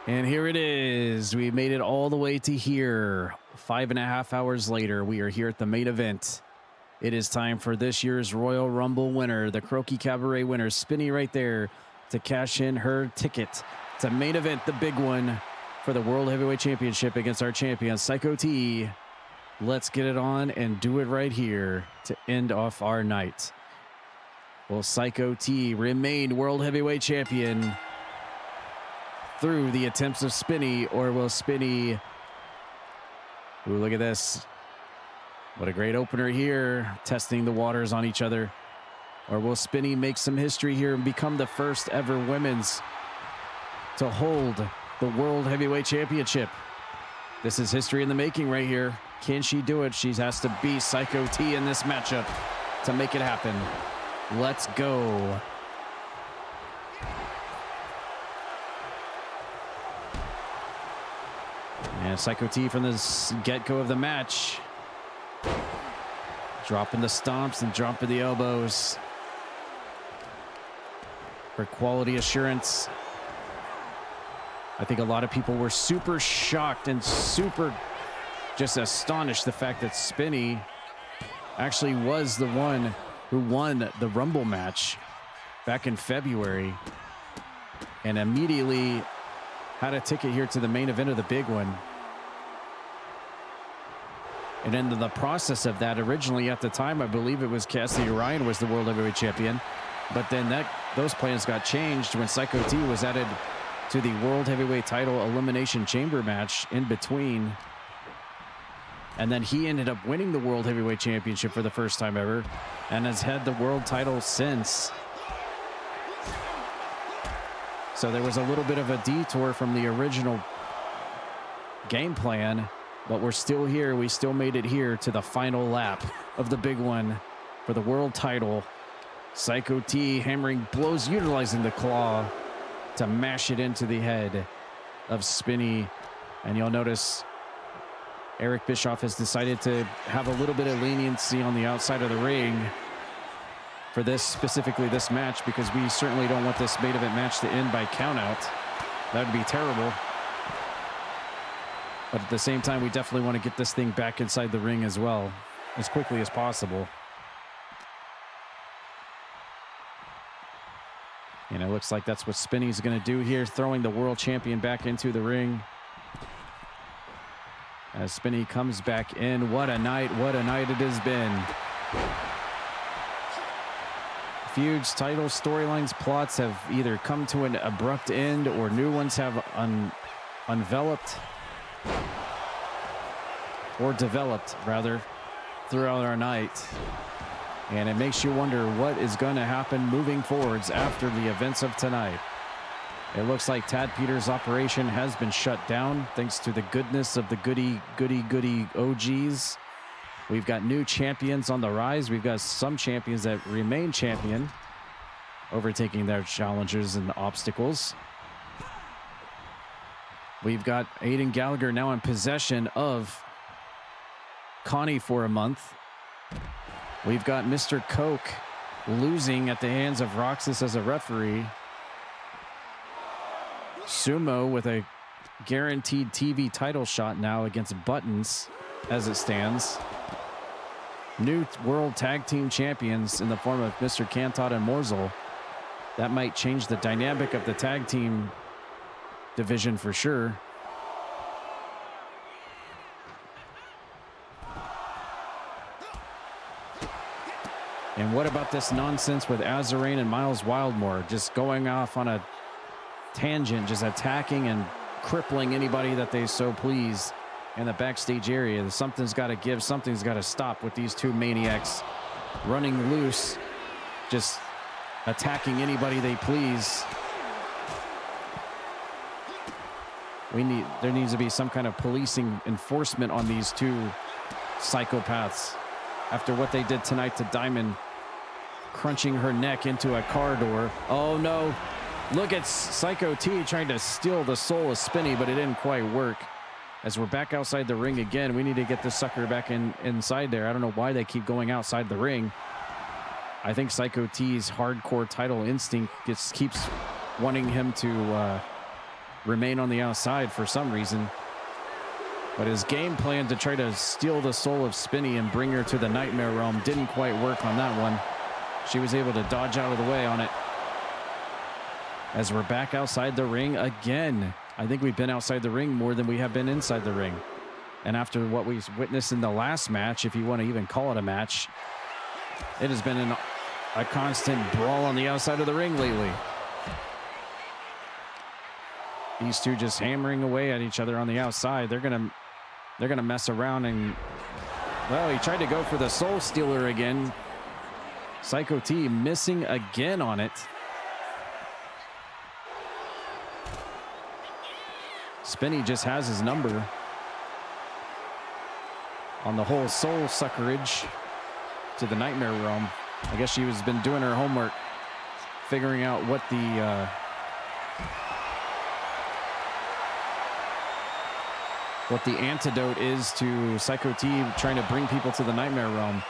And here it is. We made it all the way to here. 5.5 hours later, we are here at the main event. It is time for this year's Royal Rumble winner, the Croaki Cabaret winner, Spinny right there, to cash in her ticket to main event, the big one for the World Heavyweight Championship against our champion, Psycho T. Let's get it on and do it right here to end off our night. Will Psycho T remain World Heavyweight Champion through the attempts of Spinny, or will Spinny... Ooh, look at this. What a great opener here, testing the waters on each other. Or will Spinny make some history here and become the first ever women's to hold the World Heavyweight Championship? This is history in the making right here. Can she do it? She has to beat Psycho T in this matchup to make it happen. Let's go. And Psycho T from the get-go of the match. Dropping the stomps and dropping the elbows. For quality assurance. I think a lot of people were super shocked and super just astonished the fact that Spinny actually was the one who won the Rumble match back in February. And immediately had a ticket here to the main event of the big one. And in the process of that, originally at the time, I believe it was Cassidy Ryan was the World Heavyweight Champion. But then those plans got changed when Psycho T was added to the World Heavyweight title Elimination Chamber match in between. And then he ended up winning the World Heavyweight Championship for the first time ever and has had the world title since. So there was a little bit of a detour from the original game plan. But we're still here. We still made it here to the final lap of the big one for the world title. Psycho T hammering blows, utilizing the claw to mash it into the head of Spinny. And you'll notice Eric Bischoff has decided to have a little bit of leniency on the outside of the ring for this, specifically this match, because we certainly don't want this main event match to end by countout. That would be terrible. But at the same time, we definitely want to get this thing back inside the ring as well, as quickly as possible. And it looks like that's what Spinny's going to do here, throwing the world champion back into the ring. As Spinny comes back in, what a night it has been. Feuds, titles, storylines, plots have either come to an abrupt end or new ones have unveiled. Or developed, rather, throughout our night. And it makes you wonder what is going to happen moving forwards after the events of tonight. It looks like Tad Peters' operation has been shut down thanks to the goodness of the goody OGs. We've got new champions on the rise. We've got some champions that remain champion, overtaking their challengers and obstacles. We've got Aiden Gallagher now in possession of Connie for a month. We've got Mr. Coke losing at the hands of Roxas as a referee. Sumo with a guaranteed TV title shot now against Buttons as it stands. New World Tag Team Champions in the form of Mr. Cantot and Morzel. That might change the dynamic of the tag team division for sure. And what about this nonsense with Azarane and Miles Wildmore just going off on a tangent, just attacking and crippling anybody that they so please in the backstage area. Something's got to give, something's got to stop with these two maniacs running loose, just attacking anybody they please. There needs to be some kind of policing enforcement on these two psychopaths after what they did tonight to Diamond, crunching her neck into a car door. Oh no, look at Psycho T trying to steal the soul of Spinny, but it didn't quite work. As we're back outside the ring again, we need to get this sucker back inside there. I don't know why they keep going outside the ring. I think Psycho T's hardcore title instinct just keeps wanting him to remain on the outside for some reason. But his game plan to try to steal the soul of Spinny and bring her to the Nightmare Realm didn't quite work on that one. She was able to dodge out of the way on it. As we're back outside the ring again. I think we've been outside the ring more than we have been inside the ring. And after what we witnessed in the last match, if you want to even call it a match, it has been a constant brawl on the outside of the ring lately. These two just hammering away at each other on the outside. They're gonna mess around and, well, he tried to go for the Soul Stealer again. Psycho T missing again on it. Spinny just has his number on the whole soul suckerage to the Nightmare Realm. I guess she has been doing her homework, figuring out what the antidote is to Psycho T trying to bring people to the Nightmare Realm.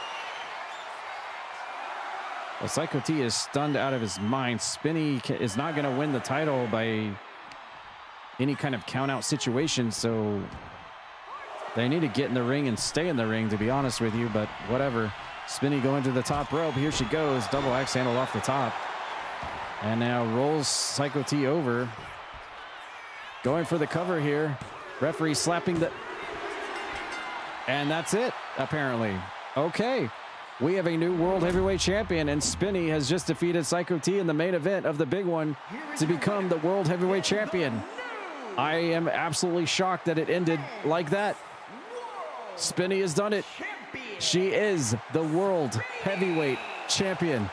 Well, Psycho T is stunned out of his mind. Spinny is not going to win the title by any kind of count out situation, so they need to get in the ring and stay in the ring, to be honest with you, but whatever. Spinny going to the top rope. Here she goes. Double axe handle off the top. And now rolls Psycho T over. Going for the cover here. Referee slapping the... And that's it, apparently. Okay. We have a new World Heavyweight Champion, and Spinny has just defeated Psycho T in the main event of the big one to become the World Heavyweight Champion. I am absolutely shocked that it ended like that. Spinny has done it. She is the World Heavyweight Champion.